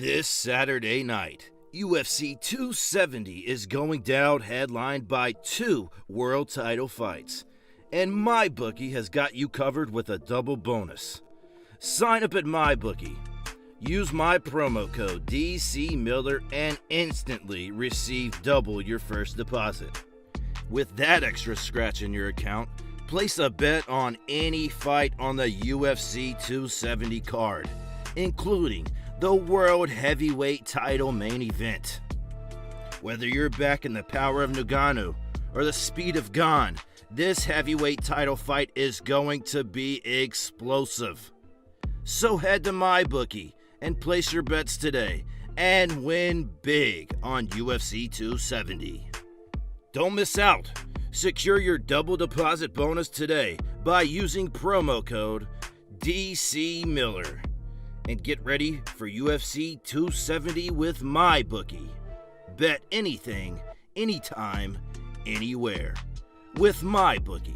This Saturday night, UFC 270 is going down headlined by two world title fights. And MyBookie has got you covered with a double bonus. Sign up at MyBookie. Use my promo code DCMiller and instantly receive double your first deposit. With that extra scratch in your account, place a bet on any fight on the UFC 270 card, including the World Heavyweight title main event. Whether you're backing the power of Ngannou or the speed of GANE, this heavyweight title fight is going to be explosive. So head to MyBookie and place your bets today and win big on UFC 270. Don't miss out. Secure your double deposit bonus today by using promo code DCMiller. And get ready for UFC 270 with MyBookie. Bet anything, anytime, anywhere with MyBookie.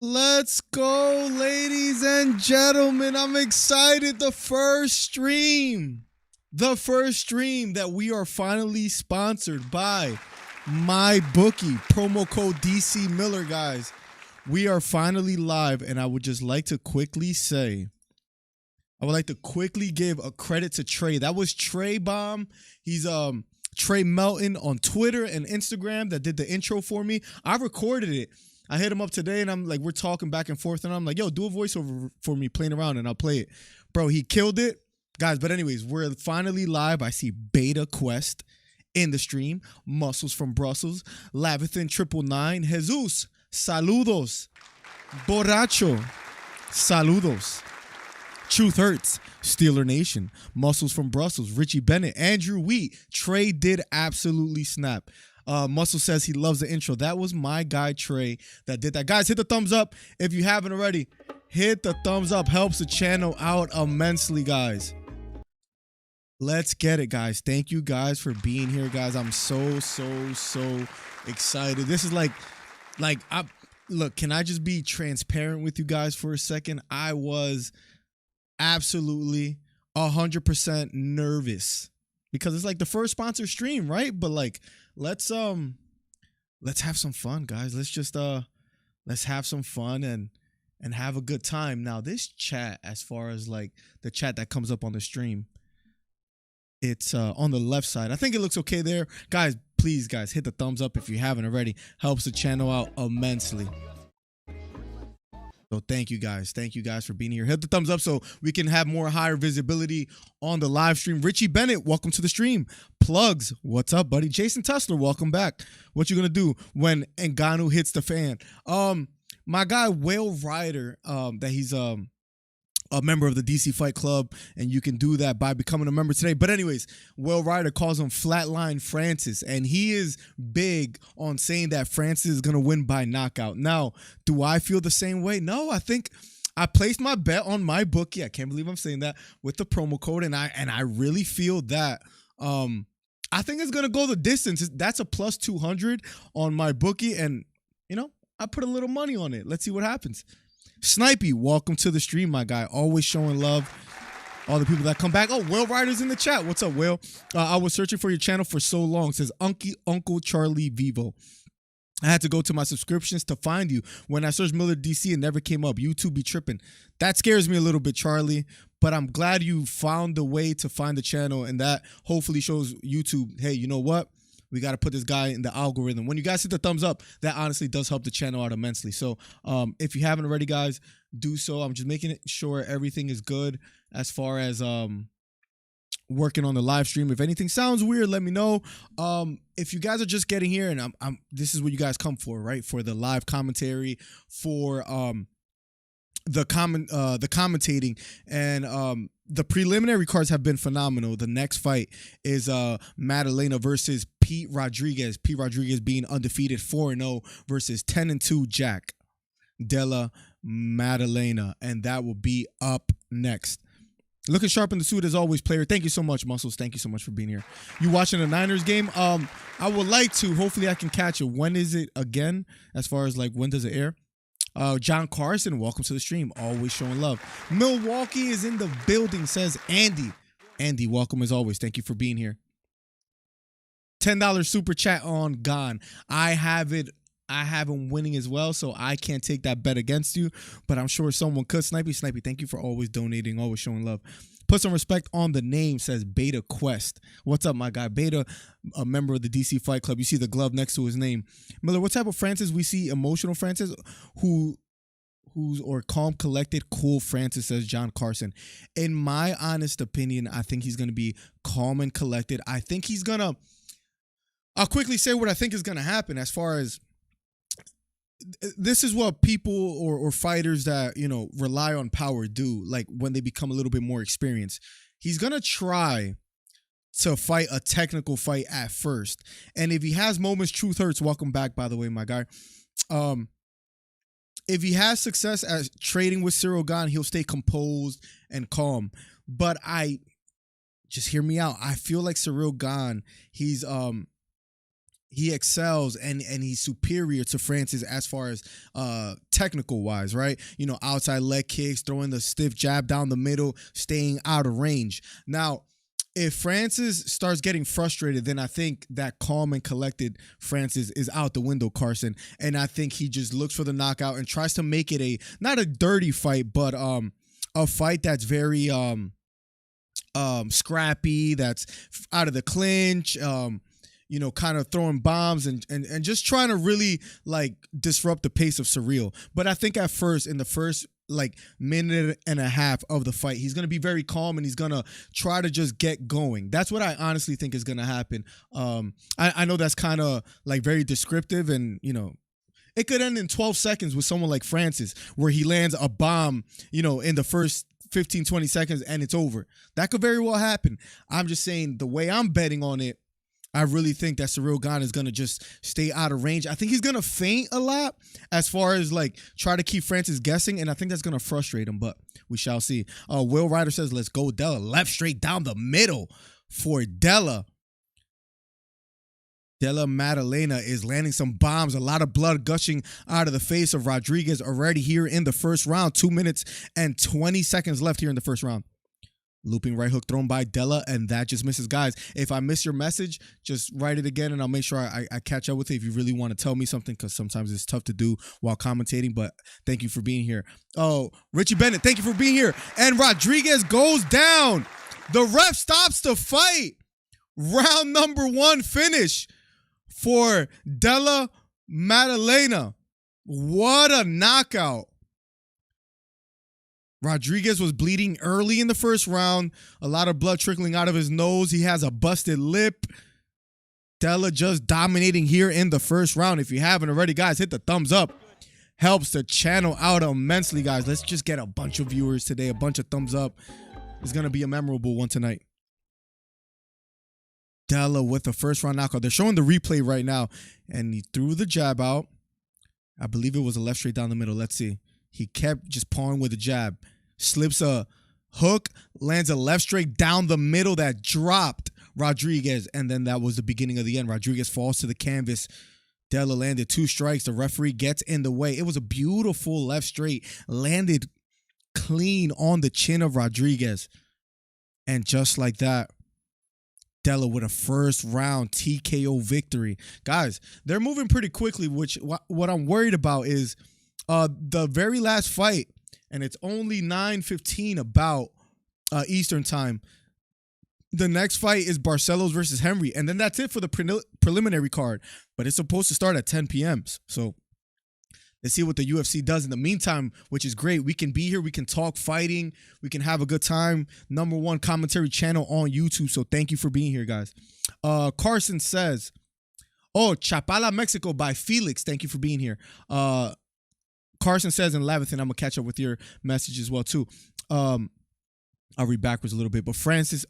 Let's go, ladies and gentlemen. I'm excited. The first stream that we are finally sponsored by MyBookie. Promo code DC Miller, guys. We are finally live, and I would just like to quickly say, I would like to quickly give a credit to Trey. That was Trey Bomb. He's Trey Melton on Twitter and Instagram that did the intro for me. I recorded it. I hit him up today, and I'm like, we're talking back and forth, and I'm like, yo, do a voiceover for me playing around, and I'll play it. Bro, he killed it. Guys, but anyways, we're finally live. I see Beta Quest in the stream. Muscles from Brussels. Lavithin 999. Jesus, saludos. Borracho, saludos. Truth Hurts, Steeler Nation. Muscles from Brussels. Richie Bennett. Andrew Wheat. Trey did absolutely snap. Muscle says he loves the intro. That was my guy Trey that did that. Guys, hit the thumbs up if you haven't already. Hit the thumbs up. Helps the channel out immensely, guys. Let's get it, guys. Thank you guys for being here, guys. I'm so excited. This is look, can I just be transparent with you guys for a second? I was absolutely 100% nervous because it's like the first sponsor stream, right? But like, let's have some fun, guys. Let's have some fun and have a good time. Now, this chat, as far as like the chat that comes up on the stream, it's on the left side. I think it looks okay there. Guys, please, guys, hit the thumbs up if you haven't already. Helps the channel out immensely. So thank you guys. Thank you guys for being here. Hit the thumbs up so we can have more higher visibility on the live stream. Richie Bennett, welcome to the stream. Plugs, what's up, buddy? Jason Tussler, welcome back. What you gonna do when Ngannou hits the fan? My guy Whale Rider, that he's a member of the DC Fight Club, and you can do that by becoming a member today. But anyways, Will Ryder calls him Flatline Francis, and he is big on saying that Francis is going to win by knockout. Now, do I feel the same way? No, I think I placed my bet on MyBookie. I can't believe I'm saying that with the promo code, and I really feel that I think it's going to go the distance. That's a plus 200 on MyBookie, and you know, I put a little money on it. Let's see what happens. Snipey, welcome to the stream, my guy. Always showing love. All the people that come back. Oh, Will Ryder's in the chat. What's up, Will? I was searching for your channel for so long. Says Uncle Charlie Vivo. I had to go to my subscriptions to find you. When I searched Miller DC, it never came up. YouTube be tripping. That scares me a little bit, Charlie. But I'm glad you found the way to find the channel, and that hopefully shows YouTube, hey, you know what? We got to put this guy in the algorithm. When you guys hit the thumbs up, that honestly does help the channel out immensely. So if you haven't already, guys, do so. I'm just making sure everything is good as far as working on the live stream. If anything sounds weird, let me know. If you guys are just getting here, and this is what you guys come for, right? For the live commentary, for the commentating, and the preliminary cards have been phenomenal. The next fight is Madalena versus Pete Rodriguez. Pete Rodriguez being undefeated 4-0 versus 10-2 Jack Della Madalena, and that will be up next. Looking sharp in the suit as always, player. Thank you so much, Muscles. Thank you so much for being here. You watching the Niners game? I would like to. Hopefully I can catch it. When is it again? As far as like when does it air? John Carson, welcome to the stream. Always showing love. Milwaukee is in the building, says Andy. Andy, welcome as always. Thank you for being here. $10 super chat on GANE. I have him winning as well, so I can't take that bet against you, but I'm sure someone could. Snipey, thank you for always donating, always showing love. Put some respect on the name, says Beta Quest. What's up, my guy? Beta, a member of the DC Fight Club. You see the glove next to his name. Miller, what type of Francis? We see emotional Francis, who's or calm, collected, cool Francis, says John Carson. In my honest opinion, I think he's going to be calm and collected. I think he's going to, I'll quickly say what I think is going to happen as far as, this is what people or fighters that, you know, rely on power do, like when they become a little bit more experienced. He's going to try to fight a technical fight at first. And if he has moments, truth hurts. Welcome back, by the way, my guy. If he has success at trading with Ciryl Gane, he'll stay composed and calm. But just hear me out. I feel like Ciryl Gane, he excels and he's superior to Francis as far as technical wise, right? You know, outside leg kicks, throwing the stiff jab down the middle, staying out of range. Now, if Francis starts getting frustrated, then I think that calm and collected Francis is out the window, Carson. And I think he just looks for the knockout and tries to make it not a dirty fight, but a fight that's very scrappy, that's out of the clinch, you know, kind of throwing bombs and just trying to really like disrupt the pace of Ciryl. But I think at first, in the first like minute and a half of the fight, he's going to be very calm and he's going to try to just get going. That's what I honestly think is going to happen. I know that's kind of like very descriptive, and, you know, it could end in 12 seconds with someone like Francis, where he lands a bomb, you know, in the first 15, 20 seconds and it's over. That could very well happen. I'm just saying, the way I'm betting on it, I really think that Ciryl Gane is going to just stay out of range. I think he's going to feint a lot as far as like try to keep Francis guessing, and I think that's going to frustrate him, but we shall see. Will Ryder says, let's go Della. Left straight down the middle for Della. Della Madalena is landing some bombs. A lot of blood gushing out of the face of Rodriguez already here in the first round. 2 minutes and 20 seconds left here in the first round. Looping right hook thrown by Della, and that just misses. Guys, if I miss your message, just write it again, and I'll make sure I catch up with it if you really want to tell me something, because sometimes it's tough to do while commentating, but thank you for being here. Oh, Richie Bennett, thank you for being here. And Rodriguez goes down. The ref stops the fight. Round number 1 finish for Della Madalena. What a knockout. Rodriguez was bleeding early in the first round. A lot of blood trickling out of his nose. He has a busted lip. Della just dominating here in the first round. If you haven't already, guys, hit the thumbs up. Helps the channel out immensely, guys. Let's just get a bunch of viewers today, a bunch of thumbs up. It's going to be a memorable one tonight. Della with the first round knockout. They're showing the replay right now. And he threw the jab out. I believe it was a left straight down the middle. Let's see. He kept just pawing with a jab. Slips a hook, lands a left straight down the middle that dropped Rodriguez. And then that was the beginning of the end. Rodriguez falls to the canvas. Della landed 2 strikes. The referee gets in the way. It was a beautiful left straight. Landed clean on the chin of Rodriguez. And just like that, Della with a first round TKO victory. Guys, they're moving pretty quickly, which what I'm worried about is the very last fight, and it's only 9:15 about Eastern time. The next fight is Barcelos versus Henry, and then that's it for the preliminary card. But it's supposed to start at 10 p.m. So let's see what the UFC does in the meantime, which is great. We can be here. We can talk fighting. We can have a good time. #1 commentary channel on YouTube. So thank you for being here, guys. Carson says, oh, Chapala, Mexico by Felix. Thank you for being here. Carson says in Leviathan, I'm going to catch up with your message as well, too. I'll read backwards a little bit. But Francis,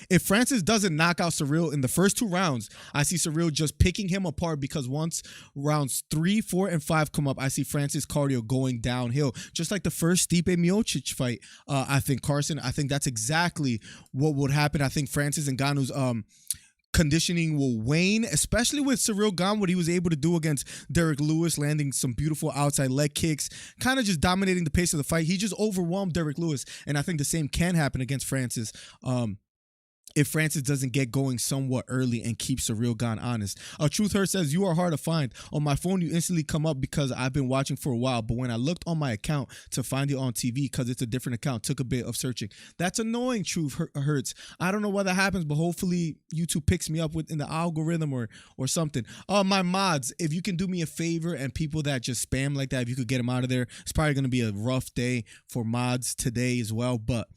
if Francis doesn't knock out Ciryl in the first 2 rounds, I see Ciryl just picking him apart, because once rounds 3, 4, and 5 come up, I see Francis' cardio going downhill. Just like the first Stipe Miocic fight, I think that's exactly what would happen. I think Francis Ngannou's conditioning will wane, especially with Ciryl gone, what he was able to do against Derek Lewis, landing some beautiful outside leg kicks, kind of just dominating the pace of the fight. He just overwhelmed Derek Lewis, and I think the same can happen against Francis. If Francis doesn't get going somewhat early and keep Ciryl gone honest. Truth Hurt says, you are hard to find. On my phone, you instantly come up because I've been watching for a while, but when I looked on my account to find you on TV, because it's a different account, took a bit of searching. That's annoying, Truth Hurts. I don't know why that happens, but hopefully YouTube picks me up in the algorithm or something. My mods, if you can do me a favor, and people that just spam like that, if you could get them out of there. It's probably going to be a rough day for mods today as well, but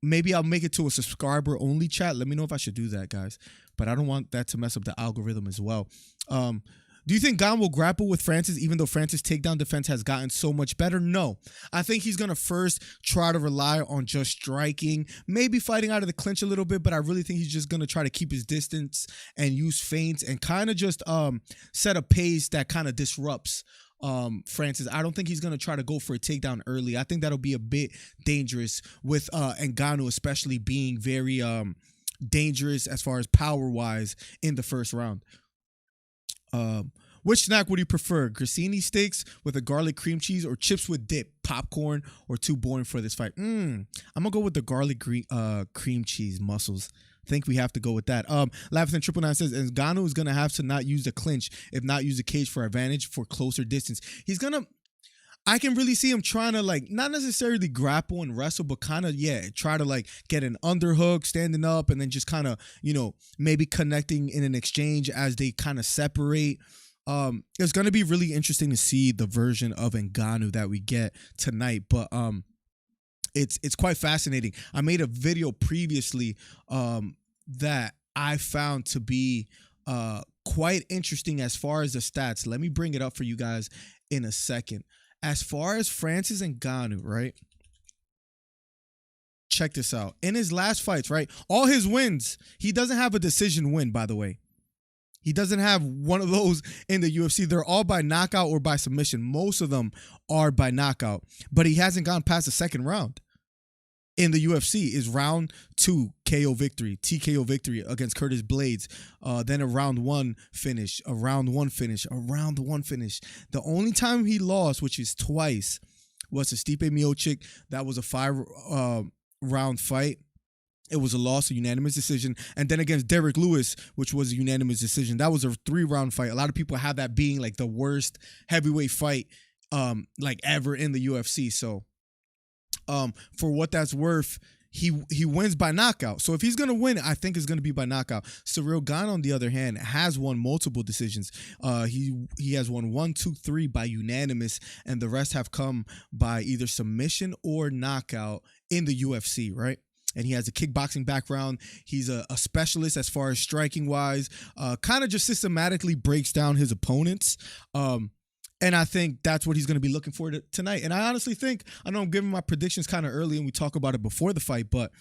maybe I'll make it to a subscriber only chat. Let me know if I should do that, guys, but I don't want that to mess up the algorithm as well. Do you think Gane will grapple with Francis, even though Francis' takedown defense has gotten so much better? No. I think he's going to first try to rely on just striking, maybe fighting out of the clinch a little bit, but I really think he's just going to try to keep his distance and use feints and kind of just set a pace that kind of disrupts Francis. I don't think he's gonna try to go for a takedown early. I think that'll be a bit dangerous, with Ngannou especially being very dangerous as far as power wise in the first round. Which snack would you prefer? Grissini steaks with a garlic cream cheese, or chips with dip, popcorn, or too boring for this fight? I'm gonna go with the garlic cream cheese muscles. Think we have to go with that. Lavison999 says, Ngannou is going to have to not use the clinch, if not use the cage for advantage for closer distance. He's going to, I can really see him trying to, like, not necessarily grapple and wrestle, but kind of, try to, like, get an underhook, standing up, and then just kind of, maybe connecting in an exchange as they kind of separate. It's going to be really interesting to see the version of Ngannou that we get tonight, but it's quite fascinating. I made a video previously that I found to be quite interesting as far as the stats. Let me bring it up for you guys in a second. As far as Francis Ngannou, right? Check this out. In his last fights, right? All his wins, he doesn't have a decision win, by the way. He doesn't have one of those in the UFC. They're all by knockout or by submission. Most of them are by knockout, but he hasn't gone past the second round. In the UFC is round 2 KO victory, TKO victory against Curtis Blades. Then a round 1 finish, a round 1 finish, a round 1 finish. The only time he lost, which is twice, was to Stipe Miocic. That was a 5-round fight. It was a loss, a unanimous decision. And then against Derek Lewis, which was a unanimous decision. That was a 3-round fight. A lot of people have that being like the worst heavyweight fight like ever in the UFC. So for what that's worth, he wins by knockout. So if he's going to win, I think it's going to be by knockout. Ciryl Gane, on the other hand, has won multiple decisions. He has won 1, 2, 3 by unanimous, and the rest have come by either submission or knockout in the UFC, right? And he has a kickboxing background. He's a specialist as far as striking wise, kind of just systematically breaks down his opponents. And I think that's what he's going to be looking for tonight. And I honestly think, I know I'm giving my predictions kind of early and we talk about it before the fight, but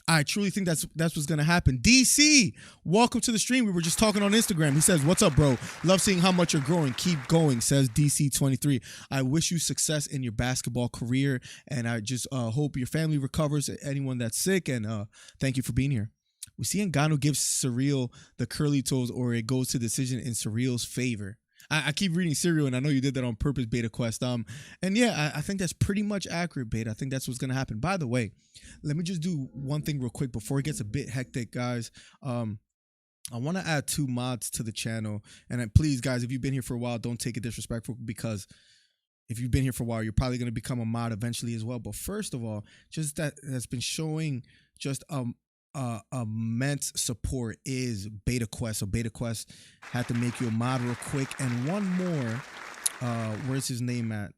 I truly think that's what's going to happen. DC, welcome to the stream. We were just talking on Instagram. He says, what's up, bro? Love seeing how much you're growing. Keep going, says DC23. I wish you success in your basketball career, and I just hope your family recovers, anyone that's sick, and thank you for being here. We see Ngannou gives Ciryl the curly toes, or it goes to decision in Cyryl's favor. I keep reading Ciryl, and I know you did that on purpose, Beta Quest. And yeah, I think that's pretty much accurate, Beta. I think that's what's going to happen. By the way, let me just do one thing real quick before it gets a bit hectic, guys. I want to add 2 mods to the channel. And please, guys, if you've been here for a while, don't take it disrespectful, because if you've been here for a while, you're probably going to become a mod eventually as well. But first of all, just that has been showing just immense support is Beta Quest. So Beta Quest had to make you a mod real quick. And one more, where's his name at?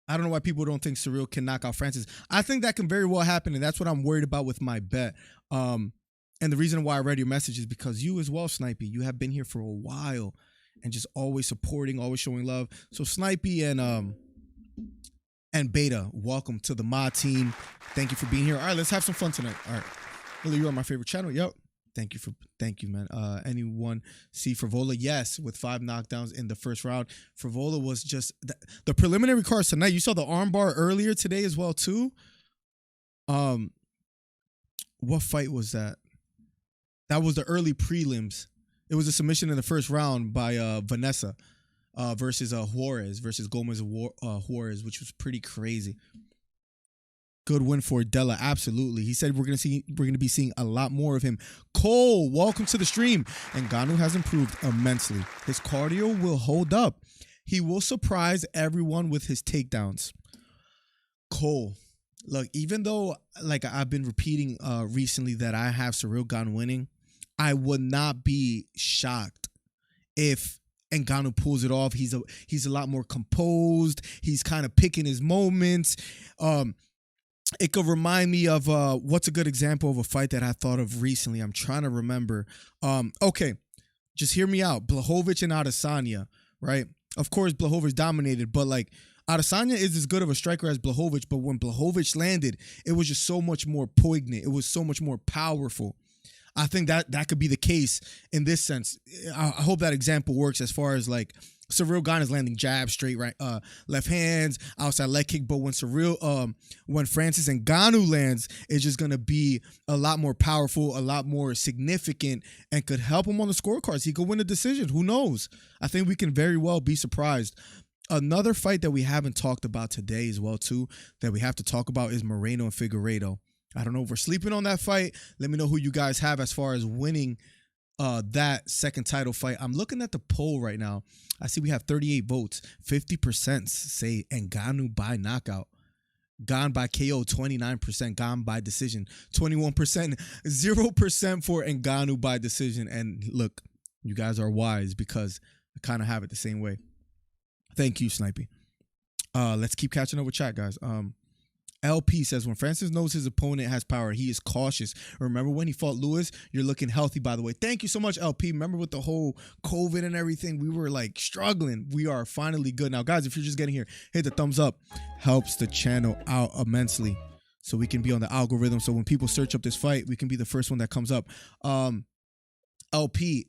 I don't know why people don't think Ciryl can knock out Francis. I think that can very well happen, and that's what I'm worried about with my bet. And the reason why I read your message is because you as well, Snipey, you have been here for a while and just always supporting, always showing love. So Snipey and And Beta, welcome to the mod team. Thank you for being here. All right, let's have some fun tonight. All right. Really, you're on my favorite channel. Yep. Thank you, man. Anyone see Frivola? Yes, with 5 knockdowns in the first round. Frivola was just the preliminary cards tonight. You saw the armbar earlier today as well, too. What fight was that? That was the early prelims. It was a submission in the first round by Vanessa versus Juarez, versus Gomez Juarez, which was pretty crazy. Good win for Della, absolutely. He said we're gonna be seeing a lot more of him. Cole, welcome to the stream. Ngannou has improved immensely. His cardio will hold up. He will surprise everyone with his takedowns. Cole, look, even though like I've been repeating recently that I have Ciryl Gane winning, I would not be shocked if Ngannou pulls it off. He's a lot more composed. He's kind of picking his moments. It could remind me of what's a good example of a fight that I thought of recently. I'm trying to remember. Okay, just hear me out. Blachowicz and Adesanya, right? Of course, Blachowicz dominated, but like Adesanya is as good of a striker as Blachowicz, but when Blachowicz landed, it was just so much more poignant. It was so much more powerful. I think that could be the case in this sense. I hope that example works as far as like Ciryl Gane is landing jabs, straight right, left hands, outside leg kick. But when when Francis Ngannou lands, it's just gonna be a lot more powerful, a lot more significant, and could help him on the scorecards. He could win a decision. Who knows? I think we can very well be surprised. Another fight that we haven't talked about today as well too, that we have to talk about, is Moreno and Figueiredo. I don't know if we're sleeping on that fight. Let me know who you guys have as far as winning that second title fight. I'm looking at the poll right now. I see we have 38 votes. 50% say Ngannou by knockout. Gane by KO, 29%. Gane by decision, 21%. 0% for Ngannou by decision. And look, you guys are wise because I kind of have it the same way. Thank you, Snipey. Let's keep catching up with chat, guys. LP says, when Francis knows his opponent has power, he is cautious. Remember when he fought Lewis? You're looking healthy, by the way. Thank you so much, LP. Remember with the whole COVID and everything, we were like struggling. We are finally good now. Guys, if you're just getting here, hit the thumbs up. Helps the channel out immensely so we can be on the algorithm. So when people search up this fight, we can be the first one that comes up. LP,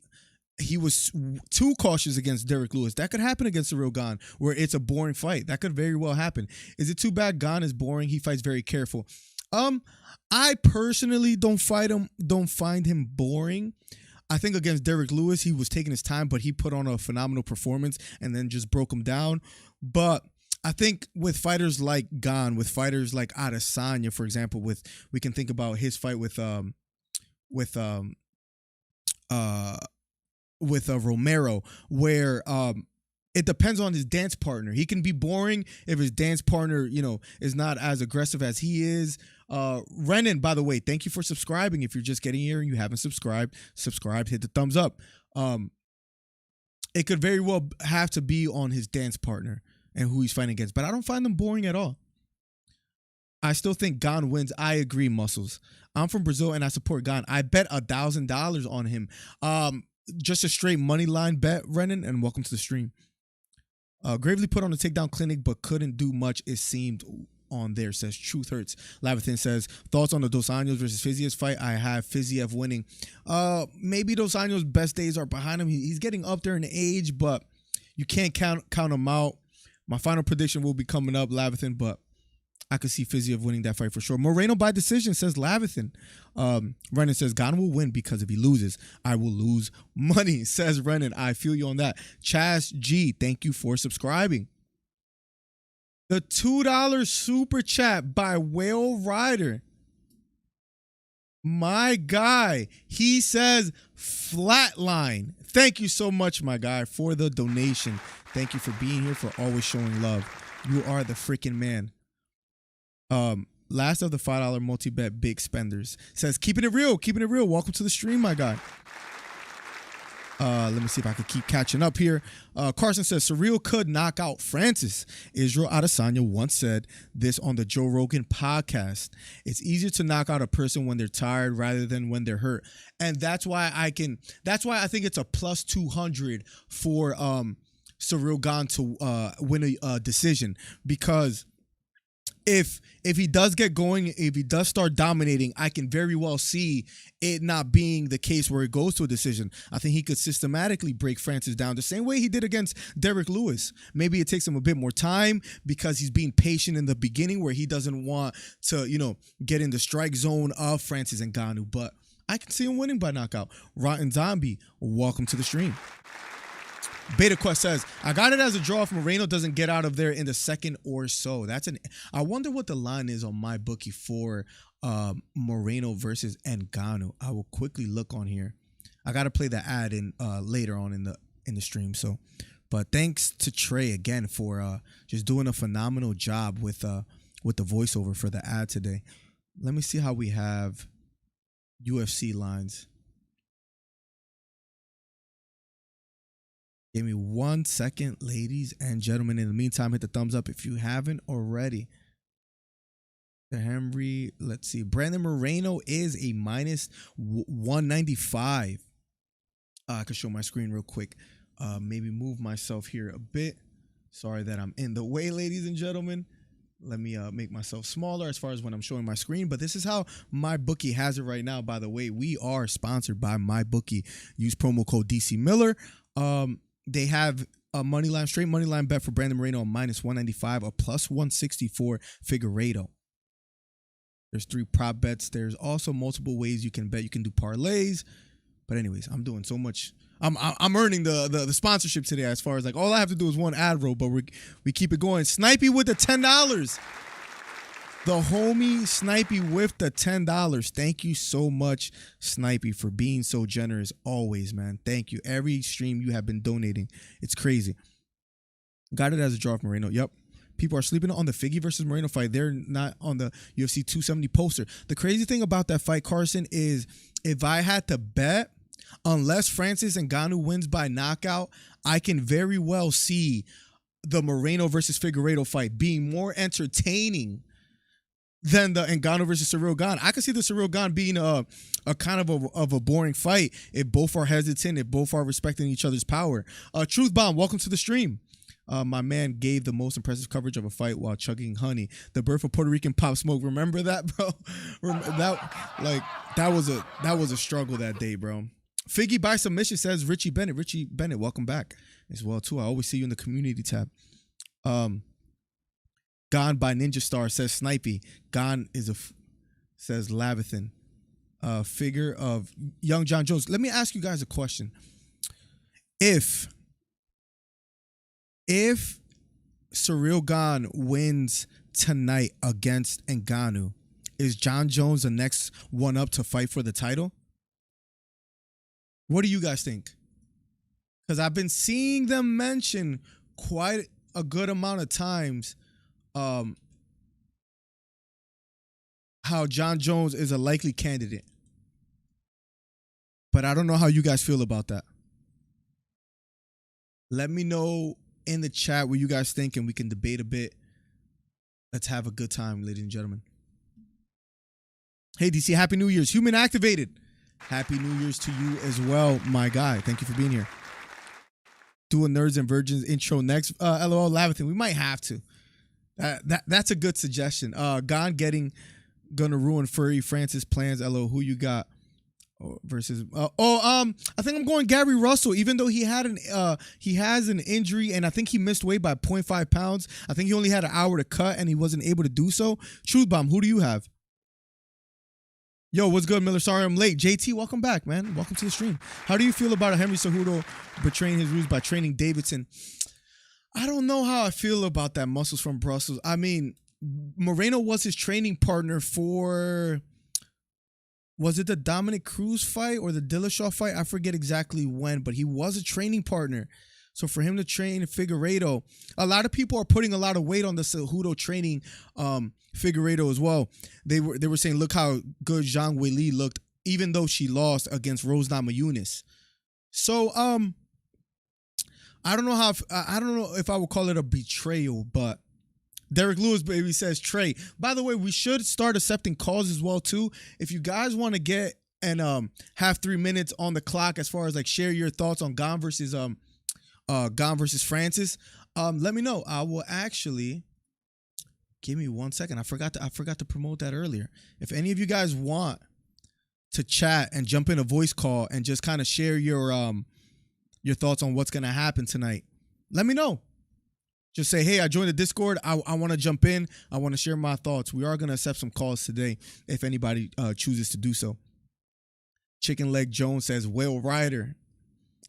he was too cautious against Derek Lewis. That could happen against Ciryl Gane, where it's a boring fight. That could very well happen. Is it too bad Gane is boring? He fights very careful. I personally don't find him boring. I think against Derek Lewis, he was taking his time, but he put on a phenomenal performance and then just broke him down. But I think with fighters like Gane, with fighters like Adesanya, for example, we can think about his fight with Romero, where it depends on his dance partner. He can be boring if his dance partner, is not as aggressive as he is. Renan, by the way, thank you for subscribing. If you're just getting here and you haven't subscribed, hit the thumbs up. It could very well have to be on his dance partner and who he's fighting against, but I don't find them boring at all. I still think Gane wins. I agree, Muscles. I'm from Brazil and I support Gane. I bet $1,000 on him. Just a straight money line bet, Renan, and welcome to the stream. Gravely put on a takedown clinic, but couldn't do much, it seemed, on there, says Truth Hurts. Lavathan says, thoughts on the Dos Anjos versus Fiziev's fight? I have Fiziev winning. Maybe Dos Anjos' best days are behind him. He's getting up there in age, but you can't count him out. My final prediction will be coming up, Lavathan, but I could see Fiziev winning that fight for sure. Moreno by decision, says Lavathan. Renan says, Gane will win because if he loses, I will lose money, says Renan. I feel you on that. Chaz G, thank you for subscribing. The $2 super chat by Whale Rider. My guy, he says flatline. Thank you so much, my guy, for the donation. Thank you for being here, for always showing love. You are the freaking man. Last of the $5 multi-bet big spenders says, keeping it real. Welcome to the stream, my guy. Let me see if I can keep catching up here. Carson says, Ciryl could knock out Francis. Israel Adesanya once said this on the Joe Rogan podcast. It's easier to knock out a person when they're tired rather than when they're hurt. And that's why I think it's a plus 200 for Ciryl Gane to win a decision, because if he does get going, if he does start dominating, I can very well see it not being the case where it goes to a decision. I think he could systematically break Francis down the same way he did against Derek Lewis. Maybe it takes him a bit more time because he's being patient in the beginning where he doesn't want to, get in the strike zone of Francis Ngannou. But I can see him winning by knockout. Rotten Zombie, welcome to the stream. Beta Quest says, I got it as a draw if Moreno doesn't get out of there in the second or so. I wonder what the line is on my bookie for Moreno versus Ngannou. I will quickly look on here. I got to play the ad in later on in the stream. So, but thanks to Trey again for just doing a phenomenal job with the voiceover for the ad today. Let me see how we have UFC lines. Give me 1 second, ladies and gentlemen. In the meantime, hit the thumbs up if you haven't already. The Henry, let's see. Brandon Moreno is a minus 195. I can show my screen real quick. Maybe move myself here a bit. Sorry that I'm in the way, ladies and gentlemen. Let me make myself smaller as far as when I'm showing my screen. But this is how MyBookie has it right now. By the way, we are sponsored by MyBookie. Use promo code DC Miller. They have a straight money line bet for Brandon Moreno on minus 195, a plus 164 Figueiredo. There's 3 prop bets. There's also multiple ways you can bet. You can do parlays. But anyways, I'm doing so much. I'm earning the sponsorship today as far as like all I have to do is one ad roll, but we keep it going. Snipey with the $10. The homie Snipey with the $10. Thank you so much, Snipey, for being so generous always, man. Thank you. Every stream you have been donating. It's crazy. Got it as a draw of Moreno. Yep. People are sleeping on the Figgy versus Moreno fight. They're not on the UFC 270 poster. The crazy thing about that fight, Carson, is if I had to bet, unless Francis Ngannou wins by knockout, I can very well see the Moreno versus Figueiredo fight being more entertaining than the Ngannou versus Ciryl Gane. I could see the Ciryl Gane being a kind of a boring fight if both are hesitant, if both are respecting each other's power. Truth Bomb, welcome to the stream. My man gave the most impressive coverage of a fight while chugging honey. The birth of Puerto Rican Pop Smoke. Remember that, bro? That was a struggle that day, bro. Figgy by submission says Richie Bennett. Richie Bennett, welcome back as well too. I always see you in the community tab. Gone by Ninja Star says Snipey. Gone is says Lavithan. Figure of Young John Jones. Let me ask you guys a question. If Ciryl Gane wins tonight against Ngannou, is John Jones the next one up to fight for the title? What do you guys think? Because I've been seeing them mention quite a good amount of times how John Jones is a likely candidate. But I don't know how you guys feel about that. Let me know in the chat what you guys think and we can debate a bit. Let's have a good time, ladies and gentlemen. Hey, DC, Happy New Year's. Human Activated. Happy New Year's to you as well, my guy. Thank you for being here. Do a Nerds and Virgins intro next. LOL, Lavithan. We might have to. That's a good suggestion. Gone gonna ruin Furry Francis plans. LOL, who you got? Versus I think I'm going Gary Russell, even though he has an injury and I think he missed weight by 0.5 pounds. I think he only had an hour to cut and he wasn't able to do so. Truth Bomb, who do you have? Yo, what's good, Miller? Sorry I'm late. JT, welcome back, man. Welcome to the stream. How do you feel about Henry Cejudo betraying his rules by training Davidson? I don't know how I feel about that. Muscles from Brussels. I mean, Moreno was his training partner for, was it the Dominic Cruz fight or the Dillashaw fight? I forget exactly when, but he was a training partner. So for him to train Figueiredo, a lot of people are putting a lot of weight on the Cejudo training Figueiredo as well. They were saying, look how good Zhang Weili looked, even though she lost against Rose Namajunas. So I don't know if I would call it a betrayal, but Derek Lewis baby says Trey. By the way, we should start accepting calls as well too. If you guys want to get and have 3 minutes on the clock as far as like share your thoughts on Gane versus Francis, let me know. I will actually Give me 1 second. I forgot to promote that earlier. If any of you guys want to chat and jump in a voice call and just kind of share your thoughts on what's gonna happen tonight, let me know. Just say, hey, I joined the Discord. I want to jump in. I want to share my thoughts. We are gonna accept some calls today if anybody chooses to do so. Chicken Leg Jones says, Whale Rider.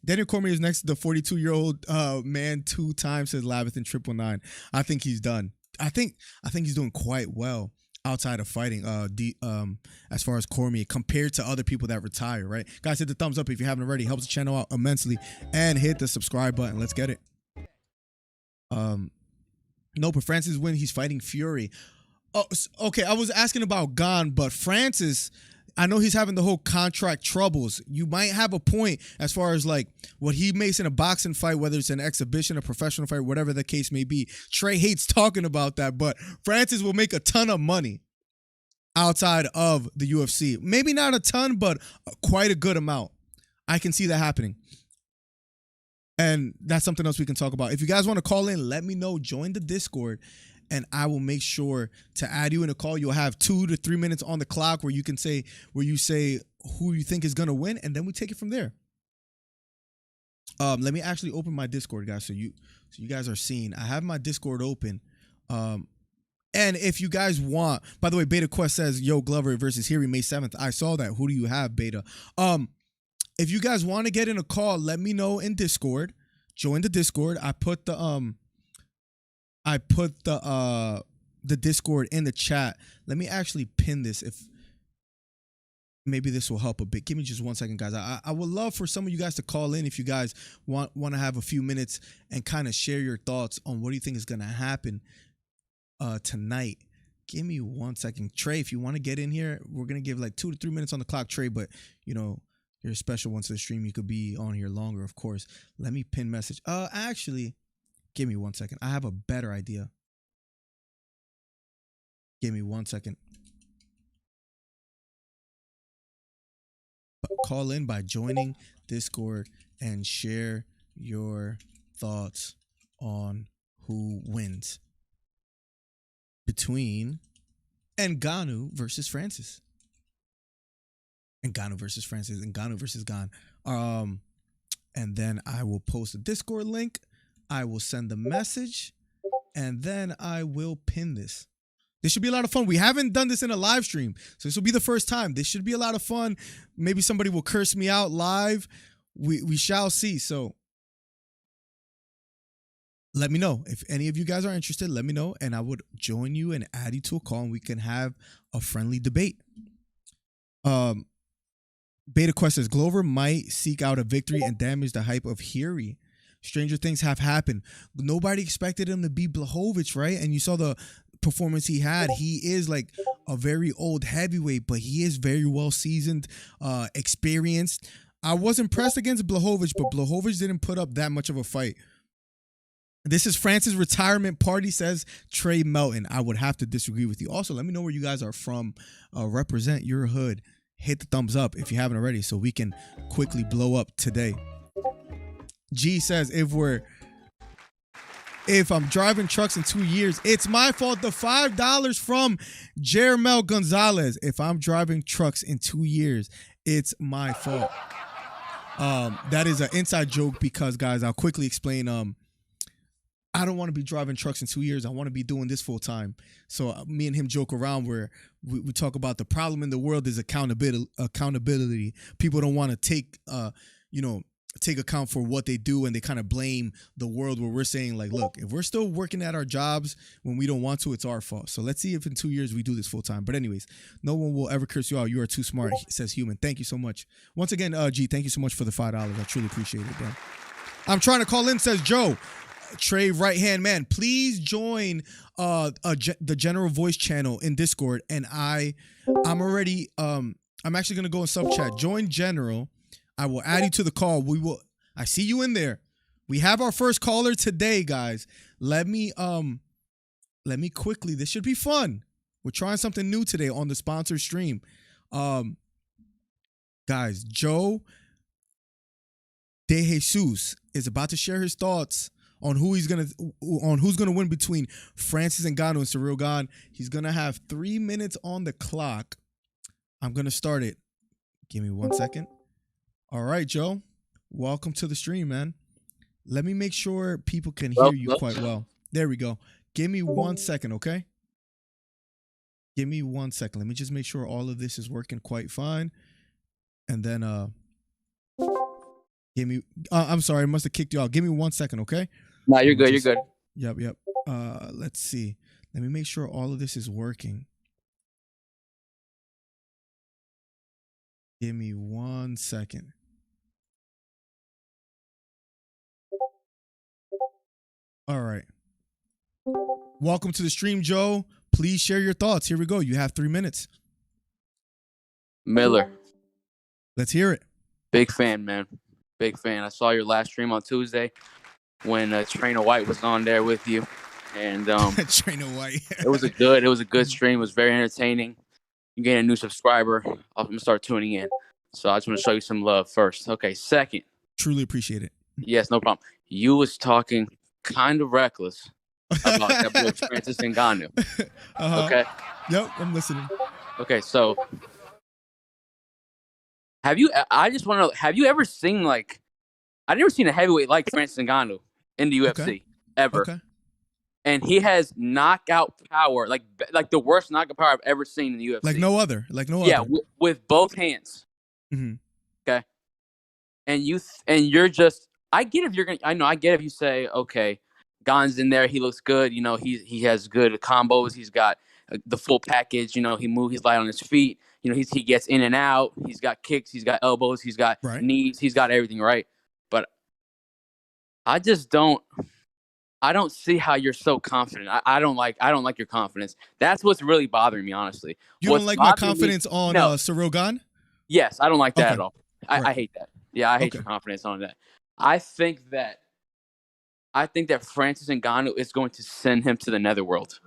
Daniel Cormier is next to the 42-year-old man 2 times, says Lavithan 999. I think he's done. I think he's doing quite well outside of fighting as far as Cormier compared to other people that retire, right? Guys, hit the thumbs up if you haven't already. Helps the channel out immensely. And hit the subscribe button. Let's get it. No, but Francis win. He's fighting Fury. Oh, okay. I was asking about Gane, but Francis, I know he's having the whole contract troubles. You might have a point as far as like what he makes in a boxing fight, whether it's an exhibition, a professional fight, whatever the case may be. Trey hates talking about that, but Francis will make a ton of money outside of the UFC. Maybe not a ton, but quite a good amount. I can see that happening. And that's something else we can talk about. If you guys want to call in, let me know. Join the Discord, and I will make sure to add you in a call. You'll have 2 to 3 minutes on the clock where you say who you think is gonna win, and then we take it from there. Let me actually open my Discord, guys, so you guys are seeing. I have my Discord open. And if you guys want, by the way, Beta Quest says, yo, Glover versus Ciryl May 7th. I saw that. Who do you have, Beta? If you guys want to get in a call, let me know in Discord. Join the Discord. I put the Discord in the chat. Let me actually pin this. If maybe this will help a bit. Give me just 1 second, guys. I would love for some of you guys to call in if you guys want to have a few minutes and kind of share your thoughts on what do you think is going to happen tonight. Give me 1 second. Trey, if you want to get in here, we're going to give like 2 to 3 minutes on the clock, Trey, but you know, you're a special one to the stream. You could be on here longer, of course. Let me pin message. Actually, give me 1 second. I have a better idea. Give me 1 second. Call in by joining Discord and share your thoughts on who wins between Ngannou versus Francis. Ngannou versus Francis, Ngannou versus Gane. And then I will post a Discord link. I will send the message, and then I will pin this. This should be a lot of fun. We haven't done this in a live stream, so this will be the first time. This should be a lot of fun. Maybe somebody will curse me out live. We shall see. So let me know. If any of you guys are interested, let me know, and I would join you and add you to a call, and we can have a friendly debate. Beta Quest says, Glover might seek out a victory and damage the hype of Ciryl. Stranger things have happened. Nobody expected him to beat Blachowicz, right? And you saw the performance he had. He is like a very old heavyweight, but he is very well seasoned, experienced. I was impressed against Blachowicz, but Blachowicz didn't put up that much of a fight. This is Francis' retirement party, says Trey Melton. I would have to disagree with you. Also, let me know where you guys are from. Represent your hood. Hit the thumbs up if you haven't already so we can quickly blow up today. G says, if I'm driving trucks in 2 years, it's my fault. The $5 from Jermel Gonzalez. If I'm driving trucks in 2 years, it's my fault. That is an inside joke because, guys, I'll quickly explain. I don't want to be driving trucks in 2 years. I want to be doing this full time. So me and him joke around where we talk about the problem in the world is accountability. People don't want to take account for what they do, and they kind of blame the world, where we're saying like, look, if we're still working at our jobs when we don't want to, it's our fault. So let's see if in 2 years we do this full time. But anyways, no one will ever curse you out. You are too smart, says Human. Thank you so much. Once again, G, thank you so much for the $5. I truly appreciate it, bro. I'm trying to call in, says Joe. Trey right hand man, please join the general voice channel in Discord, and I'm actually gonna go in sub chat. Join general. I will add you to the call. I see you in there. We have our first caller today, guys. Let me quickly. This should be fun. We're trying something new today on the sponsor stream. Guys, Joe De Jesus is about to share his thoughts on who's gonna win between Francis Ngannou and Ciryl Gane. He's gonna have 3 minutes on the clock. I'm gonna start it. Give me 1 second. All right, Joe. Welcome to the stream, man. Let me make sure people can hear you quite well. There we go. Give me 1 second, okay? Give me 1 second. Let me just make sure all of this is working quite fine. And then I'm sorry, I must have kicked you out. Give me 1 second, okay? No, you're good. You're good. Yep. Let's see. Let me make sure all of this is working. Give me 1 second. All right. Welcome to the stream, Joe. Please share your thoughts. Here we go. You have 3 minutes. Miller. Let's hear it. Big fan, man. Big fan. I saw your last stream on Tuesday when Trainer White was on there with you. And Trainer White. it was a good stream. It was very entertaining. You gained a new subscriber. I'm going to start tuning in. So I just want to show you some love first. Okay, second. Truly appreciate it. Yes, no problem. You was talking kind of reckless about that boy Francis Ngannou. Okay? Yep, I'm listening. Okay, so have you ever seen I've never seen a heavyweight like Francis Ngannou in the UFC ever. Okay. And he has knockout power, like the worst knockout power I've ever seen in the UFC. Like no other. Yeah, with both hands. Mm-hmm. Okay. And you're just, I get if you say, okay, Gane's in there, he looks good, he has good combos, he's got the full package, he he's light on his feet, he gets in and out, he's got kicks, he's got elbows, he's got knees, he's got everything right. But I don't see how you're so confident. I don't like your confidence. That's what's really bothering me, honestly. You don't like my confidence on Ciryl Gane? Yes, I don't like that at all. I hate that. Yeah, I hate your confidence on that. I think that Francis Ngannou is going to send him to the netherworld.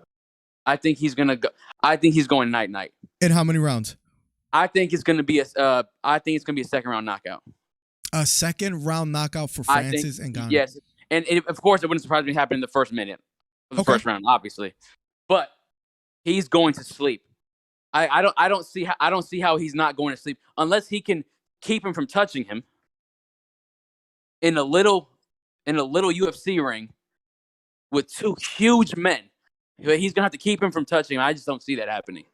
I think he's gonna go. I think he's going night. In how many rounds? I think it's gonna be a second round knockout. A second round knockout for Francis Ngannou. Yes, and of course it wouldn't surprise me to happen in the first minute of the first round, obviously. But he's going to sleep. I don't see how he's not going to sleep unless he can keep him from touching him in a little UFC ring with two huge men. He's gonna have to keep him from touching him. I just don't see that happening.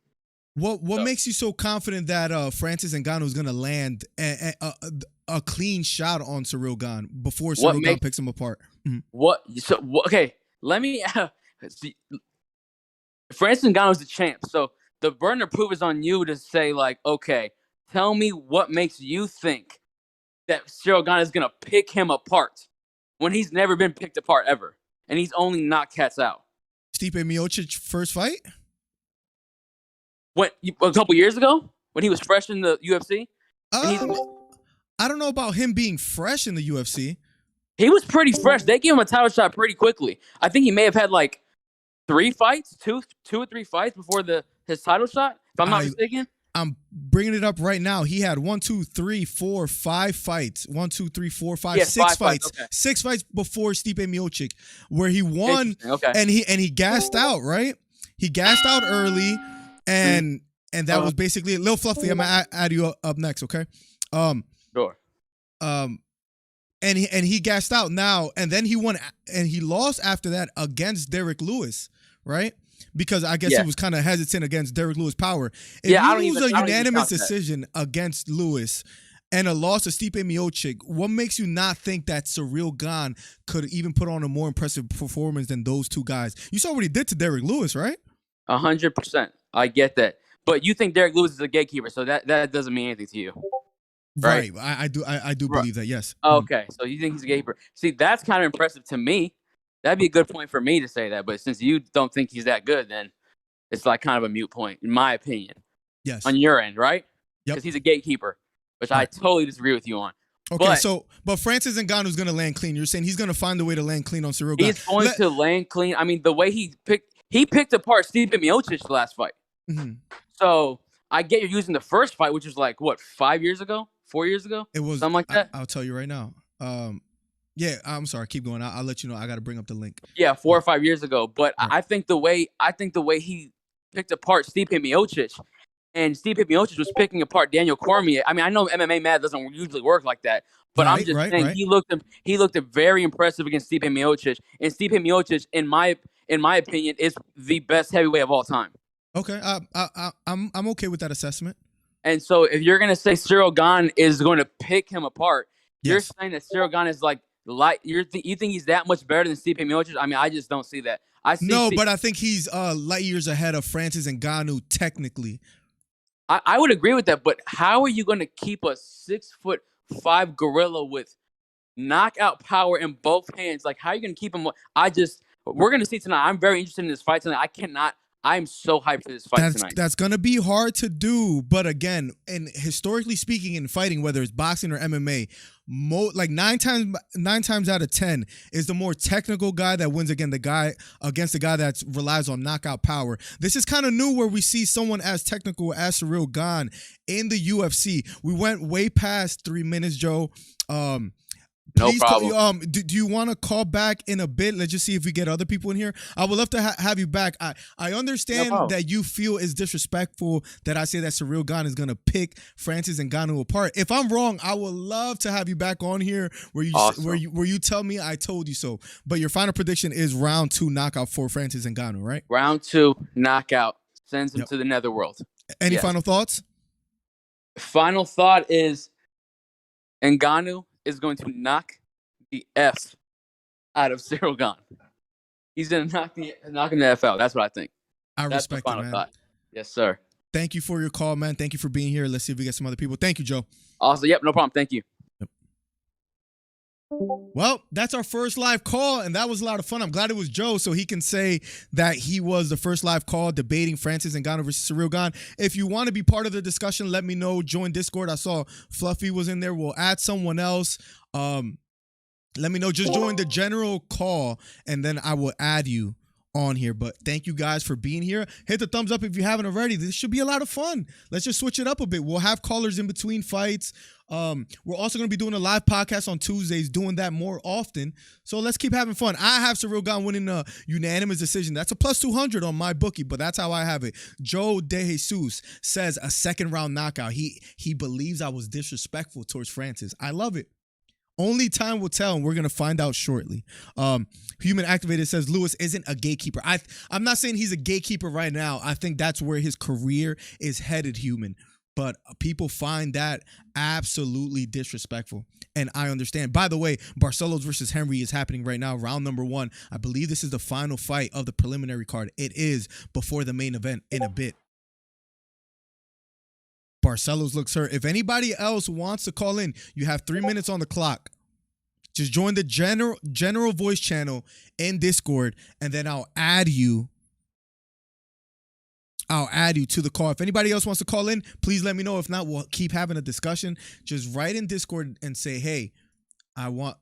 What makes you so confident that Francis Ngannou is gonna land a clean shot on Ciryl Gane before Ciryl Gane picks him apart? Mm-hmm. Okay, let me see. Francis Ngannou is the champ, so the burden of proof is on you to say, okay, tell me what makes you think that Ciryl Gane is going to pick him apart when he's never been picked apart ever, and he's only knocked cats out. Stipe Miocic first fight? A couple years ago when he was fresh in the UFC? I don't know about him being fresh in the UFC. He was pretty fresh. They gave him a title shot pretty quickly. I think he may have had 3 fights, two or three fights before his title shot, if I'm not mistaken. I'm bringing it up right now. He had 5 fights. 6 fights. Okay. 6 fights before Stipe Miocic, where he won and he gassed out, right? He gassed out early, and that was basically a little fluffy. I'm gonna add you up next, okay? Sure. And he gassed out now, and then he won, and he lost after that against Derek Lewis, right? Because I guess he was kind of hesitant against Derek Lewis' power. If you lose a unanimous decision against Lewis and a loss to Stipe Miocic, what makes you not think that Ciryl Gane could even put on a more impressive performance than those two guys? You saw what he did to Derek Lewis, right? 100%. I get that. But you think Derek Lewis is a gatekeeper, so that doesn't mean anything to you. Right. I do believe that, yes. Okay, so you think he's a gatekeeper. See, that's kind of impressive to me. That'd be a good point for me to say that. But since you don't think he's that good, then it's kind of a moot point, in my opinion. Yes. On your end, right? Yep. Because he's a gatekeeper, which I totally disagree with you on. Okay, but Francis Ngannou's going to land clean. You're saying he's going to find a way to land clean on Ciryl Gane. He's going to land clean. I mean, the way he picked apart Stipe Miocic last fight. Mm-hmm. So I get you're using the first fight, which was 5 years ago, 4 years ago? It was something like that. I'll tell you right now. Yeah, I'm sorry. Keep going. I'll let you know. I got to bring up the link. Yeah, 4 or 5 years ago. But Right. I think the way he picked apart Stipe Miocic, and Stipe Miocic was picking apart Daniel Cormier. I mean, I know MMA math doesn't usually work like that, but I'm just saying he looked very impressive against Stipe Miocic, and Stipe Miocic, in my opinion, is the best heavyweight of all time. Okay, I'm okay with that assessment. And so, if you're gonna say Ciryl Gane is going to pick him apart, you're Yes. saying that Ciryl Gane is like light. You think he's that much better than Stipe Miocic? I mean, I just don't see that. But I think he's light years ahead of Francis Ngannou technically. I would agree with that, but how are you going to keep a 6'5" gorilla with knockout power in both hands? Like, how are you going to keep him? We're going to see tonight. I'm very interested in this fight tonight. I'm so hyped for this fight tonight. That's going to be hard to do, but again, and historically speaking in fighting, whether it's boxing or MMA, like nine times out of 10 is the more technical guy that wins against the guy that relies on knockout power. This is kind of new where we see someone as technical as Ciryl Gane in the UFC. We went way past 3 minutes, Joe. No problem. Do you want to call back in a bit? Let's just see if we get other people in here. I would love to have you back. I understand that you feel it's disrespectful that I say that Ciryl Gane is going to pick Francis Ngannou apart. If I'm wrong, I would love to have you back on here where you tell me I told you so. But your final prediction is round 2 knockout for Francis Ngannou, right? Round 2 knockout sends him to the netherworld. Any final thoughts? Final thought is Ngannou is going to knock the F out of Ciryl Gane. He's going to knock him the F out. That's what I think. That's respect the final thought. Yes, sir. Thank you for your call, man. Thank you for being here. Let's see if we get some other people. Thank you, Joe. Awesome. Yep, no problem. Thank you. Yep. Well, that's our first live call, and that was a lot of fun. I'm glad it was Joe, so he can say that he was the first live call debating Francis Ngannou versus Ciryl Gane. If you want to be part of the discussion, let me know. Join Discord. I saw Fluffy was in there. We'll add someone else. Let me know. Just join the general call, and then I will add you on here. But thank you guys for being here. Hit the thumbs up if you haven't already. This should be a lot of fun. Let's just switch it up a bit. We'll have callers in between fights. We're also going to be doing a live podcast on Tuesdays, doing that more often. So let's keep having fun. I have Ciryl Gane winning a unanimous decision. That's a plus 200 on my bookie, but that's how I have it. Joe De Jesus says a second round knockout. He believes I was disrespectful towards Francis. I love it. Only time will tell, and we're going to find out shortly. Human Activated says Lewis isn't a gatekeeper. I'm not saying he's a gatekeeper right now. I think that's where his career is headed, Human. But people find that absolutely disrespectful. And I understand. By the way, Barcelos versus Henry is happening right now, round number 1. I believe this is the final fight of the preliminary card. It is before the main event in a bit. Barcelos looks hurt. If anybody else wants to call in, you have 3 minutes on the clock. Just join the general voice channel in Discord, and then I'll add you to the call. If anybody else wants to call in, please let me know. If not, we'll keep having a discussion. Just write in Discord and say, hey, I want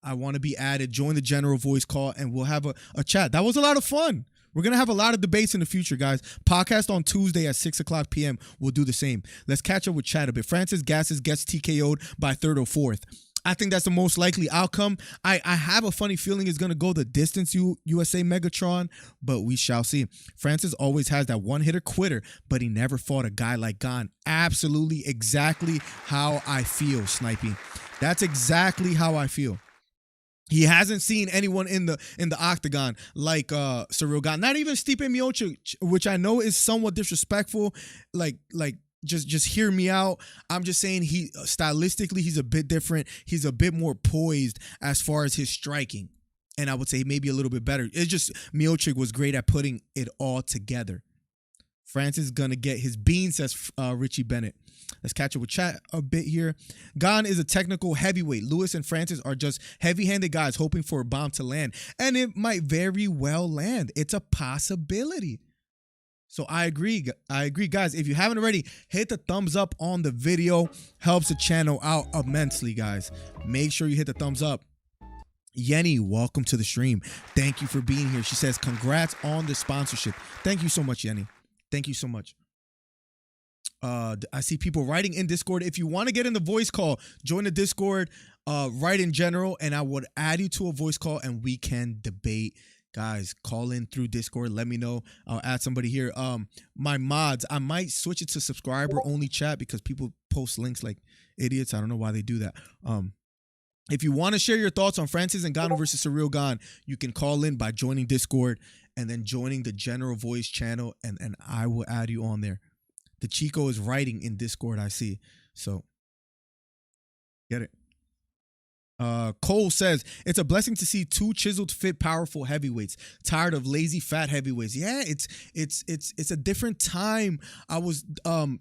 to be added. Join the general voice call, and we'll have a chat. That was a lot of fun. We're going to have a lot of debates in the future, guys. Podcast on Tuesday at 6 o'clock p.m. We'll do the same. Let's catch up with chat a bit. Francis Gassis gets TKO'd by 3rd or 4th. I think that's the most likely outcome. I have a funny feeling it's going to go the distance USA Megatron, but we shall see. Francis always has that one-hitter quitter, but he never fought a guy like Gane. Absolutely exactly how I feel, Sniping. That's exactly how I feel. He hasn't seen anyone in the octagon like Ciryl Gane. Not even Stipe Miocic, which I know is somewhat disrespectful. Just hear me out. I'm just saying stylistically he's a bit different. He's a bit more poised as far as his striking, and I would say maybe a little bit better. It's just Miocic was great at putting it all together. Francis is gonna get his bean, says Richie Bennett. Let's catch up with chat a bit here. Gane is a technical heavyweight. Lewis and Francis are just heavy-handed guys hoping for a bomb to land. And it might very well land. It's a possibility. So I agree, guys. If you haven't already, hit the thumbs up on the video. Helps the channel out immensely, guys. Make sure you hit the thumbs up. Yenny, welcome to the stream. Thank you for being here. She says, congrats on the sponsorship. Thank you so much, Yenny. Thank you so much. I see people writing in Discord. If you want to get in the voice call, join the Discord, write in general, and I would add you to a voice call and we can debate. Guys, call in through Discord. Let me know. I'll add somebody here. My mods, I might switch it to subscriber only chat because people post links like idiots. I don't know why they do that. If you want to share your thoughts on Francis Ngannou versus Ciryl Gane, you can call in by joining Discord and then joining the general voice channel, and I will add you on there. The Chico is writing in Discord, I see. So, get it. Cole says, it's a blessing to see two chiseled, fit, powerful heavyweights. Tired of lazy, fat heavyweights. Yeah, it's a different time. I was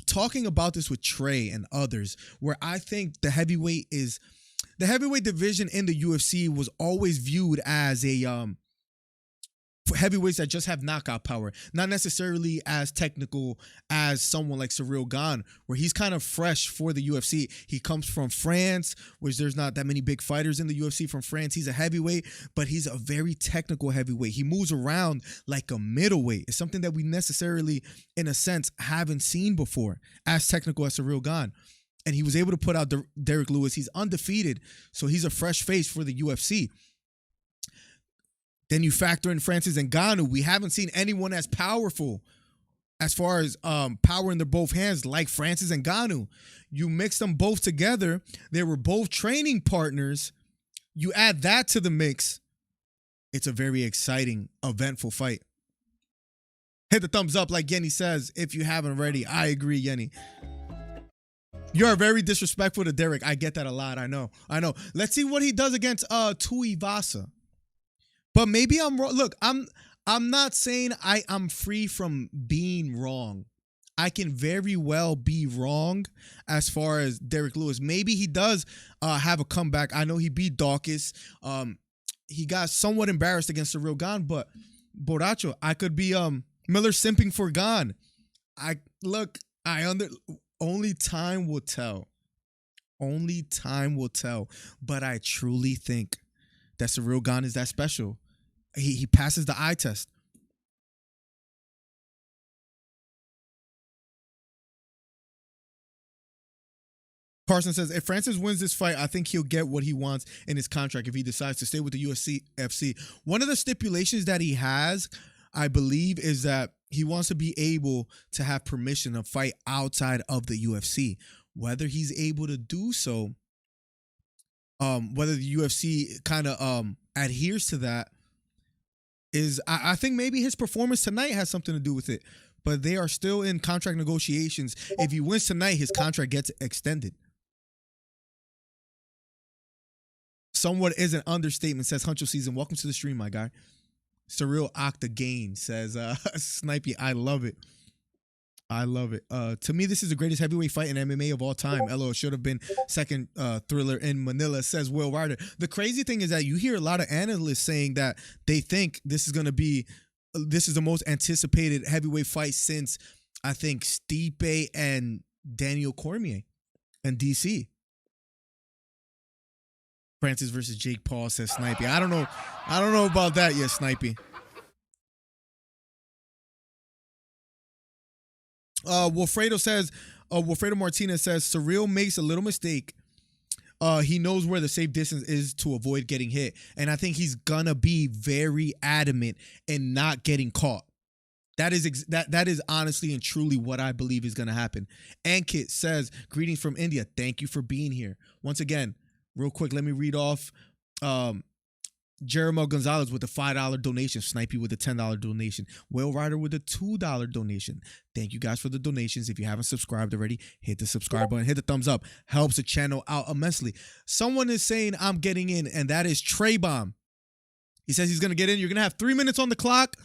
talking about this with Trey and others, where I think the heavyweight division in the UFC was always viewed as a for heavyweights that just have knockout power, not necessarily as technical as someone like Ciryl Gane, where he's kind of fresh for the UFC. He comes from France, which there's not that many big fighters in the UFC from France. He's a heavyweight, but he's a very technical heavyweight. He moves around like a middleweight. It's something that we necessarily, in a sense, haven't seen before, as technical as Ciryl Gane. And he was able to put out Derek Lewis. He's undefeated, so he's a fresh face for the UFC. Then you factor in Francis Ngannou. We haven't seen anyone as powerful as far as power in their both hands like Francis Ngannou. You mix them both together. They were both training partners. You add that to the mix. It's a very exciting, eventful fight. Hit the thumbs up like Yenny says if you haven't already. I agree, Yenny. You're very disrespectful to Derek. I get that a lot. I know. Let's see what he does against Tuivasa. But maybe I'm wrong. Look, I'm not saying I'm free from being wrong. I can very well be wrong as far as Derek Lewis. Maybe he does have a comeback. I know he beat Dawkins. He got somewhat embarrassed against Ciryl Gane, but Borracho, I could be Miller simping for Gane. Only time will tell. Only time will tell. But I truly think that Ciryl Gane is that special. He passes the eye test. Carson says, if Francis wins this fight, I think he'll get what he wants in his contract if he decides to stay with the UFC. One of the stipulations that he has, I believe, is that he wants to be able to have permission to fight outside of the UFC. Whether he's able to do so, whether the UFC kind of adheres to that, is I think maybe his performance tonight has something to do with it. But they are still in contract negotiations. If he wins tonight, his contract gets extended. Somewhat is an understatement, says Huncho Season. Welcome to the stream, my guy. Ciryl Octagain says, Snipey, I love it. I love it. To me, this is the greatest heavyweight fight in MMA of all time. LO should have been second thriller in Manila, says Will Ryder. The crazy thing is that you hear a lot of analysts saying that they think this is the most anticipated heavyweight fight since, I think, Stipe and Daniel Cormier and DC. Francis versus Jake Paul, says Snipey. I don't know about that yet, Snipey. Wilfredo Martinez says, Ciryl makes a little mistake. He knows where the safe distance is to avoid getting hit. And I think he's gonna be very adamant in not getting caught. That is honestly and truly what I believe is gonna happen. Ankit says, greetings from India. Thank you for being here. Once again, real quick, let me read off Jeremiah Gonzalez with the $5 donation. Snipey with the $10 donation. Will Ryder with the $2 donation. Thank you guys for the donations. If you haven't subscribed already, hit the subscribe button. Hit the thumbs up. Helps the channel out immensely. Someone is saying I'm getting in, and that is Trey Bomb. He says he's going to get in. You're going to have 3 minutes on the clock.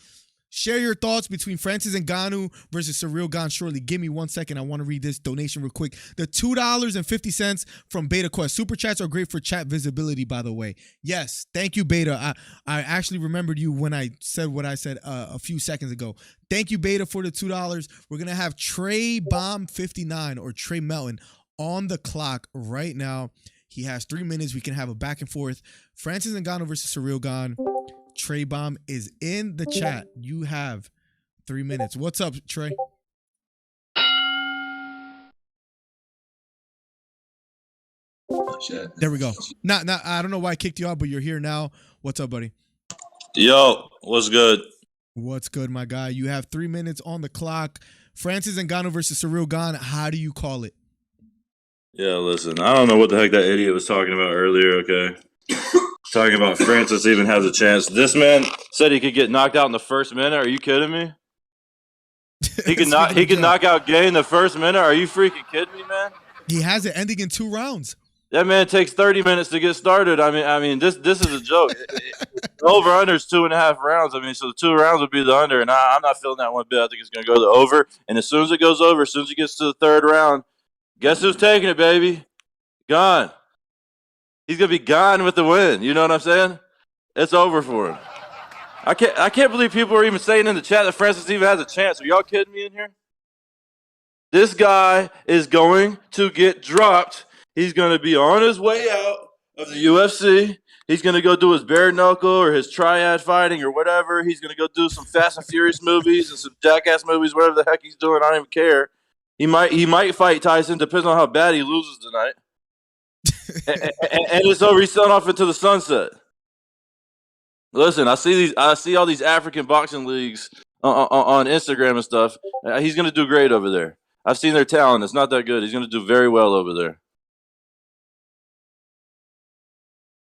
Share your thoughts between Francis Ngannou versus Ciryl Gane shortly. Give me 1 second. I want to read this donation real quick. The $2.50 from Beta Quest. Super chats are great for chat visibility, by the way. Yes, thank you, Beta. I actually remembered you when I said what I said a few seconds ago. Thank you, Beta, for the $2. We're going to have Trey Bomb 59 or Trey Melton on the clock right now. He has 3 minutes. We can have a back and forth. Francis Ngannou versus Ciryl Gane. Trey Bomb is in the chat. You have 3 minutes. What's up, Trey? There we go. Not. I don't know why I kicked you out, but you're here now. What's up, buddy? Yo, what's good? What's good, my guy? You have 3 minutes on the clock. Francis Ngannou versus Ciryl Gane. How do you call it? Yeah, listen, I don't know what the heck that idiot was talking about earlier, okay? Talking about Francis even has a chance. This man said he could get knocked out in the first minute. Are you kidding me? He could knock out Gane in the first minute. Are you freaking kidding me, man? He has it ending in 2 rounds. That man takes 30 minutes to get started. I mean, this is a joke. The over-under is 2.5 rounds. I mean, so the 2 rounds would be the under, and I'm not feeling that one bit. I think it's going to go to the over. And as soon as it goes over, as soon as it gets to the 3rd round, guess who's taking it, baby? Gone. He's going to be gone with the win. You know what I'm saying? It's over for him. I can't believe people are even saying in the chat that Francis even has a chance. Are y'all kidding me in here? This guy is going to get dropped. He's going to be on his way out of the UFC. He's going to go do his bare knuckle or his triad fighting or whatever. He's going to go do some Fast and Furious movies and some Jackass movies, whatever the heck he's doing. I don't even care. He might fight Tyson, depends on how bad he loses tonight. and it's over. He's selling off into the sunset. Listen, I see all these African boxing leagues on Instagram and stuff. He's going to do great over there. I've seen their talent. It's not that good. He's going to do very well over there.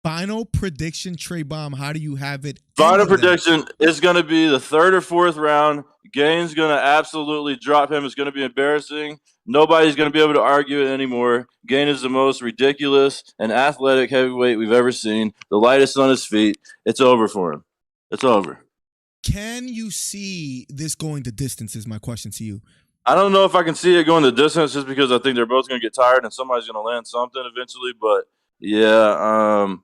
Final prediction, Trey Bomb. How do you have it? Final prediction is going to be the 3rd or 4th round. Gane's going to absolutely drop him. It's going to be embarrassing. Nobody's going to be able to argue it anymore. Gane is the most ridiculous and athletic heavyweight we've ever seen. The lightest on his feet. It's over for him. It's over. Can you see this going the distance is my question to you. I don't know if I can see it going the distance just because I think they're both going to get tired and somebody's going to land something eventually. But, yeah,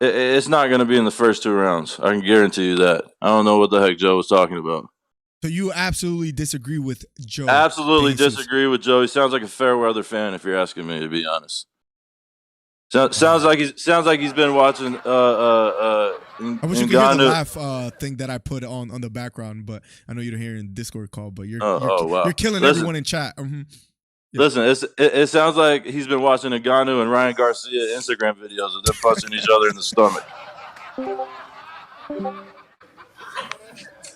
it's not going to be in the first 2 rounds. I can guarantee you that. I don't know what the heck Joe was talking about. So you absolutely disagree with Joe? Absolutely disagree with Joe. He sounds like a fair weather fan, if you're asking me, to be honest. Sounds like he's been watching. I wish you could hear the laugh thing that I put on the background, but I know you don't hear it in Discord call. But you're killing everyone in chat. Mm-hmm. Yeah. Listen, it sounds like he's been watching Ngannou and Ryan Garcia Instagram videos of them punching each other in the stomach.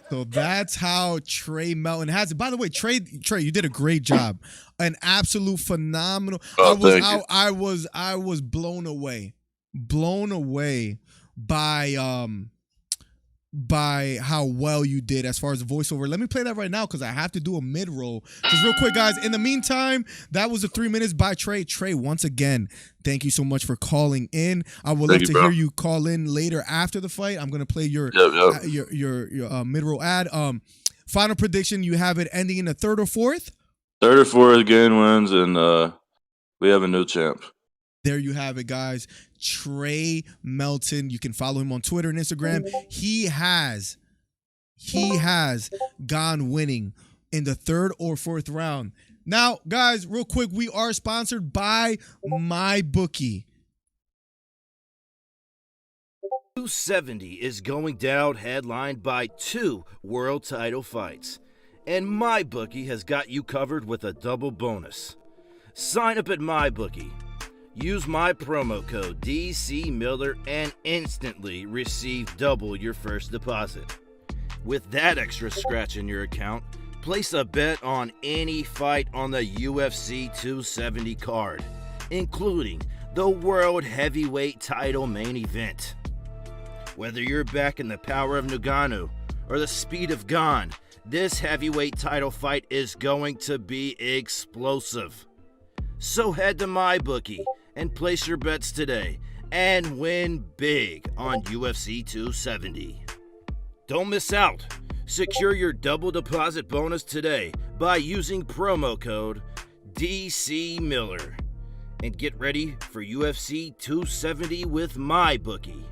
So that's how Trey Melton has it. By the way, Trey, you did a great job. An absolute phenomenal. Oh, I was blown away by how well you did as far as the voiceover. Let me play that right now because I have to do a mid-roll. Just real quick, guys. In the meantime, that was the 3 minutes by Trey. Trey, once again, thank you so much for calling in. I would love to hear you call in later after the fight. I'm gonna play your mid-roll ad. Final prediction, you have it ending in the 3rd or 4th? 3rd or 4th, Gane wins, and we have a new champ. There you have it, guys. Trey Melton. You can follow him on Twitter and Instagram. He has gone winning in the 3rd or 4th round. Now, guys, real quick, we are sponsored by MyBookie. 270 is going down headlined by 2 world title fights. And MyBookie has got you covered with a double bonus. Sign up at MyBookie. Use my promo code DCMiller and instantly receive double your first deposit. With that extra scratch in your account, place a bet on any fight on the UFC 270 card, including the World Heavyweight Title main event. Whether you're backing the power of Ngannou or the speed of Gane, this heavyweight title fight is going to be explosive. So head to MyBookie and place your bets today and win big on UFC 270. Don't miss out. Secure your double deposit bonus today by using promo code DCMiller. And get ready for UFC 270 with MyBookie.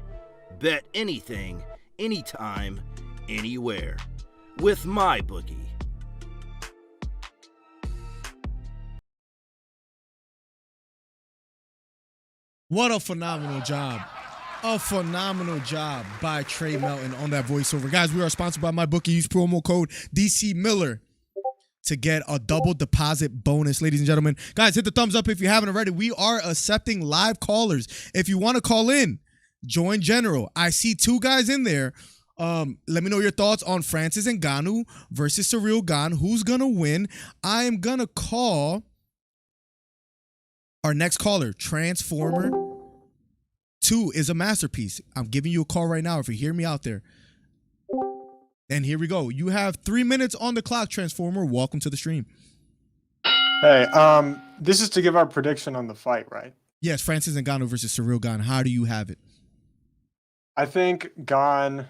Bet anything, anytime, anywhere with MyBookie. What a phenomenal job. A phenomenal job by Trey Melton on that voiceover. Guys, we are sponsored by MyBookie. Use promo code DCMiller to get a double deposit bonus, ladies and gentlemen. Guys, hit the thumbs up if you haven't already. We are accepting live callers. If you want to call in, join General. I see 2 guys in there. Let me know your thoughts on Francis Ngannou versus Ciryl Gane. Who's going to win? I am going to call our next caller, Transformer 2 is a masterpiece. I'm giving you a call right now if you hear me out there. And here we go. You have 3 minutes on the clock, Transformer. Welcome to the stream. Hey, this is to give our prediction on the fight, right? Yes, Francis Ngannou versus Ciryl Gane. How do you have it? I think Gane,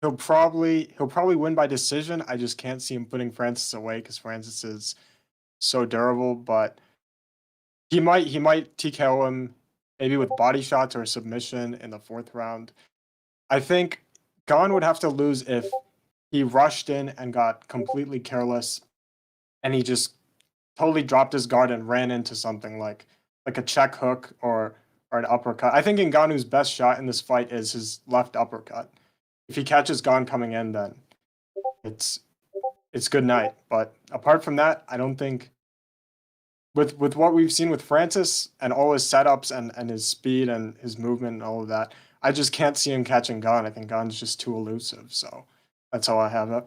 he'll probably win by decision. I just can't see him putting Francis away because Francis is so durable, but he might TKO him maybe with body shots or a submission in the 4th round. I think Gane would have to lose if he rushed in and got completely careless and he just totally dropped his guard and ran into something like a check hook or an uppercut. I think Ngannou's best shot in this fight is his left uppercut. If he catches Gane coming in, then it's good night. But apart from that, I don't think with what we've seen with Francis and all his setups and his speed and his movement and all of that, I just can't see him catching Gane. I think Gane's just too elusive. So that's how I have it.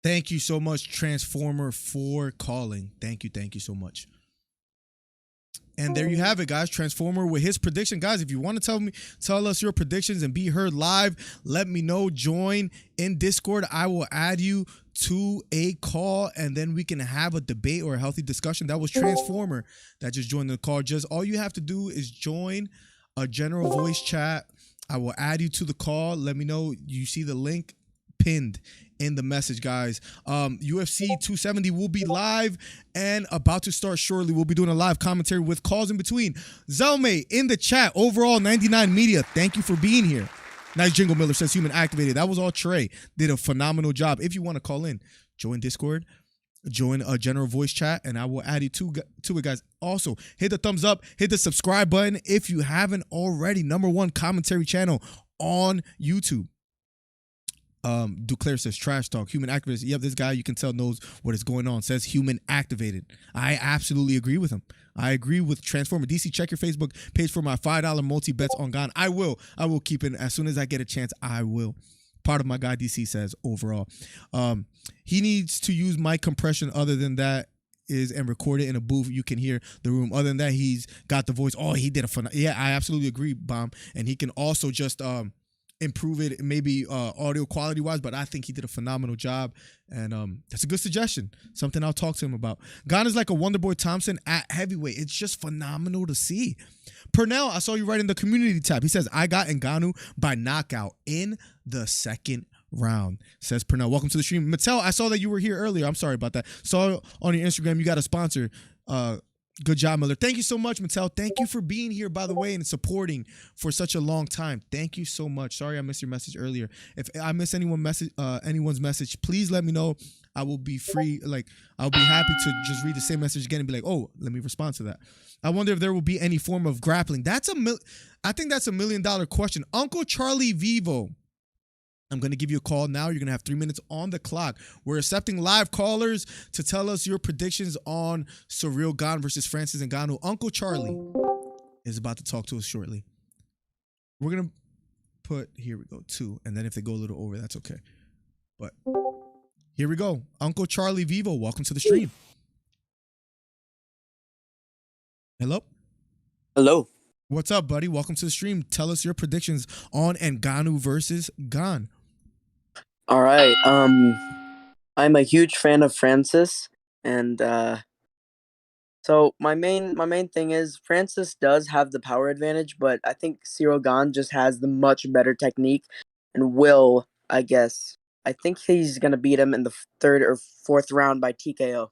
Thank you so much, Transformer, for calling. Thank you so much. And there you have it, guys. Transformer with his prediction. Guys, if you want to tell us your predictions and be heard live, let me know. Join in Discord. I will add you to a call, and then we can have a debate or a healthy discussion. That was Transformer that just joined the call. Just all you have to do is join a general voice chat. I will add you to the call. Let me know. You see the link pinned in the message, guys. UFC 270 will be live and about to start shortly. We'll be doing a live commentary with calls in between. Zelme in the chat, overall 99 Media, thank you for being here. Nice jingle, Miller says human activated. That was all Trey. Did a phenomenal job. If you want to call in, join Discord, join a general voice chat, and I will add you to it, guys. Also, hit the thumbs up, hit the subscribe button if you haven't already. #1 commentary channel on YouTube. Duclair says trash talk, human activist. Yep, this guy you can tell knows what is going on. Says human activated. I absolutely agree with him. I agree with Transformer. DC, check your Facebook page for my $5 multi bets on Gane. I will keep it as soon as I get a chance. I will. Part of my guy DC says overall. He needs to use mic compression. Other than that and record it in a booth. You can hear the room. Other than that, he's got the voice. Oh, he did a fun. Yeah, I absolutely agree, Bomb. And he can also just improve it maybe audio quality wise, but I think he did a phenomenal job, and that's a good suggestion, something I'll talk to him about. Gane is like a Wonderboy Thompson at heavyweight. It's just phenomenal to see. Pernell, I saw you right in the community tab. He says, I got Ngannou by knockout in the 2nd round, says Pernell. Welcome to the stream. Mattel, I saw that you were here earlier. I'm sorry about that. Saw on your Instagram you got a sponsor. Good job, Miller. Thank you so much, Mattel. Thank you for being here, by the way, and supporting for such a long time. Thank you so much. Sorry I missed your message earlier. If I miss anyone's message, please let me know. I will be free. I'll be happy to just read the same message again and be like, oh, let me respond to that. I wonder if there will be any form of grappling. I think that's $1 million question. Uncle Charlie Vivo. I'm going to give you a call now. You're going to have 3 minutes on the clock. We're accepting live callers to tell us your predictions on Ciryl Gane versus Francis Ngannou. Uncle Charlie is about to talk to us shortly. We're going to put, here we go, 2. And then if they go a little over, that's okay. But here we go. Uncle Charlie Vivo, welcome to the stream. Hello? Hello. What's up, buddy? Welcome to the stream. Tell us your predictions on Ngannou versus Gane. All right. I'm a huge fan of Francis, and so my main thing is Francis does have the power advantage, but I think Ciryl Gane just has the much better technique and will, I guess. I think he's gonna beat him in the 3rd or 4th round by TKO.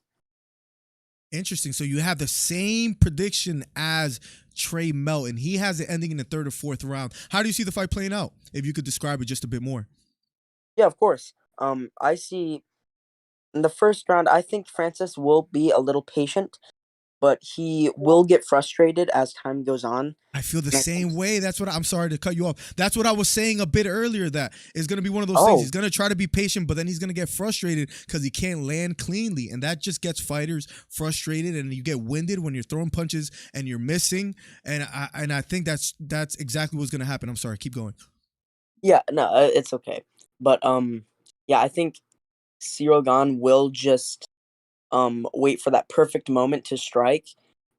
Interesting. So you have the same prediction as Trey Melton. He has it ending in the 3rd or 4th round. How do you see the fight playing out? If you could describe it just a bit more. Yeah, of course. I see in the 1st round, I think Francis will be a little patient, but he will get frustrated as time goes on. I feel the same way. That's what I'm sorry to cut you off. That's what I was saying a bit earlier, that it's going to be one of those things. He's going to try to be patient, but then he's going to get frustrated because he can't land cleanly. And that just gets fighters frustrated, and you get winded when you're throwing punches and you're missing. And I think that's exactly what's going to happen. I'm sorry. Keep going. Yeah, no, it's okay. But yeah, I think Ciryl Gane will just wait for that perfect moment to strike,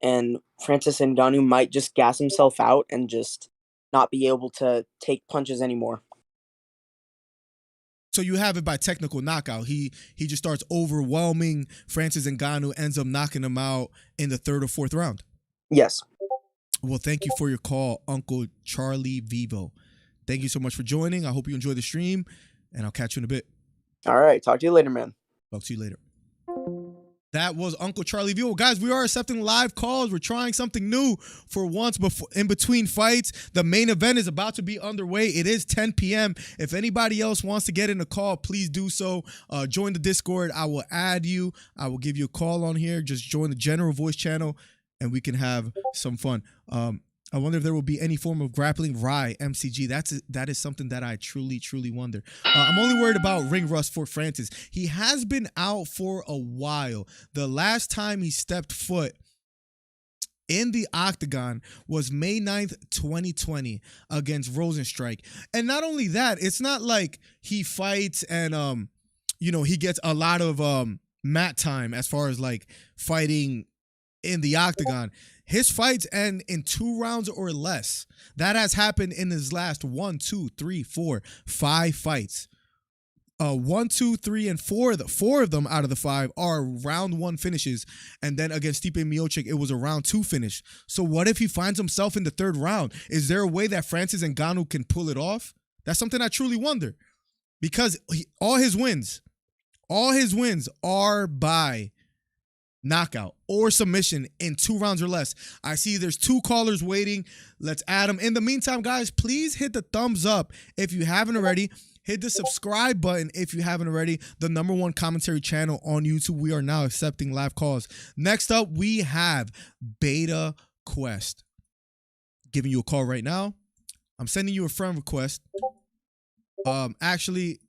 and Francis Ngannou might just gas himself out and just not be able to take punches anymore. So you have it by technical knockout. He just starts overwhelming Francis Ngannou, ends up knocking him out in the 3rd or 4th round. Yes. Well, thank you for your call, Uncle Charlie Vivo. Thank you so much for joining. I hope you enjoy the stream, and I'll catch you in a bit. All right. Talk to you later, man. Talk to you later. That was Uncle Charlie Vivo. Guys, we are accepting live calls. We're trying something new for once before in between fights. The main event is about to be underway. It is 10 p.m. If anybody else wants to get in a call, please do so. Join the Discord. I will add you. I will give you a call on here. Just join the general voice channel, and we can have some fun. I wonder if there will be any form of grappling. Rye, MCG. That is something that I truly wonder. I'm only worried about ring rust for Francis. He has been out for a while. The last time he stepped foot in the octagon was May 9th, 2020 against Rosenstrike. And not only that, it's not like he fights and he gets a lot of mat time as far as like fighting in the octagon. His fights end in 2 rounds or less. That has happened in his last 1, 2, 3, 4, 5 fights. 1, 2, 3, and 4. 4 of them out of the 5 are round 1 finishes. And then against Stipe Miocic, it was a round 2 finish. So what if he finds himself in the 3rd round? Is there a way that Francis Ngannou can pull it off? That's something I truly wonder. Because all his wins are by knockout or submission in 2 rounds or less. I see there's 2 callers waiting. Let's add them. In the meantime, guys, please hit the thumbs up if you haven't already. Hit the subscribe button if you haven't already. The #1 commentary channel on YouTube. We are now accepting live calls. Next up, we have Beta Quest. Giving you a call right now. I'm sending you a friend request. Actually,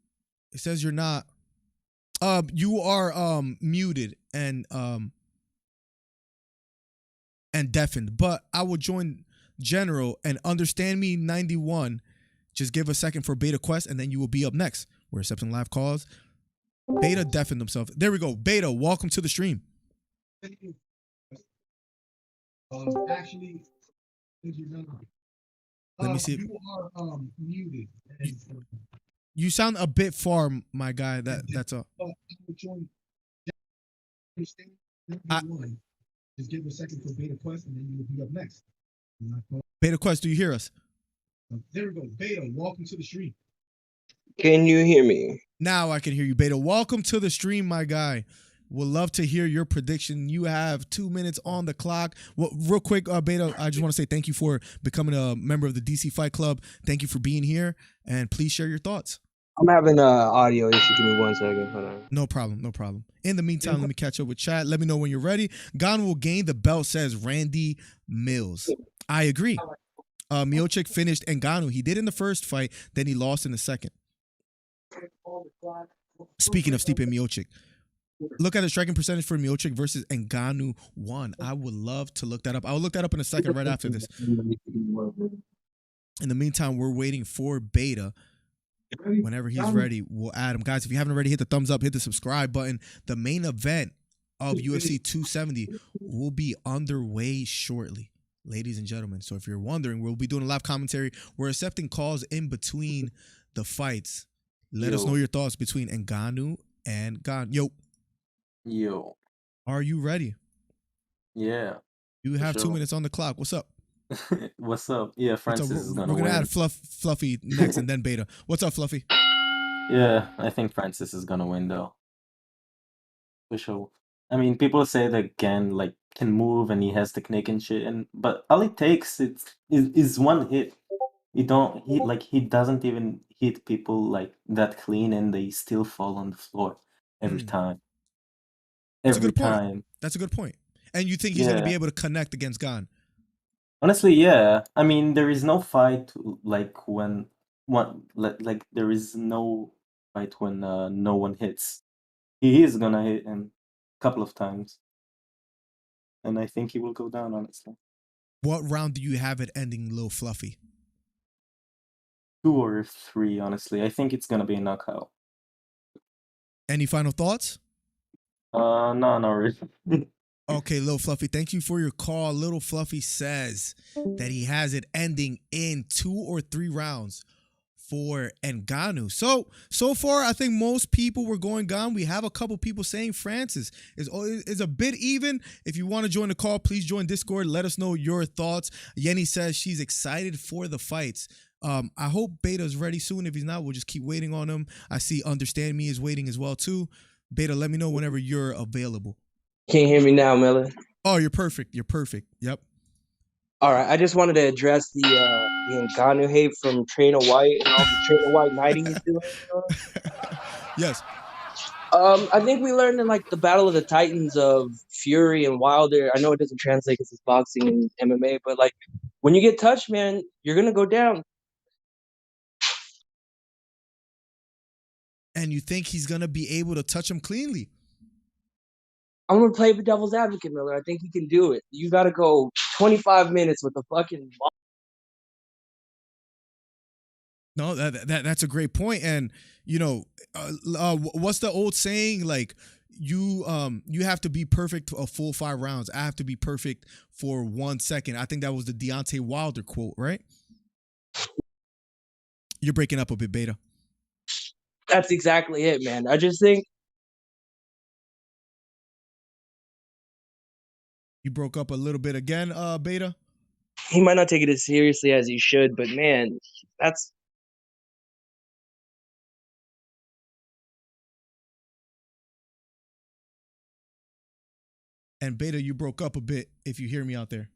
it says you're not. You are muted and deafened, but I will join General and Understand Me 91. Just give a second for Beta Quest, and then you will be up next. We're accepting live calls. Beta deafened himself. There we go. Beta, welcome to the stream. Thank you. Actually, thank you. Let me see. You are muted. You sound a bit far, my guy. That's all. Just give a second for Beta Quest, and then you will be up next. Beta Quest, do you hear us? There we go. Beta, welcome to the stream. Can you hear me? Now I can hear you, Beta. Welcome to the stream, my guy. Would love to hear your prediction. You have 2 minutes on the clock. Well, real quick, Beta, I just want to say thank you for becoming a member of the DC Fight Club. Thank you for being here, and please share your thoughts. I'm having an audio issue. Give me 1 second. Hold on. No problem. In the meantime, let me catch up with chat. Let me know when you're ready. Gane will gain the belt, says Randy Mills. I agree. Miocic finished Ngannou. He did in the first fight, then he lost in the second. Speaking of Stipe Miocic, look at the striking percentage for Miocic versus Ngannou 1. I would love to look that up. I'll look that up in a second right after this. In the meantime, we're waiting for Beta. Whenever he's ready, we'll add him. Guys, if you haven't already, hit the thumbs up, hit the subscribe button. The main event of UFC 270 will be underway shortly, ladies and gentlemen. So if you're wondering, we'll be doing a live commentary. We're accepting calls in between the fights. Let us know your thoughts between Ngannou and Gane. Yo. Are you ready? Yeah. You have 2 minutes on the clock. What's up? What's up? Yeah, Francis is gonna win. We're gonna add Fluffy next and then Beta. What's up, Fluffy? Yeah, I think Francis is gonna win though. For sure. I mean, people say that Gane like can move and he has technique and shit, but all it takes is 1 hit. He doesn't even hit people like that clean, and they still fall on the floor every time. That's a good point. And you think he's going to be Yeah. able to connect against Gane? Honestly, yeah. I mean, there is no fight like when like there is no fight when no one hits. He is gonna hit him a couple of times, and I think he will go down, honestly. What round do you have it ending, Lil Fluffy? 2 or 3, honestly. I think it's gonna be a knockout. Any final thoughts? No, not really. Okay, Lil Fluffy, thank you for your call. Little Fluffy says that he has it ending in 2 or 3 rounds for Ngannou. So far, I think most people were going Gane. We have a couple people saying Francis is a bit even. If you want to join the call, please join Discord. Let us know your thoughts. Yenny says she's excited for the fights. I hope Beta's ready soon. If he's not, we'll just keep waiting on him. I see Understand Me is waiting as well too. Beta, let me know whenever you're available. Can you hear me now, Miller? Oh, you're perfect. You're perfect. Yep. All right, I just wanted to address the Ngannou hate from Trainer White and all the Trainer White knighting he's doing. Yes. I think we learned in like the Battle of the Titans of Fury and Wilder. I know it doesn't translate because it's boxing and MMA, but like when you get touched, man, you're gonna go down. And you think he's gonna be able to touch him cleanly? I'm gonna play the devil's advocate, Miller. I think he can do it. You gotta go 25 minutes with the fucking. No, that's a great point. And you know, what's the old saying? Like you have to be perfect a full 5 rounds. I have to be perfect for 1 second. I think that was the Deontay Wilder quote, right? You're breaking up a bit, Beta. That's exactly it, man. I just think you broke up a little bit again, Beta. He might not take it as seriously as he should, but man, that's. And Beta, you broke up a bit. If you hear me out there.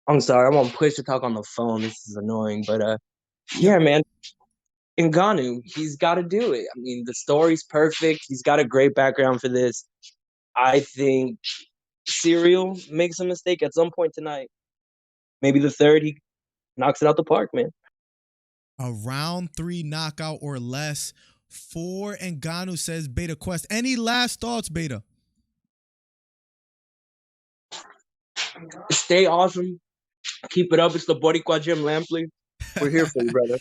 I'm sorry, I'm on push to talk on the phone. This is annoying, but yeah, man. Ngannou, he's got to do it. I mean, the story's perfect. He's got a great background for this. I think Ciryl makes a mistake at some point tonight. Maybe the third, he knocks it out the park, man. A round 3 knockout or less for Ngannou, says Beta Quest. Any last thoughts, Beta? Stay awesome. Keep it up. It's the Boricua Jim Lampley. We're here for you, brother.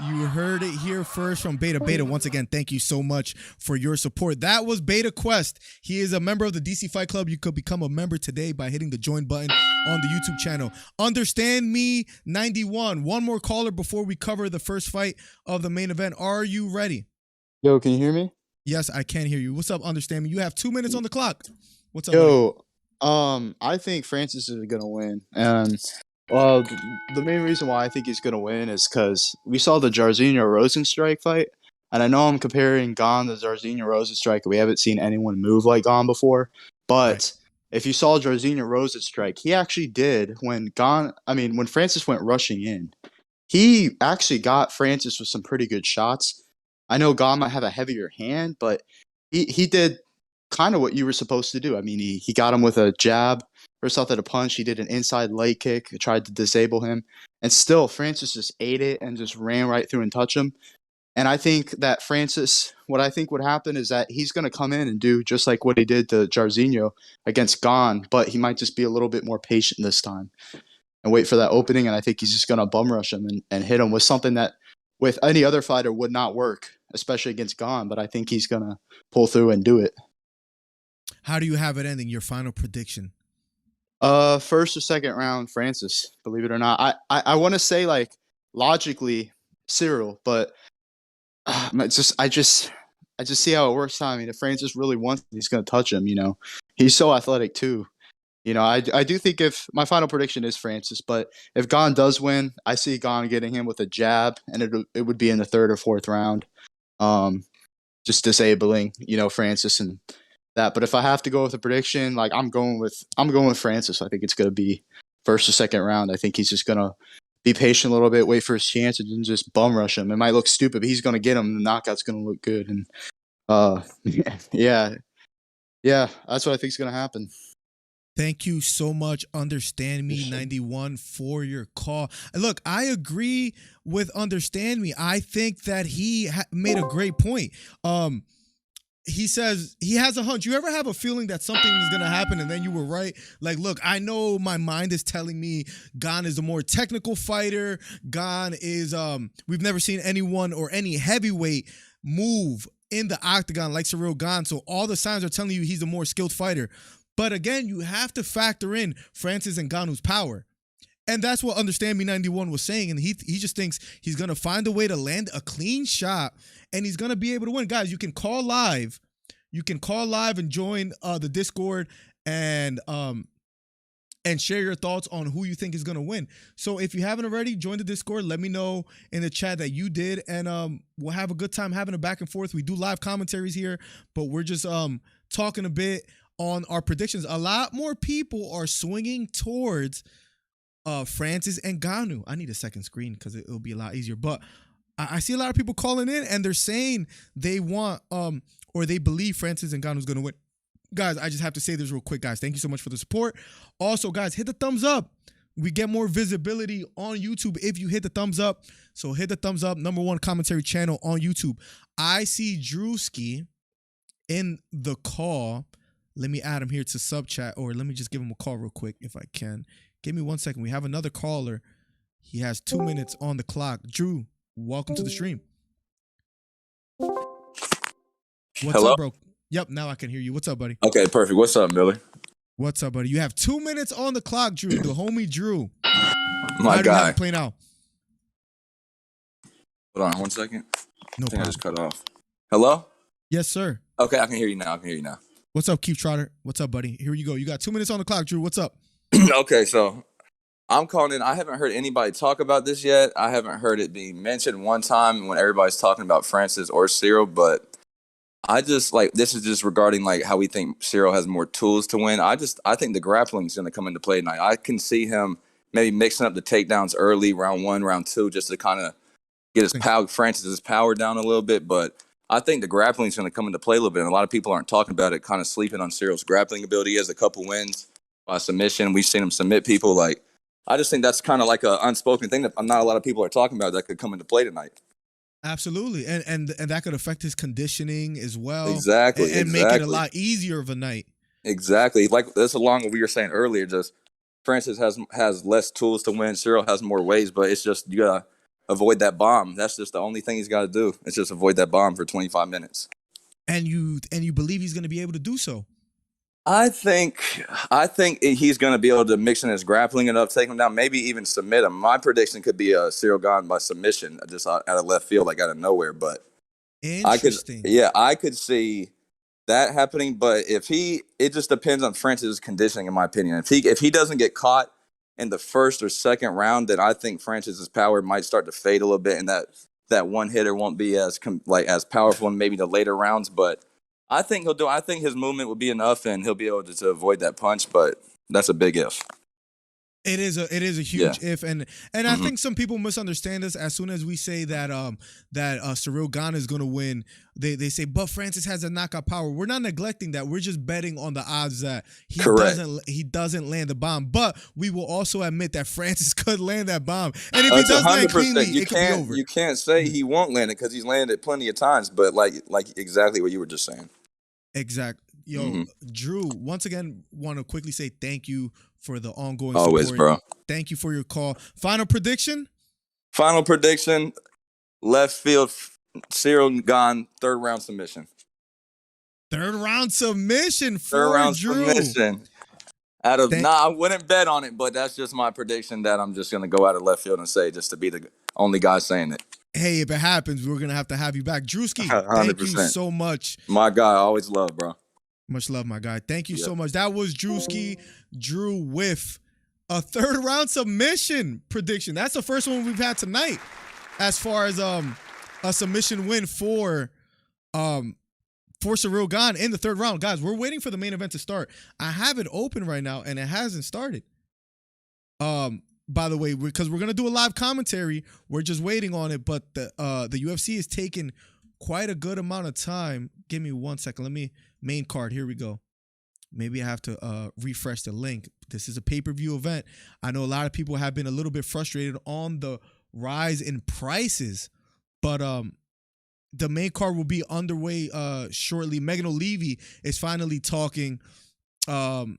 You heard it here first from Beta. Beta, once again, thank you so much for your support. That was Beta Quest. He is a member of the DC Fight Club. You could become a member today by hitting the join button on the YouTube channel. Understand Me 91. One more caller before we cover the first fight of the main event. Are you ready? Yo, can you hear me? Yes, I can hear you. What's up, Understand Me? You have 2 minutes on the clock. What's up, Yo, I think Francis is gonna win, and well, the main reason why I think he's gonna win is because we saw the Jairzinho Rosenstrike fight, and I know I'm comparing Gane to Jairzinho Rosenstrike. We haven't seen anyone move like Gane before, but Right. if you saw Jairzinho Rosenstrike, he actually did when when Francis went rushing in, he actually got Francis with some pretty good shots. I know Gane might have a heavier hand, but he did kind of what you were supposed to do. I mean, he got him with a jab, first off at a punch. He did an inside leg kick, tried to disable him, and still Francis just ate it and just ran right through and touch him. And I think that Francis, what I think would happen is that he's going to come in and do just like what he did to Jairzinho against Gane, but he might just be a little bit more patient this time and wait for that opening. And I think he's just going to bum rush him and hit him with something that with any other fighter would not work, especially against Gane. But I think he's going to pull through and do it. How do you have it ending? Your final prediction? First or second round, Francis. Believe it or not, I want to say like logically Ciryl, but I just see how it works out. I mean, if Francis really wants it, he's gonna touch him. You know, he's so athletic too. You know, I do think if my final prediction is Francis, but if Gane does win, I see Gane getting him with a jab, and it would be in the 3rd or 4th round, just disabling Francis and that. But if I have to go with a prediction, like I'm going with Francis. I think it's going to be 1st or 2nd round. I think he's just going to be patient a little bit, wait for his chance, and then just bum rush him. It might look stupid, but he's going to get him. The knockout's going to look good, and Yeah, yeah, that's what I think is gonna happen. Thank you so much, Understand Me 91, for your call. Look, I agree with Understand Me. I think that he made a great point. He says he has a hunch. You ever have a feeling that something is going to happen and then you were right? Like, look, I know my mind is telling me GANE is a more technical fighter. GANE is, we've never seen anyone or any heavyweight move in the octagon like Ciryl GANE. So all the signs are telling you he's a more skilled fighter. But again, you have to factor in Francis Ngannou's power. And that's what Understand Me 91 was saying. And he just thinks he's going to find a way to land a clean shot and he's going to be able to win. Guys, you can call live. You can call live and join the Discord and share your thoughts on who you think is going to win. So if you haven't already, join the Discord. Let me know in the chat that you did. And we'll have a good time having a back and forth. We do live commentaries here, but we're just talking a bit on our predictions. A lot more people are swinging towards Francis Ngannou. I need a second screen because it'll be a lot easier. But I see a lot of people calling in and they're saying they want or they believe Francis Ngannou is going to win. Guys, I just have to say this real quick, guys. Thank you so much for the support. Also, guys, hit the thumbs up. We get more visibility on YouTube if you hit the thumbs up. So hit the thumbs up. #1 commentary channel on YouTube. I see Drewski in the call. Let me add him here to sub chat, or let me just give him a call real quick if I can. Give me 1 second. We have another caller. He has 2 minutes on the clock. Drew, welcome to the stream. What's Hello? up, bro? Yep, now I can hear you. What's up, buddy? Okay, perfect. What's up, Miller? What's up, buddy? You have 2 minutes on the clock, Drew. The homie Drew. My How do you have guy. it play now? Hold on 1 second. No I think I problem. just cut off. Hello? Yes, sir. Okay, I can hear you now. What's up, Keith Trotter? What's up, buddy? Here you go. You got 2 minutes on the clock, Drew. What's up? Okay, so I'm calling in. I haven't heard anybody talk about this yet. I haven't heard it being mentioned one time when everybody's talking about Francis or Ciryl, but I just this is just regarding how we think Ciryl has more tools to win. I think the grappling is going to come into play tonight. I can see him maybe mixing up the takedowns early, round 1, round 2, just to kind of get Francis's power down a little bit. But I think the grappling is going to come into play a little bit. And a lot of people aren't talking about it, kind of sleeping on Cyryl's grappling ability. He has a couple wins by submission. We've seen him submit people. I just think that's kind of like an unspoken thing that not a lot of people are talking about that could come into play tonight. Absolutely. And that could affect his conditioning as well. Exactly. And make it a lot easier of a night. Exactly. That's along what we were saying earlier. Just Francis has less tools to win. Ciryl has more ways, but it's just you gotta avoid that bomb. That's just the only thing he's got to do. It's just avoid that bomb for 25 minutes. And you believe he's going to be able to do so? I think he's going to be able to mix in his grappling enough, take him down, maybe even submit him. My prediction could be a Ciryl GANE by submission, just out of left field, out of nowhere. But interesting. I could see that happening. But it just depends on Francis' conditioning, in my opinion. If he doesn't get caught in the first or second round, then I think Francis's power might start to fade a little bit, and that one hitter won't be as powerful in maybe the later rounds. But I think I think his movement will be enough, and he'll be able to avoid that punch. But that's a big if. It is a huge if, and I think some people misunderstand us. As soon as we say that Ciryl GANE is going to win, they say, but Francis has a knockout power. We're not neglecting that. We're just betting on the odds that he doesn't land the bomb. But we will also admit that Francis could land that bomb, and if he does land cleanly, it could be over. You can't say he won't land it because he's landed it plenty of times. But like exactly what you were just saying. Exactly. Yo, Drew, once again, want to quickly say thank you for the ongoing always, support. bro. Thank you for your call. Final prediction? Left field, Ciryl GANE, third round submission. Third round submission for Drew. Submission. I wouldn't bet on it, but that's just my prediction that I'm just going to go out of left field and say just to be the only guy saying it. Hey, if it happens, we're going to have you back. Drewski, 100%. Thank you so much. My guy, always love, bro. Much love, my guy. Thank you so much. That was Drewski. Drew with a third round submission prediction. That's the first one we've had tonight as far as a submission win for Ciryl GANE in the third round. Guys, we're waiting for the main event to start. I have it open right now and it hasn't started. By the way, because we're going to do a live commentary. We're just waiting on it, but the UFC is taking quite a good amount of time. Give me 1 second. Let me main card. Here we go. Maybe I have to refresh the link. This is a pay-per-view event. I know a lot of people have been a little bit frustrated on the rise in prices, but the main card will be underway shortly. Megan O'Leary is finally talking in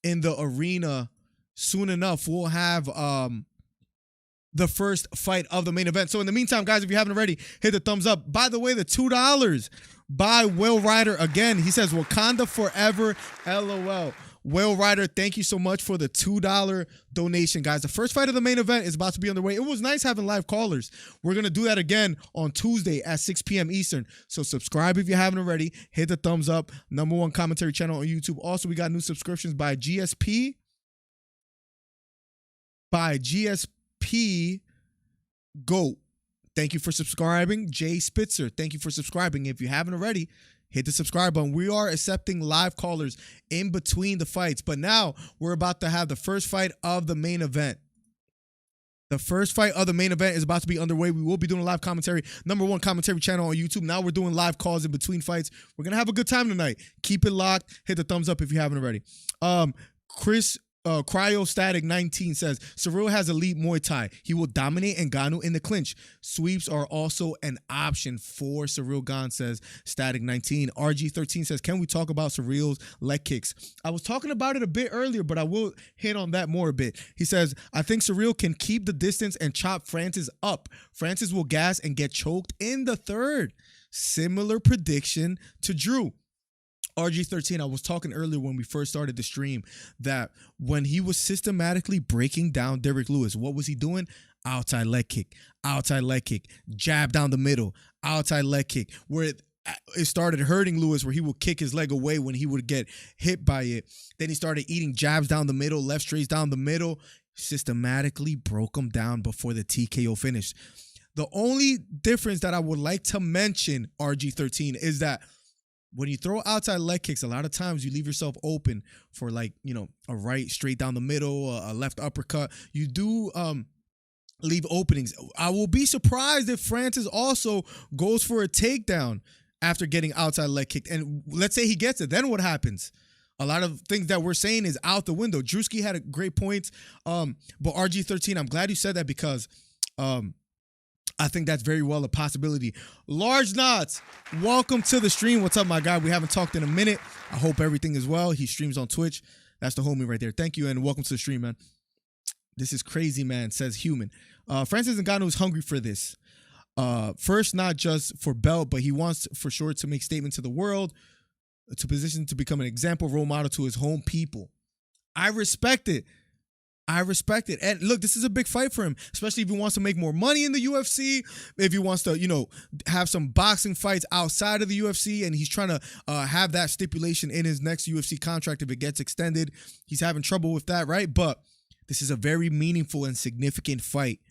the arena. Soon enough, we'll have the first fight of the main event. So in the meantime, guys, if you haven't already, hit the thumbs up. By the way, the $2 by Will Ryder. Again, he says Wakanda forever, LOL. Will Ryder, thank you so much for the $2 donation, guys. The first fight of the main event is about to be underway. It was nice having live callers. We're going to do that again on Tuesday at 6 p.m. Eastern. So subscribe if you haven't already. Hit the thumbs up. #1 commentary channel on YouTube. Also, we got new subscriptions by GSP. GOAT. Thank you for subscribing. Jay Spitzer, thank you for subscribing. If you haven't already, hit the subscribe button. We are accepting live callers in between the fights. But now we're about to have the first fight of the main event. The first fight of the main event is about to be underway. We will be doing live commentary. #1 commentary channel on YouTube. Now we're doing live calls in between fights. We're going to have a good time tonight. Keep it locked. Hit the thumbs up if you haven't already. Chris Cryostatic 19 says Ciryl has elite Muay Thai. He will dominate Ngannou in the clinch. Sweeps are also an option for Ciryl Gane, says Static 19. RG13 says, can we talk about Ciryl's leg kicks? I was talking about it a bit earlier, but I will hit on that more a bit. He says, I think Ciryl can keep the distance and chop Francis up. Francis will gas and get choked in the third. Similar prediction to Drew. RG13, I was talking earlier when we first started the stream that when he was systematically breaking down Derrick Lewis, what was he doing? Outside leg kick, jab down the middle, outside leg kick, where it started hurting Lewis, where he would kick his leg away when he would get hit by it. Then he started eating jabs down the middle, left straights down the middle, systematically broke him down before the TKO finished. The only difference that I would like to mention, RG13, is that when you throw outside leg kicks, a lot of times you leave yourself open for, like, you know, a right straight down the middle, a left uppercut. You do leave openings. I will be surprised if Francis also goes for a takedown after getting outside leg kicked. And let's say he gets it, then what happens? A lot of things that we're saying is out the window. Drewski had a great point, but RG13, I'm glad you said that because I think that's very well a possibility. Large Knots, welcome to the stream. What's up, my guy? We haven't talked in a minute. I hope everything is well. He streams on Twitch. That's the homie right there. Thank you, and welcome to the stream, man. This is crazy, man, says Human. Francis Ngannou is hungry for this. First, not just for belt, but he wants for sure to make statement to the world, to position to become an example, role model to his home people. I respect it. And look, this is a big fight for him, especially if he wants to make more money in the UFC, if he wants to, you know, have some boxing fights outside of the UFC, and he's trying to have that stipulation in his next UFC contract if it gets extended. He's having trouble with that, right? But this is a very meaningful and significant fight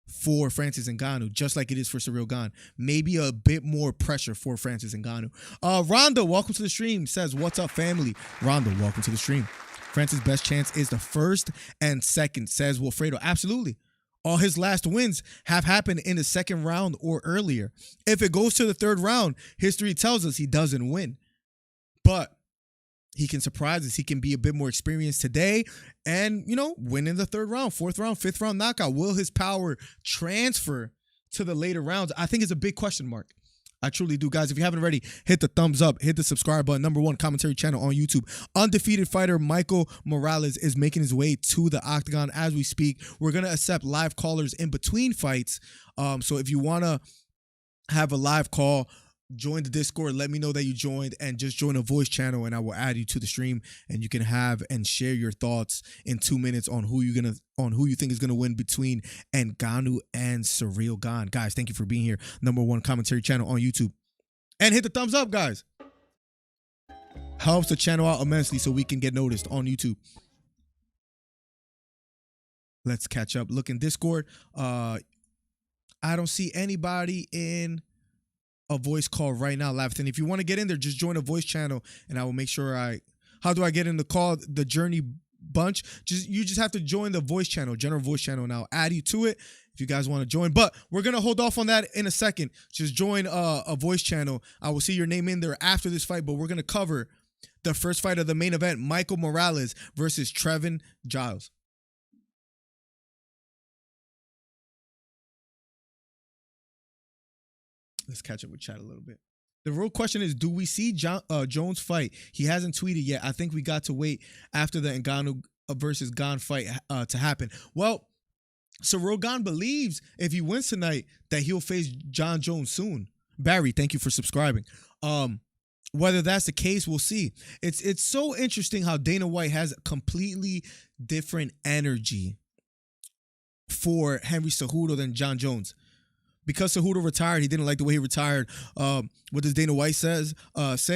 for Francis Ngannou, just like it is for Ciryl Gane. Maybe a bit more pressure for Francis Ngannou. Rhonda, welcome to the stream, says, what's up, family? Rhonda, welcome to the stream. Francis' best chance is the first and second, says Wilfredo. Absolutely. All his last wins have happened in the second round or earlier. If it goes to the third round, history tells us he doesn't win. But he can surprise us. He can be a bit more experienced today and, you know, win in the third round, fourth round, fifth round knockout. Will his power transfer to the later rounds? I think it's a big question mark. I truly do, guys. If you haven't already, hit the thumbs up, hit the subscribe button. #1 commentary channel on YouTube. Undefeated fighter Michael Morales is making his way to the octagon as we speak. We're going to accept live callers in between fights. So if you want to have a live call, join the Discord, let me know that you joined, and just join a voice channel and I will add you to the stream, and you can have and share your thoughts in 2 minutes on who you think is gonna win between Ngannou and Ciryl Gane. Guys, thank you for being here. #1 commentary channel on YouTube. And hit the thumbs up, guys. Helps the channel out immensely so we can get noticed on YouTube. Let's catch up. Look in Discord. I don't see anybody in a voice call right now, Lavithan. If you want to get in there, just join a voice channel and I will make sure how do I get in the call? The journey bunch. You just have to join the voice channel, general voice channel, and I'll add you to it if you guys want to join. But we're gonna hold off on that in a second. Just join a voice channel. I will see your name in there after this fight, but we're gonna cover the first fight of the main event, Michael Morales versus Trevin Giles. Let's catch up with chat a little bit. The real question is, do we see Jones fight? He hasn't tweeted yet. I think we got to wait after the Ngannou versus Gane fight to happen. Well, Ciryl Gane believes if he wins tonight that he'll face John Jones soon. Barry, thank you for subscribing. Whether that's the case, we'll see. It's so interesting how Dana White has completely different energy for Henry Cejudo than John Jones. Because Cejudo retired, he didn't like the way he retired. What does Dana White say?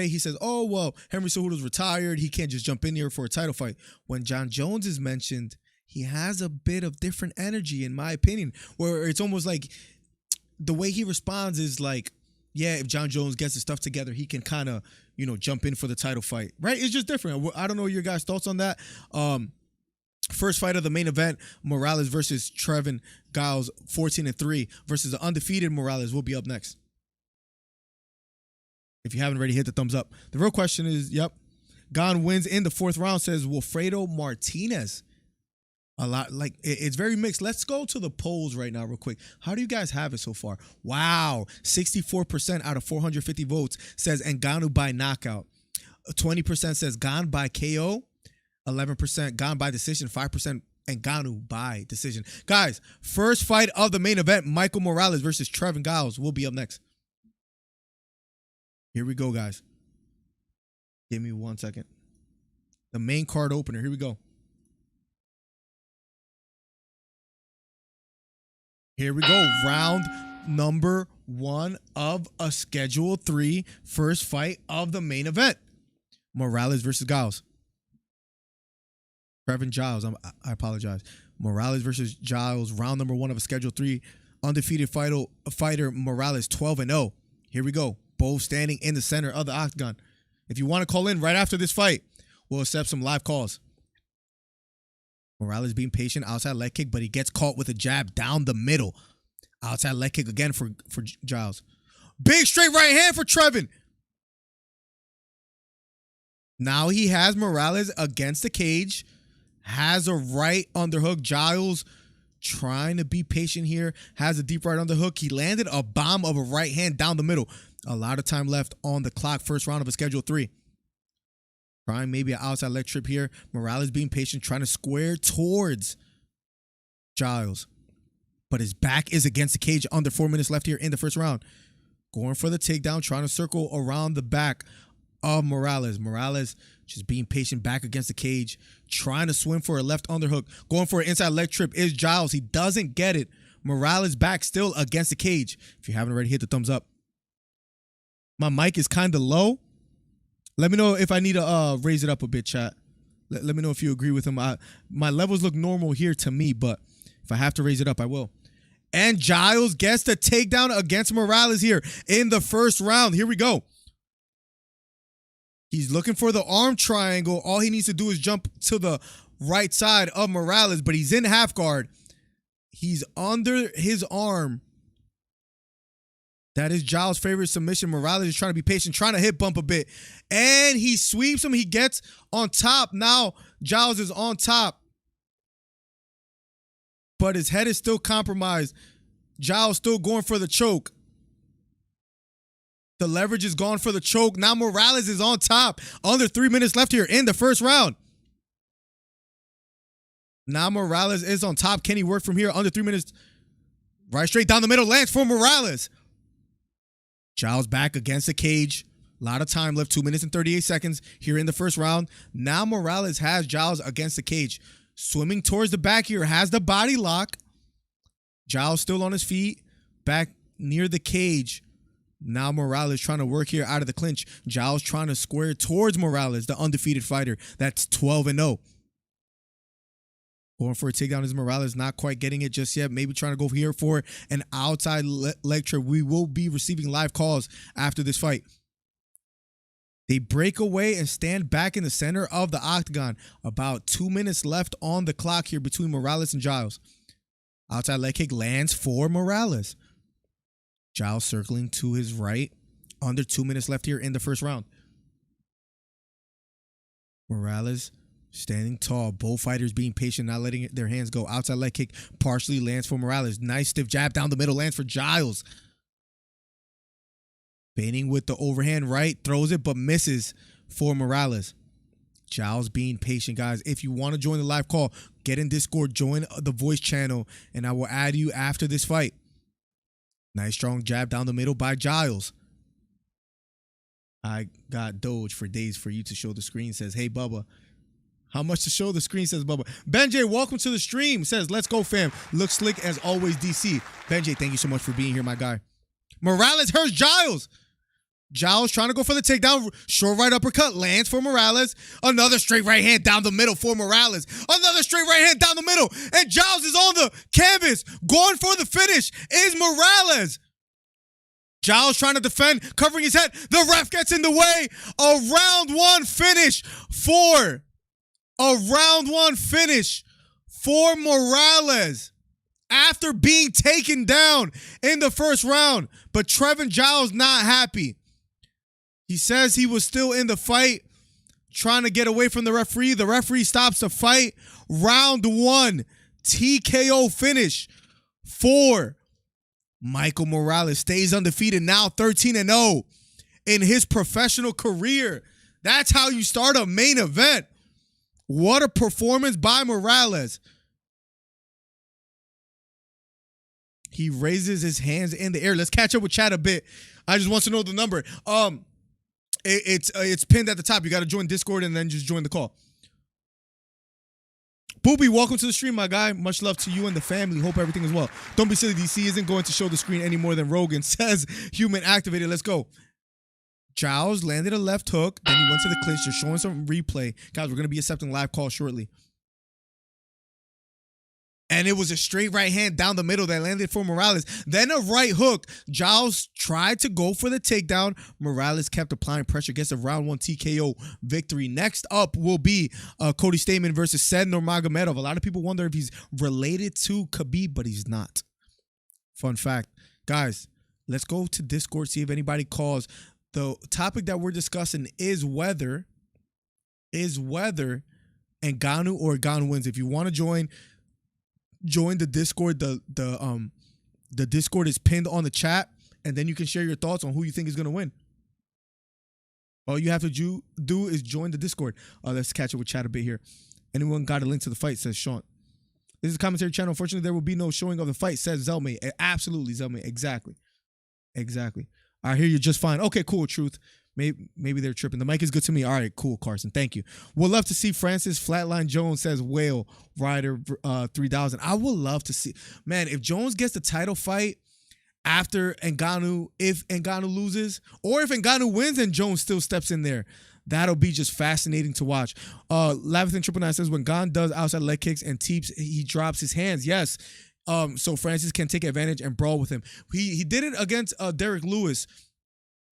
He says, oh, well, Henry Cejudo's retired. He can't just jump in here for a title fight. When John Jones is mentioned, he has a bit of different energy, in my opinion, where it's almost like the way he responds is like, yeah, if John Jones gets his stuff together, he can kind of, jump in for the title fight, right? It's just different. I don't know your guys' thoughts on that. First fight of the main event, Morales versus Trevin Giles, 14-3 versus the undefeated Morales will be up next. If you haven't already, hit the thumbs up. The real question is, Gane wins in the fourth round, says Wilfredo Martinez. A lot, it's very mixed. Let's go to the polls right now real quick. How do you guys have it so far? Wow, 64% out of 450 votes says Ngannou by knockout. 20% says Gane by KO. 11% Gane by decision, 5% Ngannou by decision. Guys, first fight of the main event, Michael Morales versus Trevin Giles will be up next. Here we go, guys. Give me 1 second. The main card opener. Here we go. Here we go. Round number 1 of a Schedule 3 first fight of the main event. Morales versus Giles. Trevin Giles, I apologize. Morales versus Giles, round number 1 of a Schedule 3. Undefeated fighter Morales, 12-0. Here we go. Both standing in the center of the octagon. If you want to call in right after this fight, we'll accept some live calls. Morales being patient, outside leg kick, but he gets caught with a jab down the middle. Outside leg kick again for Giles. Big straight right hand for Trevin. Now he has Morales against the cage. Has a right underhook. Giles trying to be patient here. Has a deep right underhook. He landed a bomb of a right hand down the middle. A lot of time left on the clock. First round of a Schedule 3. Trying maybe an outside leg trip here. Morales being patient, trying to square towards Giles. But his back is against the cage. Under 4 minutes left here in the first round. Going for the takedown. Trying to circle around the back of Morales. Morales just being patient back against the cage. Trying to swim for a left underhook. Going for an inside leg trip is Giles. He doesn't get it. Morales back still against the cage. If you haven't already, hit the thumbs up. My mic is kind of low. Let me know if I need to raise it up a bit, chat. Let me know if you agree with him. My levels look normal here to me, but if I have to raise it up, I will. And Giles gets the takedown against Morales here in the first round. Here we go. He's looking for the arm triangle. All he needs to do is jump to the right side of Morales, but he's in half guard. He's under his arm. That is Giles' favorite submission. Morales is trying to be patient, trying to hip bump a bit. And he sweeps him. He gets on top. Now Giles is on top. But his head is still compromised. Giles still going for the choke. The leverage is gone for the choke. Now Morales is on top. Under 3 minutes left here in the first round. Now Morales is on top. Can he work from here? Under 3 minutes. Right straight down the middle. Lands for Morales. Giles back against the cage. A lot of time left. 2 minutes and 38 seconds here in the first round. Now Morales has Giles against the cage. Swimming towards the back here. Has the body lock. Giles still on his feet. Back near the cage. Now Morales trying to work here out of the clinch. Giles trying to square towards Morales, the undefeated fighter. That's 12-0. Going for a takedown is Morales. Not quite getting it just yet. Maybe trying to go here for an outside leg trip. We will be receiving live calls after this fight. They break away and stand back in the center of the octagon. About 2 minutes left on the clock here between Morales and Giles. Outside leg kick lands for Morales. Giles circling to his right. Under 2 minutes left here in the first round. Morales standing tall. Both fighters being patient, not letting their hands go. Outside leg kick partially lands for Morales. Nice stiff jab down the middle lands for Giles. Feigning with the overhand right. Throws it but misses for Morales. Giles being patient, guys. If you want to join the live call, get in Discord, join the voice channel, and I will add you after this fight. Nice strong jab down the middle by Giles. I got Doge for days for you to show the screen. Says, hey, Bubba. How much to show the screen, says Bubba. Benjay, welcome to the stream. Says, let's go, fam. Looks slick as always, DC. Benjay, thank you so much for being here, my guy. Morales hurts Giles. Giles trying to go for the takedown. Short right uppercut lands for Morales. Another straight right hand down the middle for Morales. Another straight right hand down the middle. And Giles is on the canvas. Going for the finish is Morales. Giles trying to defend, covering his head. The ref gets in the way. A round one finish for Morales. After being taken down in the first round. But Trevin Giles not happy. He says he was still in the fight, trying to get away from the referee. The referee stops the fight. Round one, TKO finish for Michael Morales. Stays undefeated, now 13-0 in his professional career. That's how you start a main event. What a performance by Morales. He raises his hands in the air. Let's catch up with chat a bit. I just want to know the number. It's pinned at the top. You got to join Discord and then just join the call. Booby, welcome to the stream, my guy. Much love to you and the family. Hope everything is well. Don't be silly. DC isn't going to show the screen any more than Rogan says. Human activated. Let's go. Giles landed a left hook. Then he went to the clinch. They're showing some replay. Guys, we're going to be accepting live calls shortly. And it was a straight right hand down the middle that landed for Morales. Then a right hook. Giles tried to go for the takedown. Morales kept applying pressure. Gets a round one TKO victory. Next up will be Cody Stamann versus Said Nurmagomedov. A lot of people wonder if he's related to Khabib, but he's not. Fun fact. Guys, let's go to Discord, see if anybody calls. The topic that we're discussing is whether Ngannou or Ngannou wins. If you want to join the Discord. The Discord is pinned on the chat, and then you can share your thoughts on who you think is going to win. All you have to do is join the Discord. Let's catch up with chat a bit here. Anyone got a link to the fight, says Sean. This is a commentary channel. Unfortunately, there will be no showing of the fight, says Zelmay. Absolutely, Zelmay. Exactly. I hear you just fine. Okay, cool, Truth. Maybe they're tripping. The mic is good to me. All right, cool, Carson. Thank you. Would love to see Francis. Flatline Jones says Whale Rider 3000. I would love to see. Man, if Jones gets the title fight after Ngannou, if Ngannou loses, or if Ngannou wins and Jones still steps in there, that'll be just fascinating to watch. Lavithan 999 says when Gon does outside leg kicks and teeps, he drops his hands. Yes. So Francis can take advantage and brawl with him. He did it against Derek Lewis,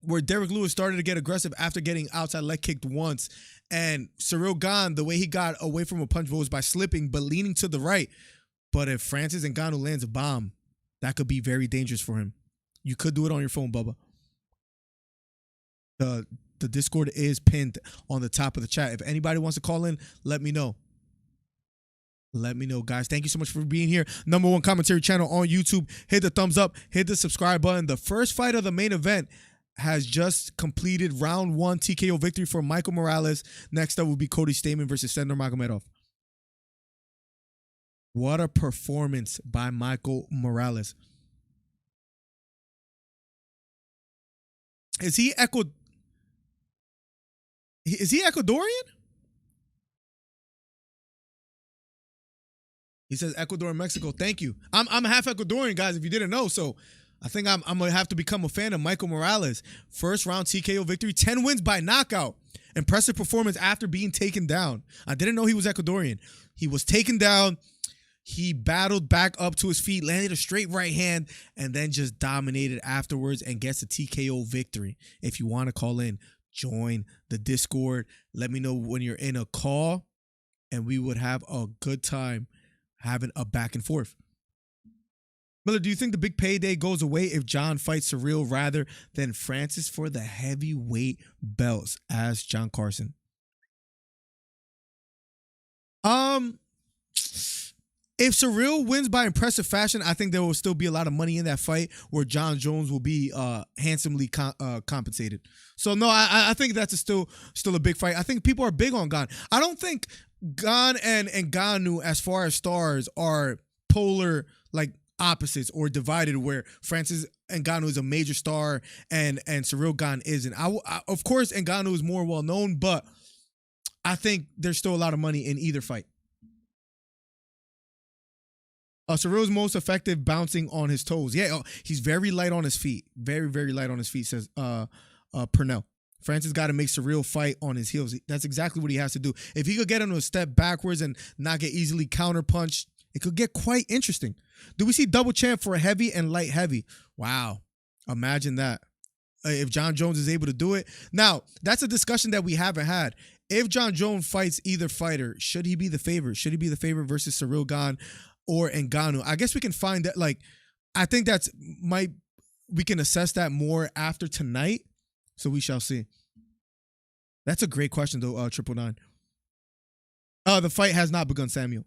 where Derek Lewis started to get aggressive after getting outside leg kicked once. And Ciryl Gane, the way he got away from a punch was by slipping but leaning to the right. But if Francis Ngannou lands a bomb, that could be very dangerous for him. You could do it on your phone, Bubba. The Discord is pinned on the top of the chat. If anybody wants to call in, let me know. Let me know, guys. Thank you so much for being here. #1 commentary channel on YouTube. Hit the thumbs up. Hit the subscribe button. The first fight of the main event has just completed round one TKO victory for Michael Morales. Next up will be Cody Stamann versus Said Nurmagomedov. What a performance by Michael Morales. Is he Ecuadorian? He says Ecuador and Mexico. Thank you. I'm half Ecuadorian, guys, if you didn't know. So I think I'm going to have to become a fan of Michael Morales. First round TKO victory, 10 wins by knockout. Impressive performance after being taken down. I didn't know he was Ecuadorian. He was taken down. He battled back up to his feet, landed a straight right hand, and then just dominated afterwards and gets a TKO victory. If you want to call in, join the Discord. Let me know when you're in a call, and we would have a good time having a back and forth. Miller, do you think the big payday goes away if John fights Ciryl rather than Francis for the heavyweight belts? Asked John Carson. If Ciryl wins by impressive fashion, I think there will still be a lot of money in that fight where John Jones will be handsomely compensated. So no, I think that's still a big fight. I think people are big on Gane. I don't think Gane and Ngannou, as far as stars, are polar like opposites or divided, where Francis Ngannou is a major star and Ciryl Gane isn't. Of course, Ngannou is more well known, but I think there's still a lot of money in either fight. Ciryl's most effective bouncing on his toes. Yeah, he's very light on his feet. Very, very light on his feet, says Purnell. Francis got to make Ciryl fight on his heels. That's exactly what he has to do. If he could get him to a step backwards and not get easily counterpunched, it could get quite interesting. Do we see double champ for a heavy and light heavy? Wow. Imagine that. If John Jones is able to do it. Now, that's a discussion that we haven't had. If John Jones fights either fighter, should he be the favorite? Should he be the favorite versus Ciryl Gane or Ngannou? I guess we can find that. Like, I think we can assess that more after tonight. So we shall see. That's a great question, though, 999. The fight has not begun, Samuel.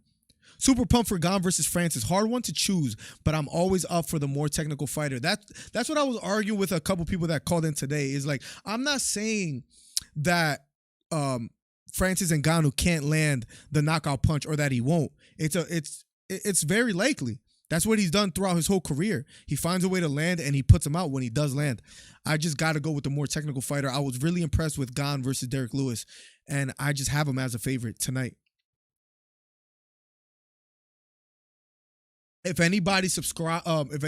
Super pumped for Gane versus Francis. Hard one to choose, but I'm always up for the more technical fighter. That's what I was arguing with a couple people that called in today. Is like, I'm not saying that Francis Ngannou can't land the knockout punch or that he won't. It's very likely. That's what he's done throughout his whole career. He finds a way to land and he puts him out when he does land. I just got to go with the more technical fighter. I was really impressed with Gane versus Derek Lewis, and I just have him as a favorite tonight. If anybody subscribe, if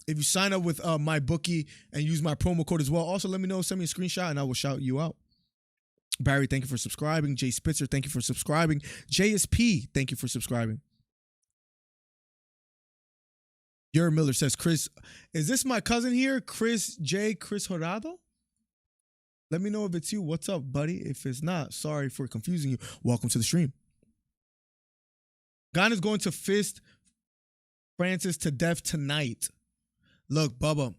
you sign up with my bookie and use my promo code as well, also let me know, send me a screenshot and I will shout you out. Barry, thank you for subscribing. Jay Spitzer, thank you for subscribing. JSP, thank you for subscribing. Your Miller says, Chris, is this my cousin here? Chris Horado? Let me know if it's you. What's up, buddy? If it's not, sorry for confusing you. Welcome to the stream. Gane is going to fist Francis to death tonight. Look, Bubba,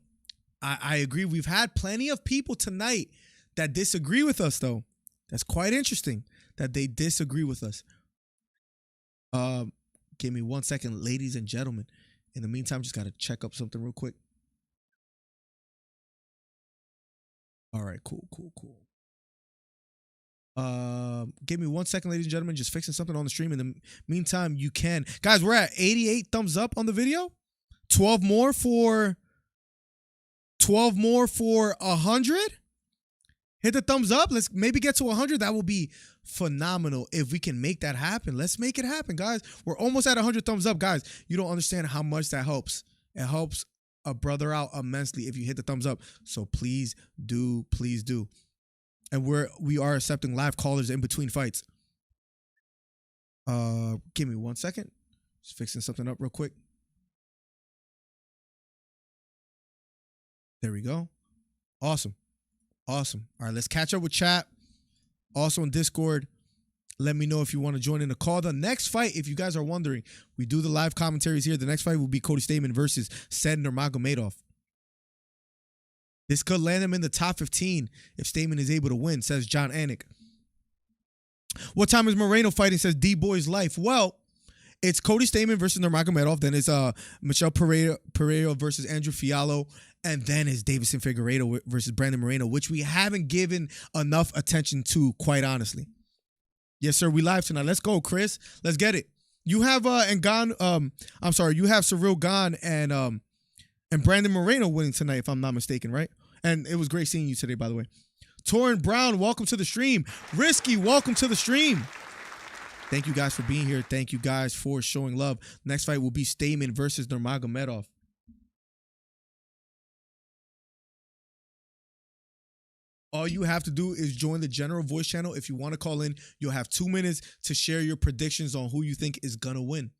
I agree. We've had plenty of people tonight that disagree with us, though. That's quite interesting that they disagree with us. Give me 1 second, ladies and gentlemen. In the meantime, just got to check up something real quick. All right, cool. Give me 1 second, ladies and gentlemen. Just fixing something on the stream. In the meantime, you can. Guys, we're at 88 thumbs up on the video. 12 more for 100. Hit the thumbs up. Let's maybe get to 100. That will be phenomenal if we can make that happen. Let's make it happen, guys. We're almost at 100 thumbs up, guys. You don't understand how much that helps. It helps a brother out immensely if you hit the thumbs up. So please do. And we are accepting live callers in between fights. Give me 1 second. Just fixing something up real quick. There we go. Awesome. All right, let's catch up with chat. Also in Discord, let me know if you want to join in the call. The next fight, if you guys are wondering, we do the live commentaries here. The next fight will be Cody Stamann versus Said Nurmagomedov. This could land him in the top 15 if Stamann is able to win, says John Anik. What time is Moreno fighting, says D-Boy's Life? Well, it's Cody Stamann versus Nurmagomedov. Then it's Michel Pereira versus Andrew Fiallo. And then it's Davison Figueiredo versus Brandon Moreno, which we haven't given enough attention to, quite honestly. Yes, sir. We live tonight. Let's go, Chris. Let's get it. You have you have Ciryl Gane and Brandon Moreno winning tonight, if I'm not mistaken, right? And it was great seeing you today, by the way. Torrin Brown, welcome to the stream. Risky, welcome to the stream. Thank you guys for being here. Thank you guys for showing love. Next fight will be Stamann versus Nurmagomedov. All you have to do is join the general voice channel. If you want to call in, you'll have 2 minutes to share your predictions on who you think is going to win.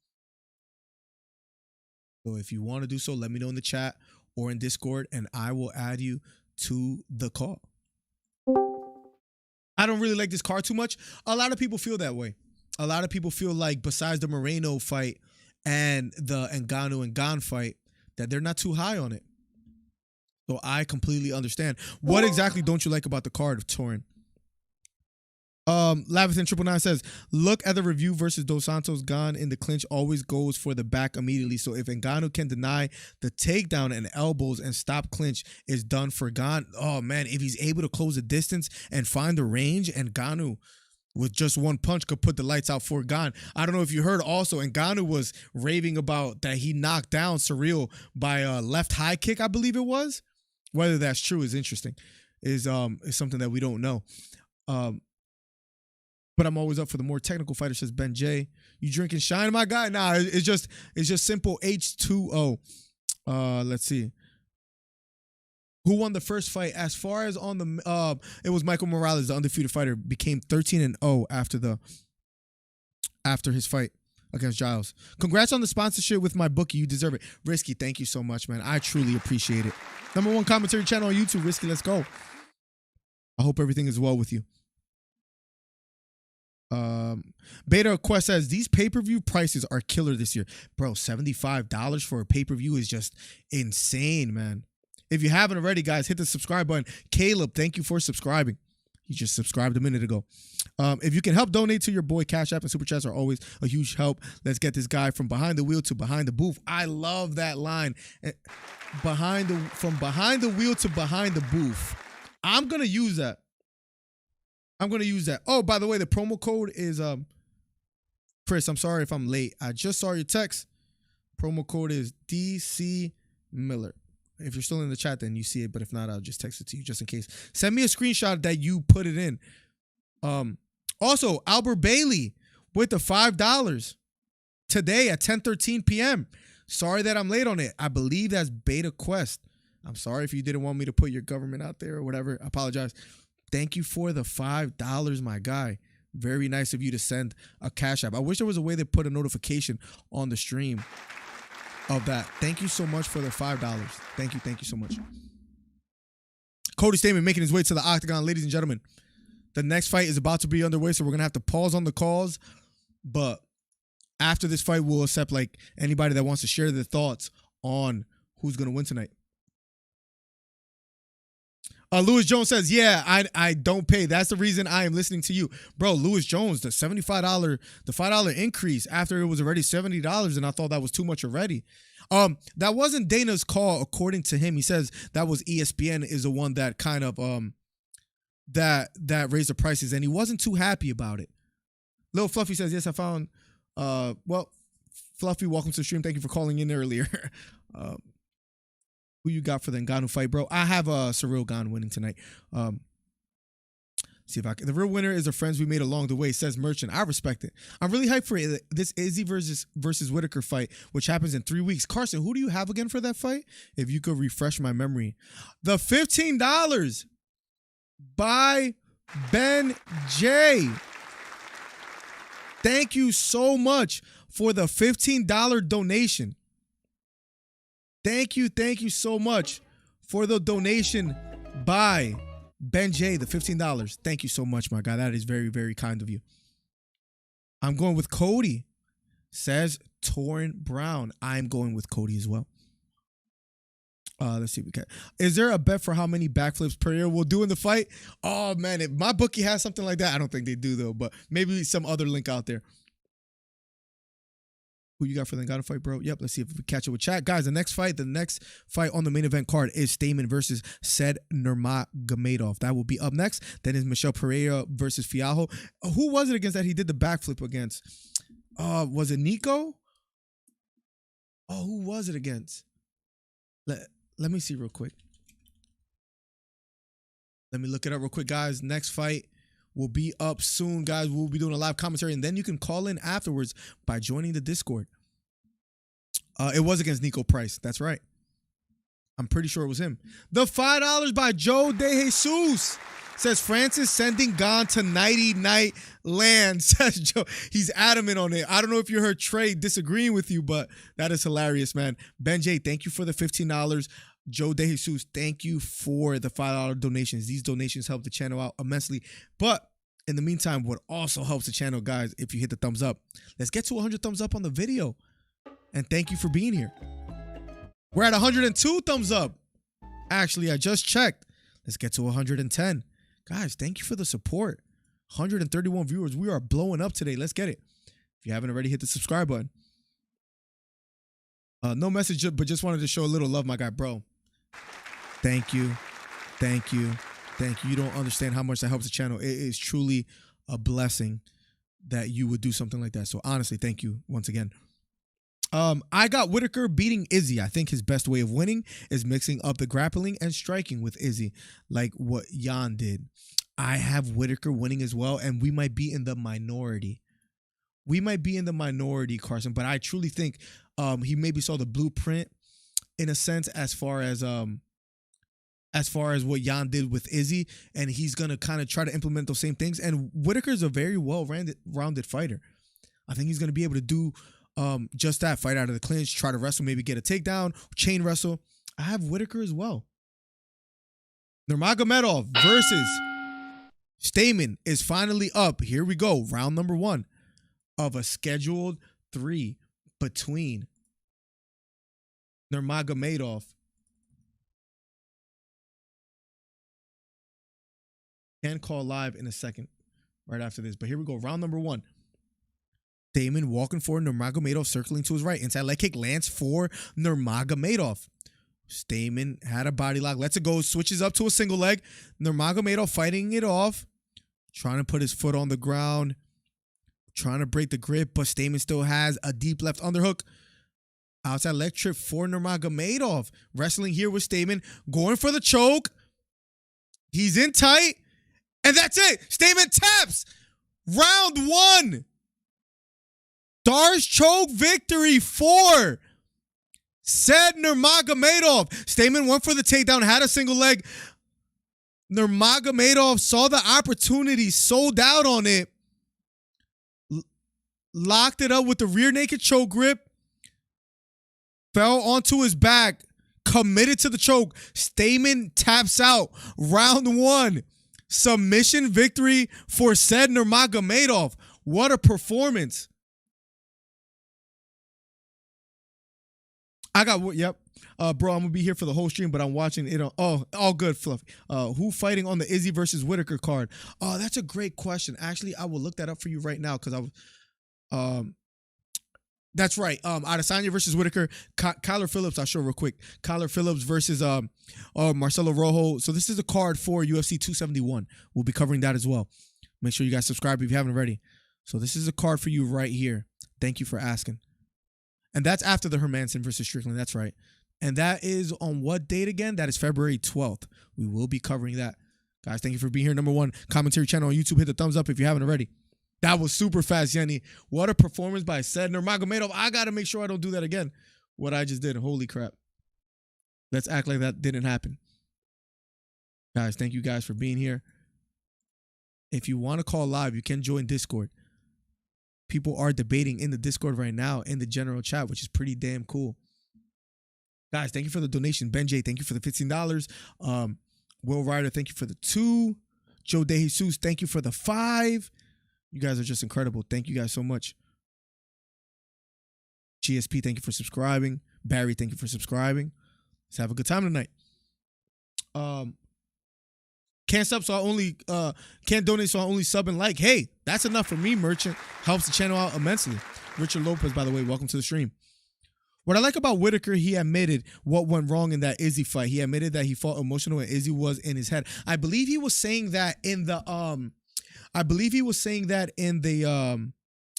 So if you want to do so, let me know in the chat or in Discord, and I will add you to the call. I don't really like this card too much. A lot of people feel that way. A lot of people feel like besides the Moreno fight and the Ngannou and Gane fight, that they're not too high on it. So I completely understand. What exactly don't you like about the card of Torin? Lavithan 999 says, look at the review versus Dos Santos. Gane in the clinch always goes for the back immediately. So if Ngannou can deny the takedown and elbows and stop clinch, is done for Gane. Oh man, if he's able to close the distance and find the range, and Ngannou with just one punch could put the lights out for Gane. I don't know if you heard also, Ngannou was raving about that he knocked down Ciryl by a left high kick, I believe it was. Whether that's true is interesting. Is something that we don't know. But I'm always up for the more technical fighter, says Ben J. You drinking shine, my guy? Nah, it's just simple H2O. Let's see. Who won the first fight? As far as on the it was Michael Morales, the undefeated fighter, became 13-0 after his fight against Giles. Congrats on the sponsorship with my bookie. You deserve it. Risky, thank you so much, man. I truly appreciate it. #1 commentary channel on YouTube, Risky. Let's go. I hope everything is well with you. Beta Quest says these pay-per-view prices are killer this year. Bro, $75 for a pay-per-view is just insane, man. If you haven't already, guys, hit the subscribe button. Caleb, thank you for subscribing. He just subscribed a minute ago. If you can help donate to your boy, Cash App and Super Chats are always a huge help. Let's get this guy from behind the wheel to behind the booth. I love that line. From behind the wheel to behind the booth. I'm going to use that. Oh, by the way, the promo code is Chris, I'm sorry if I'm late. I just saw your text. Promo code is DC Miller. If you're still in the chat, then you see it. But if not, I'll just text it to you just in case. Send me a screenshot that you put it in. Also, Albert Bailey with the $5 today at 10:13 p.m. Sorry that I'm late on it. I believe that's Beta Quest. I'm sorry if you didn't want me to put your government out there or whatever. I apologize. Thank you for the $5, my guy. Very nice of you to send a Cash App. I wish there was a way to put a notification on the stream of that. Thank you so much for the $5. Thank you so much. Cody Stamen making his way to the octagon. Ladies and gentlemen, the next fight is about to be underway, so we're going to have to pause on the calls. But after this fight, we'll accept like anybody that wants to share their thoughts on who's going to win tonight. Lewis Jones says, yeah, I don't pay. That's the reason I am listening to you. Bro, Lewis Jones, the $75, the $5 increase after it was already $70, and I thought that was too much already. That wasn't Dana's call, according to him. He says that was ESPN is the one that kind of that raised the prices, and he wasn't too happy about it. Lil Fluffy says, yes, I found well, Fluffy, welcome to the stream. Thank you for calling in earlier. Who you got for the Ngannou fight, bro? I have Ciryl Gane winning tonight. See if I can. The real winner is the friends we made along the way, says Merchant. I respect it. I'm really hyped for this Izzy versus Whitaker fight, which happens in 3 weeks. Carson, who do you have again for that fight? If you could refresh my memory. The $15 by Ben J. Thank you so much for the $15 donation. Thank you so much for the donation by Ben J, the $15. Thank you so much, my guy. That is very, very kind of you. I'm going with Cody, says Torin Brown. I'm going with Cody as well. Let's see if we can. Is there a bet for how many backflips per year we'll do in the fight? Oh, man, if my bookie has something like that, I don't think they do, though, but maybe some other link out there. Who you got for the Ngannou fight, bro? Yep, let's see if we catch it with chat. Guys, the next fight on the main event card is Stamen versus Said Nurmagomedov. That will be up next. Then is Michel Pereira versus Fialho. Who was it against that he did the backflip against? Was it Nico? Oh, who was it against? Let me see real quick. Let me look it up real quick, guys. Next fight will be up soon, guys. We'll be doing a live commentary, and then you can call in afterwards by joining the Discord. It was against Nico Price. That's right. I'm pretty sure it was him. The $5 by Joe De Jesus says Francis sending Gane to Nighty Night Land. Says Joe. He's adamant on it. I don't know if you heard Trey disagreeing with you, but that is hilarious, man. Ben J, thank you for the $15. Joe DeJesus, thank you for the $5 donations. These donations help the channel out immensely. But in the meantime, what also helps the channel, guys, if you hit the thumbs up. Let's get to 100 thumbs up on the video. And thank you for being here. We're at 102 thumbs up. Actually, I just checked. Let's get to 110. Guys, thank you for the support. 131 viewers. We are blowing up today. Let's get it. If you haven't already, hit the subscribe button. No message, but just wanted to show a little love, my guy, bro. Thank you. Thank you. Thank you. You don't understand how much that helps the channel. It is truly a blessing that you would do something like that. So honestly, thank you once again. I got Whitaker beating Izzy. I think his best way of winning is mixing up the grappling and striking with Izzy, like what Jan did. I have Whitaker winning as well, and we might be in the minority. We might be in the minority, Carson, but I truly think he maybe saw the blueprint in a sense as far as what Jan did with Izzy, and he's gonna kind of try to implement those same things. And Whitaker is a very well-rounded fighter. I think he's gonna be able to do just that, fight out of the clinch, try to wrestle, maybe get a takedown, chain wrestle. I have Whitaker as well. Nurmagomedov versus Stamen is finally up. Here we go. Round number 1 of a scheduled 3 between Nurmagomedov and call live in a second right after this. But here we go. Round number 1. Stamen walking forward, Nurmagomedov circling to his right. Inside leg kick lands for Nurmagomedov. Stamen had a body lock, lets it go, switches up to a single leg. Nurmagomedov fighting it off, trying to put his foot on the ground, trying to break the grip, but Stamen still has a deep left underhook. Outside leg trip for Nurmagomedov. Wrestling here with Stamen, going for the choke. He's in tight, and that's it. Stamen taps. Round 1. Dar's choke victory for said Nurmagomedov. Stamen went for the takedown, had a single leg. Nurmagomedov saw the opportunity, sold out on it, locked it up with the rear naked choke grip, fell onto his back, committed to the choke. Stamen taps out. Round 1. Submission victory for said Nurmagomedov. What a performance. I got, yep. Bro, I'm going to be here for the whole stream, but I'm watching it on, all good, Fluffy. Who fighting on the Izzy versus Whitaker card? Oh, that's a great question. Actually, I will look that up for you right now because I was, that's right. Adesanya versus Whitaker. Kyler Phillips, I'll show real quick. Kyler Phillips versus Marcelo Rojo. So this is a card for UFC 271. We'll be covering that as well. Make sure you guys subscribe if you haven't already. So this is a card for you right here. Thank you for asking. And that's after the Hermanson versus Strickland. That's right. And that is on what date again? That is February 12th. We will be covering that. Guys, thank you for being here. Number 1 commentary channel on YouTube. Hit the thumbs up if you haven't already. That was super fast, Yenny. What a performance by said Nurmagomedov. I got to make sure I don't do that again. What I just did. Holy crap. Let's act like that didn't happen. Guys, thank you guys for being here. If you want to call live, you can join Discord. People are debating in the Discord right now in the general chat, which is pretty damn cool. Guys, thank you for the donation. Ben J, thank you for the $15. Will Ryder, thank you for the 2. Joe DeJesus, thank you for the 5. You guys are just incredible. Thank you guys so much. GSP, thank you for subscribing. Barry, thank you for subscribing. Let's have a good time tonight. Can't sub, so I only can't donate, so I only sub and like. Hey, that's enough for me, Merchant. Helps the channel out immensely. Richard Lopez, by the way, welcome to the stream. What I like about Whitaker, he admitted what went wrong in that Izzy fight. He admitted that he felt emotional and Izzy was in his head. I believe he was saying that in the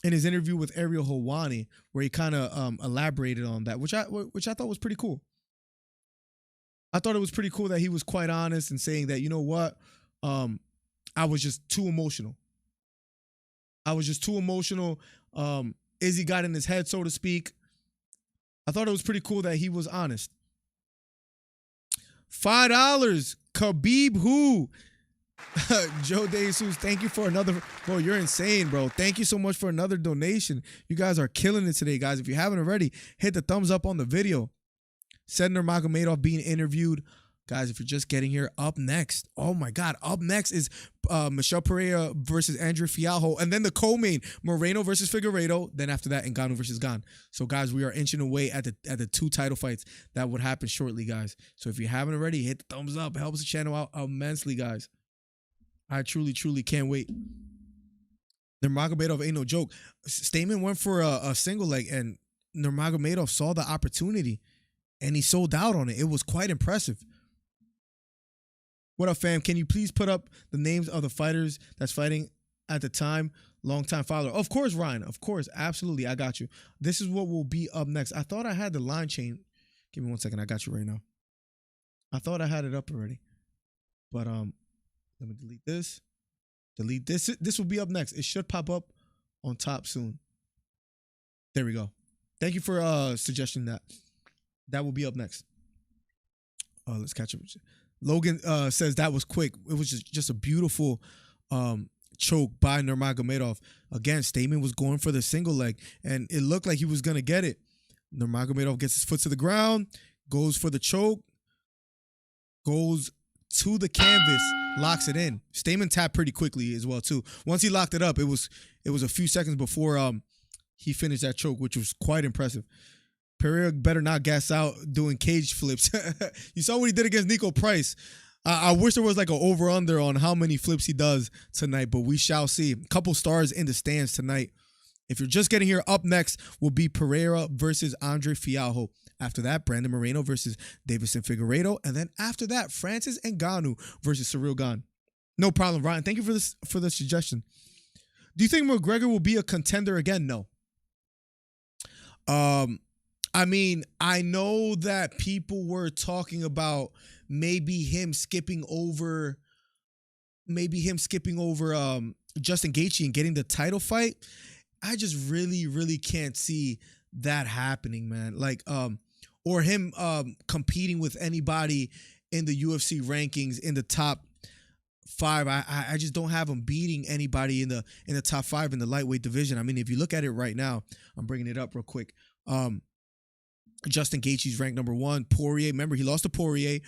in his interview with Ariel Helwani, where he kind of elaborated on that, which I thought was pretty cool. I thought it was pretty cool that he was quite honest and saying that, you know what, I was just too emotional. Izzy got in his head, so to speak. I thought it was pretty cool that he was honest. $5, Khabib who? Joe DeJesus, thank you for another. Bro, you're insane, bro. Thank you so much for another donation. You guys are killing it today, guys. If you haven't already, hit the thumbs up on the video. Said Nurmagomedov being interviewed. Guys, if you're just getting here, up next, oh my God, up next is Michel Pereira versus Andre Fialho, and then the co-main, Moreno versus Figueiredo. Then after that, Ngannou versus GANE. So guys, we are inching away at the 2 title fights that would happen shortly, guys. So if you haven't already, hit the thumbs up. It helps the channel out immensely, guys. I truly, truly can't wait. Nurmagomedov ain't no joke. Stamen went for a single leg, and Nurmagomedov saw the opportunity, and he sold out on it. It was quite impressive. What up, fam? Can you please put up the names of the fighters that's fighting at the time? Long-time follower. Of course, Ryan. Of course. Absolutely. I got you. This is what will be up next. I thought I had the line chain. Give me 1 second. I got you right now. I thought I had it up already. But let me delete this. Delete this. This will be up next. It should pop up on top soon. There we go. Thank you for suggesting that. That will be up next. Let's catch up. Logan says that was quick. It was just a beautiful choke by Nurmagomedov. Again, Stamen was going for the single leg, and it looked like he was going to get it. Nurmagomedov gets his foot to the ground, goes for the choke, goes to the canvas, locks it in. Stamen tapped pretty quickly as well, too. Once he locked it up, it was a few seconds before he finished that choke, which was quite impressive. Pereira better not gas out doing cage flips. You saw what he did against Nico Price. I wish there was like an over-under on how many flips he does tonight, but we shall see. A couple stars in the stands tonight. If you're just getting here, up next will be Pereira versus Andre Fialho. After that, Brandon Moreno versus Davison Figueiredo. And then after that, Francis Ngannou versus Ciryl Gane. No problem, Ryan. Thank you for the suggestion. Do you think McGregor will be a contender again? No. I mean, I know that people were talking about maybe him skipping over Justin Gaethje and getting the title fight. I just really, really can't see that happening, man. Like, or him competing with anybody in the UFC rankings in the top 5. I just don't have him beating anybody in the top 5 in the lightweight division. I mean, if you look at it right now, I'm bringing it up real quick. Justin Gaethje's ranked number 1. Poirier, remember, he lost to Poirier.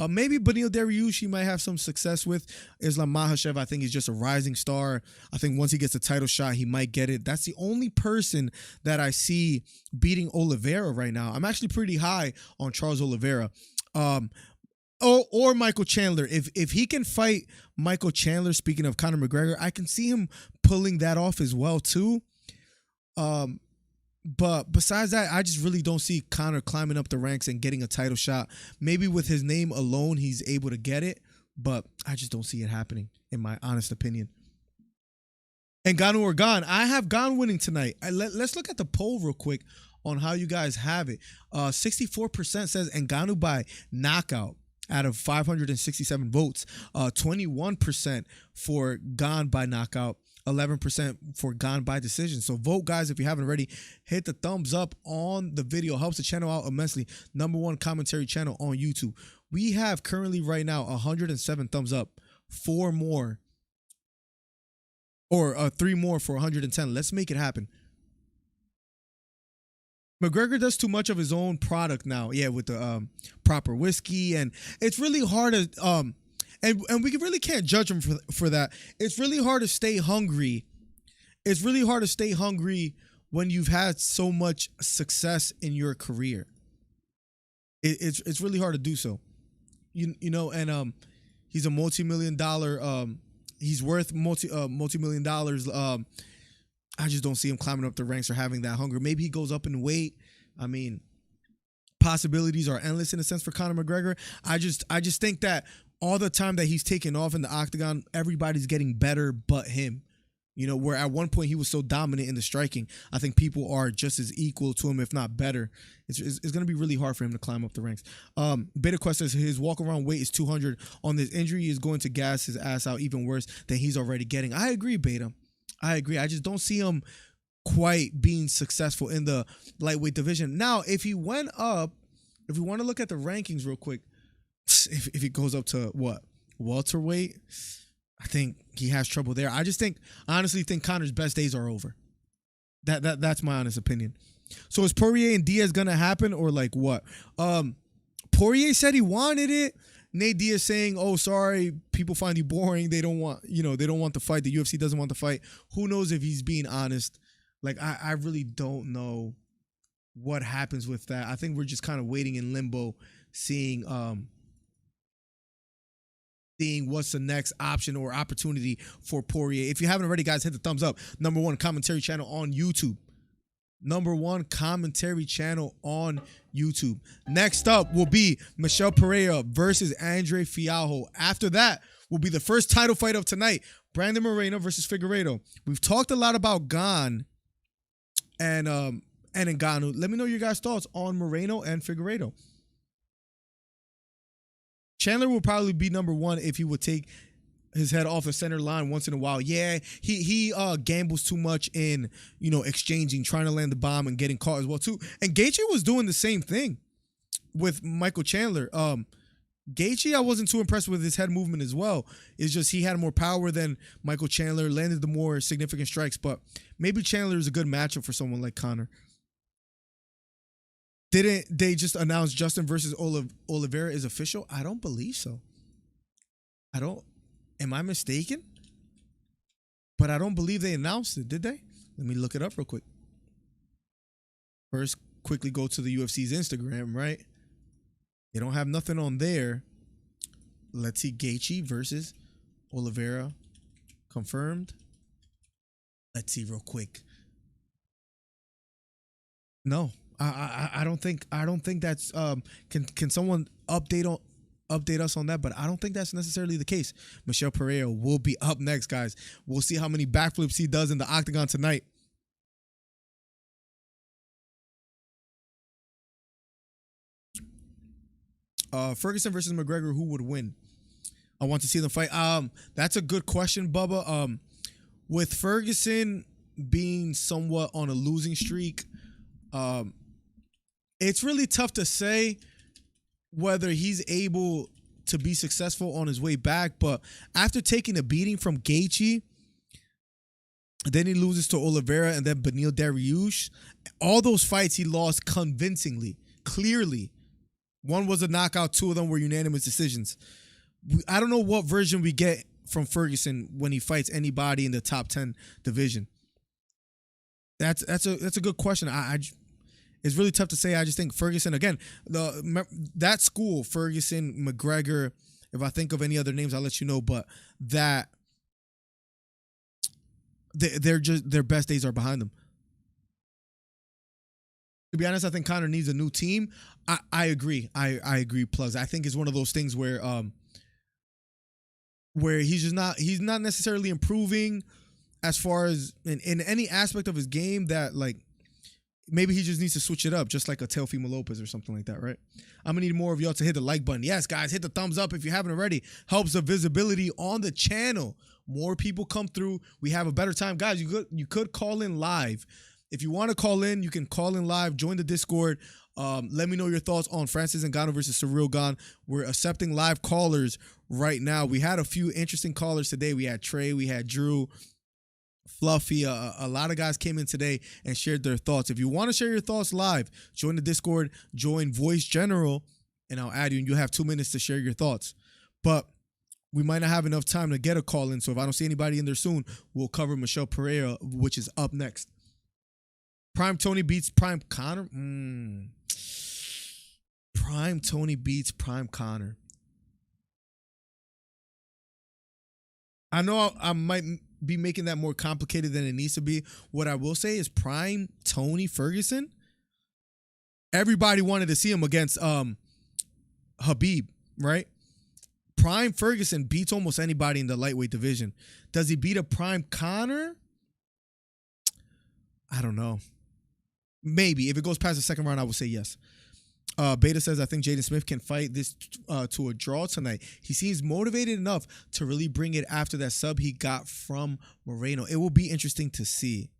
Maybe Beneil Dariush he might have some success with. Islam Makhachev, I think, is just a rising star. I think once he gets a title shot, he might get it. That's the only person that I see beating Oliveira right now. I'm actually pretty high on Charles Oliveira. Or Michael Chandler. If he can fight Michael Chandler, speaking of Conor McGregor, I can see him pulling that off as well, too. But besides that, I just really don't see Conor climbing up the ranks and getting a title shot. Maybe with his name alone, he's able to get it, but I just don't see it happening, in my honest opinion. Ngannou or Gane? I have Gane winning tonight. Let's look at the poll real quick on how you guys have it. 64% says Ngannou by knockout out of 567 votes. 21% for Gane by knockout. 11% for Gane by decision. So vote, guys, if you haven't already. Hit the thumbs up on the video. Helps the channel out immensely. #1 commentary channel on YouTube. We have currently right now 107 thumbs up. 4 more. Or 3 more for 110. Let's make it happen. McGregor does too much of his own product now. Yeah, with the proper whiskey. And it's really hard to... And we really can't judge him for that. It's really hard to stay hungry. It's really hard to stay hungry when you've had so much success in your career. It's really hard to do so. You know, and he's a multi-million-dollar. He's worth multi-million dollars. I just don't see him climbing up the ranks or having that hunger. Maybe he goes up in weight. I mean, possibilities are endless in a sense for Conor McGregor. I just think that all the time that he's taken off in the octagon, everybody's getting better but him. You know, where at one point he was so dominant in the striking, I think people are just as equal to him, if not better. It's going to be really hard for him to climb up the ranks. Beta Quest says his walk-around weight is 200. On this injury, he is going to gas his ass out even worse than he's already getting. I agree, Beta. I agree. I just don't see him quite being successful in the lightweight division. Now, if he went up, if we want to look at the rankings real quick, if he goes up to what? Welterweight? I think he has trouble there. I honestly think Conor's best days are over. That's my honest opinion. So is Poirier and Diaz gonna happen or like what? Poirier said he wanted it. Nate Diaz saying, "Oh, sorry, people find you boring. They don't want, they don't want the fight. The UFC doesn't want the fight." Who knows if he's being honest? Like, I really don't know what happens with that. I think we're just kind of waiting in limbo, seeing what's the next option or opportunity for Poirier. If you haven't already, guys, hit the thumbs up. #1 commentary channel on YouTube. #1 commentary channel on YouTube. Next up will be Michel Pereira versus Andre Fialho. After that will be the first title fight of tonight, Brandon Moreno versus Figueiredo. We've talked a lot about GANE and Ngannou. Let me know your guys' thoughts on Moreno and Figueiredo. Chandler will probably be #1 if he would take his head off the center line once in a while. Yeah, he gambles too much in, exchanging, trying to land the bomb and getting caught as well too. And Gaethje was doing the same thing with Michael Chandler. Gaethje, I wasn't too impressed with his head movement as well. It's just he had more power than Michael Chandler, landed the more significant strikes, but maybe Chandler is a good matchup for someone like Conor. Didn't they just announce Justin versus Oliveira is official? I don't believe so. Am I mistaken? But I don't believe they announced it, did they? Let me look it up real quick. First, quickly go to the UFC's Instagram, right? They don't have nothing on there. Let's see, Gaethje versus Oliveira confirmed. Let's see real quick. No, I don't think that's can someone update us on that, but I don't think that's necessarily the case. Michel Pereira will be up next, guys. We'll see how many backflips he does in the octagon tonight. Ferguson versus McGregor, who would win? I want to see them fight. That's a good question, Bubba. With Ferguson being somewhat on a losing streak, it's really tough to say whether he's able to be successful on his way back. But after taking a beating from Gaethje, then he loses to Oliveira and then Beneil Dariush. All those fights he lost convincingly, clearly. One was a knockout, 2 of them were unanimous decisions. I don't know what version we get from Ferguson when he fights anybody in the top 10 division. That's a good question. It's really tough to say. I just think Ferguson, again, that school, Ferguson, McGregor, if I think of any other names, I'll let you know, but that their best days are behind them. To be honest, I think Conor needs a new team. I agree. I agree. Plus, I think it's one of those things where he's not necessarily improving as far as in any aspect of his game that, like, maybe he just needs to switch it up, just like a Teofimo Lopez or something like that, right? I'm going to need more of y'all to hit the like button. Yes, guys, hit the thumbs up if you haven't already. Helps the visibility on the channel. More people come through. We have a better time. Guys, you could call in live. If you want to call in, you can call in live. Join the Discord. Let me know your thoughts on Francis Ngannou versus Ciryl Gane. We're accepting live callers right now. We had a few interesting callers today. We had Trey. We had Drew. Fluffy, a lot of guys came in today and shared their thoughts. If you want to share your thoughts live, join the Discord, join Voice General, and I'll add you, and you'll have 2 minutes to share your thoughts. But we might not have enough time to get a call in, so if I don't see anybody in there soon, we'll cover Michel Pereira, which is up next. Prime Tony beats Prime Conor. Prime Tony beats Prime Conor. I know I might be making that more complicated than it needs to be. What I will say is Prime Tony Ferguson, everybody wanted to see him against Habib, right? Prime Ferguson beats almost anybody in the lightweight division. Does he beat a Prime Conor? I don't know. Maybe. If it goes past the second round, I would say yes. Beta says, I think Jaden Smith can fight this to a draw tonight. He seems motivated enough to really bring it after that sub he got from Moreno. It will be interesting to see.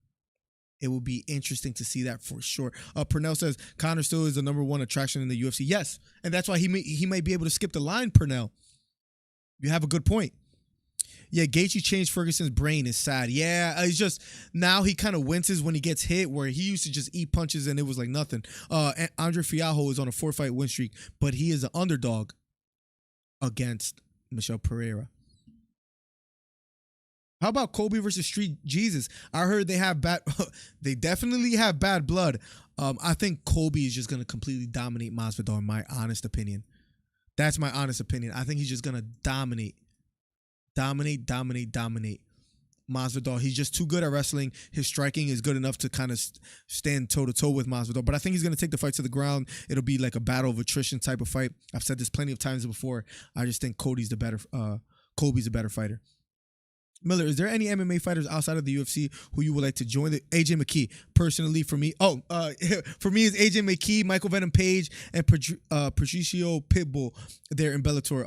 It will be interesting to see that for sure. Purnell says, Conor still is the #1 attraction in the UFC. Yes, and that's why he might be able to skip the line, Purnell. You have a good point. Yeah, Gaethje changed Ferguson's brain is sad. Yeah, it's just now he kind of winces when he gets hit, where he used to just eat punches and it was like nothing. Andre Fialho is on a 4-fight win streak, but he is an underdog against Michel Pereira. How about Kobe versus Street Jesus? I heard they have bad. They definitely have bad blood. I think Kobe is just gonna completely dominate Masvidal. In my honest opinion, that's my honest opinion. I think he's just gonna dominate Masvidal. He's just too good at wrestling. His striking is good enough to kind of stand toe to toe with Masvidal. But I think he's gonna take the fight to the ground. It'll be like a battle of attrition type of fight. I've said this plenty of times before. I just think Kobe's the better fighter. Miller, is there any MMA fighters outside of the UFC who you would like to join? AJ McKee, personally, for me. For me is AJ McKee, Michael Venom Page, and Patricio Pitbull there in Bellator.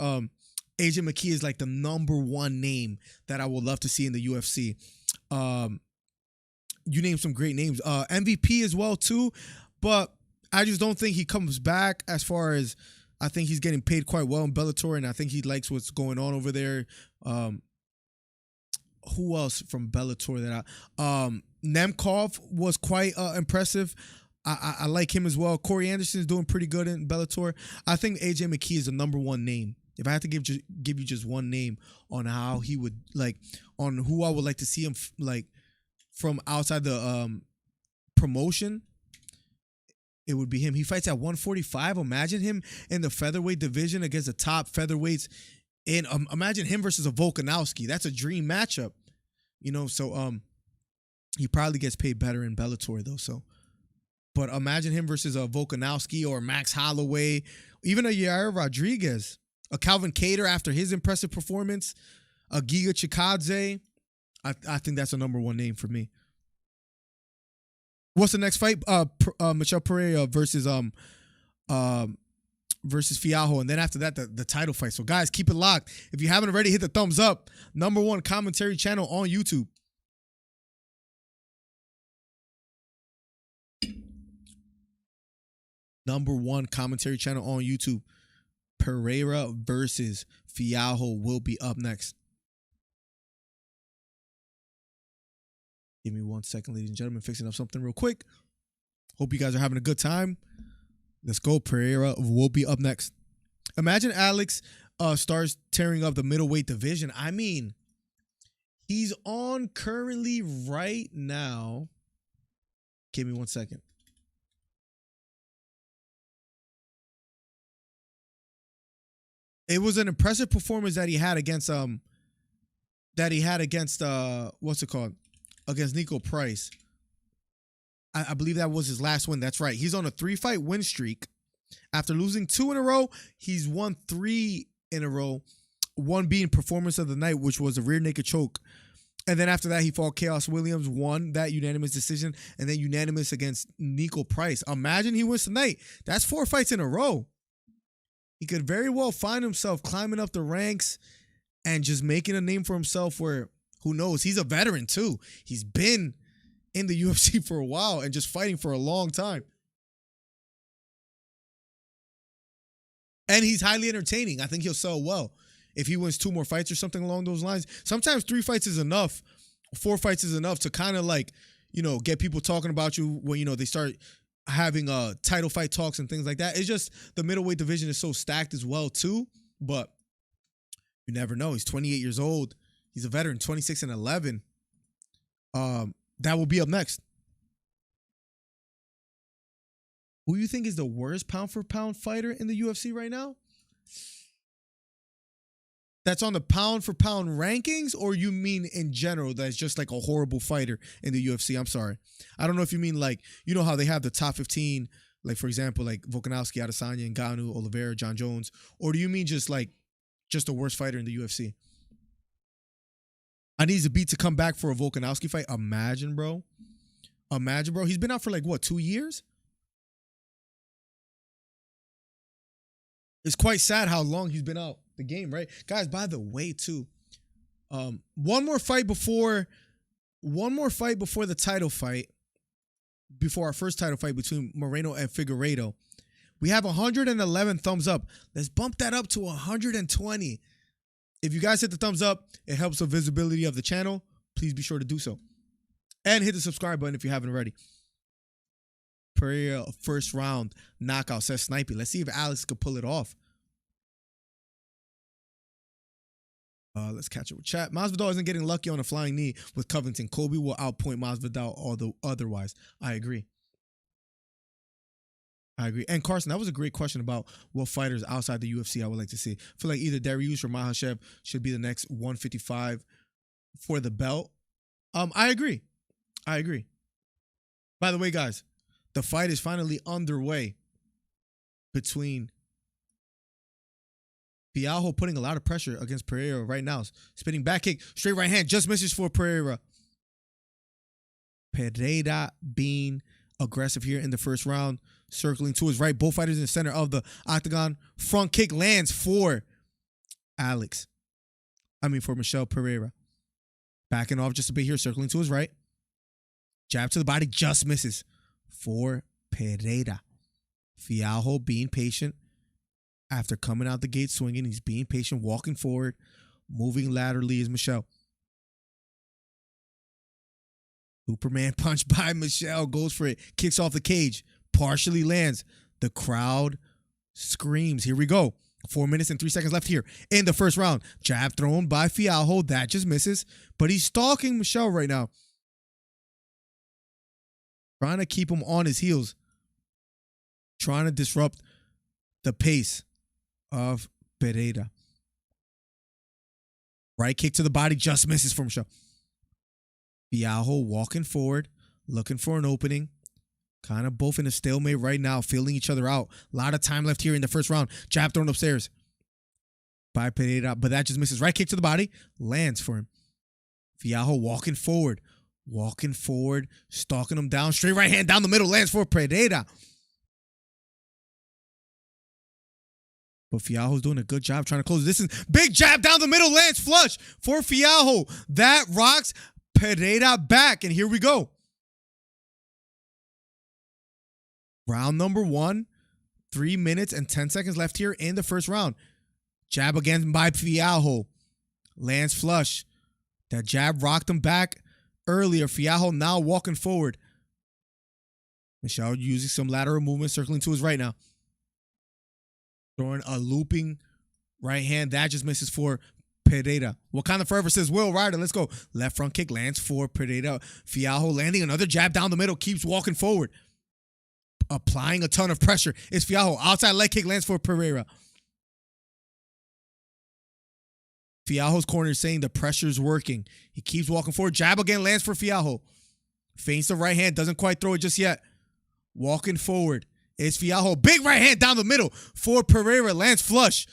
AJ McKee is like the number one name that I would love to see in the UFC. You named some great names. MVP as well too, but I just don't think he comes back. As far as I think he's getting paid quite well in Bellator, and I think he likes what's going on over there. Who else from Bellator that Nemkov was quite impressive. I like him as well. Corey Anderson is doing pretty good in Bellator. I think AJ McKee is the number one name. If I had to give you just one name on how he would on who I would like to see him from outside the promotion, it would be him. He fights at 145. Imagine him in the featherweight division against the top featherweights. And imagine him versus a Volkanovski. That's a dream matchup, So he probably gets paid better in Bellator though. So, but imagine him versus a Volkanovski or Max Holloway, even a Yair Rodriguez, a Calvin Kattar after his impressive performance, a Giga Chikadze. I think that's a number one name for me. What's the next fight? Michel Pereira versus Fialho, and then after that, the title fight. So guys, keep it locked. If you haven't already, hit the thumbs up. Number one commentary channel on YouTube. Number one commentary channel on YouTube. Pereira versus Fialho will be up next. Give me 1 second, ladies and gentlemen. Fixing up something real quick. Hope you guys are having a good time. Let's go. Pereira will be up next. Imagine Alex starts tearing up the middleweight division. I mean, he's on currently right now. Give me 1 second. It was an impressive performance that he had against what's it called? Against Nico Price. I believe that was his last win. That's right. He's on a 3-fight win streak. After losing 2 in a row, he's won 3 in a row. 1 being performance of the night, which was a rear naked choke. And then after that, he fought Chaos Williams, won that unanimous decision, and then unanimous against Nico Price. Imagine he wins tonight. That's 4 fights in a row. He could very well find himself climbing up the ranks and just making a name for himself where, who knows, he's a veteran too. He's been in the UFC for a while and just fighting for a long time. And he's highly entertaining. I think he'll sell well if he wins 2 more fights or something along those lines. Sometimes 3 fights is enough. 4 fights is enough to kind of get people talking about you when, they start having title fight talks and things like that. It's just the middleweight division is so stacked as well too. But you never know. He's 28 years old. He's a veteran, 26-11. That will be up next. Who you think is the worst pound-for-pound fighter in the UFC right now? That's on the pound-for-pound rankings, or you mean in general that's just like a horrible fighter in the UFC? I'm sorry. I don't know if you mean how they have the top 15, for example, Volkanovski, Adesanya, Ngannou, Oliveira, John Jones, or do you mean just the worst fighter in the UFC? I need Zabit to come back for a Volkanovski fight. Imagine, bro. He's been out for 2 years? It's quite sad how long he's been out the game, right? Guys, by the way, too, one more fight before the title fight, before our first title fight between Moreno and Figueiredo. We have 111 thumbs up. Let's bump that up to 120. If you guys hit the thumbs up, it helps the visibility of the channel. Please be sure to do so. And hit the subscribe button if you haven't already. Pereira, first round knockout, says Snipey. Let's see if Alex could pull it off. Let's catch up with chat. Masvidal isn't getting lucky on a flying knee with Covington. Kobe will outpoint Masvidal otherwise. I agree. And Carson, that was a great question about what fighters outside the UFC I would like to see. I feel like either Dariush or Makhachev should be the next 155 for the belt. I agree. By the way, guys, the fight is finally underway between Fialho putting a lot of pressure against Pereira right now. Spinning back kick, straight right hand, just misses for Pereira. Pereira being aggressive here in the first round, circling to his right. Both fighters in the center of the octagon. Front kick lands for Michel Pereira. Backing off just a bit here, circling to his right. Jab to the body, just misses for Pereira. Fialho being patient. After coming out the gate swinging, he's being patient, walking forward, moving laterally is Michel. Superman punch by Michel, goes for it, kicks off the cage, partially lands. The crowd screams. Here we go. 4 minutes and 3 seconds left here in the first round. Jab thrown by Fialho, that just misses, but he's stalking Michel right now. Trying to keep him on his heels. Trying to disrupt the pace of Pereira. Right kick to the body, just misses from Michel. Fialho walking forward, looking for an opening. Kind of both in a stalemate right now, feeling each other out. A lot of time left here in the first round. Jab thrown upstairs by Pereira, but that just misses. Right kick to the body, lands for him. Fialho walking forward, stalking him down. Straight right hand down the middle, lands for Pereira. But Fialho's doing a good job trying to close the distance. Big jab down the middle, lands flush for Fialho. That rocks Pereira back, and here we go. Round number 1, 3 minutes and 10 seconds left here in the first round. Jab again by Fialho. Lands flush. That jab rocked him back earlier. Fialho now walking forward. Michel using some lateral movement, circling to his right now. Throwing a looping right hand. That just misses for Pereira. Wakanda Forever says, Will Ryder, let's go. Left front kick lands for Pereira. Fialho landing another jab down the middle. Keeps walking forward. Applying a ton of pressure. It's Fialho. Outside leg kick lands for Pereira. Fialho's corner is saying the pressure's working. He keeps walking forward. Jab again lands for Fialho. Feints the right hand. Doesn't quite throw it just yet. Walking forward. It's Fialho. Big right hand down the middle for Pereira. Lands flush.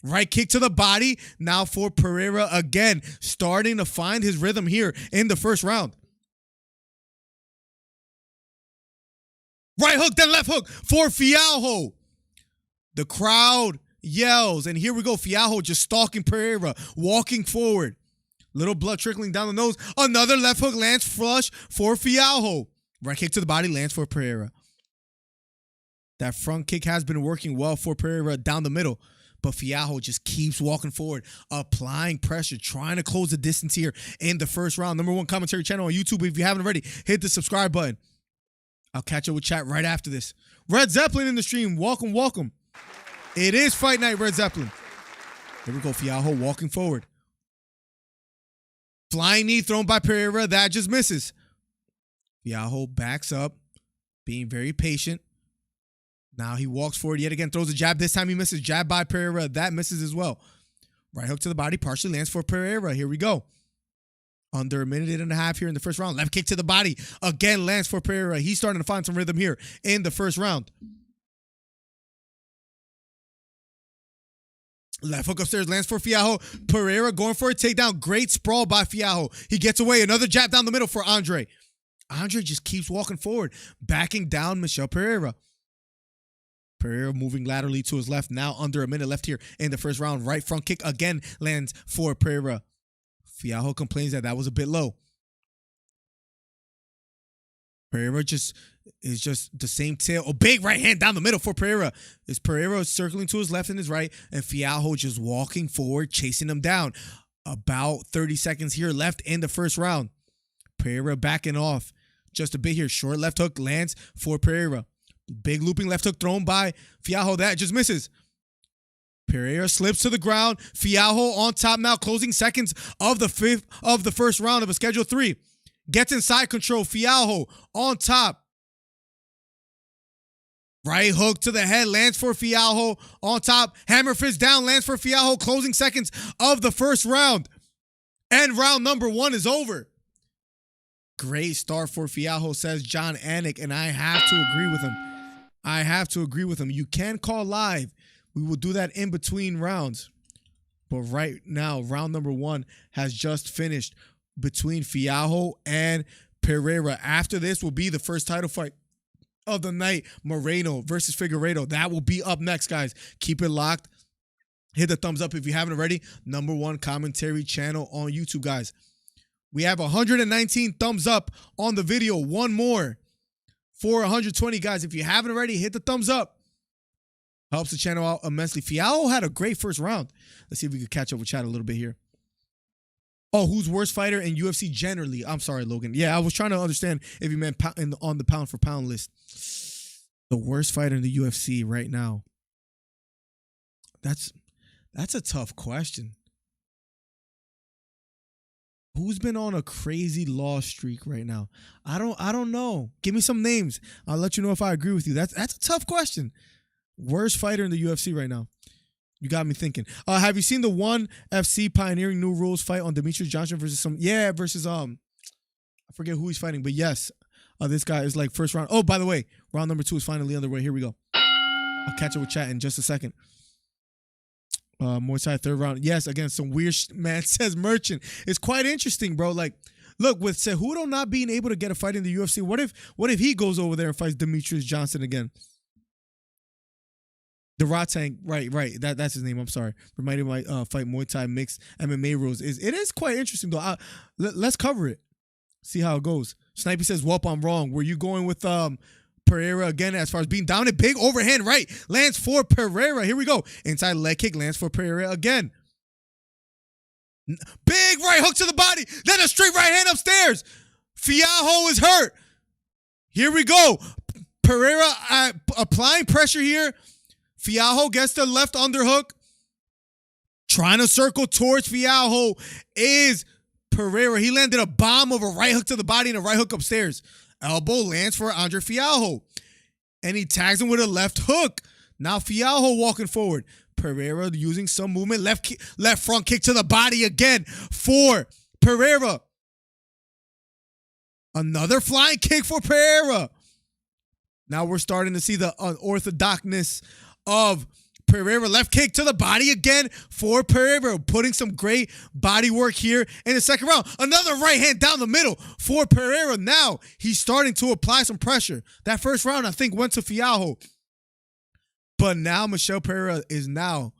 Right kick to the body. Now for Pereira again. Starting to find his rhythm here in the first round. Right hook, then left hook for Fialho. The crowd yells. And here we go. Fialho just stalking Pereira. Walking forward. Little blood trickling down the nose. Another left hook lands flush for Fialho. Right kick to the body lands for Pereira. That front kick has been working well for Pereira down the middle. But Fialho just keeps walking forward, applying pressure, trying to close the distance here in the first round. #1 commentary channel on YouTube. If you haven't already, hit the subscribe button. I'll catch up with chat right after this. Red Zeppelin in the stream. Welcome, welcome. It is fight night, Red Zeppelin. Here we go. Fialho walking forward. Flying knee thrown by Pereira. That just misses. Fialho backs up, being very patient. Now he walks forward yet again, throws a jab. This time he misses. Jab by Pereira. That misses as well. Right hook to the body, partially lands for Pereira. Here we go. Under a minute and a half here in the first round. Left kick to the body. Again lands for Pereira. He's starting to find some rhythm here in the first round. Left hook upstairs lands for Fialho. Pereira going for a takedown. Great sprawl by Fialho. He gets away. Another jab down the middle for Andre. Andre just keeps walking forward, backing down Michel Pereira. Pereira moving laterally to his left. Now under a minute left here in the first round. Right front kick again lands for Pereira. Fialho complains that was a bit low. Pereira is just the same tail. A big right hand down the middle for Pereira. Is Pereira circling to his left and his right, and Fialho just walking forward, chasing him down. About 30 seconds here left in the first round. Pereira backing off just a bit here. Short left hook lands for Pereira. Big looping left hook thrown by Fialho. That just misses. Pereira slips to the ground. Fialho on top now, closing seconds of the first round of a Schedule 3. Gets inside control. Fialho on top. Right hook to the head, lands for Fialho on top. Hammer fist down, lands for Fialho. Closing seconds of the first round. And round number 1 is over. Great start for Fialho, says John Anik, and I have to agree with him. You can call live. We will do that in between rounds. But right now, round number 1 has just finished between Fialho and Pereira. After this will be the first title fight of the night, Moreno versus Figueiredo. That will be up next, guys. Keep it locked. Hit the thumbs up if you haven't already. #1 commentary channel on YouTube, guys. We have 119 thumbs up on the video. One more for 120, guys. If you haven't already, hit the thumbs up. Helps the channel out immensely. Fialho had a great first round. Let's see if we can catch up with chat a little bit here. Oh, who's worst fighter in UFC generally? I'm sorry, Logan. Yeah, I was trying to understand if you meant on the pound for pound list. The worst fighter in the UFC right now. That's a tough question. Who's been on a crazy loss streak right now? I don't know. Give me some names. I'll let you know if I agree with you. That's a tough question. Worst fighter in the UFC right now. You got me thinking. Have you seen the ONE FC pioneering new rules fight on Demetrius Johnson versus I forget who he's fighting, but yes, this guy is like first round. Oh, by the way, round number 2 is finally underway. Here we go. I'll catch up with chat in just a second. Muay Thai third round. Yes, again, some weird man says Merchant. It's quite interesting, bro. Like, look, with Cejudo not being able to get a fight in the UFC, what if he goes over there and fights Demetrius Johnson again? The Ratang, right. That's his name. I'm sorry. Reminded me of my fight Muay Thai mixed MMA rules. It is quite interesting though. Let's cover it. See how it goes. Snipey says, "Whoop, I'm wrong. Were you going with Pereira again as far as being down? A big overhand right lands for Pereira. Here we go. Inside leg kick lands for Pereira again. Big right hook to the body. Then a straight right hand upstairs. Fialho is hurt. Here we go. Pereira applying pressure here. Fialho gets the left underhook. Trying to circle towards Fialho is Pereira. He landed a bomb of a right hook to the body and a right hook upstairs. Elbow lands for Andre Fialho. And he tags him with a left hook. Now Fialho walking forward. Pereira using some movement. Left front kick to the body again for Pereira. Another flying kick for Pereira. Now we're starting to see the unorthodoxness of Pereira. Left kick to the body again for Pereira. Putting some great body work here in the second round. Another right hand down the middle for Pereira. Now he's starting to apply some pressure. That first round, I think, went to Fialho. But now Michel Pereira is now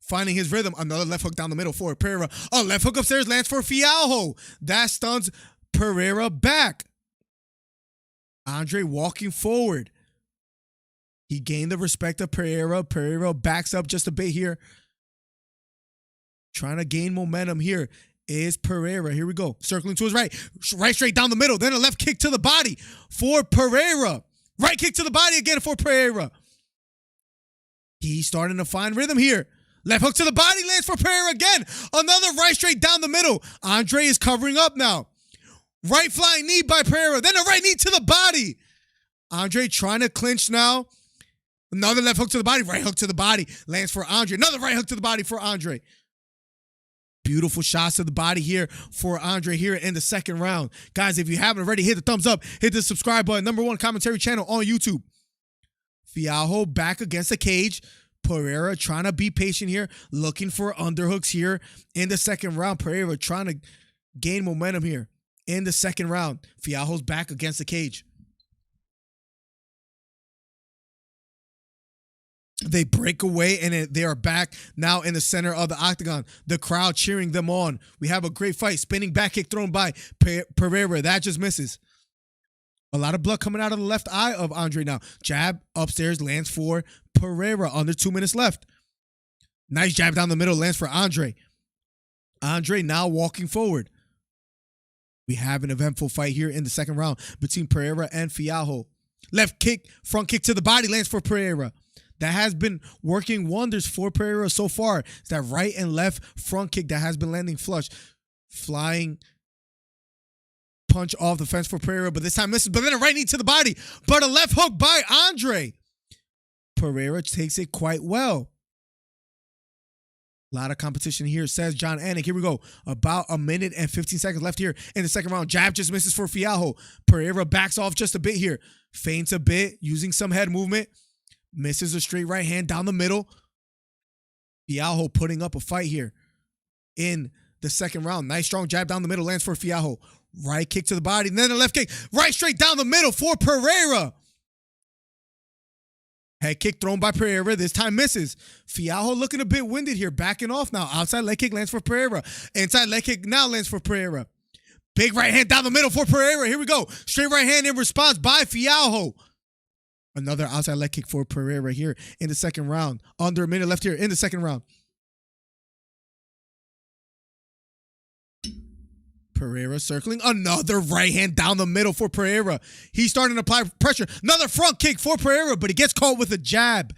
finding his rhythm. Another left hook down the middle for Pereira. A left hook upstairs lands for Fialho. That stuns Pereira back. Andre walking forward. He gained the respect of Pereira. Pereira backs up just a bit here. Trying to gain momentum here is Pereira. Here we go. Circling to his right. Right straight down the middle. Then a left kick to the body for Pereira. Right kick to the body again for Pereira. He's starting to find rhythm here. Left hook to the body lands for Pereira again. Another right straight down the middle. Andre is covering up now. Right flying knee by Pereira. Then a right knee to the body. Andre trying to clinch now. Another left hook to the body. Right hook to the body lands for Andre. Another right hook to the body for Andre. Beautiful shots to the body here for Andre here in the second round. Guys, if you haven't already, hit the thumbs up. Hit the subscribe button. #1 commentary channel on YouTube. Fialho back against the cage. Pereira trying to be patient here. Looking for underhooks here in the second round. Pereira trying to gain momentum here in the second round. Fialho's back against the cage. They break away, and they are back now in the center of the octagon. The crowd cheering them on. We have a great fight. Spinning back kick thrown by Pereira. That just misses. A lot of blood coming out of the left eye of Andre now. Jab upstairs lands for Pereira. Under 2 minutes left. Nice jab down the middle lands for Andre. Andre now walking forward. We have an eventful fight here in the second round between Pereira and Fialho. Left kick, front kick to the body lands for Pereira. That has been working wonders for Pereira so far. It's that right and left front kick that has been landing flush. Flying punch off the fence for Pereira, but this time misses. But then a right knee to the body. But a left hook by Andre. Pereira takes it quite well. A lot of competition here, says John Anik. Here we go. About a minute and 15 seconds left here in the second round. Jab just misses for Fialho. Pereira backs off just a bit here. Feints a bit, using some head movement. Misses a straight right hand down the middle. Fialho putting up a fight here in the second round. Nice strong jab down the middle lands for Fialho. Right kick to the body, and then a left kick. Right straight down the middle for Pereira. Head kick thrown by Pereira. This time misses. Fialho looking a bit winded here. Backing off now. Outside leg kick lands for Pereira. Inside leg kick now lands for Pereira. Big right hand down the middle for Pereira. Here we go. Straight right hand in response by Fialho. Another outside leg kick for Pereira here in the second round. Under a minute left here in the second round. Pereira circling. Another right hand down the middle for Pereira. He's starting to apply pressure. Another front kick for Pereira, but he gets caught with a jab.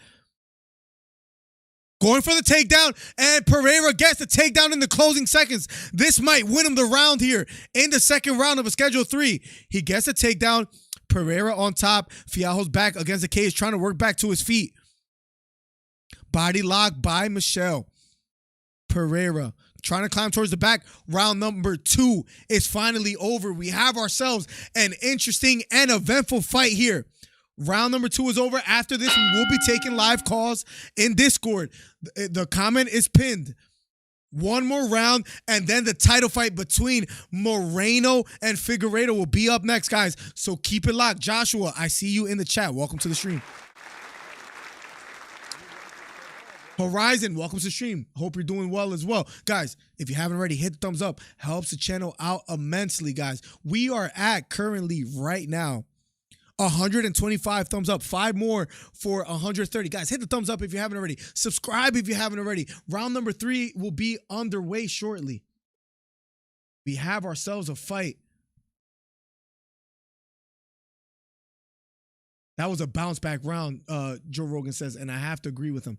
Going for the takedown, and Pereira gets the takedown in the closing seconds. This might win him the round here in the second round of a Schedule 3. He gets a takedown. Pereira on top. Fialho's back against the cage, trying to work back to his feet. Body lock by Michelle. Pereira trying to climb towards the back. Round number 2 is finally over. We have ourselves an interesting and eventful fight here. Round number 2 is over. After this, we will be taking live calls in Discord. The comment is pinned. One more round, and then the title fight between Moreno and Figueiredo will be up next, guys. So keep it locked. Joshua, I see you in the chat. Welcome to the stream. Horizon, welcome to the stream. Hope you're doing well as well. Guys, if you haven't already, hit the thumbs up. Helps the channel out immensely, guys. We are at currently right now 125 thumbs up. 5 more for 130. Guys, hit the thumbs up if you haven't already. Subscribe if you haven't already. Round number 3 will be underway shortly. We have ourselves a fight. That was a bounce back round, Joe Rogan says, and I have to agree with him.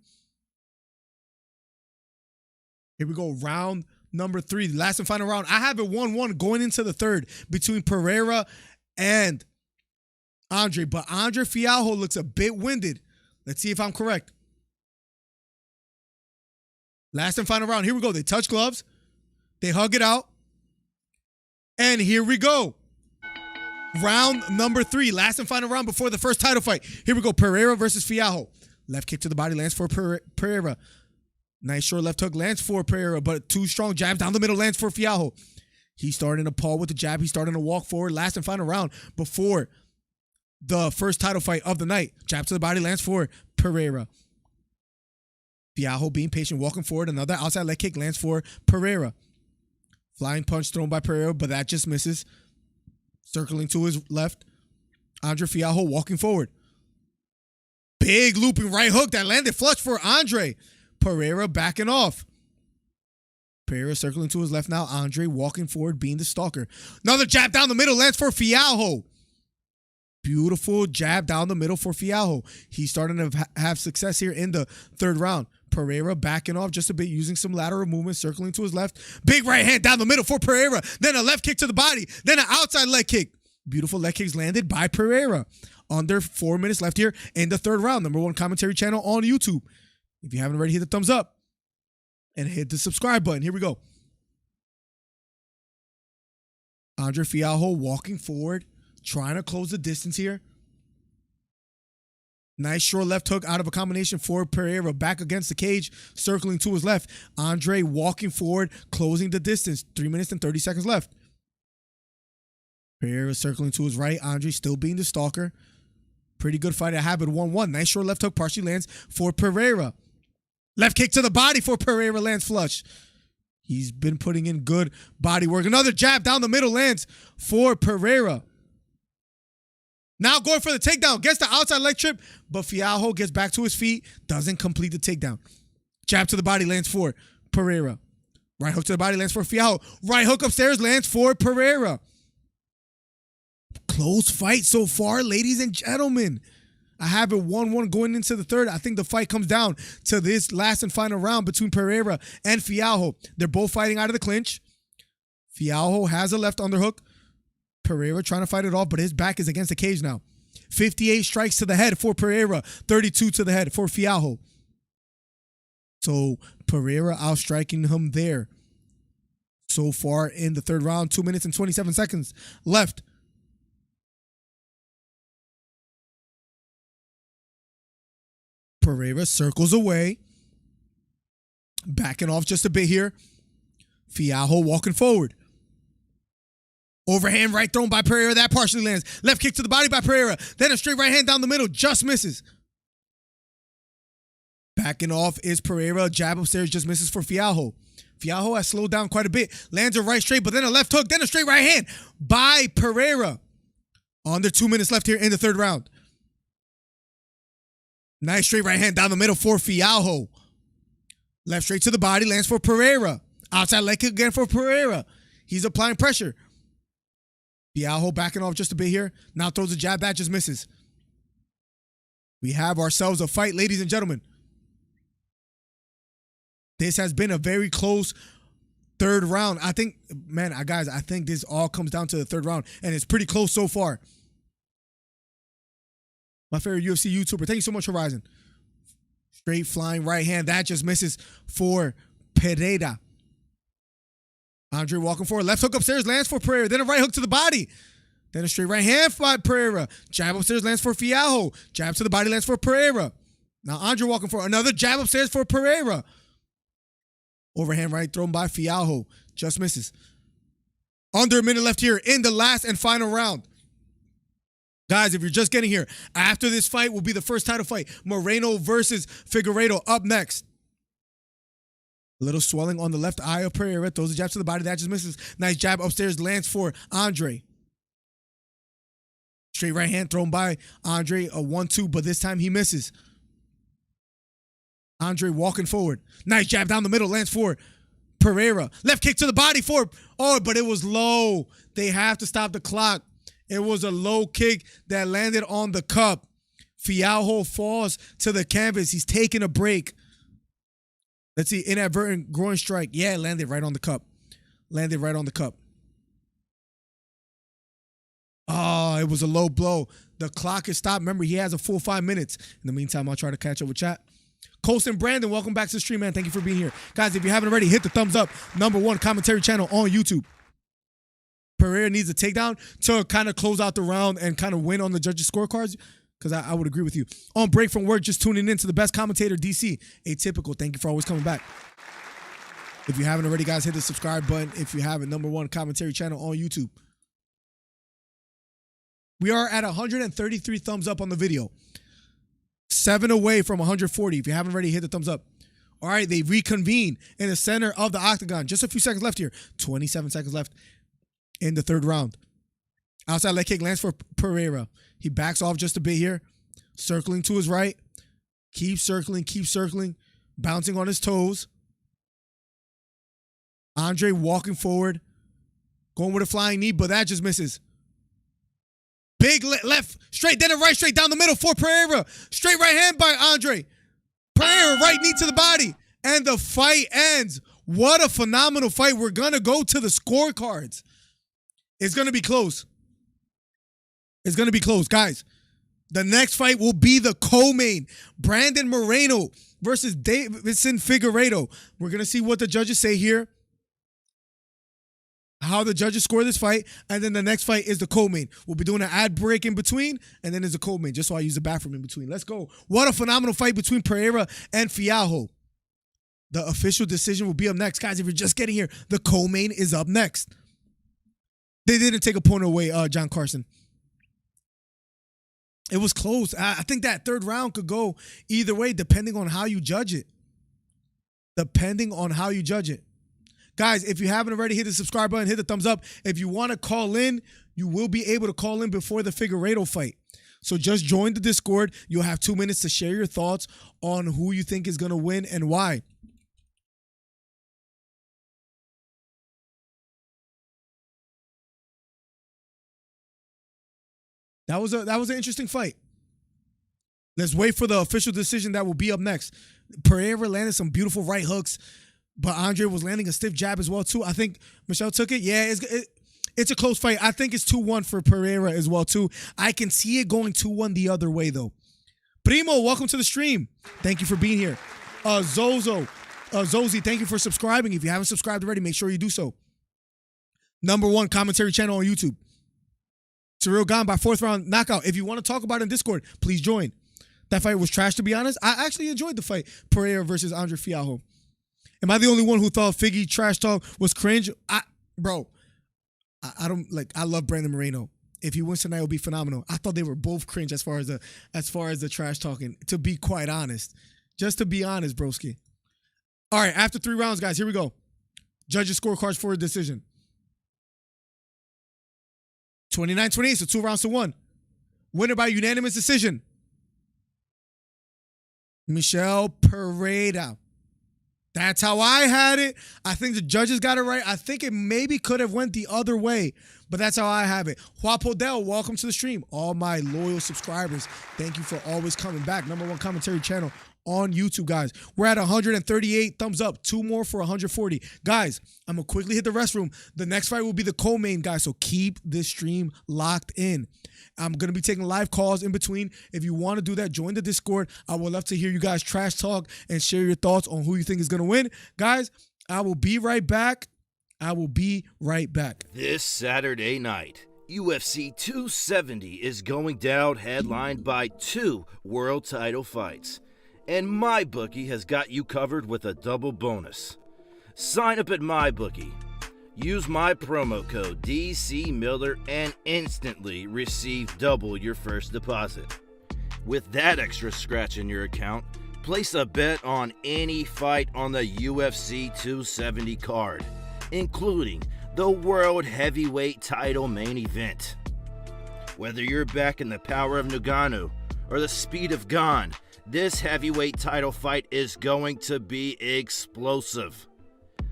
Here we go, round number 3, last and final round. I have it 1-1 going into the third between Pereira and Andre, but Andre Fialho looks a bit winded. Let's see if I'm correct. Last and final round. Here we go. They touch gloves. They hug it out. And here we go. Round number 3, last and final round before the first title fight. Here we go, Pereira versus Fialho. Left kick to the body lands for Pereira. Nice short left hook lands for Pereira, but 2 strong jabs down the middle lands for Fialho. He's starting to paw with the jab. He's starting to walk forward. Last and final round before the first title fight of the night. Jab to the body lands for Pereira. Fialho being patient, walking forward. Another outside leg kick lands for Pereira. Flying punch thrown by Pereira, but that just misses. Circling to his left. Andre Fialho walking forward. Big looping right hook that landed flush for Andre. Pereira backing off. Pereira circling to his left now. Andre walking forward, being the stalker. Another jab down the middle lands for Fialho. Beautiful jab down the middle for Fialho. He's starting to have success here in the third round. Pereira backing off just a bit, using some lateral movement, circling to his left. Big right hand down the middle for Pereira. Then a left kick to the body. Then an outside leg kick. Beautiful leg kicks landed by Pereira. Under 4 minutes left here in the third round. #1 commentary channel on YouTube. If you haven't already, hit the thumbs up and hit the subscribe button. Here we go. Andre Fialho walking forward, trying to close the distance here. Nice short left hook out of a combination for Pereira. Back against the cage, circling to his left. Andre walking forward, closing the distance. 3 minutes and 30 seconds left. Pereira circling to his right. Andre still being the stalker. Pretty good fight. I have it 1-1. Nice short left hook partially lands for Pereira. Left kick to the body for Pereira lands flush. He's been putting in good body work. Another jab down the middle lands for Pereira. Now going for the takedown. Gets the outside leg trip, but Fialho gets back to his feet. Doesn't complete the takedown. Jab to the body lands for Pereira. Right hook to the body lands for Fialho. Right hook upstairs lands for Pereira. Close fight so far, ladies and gentlemen. I have it 1-1 going into the third. I think the fight comes down to this last and final round between Pereira and Fialho. They're both fighting out of the clinch. Fialho has a left underhook. Pereira trying to fight it off, but his back is against the cage now. 58 strikes to the head for Pereira. 32 to the head for Fialho. So Pereira outstriking him there. So far in the third round, 2 minutes and 27 seconds left. Pereira circles away. Backing off just a bit here. Fialho walking forward. Overhand right thrown by Pereira. That partially lands. Left kick to the body by Pereira. Then a straight right hand down the middle. Just misses. Backing off is Pereira. Jab upstairs just misses for Fialho. Fialho has slowed down quite a bit. Lands a right straight, but then a left hook. Then a straight right hand by Pereira. Under 2 minutes left here in the third round. Nice straight right hand down the middle for Fialho. Left straight to the body, lands for Pereira. Outside leg kick again for Pereira. He's applying pressure. Fialho backing off just a bit here. Now throws a jab, that just misses. We have ourselves a fight, ladies and gentlemen. This has been a very close third round. I think, man, guys, I think this all comes down to the third round, and it's pretty close so far. My favorite UFC YouTuber. Thank you so much, Horizon. Straight flying right hand. That just misses for Pereira. Andre walking forward. Left hook upstairs lands for Pereira. Then a right hook to the body. Then a straight right hand by Pereira. Jab upstairs lands for Fialho. Jab to the body lands for Pereira. Now Andre walking for another jab upstairs for Pereira. Overhand right thrown by Fialho. Just misses. Under a minute left here in the last and final round. Guys, if you're just getting here, after this fight will be the first title fight. Moreno versus Figueiredo up next. A little swelling on the left eye of Pereira. Throws a jab to the body. That just misses. Nice jab upstairs lands for Andre. Straight right hand thrown by Andre. A 1-2, but this time he misses. Andre walking forward. Nice jab down the middle. Lands for Pereira. Left kick to the body for... Oh, but it was low. They have to stop the clock. It was a low kick that landed on the cup. Fialho falls to the canvas. He's taking a break. Let's see. Inadvertent groin strike. Yeah, it landed right on the cup. Landed right on the cup. Oh, it was a low blow. The clock is stopped. Remember, he has a full 5 minutes. In the meantime, I'll try to catch up with chat. Colson Brandon, welcome back to the stream, man. Thank you for being here. Guys, if you haven't already, hit the thumbs up. #1 commentary channel on YouTube. Pereira needs a takedown to kind of close out the round and kind of win on the judges' scorecards, because I would agree with you. On break from work, just tuning in to the best commentator, DC. Atypical, thank you for always coming back. If you haven't already, guys, hit the subscribe button. If you haven't, #1 commentary channel on YouTube. We are at 133 thumbs up on the video. 7 away from 140. If you haven't already, hit the thumbs up. All right, they reconvene in the center of the octagon. Just a few seconds left here. 27 seconds left in the third round. Outside leg kick lands for Pereira. He backs off just a bit here. Circling to his right. Keep circling. Bouncing on his toes. Andre walking forward. Going with a flying knee, but that just misses. Big left, straight, then a right straight down the middle for Pereira. Straight right hand by Andre. Pereira, right knee to the body. And the fight ends. What a phenomenal fight. We're going to go to the scorecards. It's going to be close. It's going to be close. Guys, the next fight will be the co-main. Brandon Moreno versus Davidson Figueiredo. We're going to see what the judges say here. How the judges score this fight, and then the next fight is the co-main. We'll be doing an ad break in between, and then there's a co-main, just so I use the bathroom in between. Let's go. What a phenomenal fight between Pereira and Fialho. The official decision will be up next. Guys, if you're just getting here, the co-main is up next. They didn't take a point away, John Carson. It was close. I think that third round could go either way, depending on how you judge it. Guys, if you haven't already, hit the subscribe button, hit the thumbs up. If you want to call in, you will be able to call in before the Figueiredo fight. So just join the Discord. You'll have 2 minutes to share your thoughts on who you think is going to win and why. That was an interesting fight. Let's wait for the official decision that will be up next. Pereira landed some beautiful right hooks, but Andre was landing a stiff jab as well too. I think Michelle took it. Yeah, it's a close fight. I think it's 2-1 for Pereira as well too. I can see it going 2-1 the other way though. Primo, welcome to the stream. Thank you for being here. Zozi, thank you for subscribing. If you haven't subscribed already, make sure you do so. #1 commentary channel on YouTube. Ciryl gone by 4th round knockout. If you want to talk about it in Discord, please join. That fight was trash, to be honest. I actually enjoyed the fight. Pereira versus Andre Fialho. Am I the only one who thought Figgy trash talk was cringe? I love Brandon Moreno. If he wins tonight, it'll be phenomenal. I thought they were both cringe as far as the trash talking, to be quite honest. Just to be honest, broski. All right, after 3 rounds, guys, here we go. Judges' scorecards for a decision. 29-28, so 2 rounds to 1. Winner by unanimous decision. Michel Pereira. That's how I had it. I think the judges got it right. I think it maybe could have went the other way, but that's how I have it. Juapodel, welcome to the stream. All my loyal subscribers, thank you for always coming back. #1 commentary channel on YouTube, guys. We're at 138 thumbs up. 2 more for 140. Guys, I'm going to quickly hit the restroom. The next fight will be the co-main, guys, so keep this stream locked in. I'm going to be taking live calls in between. If you want to do that, join the Discord. I would love to hear you guys trash talk and share your thoughts on who you think is going to win. Guys, I will be right back. This Saturday night, UFC 270 is going down, headlined by 2 world title fights. And MyBookie has got you covered with a double bonus. Sign up at MyBookie. Use my promo code DCMiller and instantly receive double your first deposit. With that extra scratch in your account, place a bet on any fight on the UFC 270 card, including the World Heavyweight title main event. Whether you're backing the power of Ngannou or the speed of GANE, this heavyweight title fight is going to be explosive.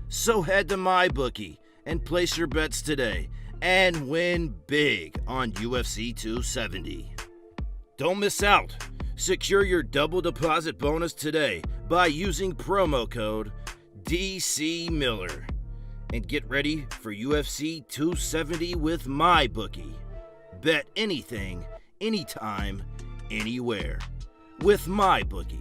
So head to MyBookie and place your bets today and win big on UFC 270. Don't miss out. Secure your double deposit bonus today by using promo code DCMiller. And get ready for UFC 270 with MyBookie. Bet anything, anytime, anywhere with MyBookie.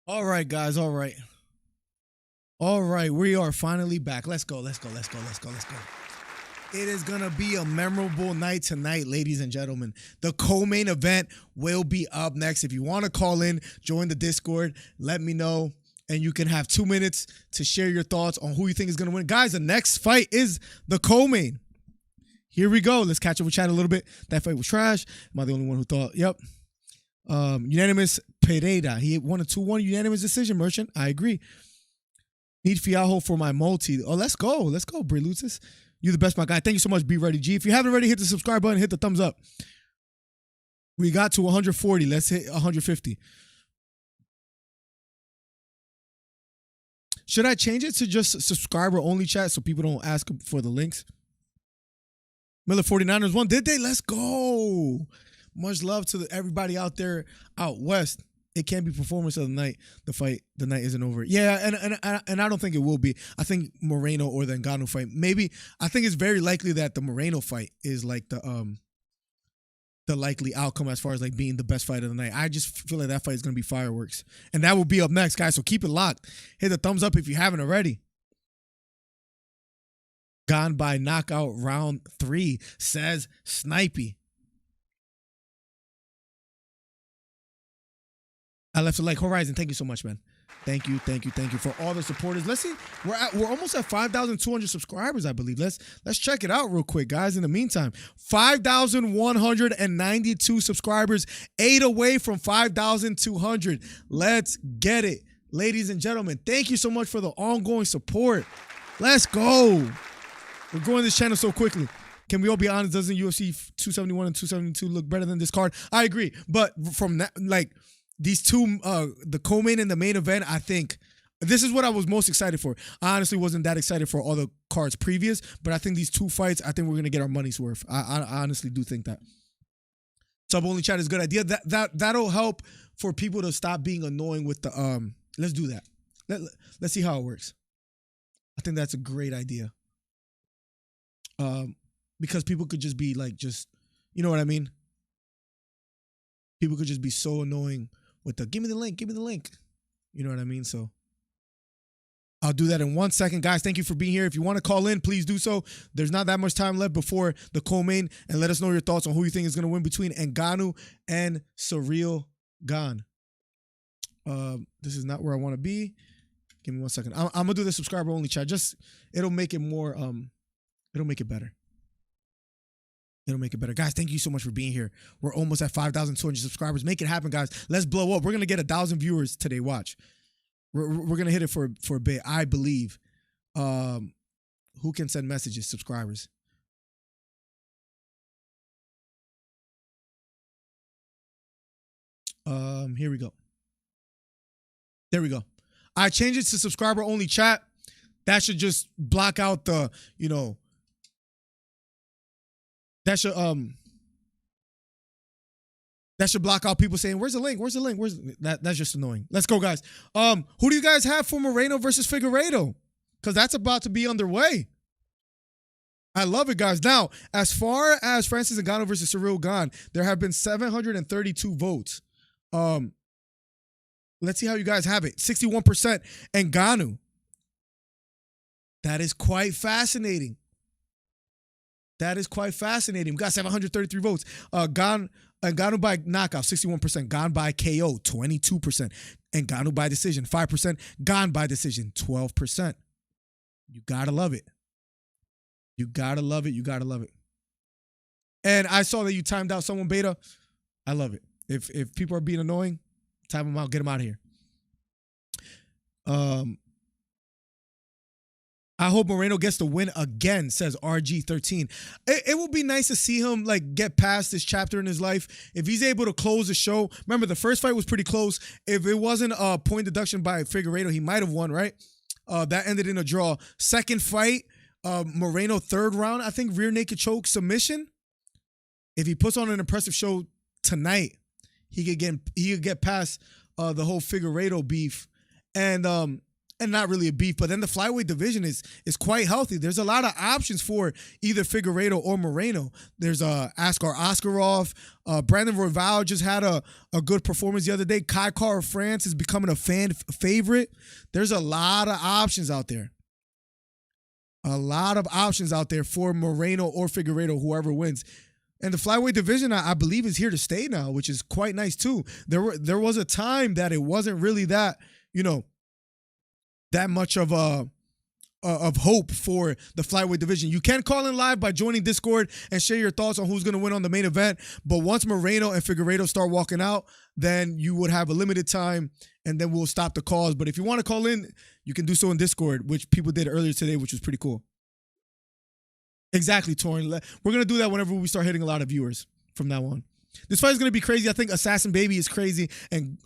All right, guys. All right. We are finally back. Let's go. It is going to be a memorable night tonight, ladies and gentlemen. The co-main event will be up next. If you want to call in, join the Discord, let me know, and you can have 2 minutes to share your thoughts on who you think is going to win. Guys, the next fight is the co-main. Here we go. Let's catch up with chat a little bit. That fight was trash. Am I the only one who thought? Yep. Unanimous Pereira. He won a 2-1 unanimous decision, Merchant. I agree. Need Fiajo for my multi. Oh, let's go. Let's go, Bray Lucis. You're the best, my guy. Thank you so much, Be Ready G. If you haven't already, hit the subscribe button, hit the thumbs up. We got to 140. Let's hit 150. Should I change it to just subscriber only chat so people don't ask for the links? Miller 49ers won. Did they? Let's go. Much love to everybody out there out west. It can be performance of the night. The night isn't over. Yeah, and I don't think it will be. I think Moreno or the Ngannou fight. Maybe I think it's very likely that the Moreno fight is like the likely outcome as far as like being the best fight of the night. I just feel like that fight is gonna be fireworks, and that will be up next, guys. So keep it locked. Hit the thumbs up if you haven't already. Gone by knockout round 3, says Snipey. I left a like. Horizon, thank you so much, man. Thank you for all the supporters. Let's see, we're almost at 5,200 subscribers, I believe. Let's check it out real quick, guys. In the meantime, 5,192 subscribers, 8 away from 5,200. Let's get it, ladies and gentlemen. Thank you so much for the ongoing support. Let's go. We're growing this channel so quickly. Can we all be honest? Doesn't UFC 271 and 272 look better than this card? I agree, but from that, like. These two, the co-main and the main event, I think this is what I was most excited for. I honestly wasn't that excited for all the cards previous, but I think these two fights, I think we're going to get our money's worth. I honestly do think that. Sub-only chat is a good idea. That'll help for people to stop being annoying with the, let's do that. Let's see how it works. I think that's a great idea. Because people could just be like, you know what I mean? People could just be so annoying with the give me the link. You know what I mean? So I'll do that in 1 second. Guys, thank you for being here. If you want to call in, please do so. There's not that much time left before the co-main, and let us know your thoughts on who you think is going to win between Ngannou and Ciryl Gane. This is not where I want to be. Give me 1 second. I'm going to do the subscriber only chat. It'll make it more, it'll make it better. It'll make it better. Guys, thank you so much for being here. We're almost at 5,200 subscribers. Make it happen, guys. Let's blow up. We're going to get 1,000 viewers today. Watch. We're going to hit it for a bit, I believe. Who can send messages? Subscribers. Here we go. There we go. I changed it to subscriber only chat. That should just block out the, that should block out people saying, where's the link? That's just annoying. Let's go, guys. Who do you guys have for Moreno versus Figueiredo? Because that's about to be underway. I love it, guys. Now, as far as Francis Ngannou versus Ciryl Gane, there have been 732 votes. Let's see how you guys have it. 61% Ngannou. That is quite fascinating. We got 733 votes. Ngannou by knockout, 61%. Gane by KO, 22%. Ngannou by decision, 5%. Gane by decision, 12%. You gotta love it. You gotta love it. And I saw that you timed out someone, Beta. I love it. If people are being annoying, time them out. Get them out of here. I hope Moreno gets the win again, says RG13. It will be nice to see him like get past this chapter in his life. If he's able to close the show. Remember, the first fight was pretty close. If it wasn't a point deduction by Figueiredo, he might have won, right? That ended in a draw. Second fight, Moreno, third round, I think rear naked choke submission. If he puts on an impressive show tonight, he could get past the whole Figueiredo beef. And not really a beef, but then the flyweight division is quite healthy. There's a lot of options for either Figueiredo or Moreno. There's Askar Askarov. Brandon Royval just had a good performance the other day. Kai Kara France is becoming a fan favorite. There's a lot of options out there. A lot of options out there for Moreno or Figueiredo, whoever wins. And the flyweight division, I believe, is here to stay now, which is quite nice too. There was a time that it wasn't really that, that much of hope for the flyweight division. You can call in live by joining Discord and share your thoughts on who's going to win on the main event. But once Moreno and Figueiredo start walking out, then you would have a limited time, and then we'll stop the calls. But if you want to call in, you can do so in Discord, which people did earlier today, which was pretty cool. Exactly, Torin. We're going to do that whenever we start hitting a lot of viewers from now on. This fight is going to be crazy. I think Assassin Baby is crazy and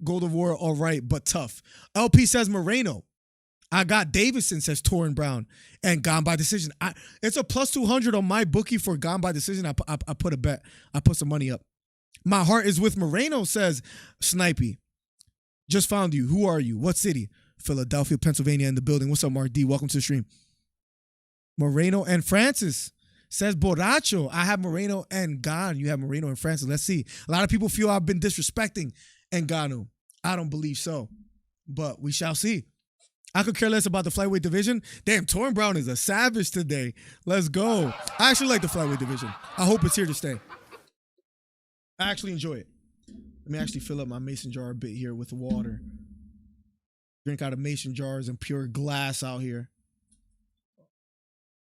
Gold of War all right, but tough. LP says Moreno. I got Davison, says Torin Brown, and gone by decision. It's a plus 200 on my bookie for gone by decision. I put a bet. I put some money up. My heart is with Moreno, says Snipey. Just found you. Who are you? What city? Philadelphia, Pennsylvania in the building. What's up, Mark D? Welcome to the stream. Moreno and Francis, says Borracho. I have Moreno and Ngannou. You have Moreno and Francis. Let's see. A lot of people feel I've been disrespecting Ngannou. I don't believe so, but we shall see. I could care less about the flyweight division. Damn, Torin Brown is a savage today. Let's go. I actually like the flyweight division. I hope it's here to stay. I actually enjoy it. Let me actually fill up my mason jar a bit here with water. Drink out of mason jars and pure glass out here.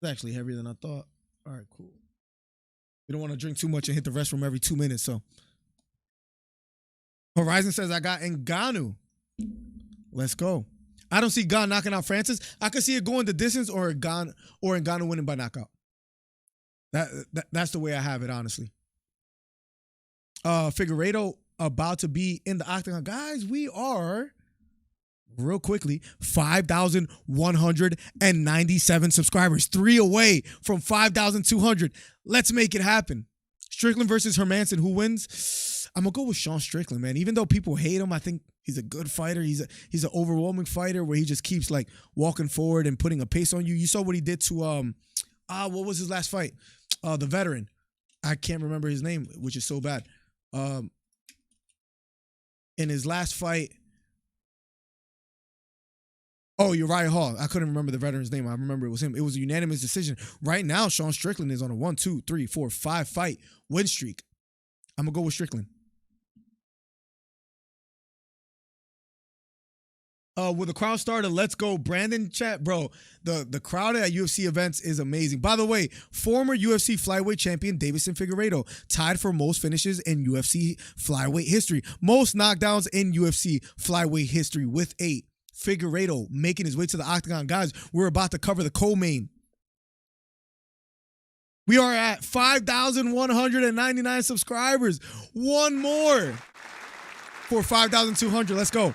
It's actually heavier than I thought. All right, cool. You don't want to drink too much and hit the restroom every 2 minutes, so. Horizon says, I got Ngannou. Let's go. I don't see Ngannou knocking out Francis. I could see it going the distance or Ngannou winning by knockout. That's the way I have it, honestly. Figueiredo about to be in the octagon. Guys, we are, real quickly, 5,197 subscribers. 3 away from 5,200. Let's make it happen. Strickland versus Hermanson. Who wins? I'm going to go with Sean Strickland, man. Even though people hate him, I think he's a good fighter. He's an overwhelming fighter where he just keeps like walking forward and putting a pace on you. You saw what he did to what was his last fight? The veteran. I can't remember his name, which is so bad. In his last fight, Uriah Hall. I couldn't remember the veteran's name. I remember it was him. It was a unanimous decision. Right now, Sean Strickland is on a 1, 2, 3, 4, 5 fight win streak. I'm going to go with Strickland. With the crowd started, let's go. Brandon chat, bro. The crowd at UFC events is amazing. By the way, former UFC flyweight champion Davison Figueiredo tied for most finishes in UFC flyweight history. Most knockdowns in UFC flyweight history with 8. Figueiredo making his way to the octagon. Guys, we're about to cover the co-main. We are at 5,199 subscribers. One more for 5,200. Let's go.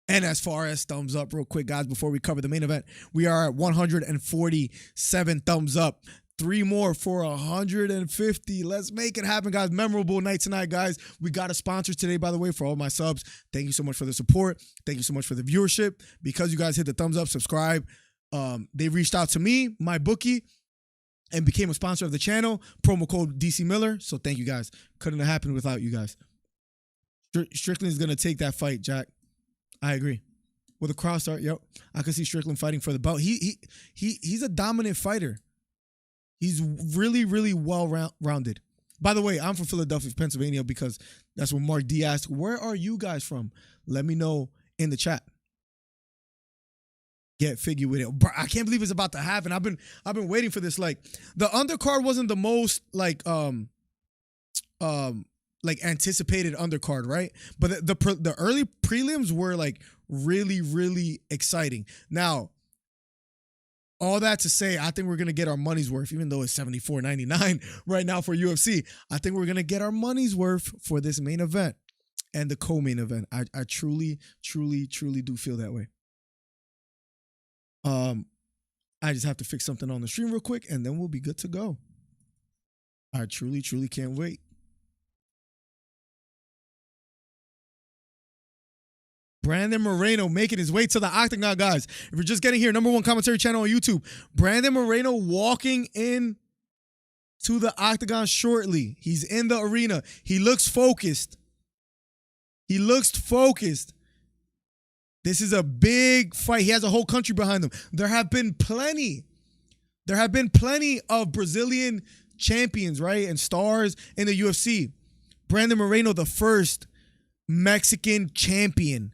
And as far as thumbs up, real quick, guys, before we cover the main event, we are at 147 thumbs up. 3 more for 150. Let's make it happen, guys. Memorable night tonight, guys. We got a sponsor today, by the way, for all my subs. Thank you so much for the support. Thank you so much for the viewership. Because you guys hit the thumbs up, subscribe. They reached out to me, my bookie, and became a sponsor of the channel. Promo code DC Miller. So thank you, guys. Couldn't have happened without you guys. Strickland is going to take that fight, Jack. I agree. With a cross start, yep. I could see Strickland fighting for the belt. He's a dominant fighter. He's really, really well-rounded. By the way, I'm from Philadelphia, Pennsylvania, because that's when Mark D asked, where are you guys from? Let me know in the chat. Get figure with it. Bro, I can't believe it's about to happen. I've been waiting for this. Like, the undercard wasn't the most like anticipated undercard, right? But the early prelims were like really, really exciting. Now, all that to say, I think we're gonna get our money's worth, even though it's $74.99 right now for UFC. I think we're gonna get our money's worth for this main event and the co-main event. I truly, truly, truly do feel that way. I just have to fix something on the stream real quick, and then we'll be good to go. I truly, truly can't wait. Brandon Moreno making his way to the octagon, guys. If you're just getting here, #1 commentary channel on YouTube. Brandon Moreno walking in to the octagon shortly. He's in the arena. He looks focused. He looks focused. This is a big fight. He has a whole country behind him. There have been plenty of Brazilian champions, right, and stars in the UFC. Brandon Moreno, the first Mexican champion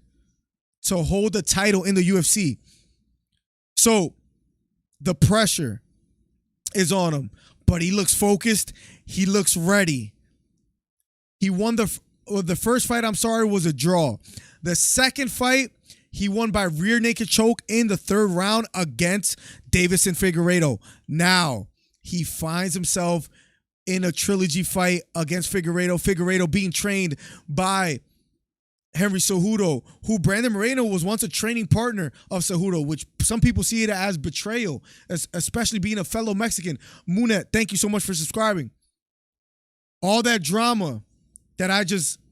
to hold the title in the UFC. So the pressure is on him, but he looks focused. He looks ready. He won the first fight, was a draw. The second fight, he won by rear naked choke in the third round against Deiveson Figueiredo. Now, he finds himself in a trilogy fight against Figueiredo. Figueiredo being trained by Henry Cejudo, who Brandon Moreno was once a training partner of Cejudo, which some people see it as betrayal, especially being a fellow Mexican. Munet, thank you so much for subscribing. All that drama that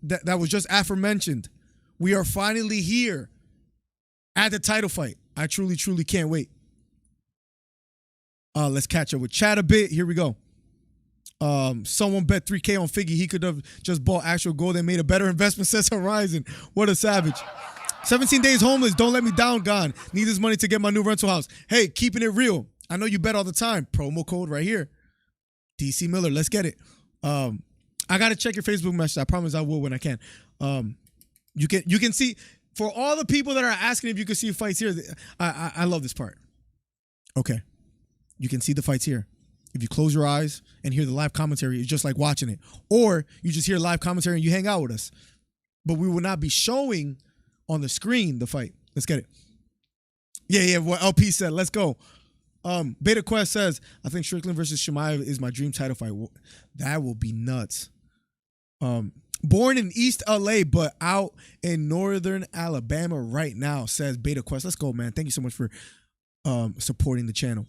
that was just aforementioned, we are finally here at the title fight. I truly, truly can't wait. Let's catch up with chat a bit. Here we go. Someone bet 3K on Figgy. He could have just bought actual gold and made a better investment, says Horizon. What a savage. 17 days homeless. Don't let me down, Gone. Need this money to get my new rental house. Hey, keeping it real. I know you bet all the time. Promo code right here. DC Miller. Let's get it. I got to check your Facebook message. I promise I will when I can. You can see, for all the people that are asking if you can see fights here, I love this part. Okay. You can see the fights here. If you close your eyes and hear the live commentary, it's just like watching it. Or you just hear live commentary and you hang out with us. But we will not be showing on the screen the fight. Let's get it. Yeah, what LP said. Let's go. Beta Quest says, I think Strickland versus Chimaev is my dream title fight. That will be nuts. Born in East LA, but out in northern Alabama right now, says Beta Quest. Let's go, man. Thank you so much for supporting the channel.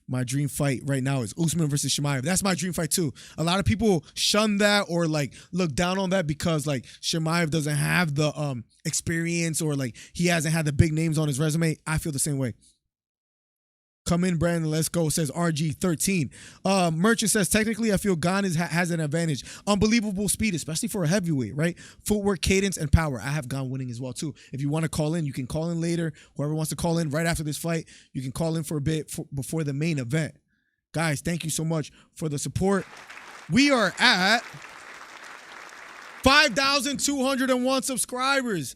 My dream fight right now is Usman versus Chimaev. That's my dream fight too. A lot of people shun that or like look down on that because like Chimaev doesn't have the experience or like he hasn't had the big names on his resume. I feel the same way. Come in, Brandon. Let's go, says RG13. Merchant says, technically, I feel Gane has an advantage. Unbelievable speed, especially for a heavyweight, right? Footwork, cadence, and power. I have Gane winning as well, too. If you want to call in, you can call in later. Whoever wants to call in right after this fight, you can call in for a bit before the main event. Guys, thank you so much for the support. We are at 5,201 subscribers.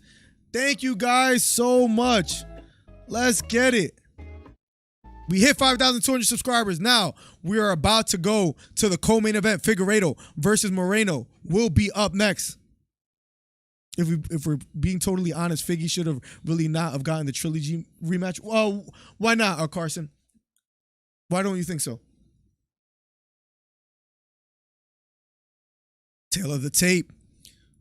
Thank you guys so much. Let's get it. We hit 5,200 subscribers. Now, we are about to go to the co-main event. Figueiredo versus Moreno will be up next. If we're being totally honest, Figgy should have really not have gotten the trilogy rematch. Well, why not, Carson? Why don't you think so? Tail of the tape.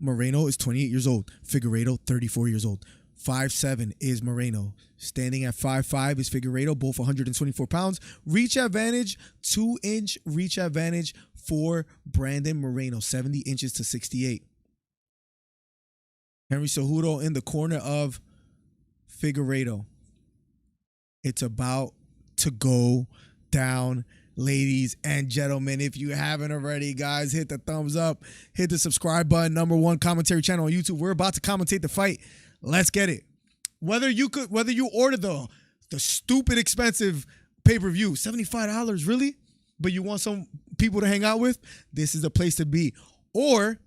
Moreno is 28 years old. Figueiredo, 34 years old. 5'7" is Moreno. Standing at 5'5" is Figueiredo, both 124 pounds. Reach advantage, 2-inch reach advantage for Brandon Moreno, 70 inches to 68. Henry Cejudo in the corner of Figueiredo. It's about to go down. Ladies and gentlemen, if you haven't already, guys, hit the thumbs up, hit the subscribe button, #1 commentary channel on YouTube. We're about to commentate the fight. Let's get it. Whether you order the stupid expensive pay-per-view, $75, really? But you want some people to hang out with, this is the place to be. Or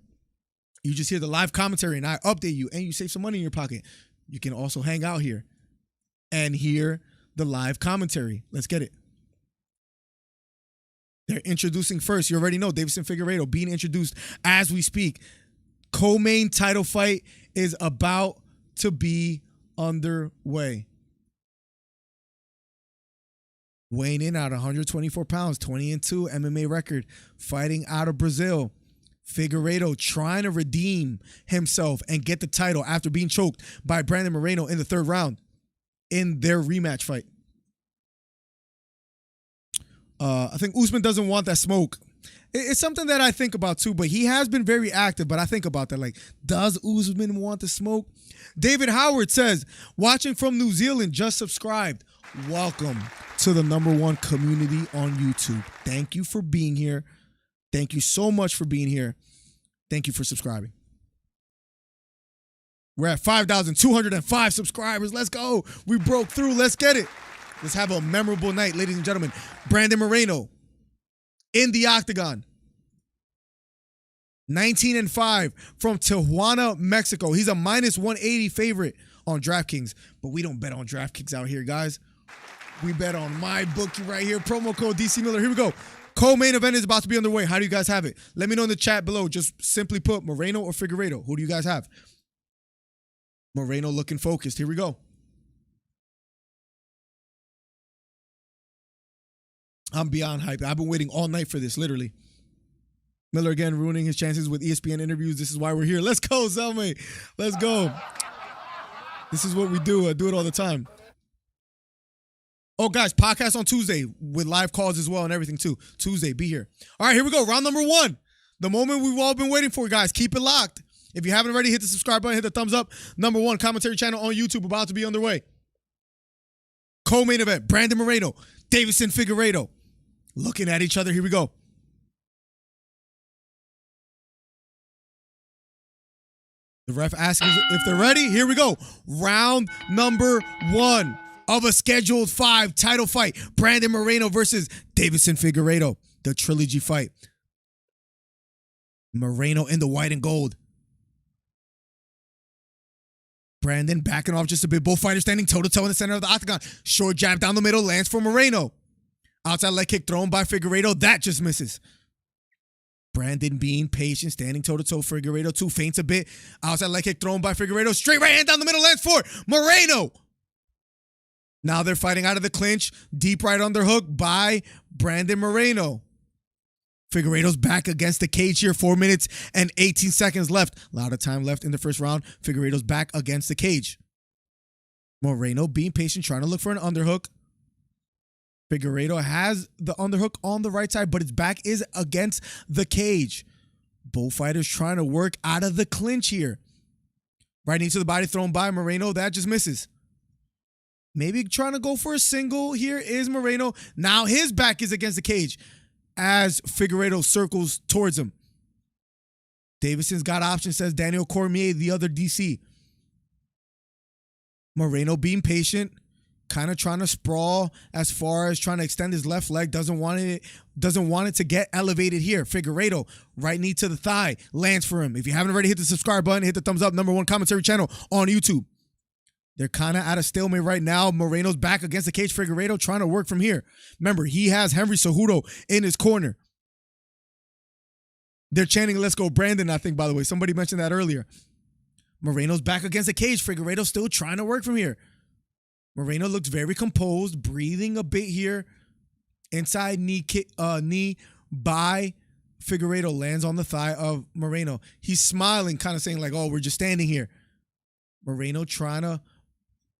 you just hear the live commentary and I update you and you save some money in your pocket. You can also hang out here and hear the live commentary. Let's get it. They're introducing first. You already know Deiveson Figueiredo being introduced as we speak. Co-main title fight is about to be underway. Weighing in at 124 pounds, 20-2 MMA record, fighting out of Brazil. Figueiredo trying to redeem himself and get the title after being choked by Brandon Moreno in the third round in their rematch fight. I think Usman doesn't want that smoke. It's something that I think about too, but he has been very active, but I think about that. Like, does Usman want the smoke? David Howard says, watching from New Zealand, just subscribed. Welcome to the #1 community on YouTube. Thank you for being here. Thank you so much for being here. Thank you for subscribing. We're at 5,205 subscribers. Let's go. We broke through. Let's get it. Let's have a memorable night, ladies and gentlemen. Brandon Moreno in the octagon. 19-5 from Tijuana, Mexico. He's a minus 180 favorite on DraftKings, but we don't bet on DraftKings out here, guys. We bet on my bookie right here. Promo code DC Miller. Here we go. Co-main event is about to be underway. How do you guys have it? Let me know in the chat below. Just simply put Moreno or Figueiredo. Who do you guys have? Moreno looking focused. Here we go. I'm beyond hype. I've been waiting all night for this, literally. Miller again ruining his chances with ESPN interviews. This is why we're here. Let's go, Zelme. Let's go. This is what we do. I do it all the time. Oh, guys, podcast on Tuesday with live calls as well and everything, too. Tuesday, be here. All right, here we go. Round number 1. The moment we've all been waiting for, guys. Keep it locked. If you haven't already, hit the subscribe button, hit the thumbs up. Number 1 commentary channel on YouTube about to be underway. Co-main event, Brandon Moreno, Deiveson Figueiredo. Looking at each other. Here we go. The ref asking if they're ready. Here we go. Round number 1 of a scheduled 5 title fight. Brandon Moreno versus Deiveson Figueiredo. The trilogy fight. Moreno in the white and gold. Brandon backing off just a bit. Both fighters standing toe-to-toe in the center of the octagon. Short jab down the middle lands for Moreno. Outside leg kick thrown by Figueiredo. That just misses. Brandon being patient, standing toe-to-toe. Figueiredo 2 feints a bit. Outside leg kick thrown by Figueiredo. Straight right hand down the middle lands for Moreno. Now they're fighting out of the clinch. Deep right underhook by Brandon Moreno. Figueiredo's back against the cage here. 4 minutes and 18 seconds left. A lot of time left in the first round. Figueiredo's back against the cage. Moreno being patient, trying to look for an underhook. Figueiredo has the underhook on the right side, but his back is against the cage. Both fighters trying to work out of the clinch here. Right knee to the body thrown by Moreno. That just misses. Maybe trying to go for a single. Here is Moreno. Now his back is against the cage as Figueiredo circles towards him. Davidson's got options, says Daniel Cormier, the other DC. Moreno being patient, kind of trying to sprawl as far as trying to extend his left leg. Doesn't want it to get elevated here. Figueiredo, right knee to the thigh, lands for him. If you haven't already hit the subscribe button, hit the thumbs up. Number 1 commentary channel on YouTube. They're kind of at a stalemate right now. Moreno's back against the cage. Figueiredo trying to work from here. Remember, he has Henry Cejudo in his corner. They're chanting, let's go, Brandon, I think, by the way. Somebody mentioned that earlier. Moreno's back against the cage. Figueiredo still trying to work from here. Moreno looks very composed, breathing a bit here. Inside knee kick, knee by Figueiredo lands on the thigh of Moreno. He's smiling, kind of saying like, oh, we're just standing here. Moreno trying to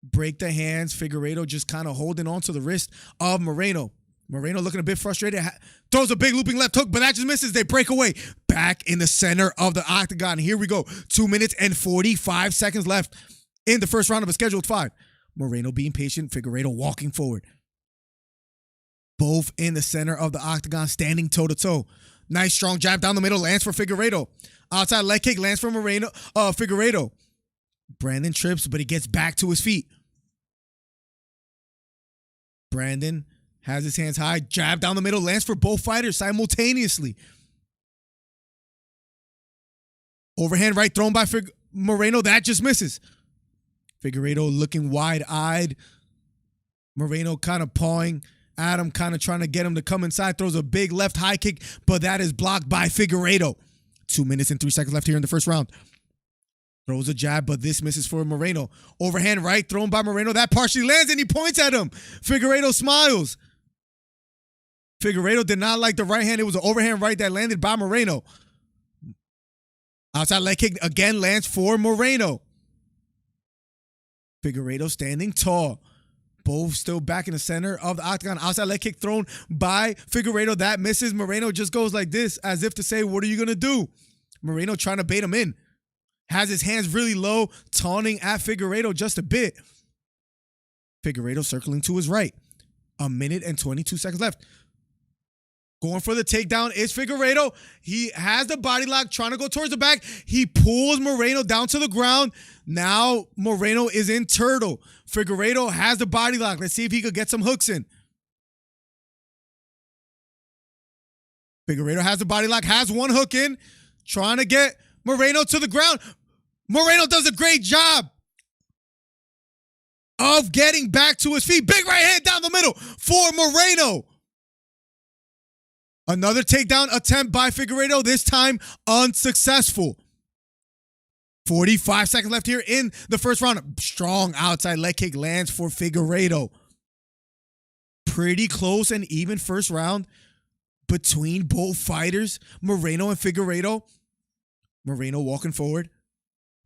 break the hands. Figueiredo just kind of holding on to the wrist of Moreno. Moreno looking a bit frustrated. Throws a big looping left hook, but that just misses. They break away. Back in the center of the octagon. Here we go. 2 minutes and 45 seconds left in the first round of a scheduled 5. Moreno being patient. Figueiredo walking forward. Both in the center of the octagon, standing toe-to-toe. Nice strong jab down the middle. Lands for Figueiredo. Outside leg kick lands for Figueiredo. Brandon trips, but he gets back to his feet. Brandon has his hands high. Jab down the middle. Lands for both fighters simultaneously. Overhand right thrown by Moreno. That just misses. Figueiredo looking wide-eyed. Moreno kind of pawing at him, kind of trying to get him to come inside. Throws a big left high kick, but that is blocked by Figueiredo. 2 minutes and 3 seconds left here in the first round. Throws a jab, but this misses for Moreno. Overhand right thrown by Moreno. That partially lands, and he points at him. Figueiredo smiles. Figueiredo did not like the right hand. It was an overhand right that landed by Moreno. Outside leg kick again lands for Moreno. Figueiredo standing tall. Both still back in the center of the octagon. Outside leg kick thrown by Figueiredo. That misses. Moreno just goes like this as if to say, what are you going to do? Moreno trying to bait him in. Has his hands really low, taunting at Figueiredo just a bit. Figueiredo circling to his right. 1 minute and 22 seconds left. Going for the takedown is Figueiredo. He has the body lock, trying to go towards the back. He pulls Moreno down to the ground. Now Moreno is in turtle. Figueiredo has the body lock. Let's see if he could get some hooks in. Figueiredo has the body lock, has one hook in, trying to get Moreno to the ground. Moreno does a great job of getting back to his feet. Big right hand down the middle for Moreno. Another takedown attempt by Figueiredo, this time unsuccessful. 45 seconds left here in the first round. Strong outside leg kick lands for Figueiredo. Pretty close and even first round between both fighters, Moreno and Figueiredo. Moreno walking forward.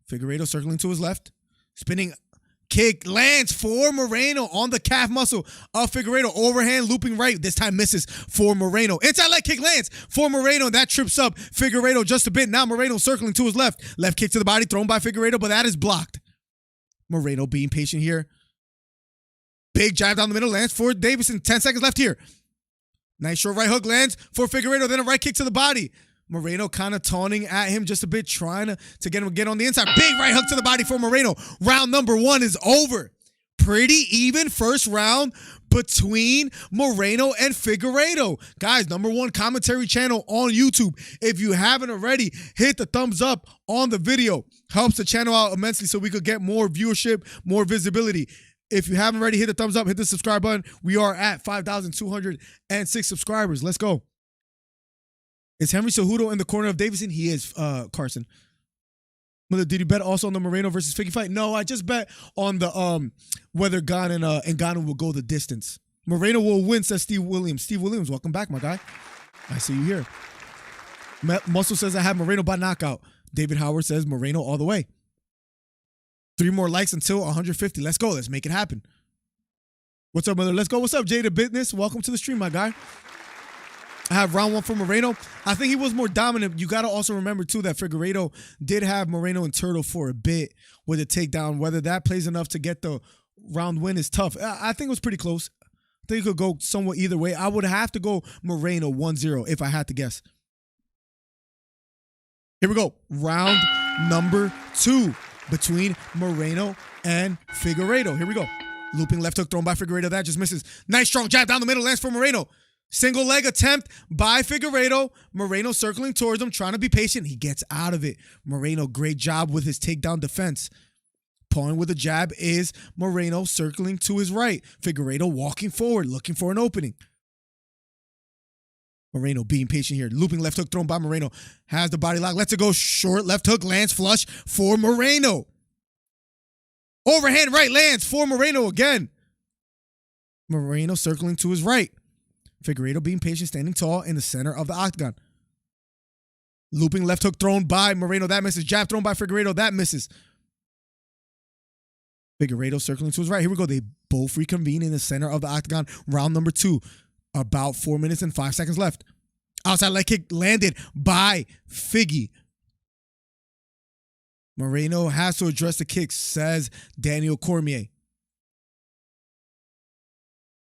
Figueiredo circling to his left. Spinning kick lands for Moreno on the calf muscle of Figueiredo. Overhand looping right. This time misses for Moreno. Inside leg kick lands for Moreno. That trips up Figueiredo just a bit. Now Moreno circling to his left. Left kick to the body thrown by Figueiredo, but that is blocked. Moreno being patient here. Big jab down the middle lands for Davison. 10 seconds left here. Nice short right hook lands for Figueiredo. Then a right kick to the body. Moreno kind of taunting at him just a bit, trying to get him to get on the inside. Big right hook to the body for Moreno. Round number 1 is over. Pretty even first round between Moreno and Figueiredo. Guys, number 1 commentary channel on YouTube. If you haven't already, hit the thumbs up on the video. Helps the channel out immensely so we could get more viewership, more visibility. If you haven't already, hit the thumbs up, hit the subscribe button. We are at 5,206 subscribers. Let's go. Is Henry Cejudo in the corner of Davison? He is, Carson. Mother, did you bet also on the Moreno versus Figgy fight? No, I just bet on the whether Gane and Ngannou will go the distance. Moreno will win, says Steve Williams. Steve Williams, welcome back, my guy. I see you here. Muscle says I have Moreno by knockout. David Howard says Moreno all the way. 3 more likes until 150. Let's go. Let's make it happen. What's up, mother? Let's go. What's up, Jada Business? Welcome to the stream, my guy. I have round 1 for Moreno. I think he was more dominant. You got to also remember, too, that Figueiredo did have Moreno and Turtle for a bit with a takedown. Whether that plays enough to get the round win is tough. I think it was pretty close. I think it could go somewhat either way. I would have to go Moreno 1-0 if I had to guess. Here we go. Round number 2 between Moreno and Figueiredo. Here we go. Looping left hook thrown by Figueiredo. That just misses. Nice strong jab down the middle. Lands for Moreno. Single leg attempt by Figueiredo. Moreno circling towards him, trying to be patient. He gets out of it. Moreno, great job with his takedown defense. Pulling with a jab is Moreno circling to his right. Figueiredo walking forward, looking for an opening. Moreno being patient here. Looping left hook thrown by Moreno. Has the body lock. Lets it go short. Left hook lands flush for Moreno. Overhand right lands for Moreno again. Moreno circling to his right. Figueiredo being patient, standing tall in the center of the octagon. Looping left hook thrown by Moreno. That misses. Jab thrown by Figueiredo. That misses. Figueiredo circling to his right. Here we go. They both reconvene in the center of the octagon. Round number 2. About 4 minutes and 5 seconds left. Outside leg kick landed by Figgy. Moreno has to address the kick, says Daniel Cormier.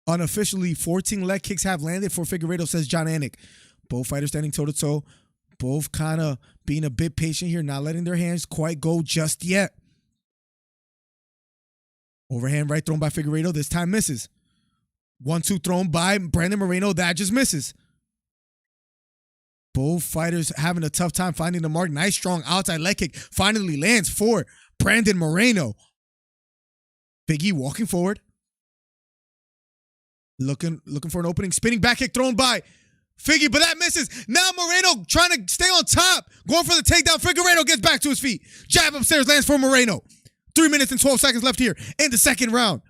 Unofficially, 14 leg kicks have landed for Figueiredo, says John Anik. Both fighters standing toe-to-toe. Both kind of being a bit patient here, not letting their hands quite go just yet. Overhand right thrown by Figueiredo. This time misses. 1-2 thrown by Brandon Moreno. That just misses. Both fighters having a tough time finding the mark. Nice, strong outside leg kick. Finally lands for Brandon Moreno. Figgy walking forward. Looking for an opening. Spinning back kick thrown by Figgy, but that misses. Now Moreno trying to stay on top. Going for the takedown. Figueiredo gets back to his feet. Jab upstairs lands for Moreno. 3 minutes and 12 seconds left here in the second round.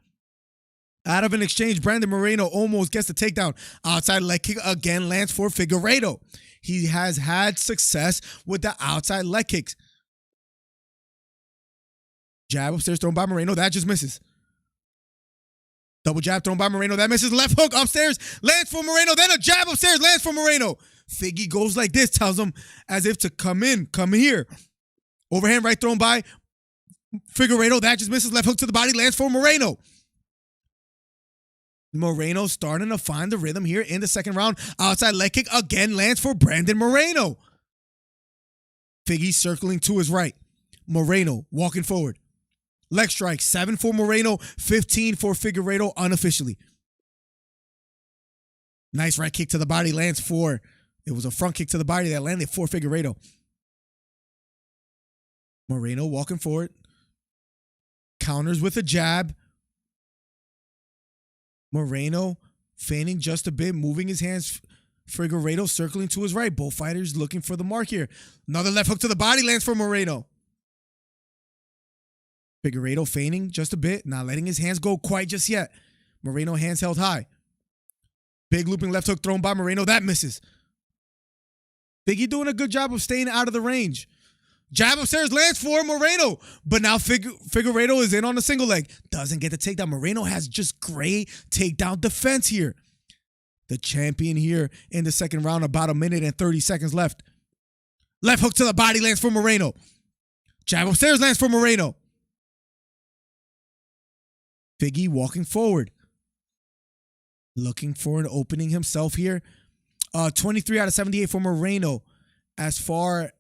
Out of an exchange, Brandon Moreno almost gets the takedown. Outside leg kick again lands for Figueiredo. He has had success with the outside leg kicks. Jab upstairs thrown by Moreno. That just misses. Double jab thrown by Moreno. That misses. Left hook upstairs. Lands for Moreno. Then a jab upstairs. Lands for Moreno. Figgy goes like this. Tells him as if to come in. Come here. Overhand right thrown by Figueiredo. That just misses. Left hook to the body. Lands for Moreno. Moreno starting to find the rhythm here in the second round. Outside leg kick again lands for Brandon Moreno. Figgy circling to his right. Moreno walking forward. Leg strike, 7 for Moreno, 15 for Figueiredo unofficially. Nice right kick to the body lands for, it was a front kick to the body that landed for Figueiredo. Moreno walking forward. Counters with a jab. Moreno feigning just a bit, moving his hands. Figueiredo circling to his right. Both fighters looking for the mark here. Another left hook to the body lands for Moreno. Figueiredo feigning just a bit, not letting his hands go quite just yet. Moreno hands held high. Big looping left hook thrown by Moreno. That misses. Figgy doing a good job of staying out of the range. Jab upstairs lands for Moreno. But now Figueiredo is in on the single leg. Doesn't get the takedown. Moreno has just great takedown defense here. The champion here in the second round, about 1 minute and 30 seconds left. Left hook to the body lands for Moreno. Jab upstairs lands for Moreno. Figgy walking forward. Looking for an opening himself here. 23 out of 78 for Moreno as far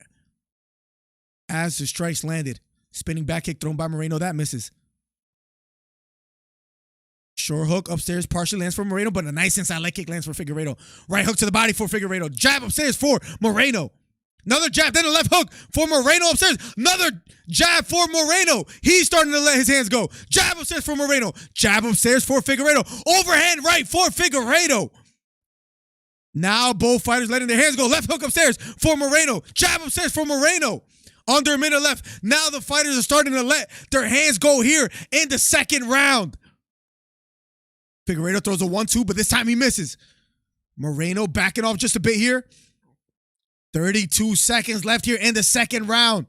as the strikes landed. Spinning back kick thrown by Moreno. That misses. Short hook upstairs partially lands for Moreno, but a nice inside leg kick lands for Figueiredo. Right hook to the body for Figueiredo. Jab upstairs for Moreno. Another jab, then a left hook for Moreno upstairs. Another jab for Moreno. He's starting to let his hands go. Jab upstairs for Moreno. Jab upstairs for Figueiredo. Overhand right for Figueiredo. Now both fighters letting their hands go. Left hook upstairs for Moreno. Jab upstairs for Moreno. Under a minute left. Now the fighters are starting to let their hands go here in the second round. Figueiredo throws a 1-2, but this time he misses. Moreno backing off just a bit here. 32 seconds left here in the second round.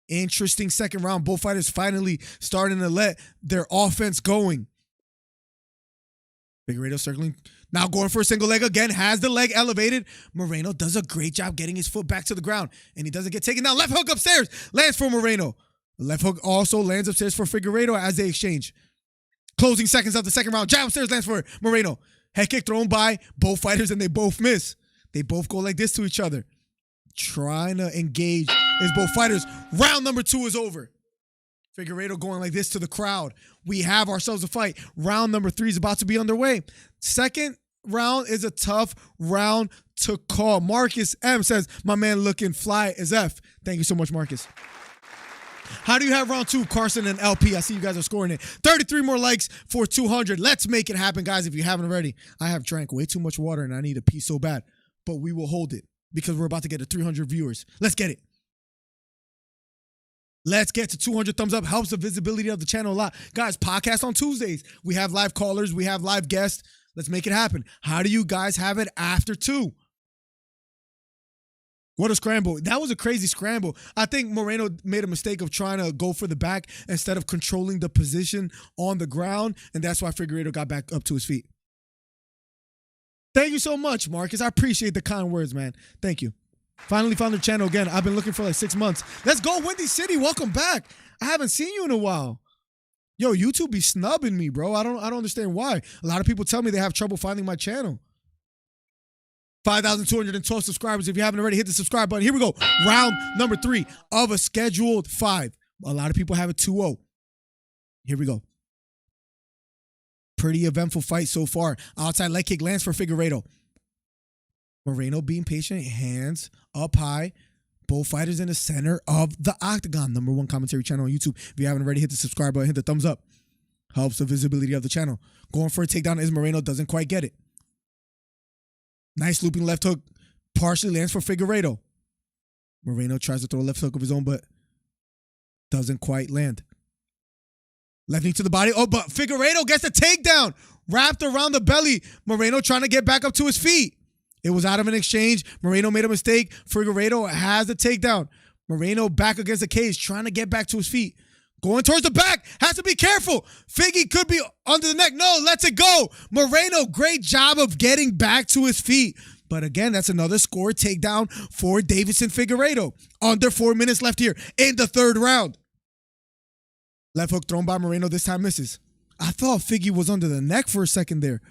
Interesting second round. Both fighters finally starting to let their offense going. Figueiredo circling. Now going for a single leg again. Has the leg elevated. Moreno does a great job getting his foot back to the ground. And he doesn't get taken down. Left hook upstairs. Lands for Moreno. The left hook also lands upstairs for Figueiredo as they exchange. Closing seconds of the second round. Jab upstairs lands for Moreno. Head kick thrown by both fighters and they both miss. They both go like this to each other. Trying to engage as both fighters. Round number 2 is over. Figueiredo going like this to the crowd. We have ourselves a fight. Round number 3 is about to be underway. Second round is a tough round to call. Marcus M says, my man looking fly as F. Thank you so much, Marcus. How do you have round 2, Carson and LP? I see you guys are scoring it. 33 more likes for 200. Let's make it happen, guys, if you haven't already. I have drank way too much water and I need a pee so bad. But we will hold it because we're about to get to 300 viewers. Let's get it. Let's get to 200 thumbs up. Helps the visibility of the channel a lot. Guys, podcast on Tuesdays. We have live callers. We have live guests. Let's make it happen. How do you guys have it after 2? What a scramble. That was a crazy scramble. I think Moreno made a mistake of trying to go for the back instead of controlling the position on the ground, and that's why Figueiredo got back up to his feet. Thank you so much, Marcus. I appreciate the kind words, man. Thank you. Finally found the channel again. I've been looking for like 6 months. Let's go, Windy City. Welcome back. I haven't seen you in a while. Yo, YouTube be snubbing me, bro. I don't understand why. A lot of people tell me they have trouble finding my channel. 5,212 subscribers. If you haven't already, hit the subscribe button. Here we go. Round number 3 of a scheduled 5. A lot of people have it 2-0. Here we go. Pretty eventful fight so far. Outside leg kick lands for Figueiredo. Moreno being patient, hands up high. Both fighters in the center of the octagon. Number 1 commentary channel on YouTube. If you haven't already, hit the subscribe button, hit the thumbs up. Helps the visibility of the channel. Going for a takedown is Moreno, doesn't quite get it. Nice looping left hook. Partially lands for Figueiredo. Moreno tries to throw a left hook of his own, but doesn't quite land. Left knee to the body. Oh, but Figueiredo gets the takedown. Wrapped around the belly. Moreno trying to get back up to his feet. It was out of an exchange. Moreno made a mistake. Figueiredo has the takedown. Moreno back against the cage, trying to get back to his feet. Going towards the back. Has to be careful. Figgy could be under the neck. No, lets it go. Moreno, great job of getting back to his feet. But again, that's another score takedown for Deiveson Figueiredo. Under 4 minutes left here in the third round. Left hook thrown by Moreno. This time misses. I thought Figgy was under the neck for a second there.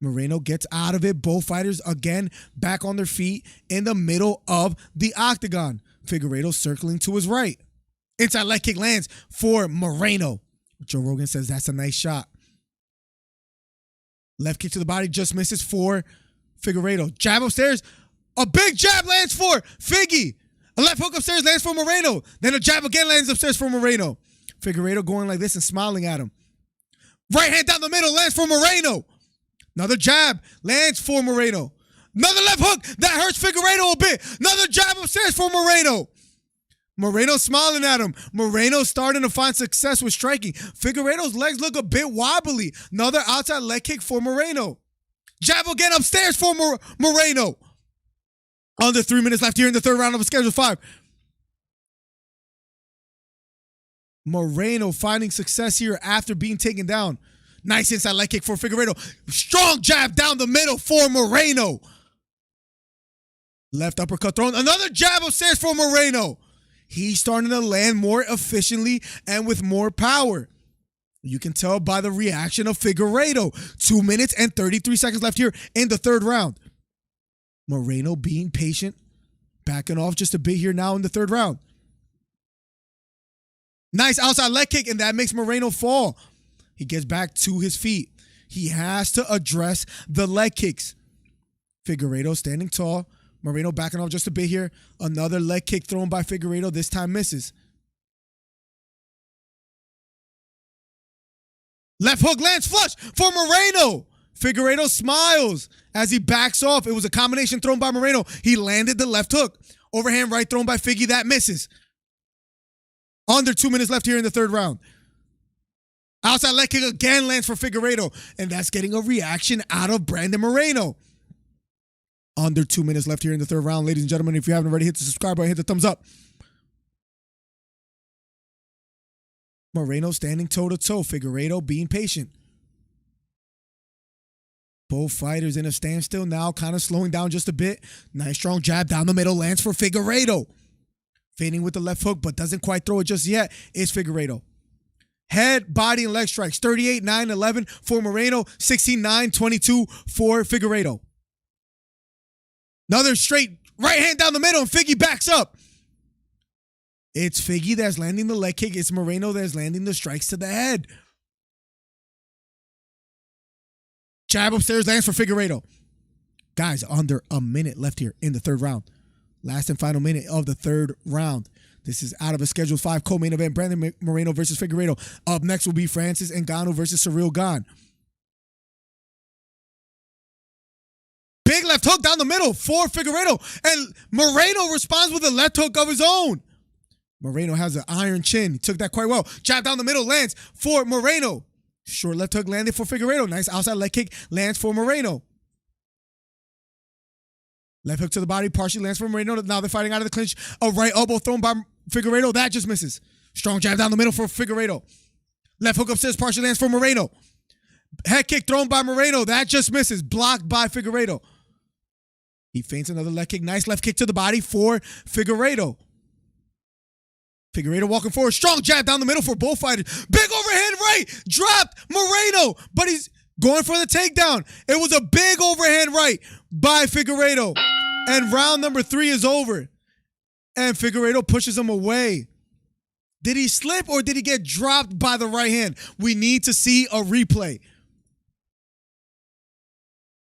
Moreno gets out of it. Both fighters again back on their feet in the middle of the octagon. Figueiredo circling to his right. Inside leg kick lands for Moreno. Joe Rogan says that's a nice shot. Left kick to the body just misses for Figueiredo. Jab upstairs. A big jab lands for Figgy. A left hook upstairs lands for Moreno. Then a jab again lands upstairs for Moreno. Figueiredo going like this and smiling at him. Right hand down the middle lands for Moreno. Another jab lands for Moreno. Another left hook that hurts Figueiredo a bit. Another jab upstairs for Moreno. Moreno smiling at him. Moreno starting to find success with striking. Figueiredo's legs look a bit wobbly. Another outside leg kick for Moreno. Jab again upstairs for Moreno. Under 3 minutes left here in the third round of a schedule 5. Moreno finding success here after being taken down. Nice inside leg kick for Figueiredo. Strong jab down the middle for Moreno. Left uppercut thrown. Another jab upstairs for Moreno. He's starting to land more efficiently and with more power. You can tell by the reaction of Figueiredo. 2 minutes and 33 seconds left here in the third round. Moreno being patient, backing off just a bit here now in the third round. Nice outside leg kick, and that makes Moreno fall. He gets back to his feet. He has to address the leg kicks. Figueiredo standing tall. Moreno backing off just a bit here. Another leg kick thrown by Figueiredo. This time misses. Left hook lands flush for Moreno. Figueiredo smiles as he backs off. It was a combination thrown by Moreno. He landed the left hook. Overhand right thrown by Figgy. That misses. Under 2 minutes left here in the third round. Outside leg kick again lands for Figueiredo. And that's getting a reaction out of Brandon Moreno. Under 2 minutes left here in the third round. Ladies and gentlemen, if you haven't already, hit the subscribe button, hit the thumbs up. Moreno standing toe-to-toe. Figueiredo being patient. Both fighters in a standstill now, kind of slowing down just a bit. Nice strong jab down the middle lands for Figueiredo. Fading with the left hook, but doesn't quite throw it just yet. It's Figueiredo. Head, body, and leg strikes. 38-9-11 for Moreno. 16-9-22 for Figueiredo. Another straight right hand down the middle, and Figgy backs up. It's Figgy that's landing the leg kick. It's Moreno that's landing the strikes to the head. Jab upstairs lands for Figueiredo. Guys, under a minute left here in the third round. Last and final minute of the third round. This is out of a Schedule 5 co-main event. Brandon Moreno versus Figueiredo. Up next will be Francis Ngannou versus Ciryl Gane. Big left hook down the middle for Figueiredo. And Moreno responds with a left hook of his own. Moreno has an iron chin. He took that quite well. Jab down the middle lands for Moreno. Short left hook landed for Figueiredo. Nice outside leg kick lands for Moreno. Left hook to the body partially lands for Moreno. Now they're fighting out of the clinch. A right elbow thrown by Figueiredo. That just misses. Strong jab down the middle for Figueiredo. Left hook upstairs partially lands for Moreno. Head kick thrown by Moreno. That just misses. Blocked by Figueiredo. He feints another leg kick. Nice left kick to the body for Figueiredo. Figueiredo walking forward. Strong jab down the middle for both fighters. Big overhand right. Dropped Moreno. But he's going for the takedown. It was a big overhand right by Figueiredo. And round number 3 is over. And Figueiredo pushes him away. Did he slip or did he get dropped by the right hand? We need to see a replay.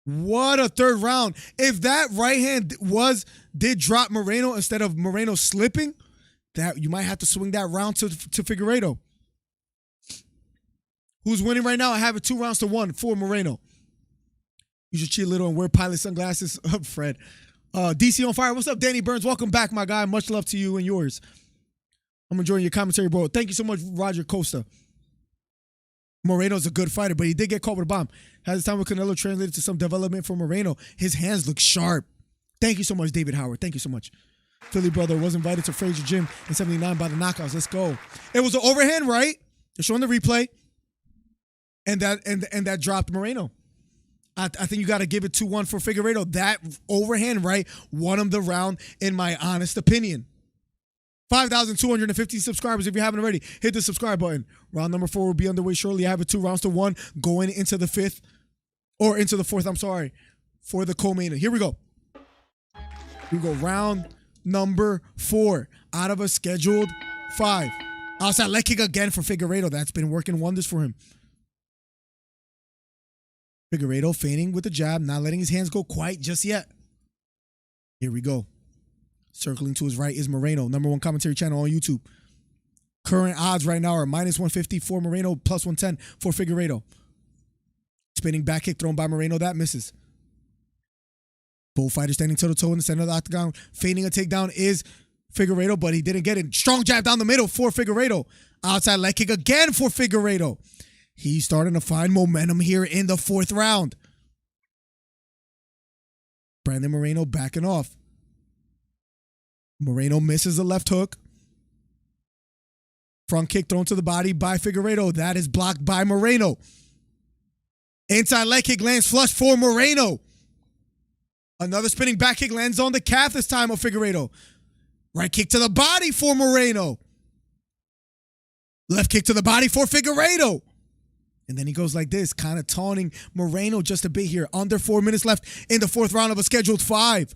What a third round. If that right hand did drop Moreno instead of Moreno slipping, that you might have to swing that round to Figueiredo. Who's winning right now? I have it 2-1 for Moreno. You should cheat a little and wear pilot sunglasses. Up, Fred. DC on fire. What's up, Danny Burns? Welcome back, my guy. Much love to you and yours. I'm enjoying your commentary, bro. Thank you so much, Roger Costa. Moreno's a good fighter, but he did get caught with a bomb. Has his time with Canelo translated to some development for Moreno? His hands look sharp. Thank you so much, David Howard. Thank you so much. Philly brother was invited to Fraser Gym in 79 by the knockouts. Let's go. It was an overhand right. They're showing the replay. And that dropped Moreno. I think you got to give it 2-1 for Figueiredo. That overhand right won him the round, in my honest opinion. 5,215 subscribers. If you haven't already, hit the subscribe button. Round number 4 will be underway shortly. I have it 2 rounds to 1 going into the 5th, or into the 4th, I'm sorry, for the co-main. Here we go. Here we go. Round number 4 out of a scheduled 5. Outside leg kick again for Figueiredo. That's been working wonders for him. Figueiredo feigning with the jab, not letting his hands go quite just yet. Here we go. Circling to his right is Moreno, #1 commentary channel on YouTube. Current odds right now are -150 for Moreno, +110 for Figueiredo. Spinning back kick thrown by Moreno, that misses. Both fighters standing toe-to-toe in the center of the octagon. Feigning a takedown is Figueiredo, but he didn't get it. Strong jab down the middle for Figueiredo. Outside leg kick again for Figueiredo. He's starting to find momentum here in the 4th round. Brandon Moreno backing off. Moreno misses the left hook. Front kick thrown to the body by Figueiredo. That is blocked by Moreno. Inside leg kick lands flush for Moreno. Another spinning back kick lands on the calf this time of Figueiredo. Right kick to the body for Moreno. Left kick to the body for Figueiredo. And then he goes like this, kind of taunting Moreno just a bit here. Under 4 minutes left in the 4th round of a scheduled 5.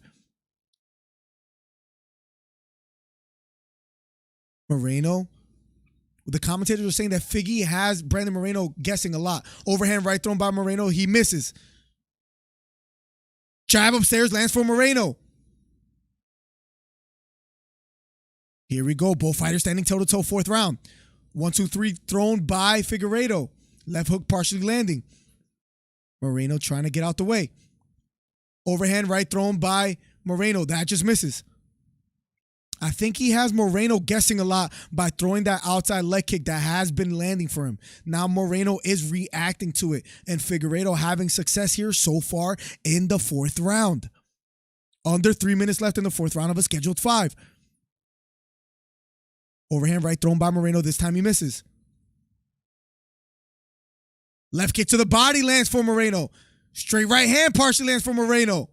Moreno. The commentators are saying that Figgy has Brandon Moreno guessing a lot. Overhand right thrown by Moreno. He misses. Jab upstairs lands for Moreno. Here we go. Both fighters standing toe-to-toe, 4th round. 1, 2, 3 thrown by Figueiredo. Left hook partially landing. Moreno trying to get out the way. Overhand right thrown by Moreno. That just misses. I think he has Moreno guessing a lot by throwing that outside leg kick that has been landing for him. Now Moreno is reacting to it, and Figueiredo having success here so far in the 4th round. Under 3 minutes left in the 4th round of a scheduled 5. Overhand right thrown by Moreno. This time he misses. Left kick to the body lands for Moreno. Straight right hand partially lands for Moreno.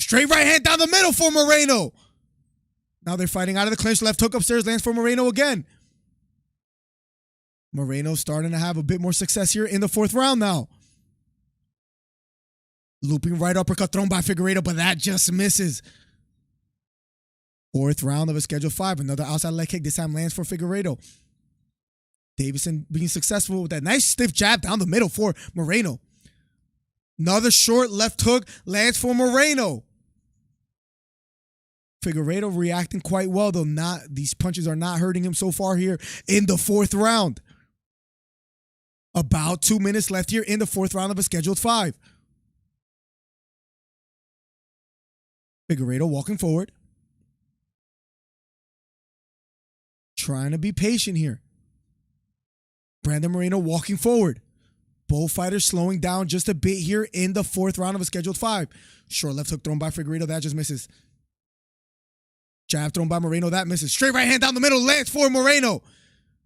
Straight right hand down the middle for Moreno. Now they're fighting out of the clinch. Left hook upstairs lands for Moreno again. Moreno starting to have a bit more success here in the 4th round now. Looping right uppercut thrown by Figueiredo, but that just misses. 4th round of a schedule 5. Another outside leg kick. This time lands for Figueiredo. Davison being successful with that nice stiff jab down the middle for Moreno. Another short left hook lands for Moreno. Figueiredo reacting quite well, though. These punches are not hurting him so far here in the 4th round. About 2 minutes left here in the 4th round of a scheduled 5. Figueiredo walking forward. Trying to be patient here. Brandon Moreno walking forward. Both fighters slowing down just a bit here in the 4th round of a scheduled 5. Short left hook thrown by Figueiredo. That just misses. Jab thrown by Moreno. That misses. Straight right hand down the middle. Lands for Moreno.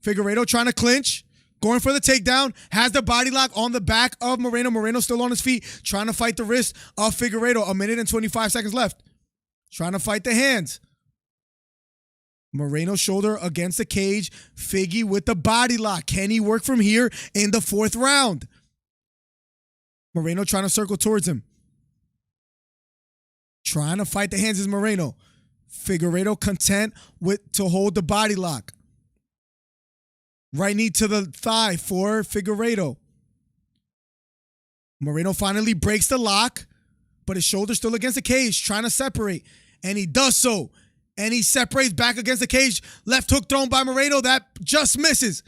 Figueiredo trying to clinch. Going for the takedown. Has the body lock on the back of Moreno. Moreno still on his feet. Trying to fight the wrist of Figueiredo. 1 minute and 25 seconds left. Trying to fight the hands. Moreno's shoulder against the cage. Figgy with the body lock. Can he work from here in the 4th round? Moreno trying to circle towards him. Trying to fight the hands is Moreno. Figueiredo content to hold the body lock. Right knee to the thigh for Figueiredo. Moreno finally breaks the lock, but his shoulder's still against the cage, trying to separate. And he does so. And he separates back against the cage. Left hook thrown by Moreno. That just misses.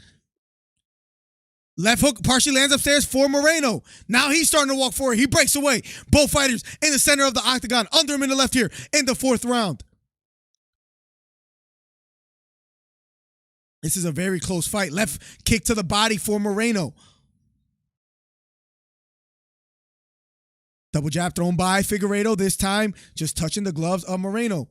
Left hook partially lands upstairs for Moreno. Now he's starting to walk forward. He breaks away. Both fighters in the center of the octagon. Under a minute left here in the 4th round. This is a very close fight. Left kick to the body for Moreno. Double jab thrown by Figueiredo. This time just touching the gloves of Moreno.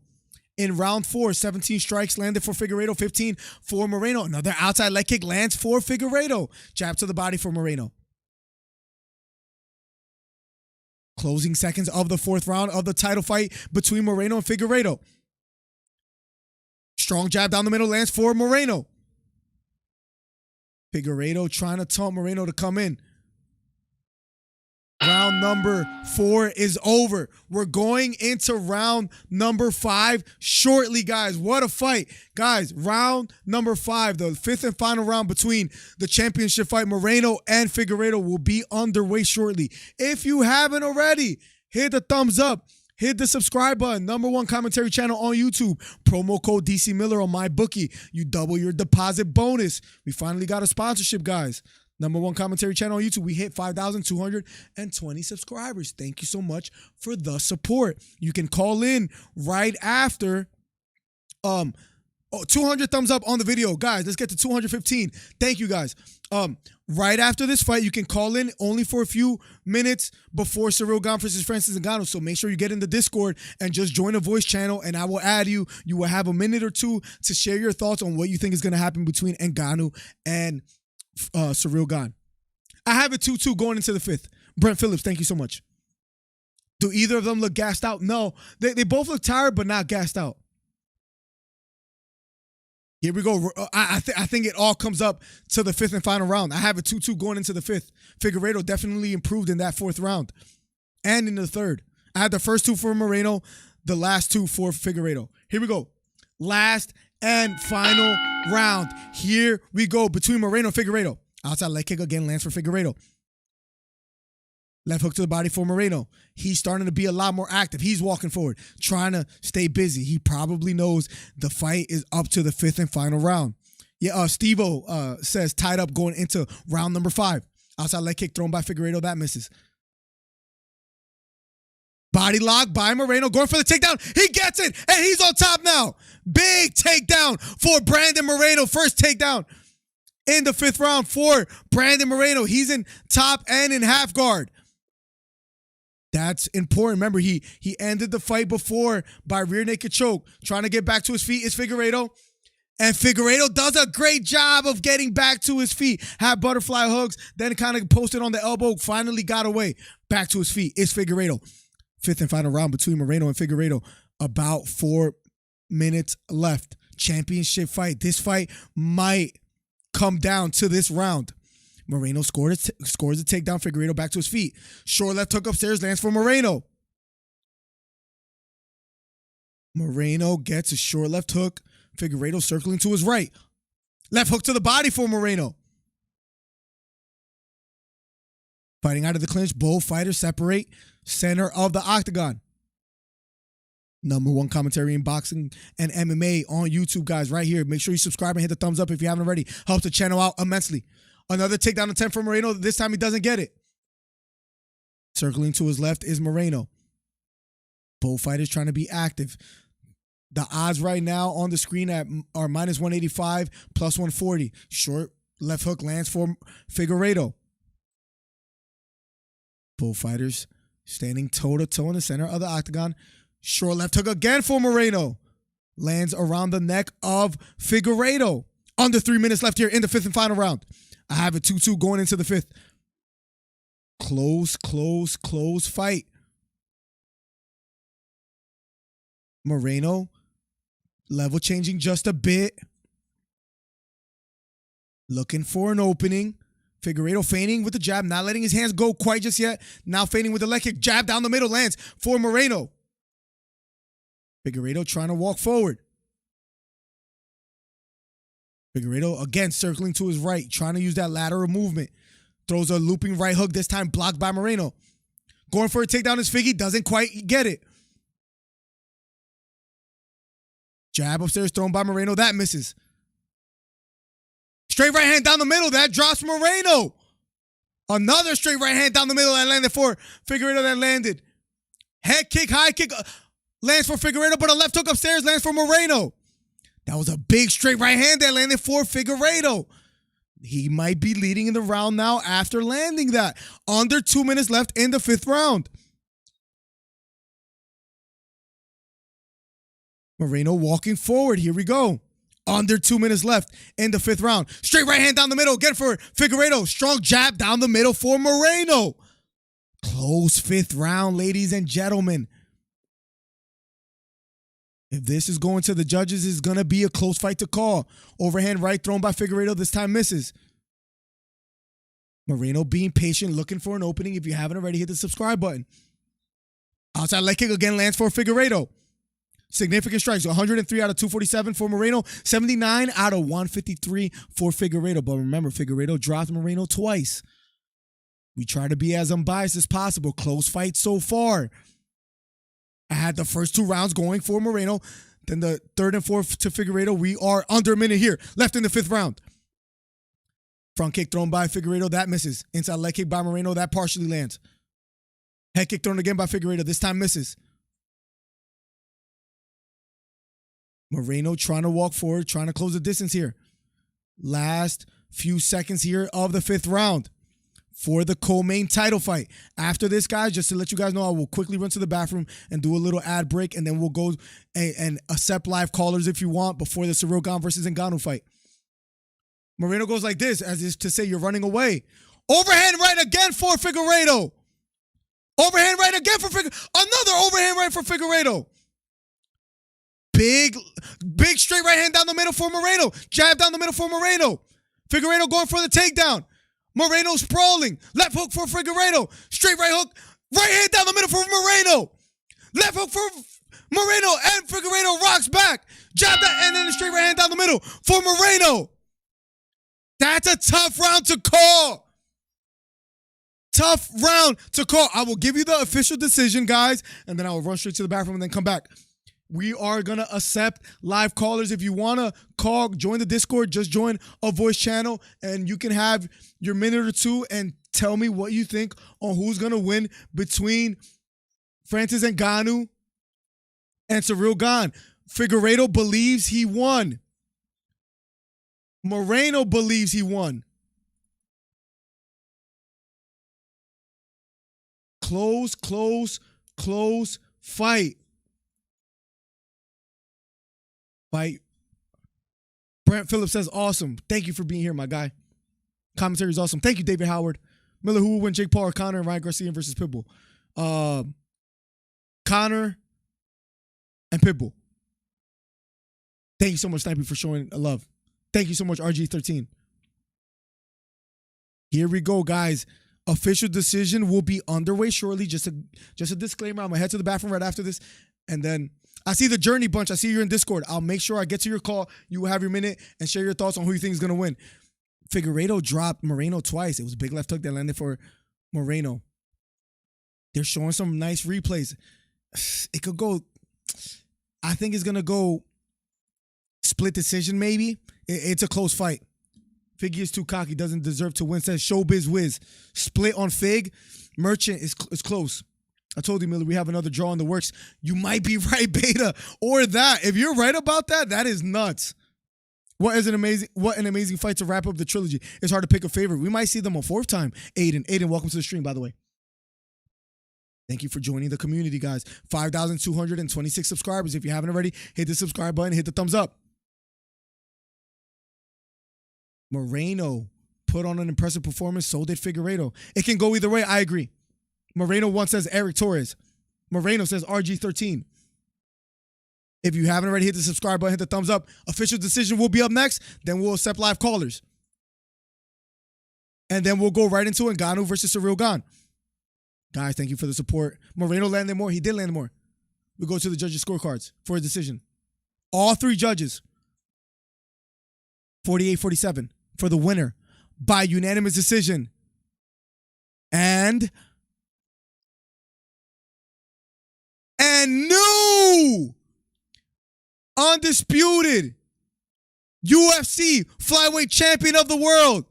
In round 4, 17 strikes landed for Figueiredo, 15 for Moreno. Another outside leg kick lands for Figueiredo. Jab to the body for Moreno. Closing seconds of the 4th round of the title fight between Moreno and Figueiredo. Strong jab down the middle lands for Moreno. Figueiredo trying to taunt Moreno to come in. Round number 4 is over. We're going into round number 5 shortly, guys. What a fight. Guys, round number 5, the 5th and final round between the championship fight, Moreno and Figueiredo, will be underway shortly. If you haven't already, hit the thumbs up. Hit the subscribe button. #1 commentary channel on YouTube. Promo code DC Miller on MyBookie. You double your deposit bonus. We finally got a sponsorship, guys. #1 commentary channel on YouTube. We hit 5,220 subscribers. Thank you so much for the support. You can call in right after 200 thumbs up on the video. Guys, let's get to 215. Thank you, guys. Right after this fight, you can call in only for a few minutes before Ciryl Gane versus Francis Ngannou. So make sure you get in the Discord and just join a voice channel, and I will add you. You will have a minute or two to share your thoughts on what you think is going to happen between Ngannou and Ciryl Gane. I have a 2-2 going into the 5th. Brent Phillips, thank you so much. Do either of them look gassed out? No. They both look tired, but not gassed out. Here we go. I think it all comes up to the 5th and final round. I have a 2-2 going into the 5th. Figueiredo definitely improved in that 4th round and in the 3rd. I had the first 2 for Moreno, the last 2 for Figueiredo. Here we go. Last and final round. Here we go between Moreno and Figueiredo. Outside leg kick again lands for Figueiredo. Left hook to the body for Moreno. He's starting to be a lot more active. He's walking forward, trying to stay busy. He probably knows the fight is up to the 5th and final round. Yeah, Steve-O says tied up going into round number 5. Outside leg kick thrown by Figueiredo. That misses. Body lock by Moreno, going for the takedown. He gets it, and he's on top now. Big takedown for Brandon Moreno. First takedown in the 5th round for Brandon Moreno. He's in top and in half guard. That's important. Remember, he ended the fight before by rear naked choke. Trying to get back to his feet is Figueiredo. And Figueiredo does a great job of getting back to his feet. Had butterfly hooks, then kind of posted on the elbow, finally got away. Back to his feet is Figueiredo. 5th and final round between Moreno and Figueiredo. About 4 minutes left. Championship fight. This fight might come down to this round. Moreno scores a takedown. Figueiredo back to his feet. Short left hook upstairs lands for Moreno. Moreno gets a short left hook. Figueiredo circling to his right. Left hook to the body for Moreno. Fighting out of the clinch. Both fighters separate. Center of the octagon. #1 commentary in boxing and MMA on YouTube, guys, right here. Make sure you subscribe and hit the thumbs up if you haven't already. Helps the channel out immensely. Another takedown attempt for Moreno. This time he doesn't get it. Circling to his left is Moreno. Both fighters trying to be active. The odds right now on the screen are -185, +140. Short left hook lands for Figueiredo. Both fighters standing toe-to-toe in the center of the octagon. Short left hook again for Moreno. Lands around the neck of Figueiredo. Under 3 minutes left here in the 5th and final round. I have a 2-2 going into the 5th. Close fight. Moreno level changing just a bit. Looking for an opening. Figueiredo feigning with the jab, not letting his hands go quite just yet. Now feigning with the leg kick. Jab down the middle lands for Moreno. Figueiredo trying to walk forward. Figueiredo again circling to his right, trying to use that lateral movement. Throws a looping right hook, this time blocked by Moreno. Going for a takedown is Figgy, doesn't quite get it. Jab upstairs thrown by Moreno, that misses. Straight right hand down the middle, that drops Moreno. Another straight right hand down the middle that landed for Figueiredo, that landed. Head kick, high kick, lands for Figueiredo, but a left hook upstairs lands for Moreno. That was a big straight right hand that landed for Figueiredo. He might be leading in the round now after landing that. Under 2 minutes left in the 5th round. Moreno walking forward. Here we go. Under 2 minutes left in the 5th round. Straight right hand down the middle again for Figueiredo. Strong jab down the middle for Moreno. Close 5th round, ladies and gentlemen. If this is going to the judges, it's going to be a close fight to call. Overhand right thrown by Figueiredo. This time misses. Moreno being patient, looking for an opening. If you haven't already, hit the subscribe button. Outside leg kick again lands for Figueiredo. Significant strikes. 103 out of 247 for Moreno. 79 out of 153 for Figueiredo. But remember, Figueiredo dropped Moreno twice. We try to be as unbiased as possible. Close fight so far. I had the first 2 rounds going for Moreno. Then the 3rd and 4th to Figueiredo. We are under a minute here. Left in the 5th round. Front kick thrown by Figueiredo. That misses. Inside leg kick by Moreno. That partially lands. Head kick thrown again by Figueiredo. This time misses. Moreno trying to walk forward. Trying to close the distance here. Last few seconds here of the 5th round for the co-main title fight. After this, guys, just to let you guys know, I will quickly run to the bathroom and do a little ad break, and then we'll go and accept live callers if you want before the Ciryl versus Ngannou fight. Moreno goes like this, as is to say you're running away. Overhand right again for Figueiredo. Overhand right again for Figueiredo. Another overhand right for Figueiredo. Big straight right hand down the middle for Moreno. Jab down the middle for Moreno. Figueiredo going for the takedown. Moreno sprawling. Left hook for Figueiredo. Straight right hook. Right hand down the middle for Moreno. Left hook for Moreno. And Figueiredo rocks back. Jab that and then a straight right hand down the middle for Moreno. That's a tough round to call. Tough round to call. I will give you the official decision, guys, and then I will run straight to the bathroom and then come back. We are going to accept live callers. If you want to call, join the Discord, just join a voice channel, and you can have your minute or two and tell me what you think on who's going to win between Francis Ngannou and Ciryl Gane. Figueiredo believes he won. Moreno believes he won. Close fight. Fight. Brent Phillips says, awesome. Thank you for being here, my guy. Commentary is awesome. Thank you, David Howard. Miller, who will win, Jake Paul or Conor, and Ryan Garcia versus Pitbull? Conor and Pitbull. Thank you so much, Snipey, for showing love. Thank you so much, RG13. Here we go, guys. Official decision will be underway shortly. Just a disclaimer. I'm going to head to the bathroom right after this. And then I see the Journey Bunch. I see you're in Discord. I'll make sure I get to your call. You will have your minute and share your thoughts on who you think is going to win. Figueiredo dropped Moreno twice. It was a big left hook that landed for Moreno. They're showing some nice replays. It could go, I think it's going to go split decision maybe. It's a close fight. Figgy is too cocky, doesn't deserve to win, says Showbiz Wiz. Split on Fig. Merchant is close. I told you, Miller, we have another draw in the works. You might be right, Beta, or that. If you're right about that, that is nuts. What an amazing fight to wrap up the trilogy. It's hard to pick a favorite. We might see them a 4th time. Aiden, welcome to the stream, by the way. Thank you for joining the community, guys. 5,226 subscribers. If you haven't already, hit the subscribe button, hit the thumbs up. Moreno put on an impressive performance. So did Figueiredo. It can go either way. I agree. Moreno once says Eric Torres. Moreno says RG13. If you haven't already, hit the subscribe button, hit the thumbs up. Official decision will be up next. Then we'll accept live callers. And then we'll go right into Ngannou versus Ciryl Gane. Guys, thank you for the support. Moreno landed more. He did land more. We go to the judges' scorecards for a decision. All 3 judges. 48-47 for the winner by unanimous decision. And new undisputed UFC flyweight champion of the world,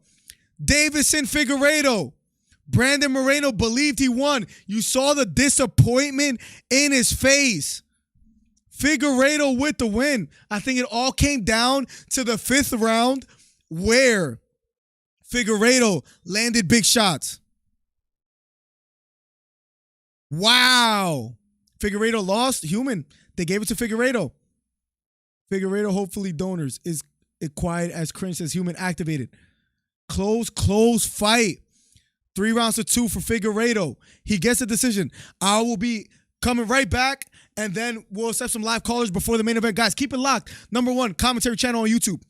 Deiveson Figueiredo. Brandon Moreno believed he won. You saw the disappointment in his face. Figueiredo with the win. I think it all came down to the 5th round where Figueiredo landed big shots. Wow. Figueiredo lost. Human. They gave it to Figueiredo. Figueiredo, hopefully donors, is quiet as cringe, says Human activated. Close fight. 3 rounds to 2 for Figueiredo. He gets a decision. I will be coming right back, and then we'll set some live callers before the main event. Guys, keep it locked. #1 commentary channel on YouTube.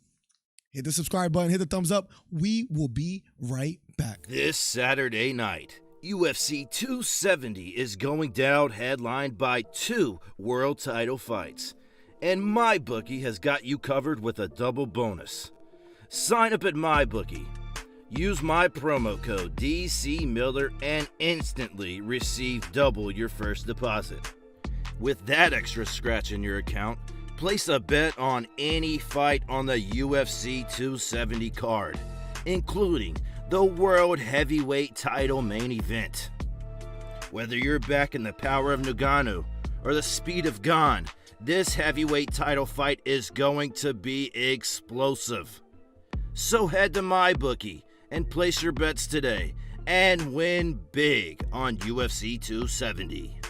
Hit the subscribe button, hit the thumbs up. We will be right back. This Saturday night, UFC 270 is going down headlined by 2 world title fights. And MyBookie has got you covered with a double bonus. Sign up at MyBookie. Use my promo code DCMiller and instantly receive double your first deposit. With that extra scratch in your account, place a bet on any fight on the UFC 270 card, including the World Heavyweight title main event. Whether you're back in the power of Ngannou or the speed of GANE, this heavyweight title fight is going to be explosive. So head to MyBookie and place your bets today and win big on UFC 270.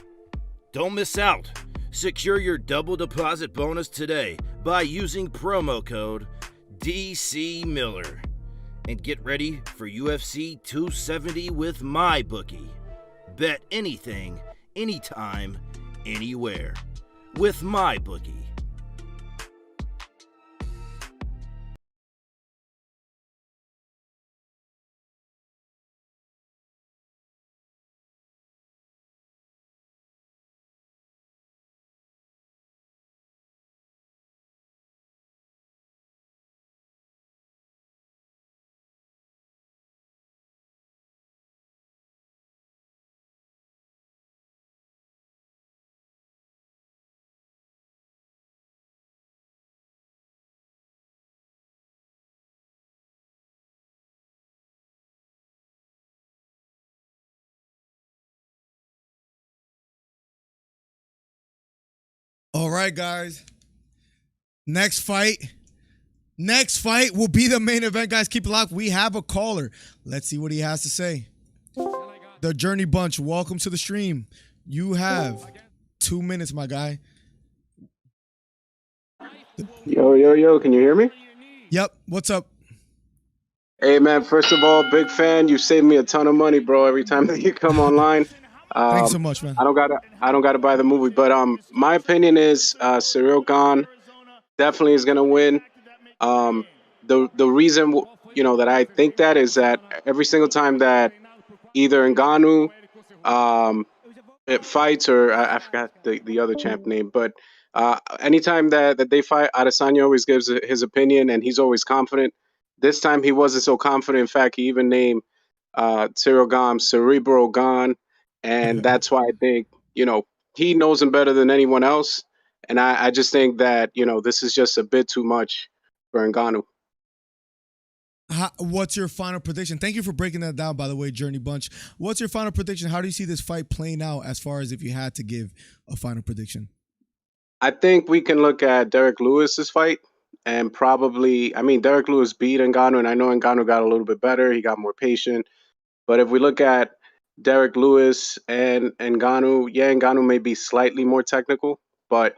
Don't miss out. Secure your double deposit bonus today by using promo code DCMiller. And get ready for UFC 270 with MyBookie. Bet anything, anytime, anywhere with MyBookie. All right, guys. Next fight will be the main event, guys. Keep it locked. We have a caller. Let's see what he has to say. The Journey Bunch, welcome to the stream. You have 2 minutes, my guy. Yo, can you hear me? Yep. What's up? Hey, man, first of all, big fan. You saved me a ton of money, bro, every time that you come online. Thanks so much, man. I don't gotta buy the movie, but my opinion is Ciryl GANE definitely is gonna win. The reason that I think that is that every single time that either Ngannou it fights, or I forgot the other champ name, but anytime that they fight, Adesanya always gives his opinion, and he's always confident. This time he wasn't so confident. In fact, he even named Ciryl GANE Cerebral GANE, and that's why I think he knows him better than anyone else. And I just think that this is just a bit too much for Ngannou. What's your final prediction? Thank you for breaking that down, by the way, Journey Bunch. What's your final prediction? How do you see this fight playing out as far as if you had to give a final prediction? I think we can look at Derek Lewis's fight, and probably, Derek Lewis beat Ngannou, and I know Ngannou got a little bit better. He got more patient. But if we look at Derek Lewis and Ngannou, Ngannou may be slightly more technical, but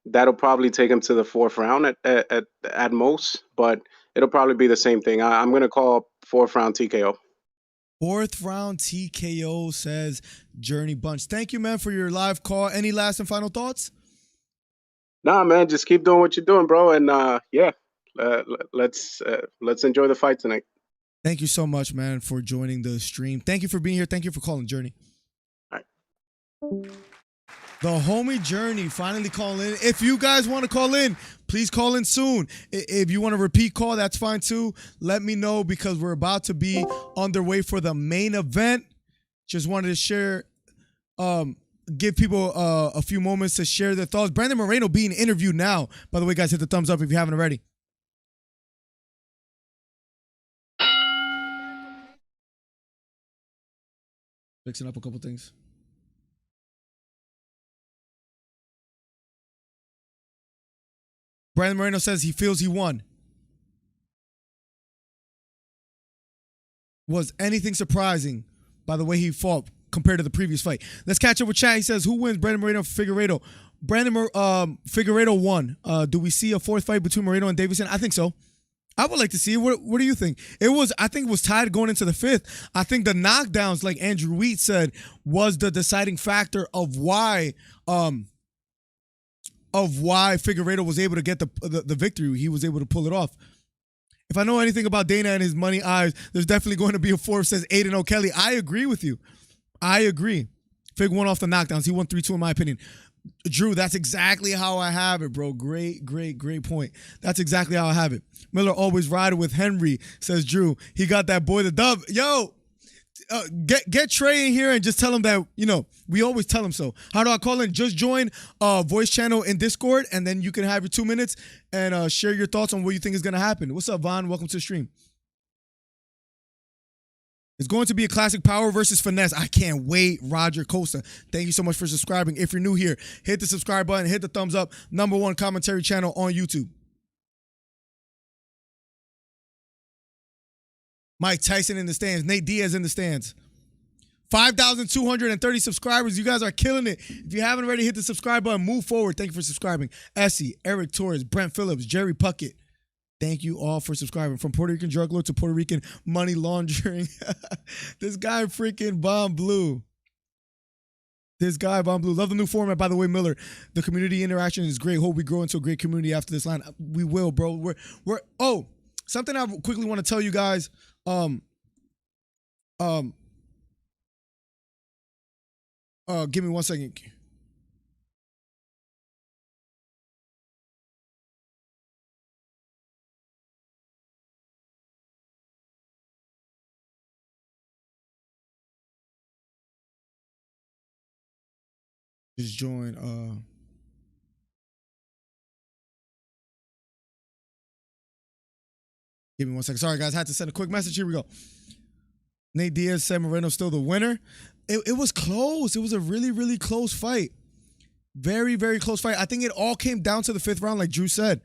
that'll probably take him to the 4th round at most. But it'll probably be the same thing. I'm going to call 4th round TKO. 4th round TKO, says Journey Bunch. Thank you, man, for your live call. Any last and final thoughts? Nah, man, just keep doing what you're doing, bro. And let's enjoy the fight tonight. Thank you so much, man, for joining the stream. Thank you for being here. Thank you for calling, Journey. All right. The homie Journey finally calling in. If you guys want to call in, please call in soon. If you want to repeat call, that's fine too. Let me know, because we're about to be underway for the main event. Just wanted to share, give people a few moments to share their thoughts. Brandon Moreno being interviewed now. By the way, guys, hit the thumbs up if you haven't already. Fixing up a couple things. Brandon Moreno says he feels he won. Was anything surprising by the way he fought compared to the previous fight? Let's catch up with chat. He says, who wins, Brandon Moreno or Figueiredo? Figueiredo won. Do we see a 4th fight between Moreno and Davison? I think so. I would like to see it. What do you think? I think it was tied going into the 5th. I think the knockdowns, like Andrew Wheat said, was the deciding factor of why Figueiredo was able to get the victory. He was able to pull it off. If I know anything about Dana and his money eyes, there's definitely going to be a 4 says Aiden O'Kelly. I agree with you. I agree. Fig won off the knockdowns. He won 3-2 in my opinion. Drew, that's exactly how I have it, bro. Great point. That's exactly how I have it. Miller always riding with Henry, says Drew. He got that boy the dub. Yo, get Trey in here and just tell him that, we always tell him so. How do I call in? Just join voice channel in Discord, and then you can have your 2 minutes and share your thoughts on what you think is going to happen. What's up, Vaughn? Welcome to the stream. It's going to be a classic power versus finesse. I can't wait. Roger Costa, thank you so much for subscribing. If you're new here, hit the subscribe button, hit the thumbs up. #1 commentary channel on YouTube. Mike Tyson in the stands. Nate Diaz in the stands. 5,230 subscribers. You guys are killing it. If you haven't already hit the subscribe button, move forward. Thank you for subscribing. Essie, Eric Torres, Brent Phillips, Jerry Puckett. Thank you all for subscribing. From Puerto Rican drug lord to Puerto Rican money laundering. This guy freaking bomb blue. Love the new format, by the way, Miller. The community interaction is great. Hope we grow into a great community after this line. We will, bro. Oh, something I quickly want to tell you guys. Give me 1 second. Just join. Give me 1 second. Sorry, guys. I had to send a quick message. Here we go. Nate Diaz said Moreno still the winner. It was close. It was a really, really close fight. Very, very close fight. I think it all came down to the 5th round, like Drew said.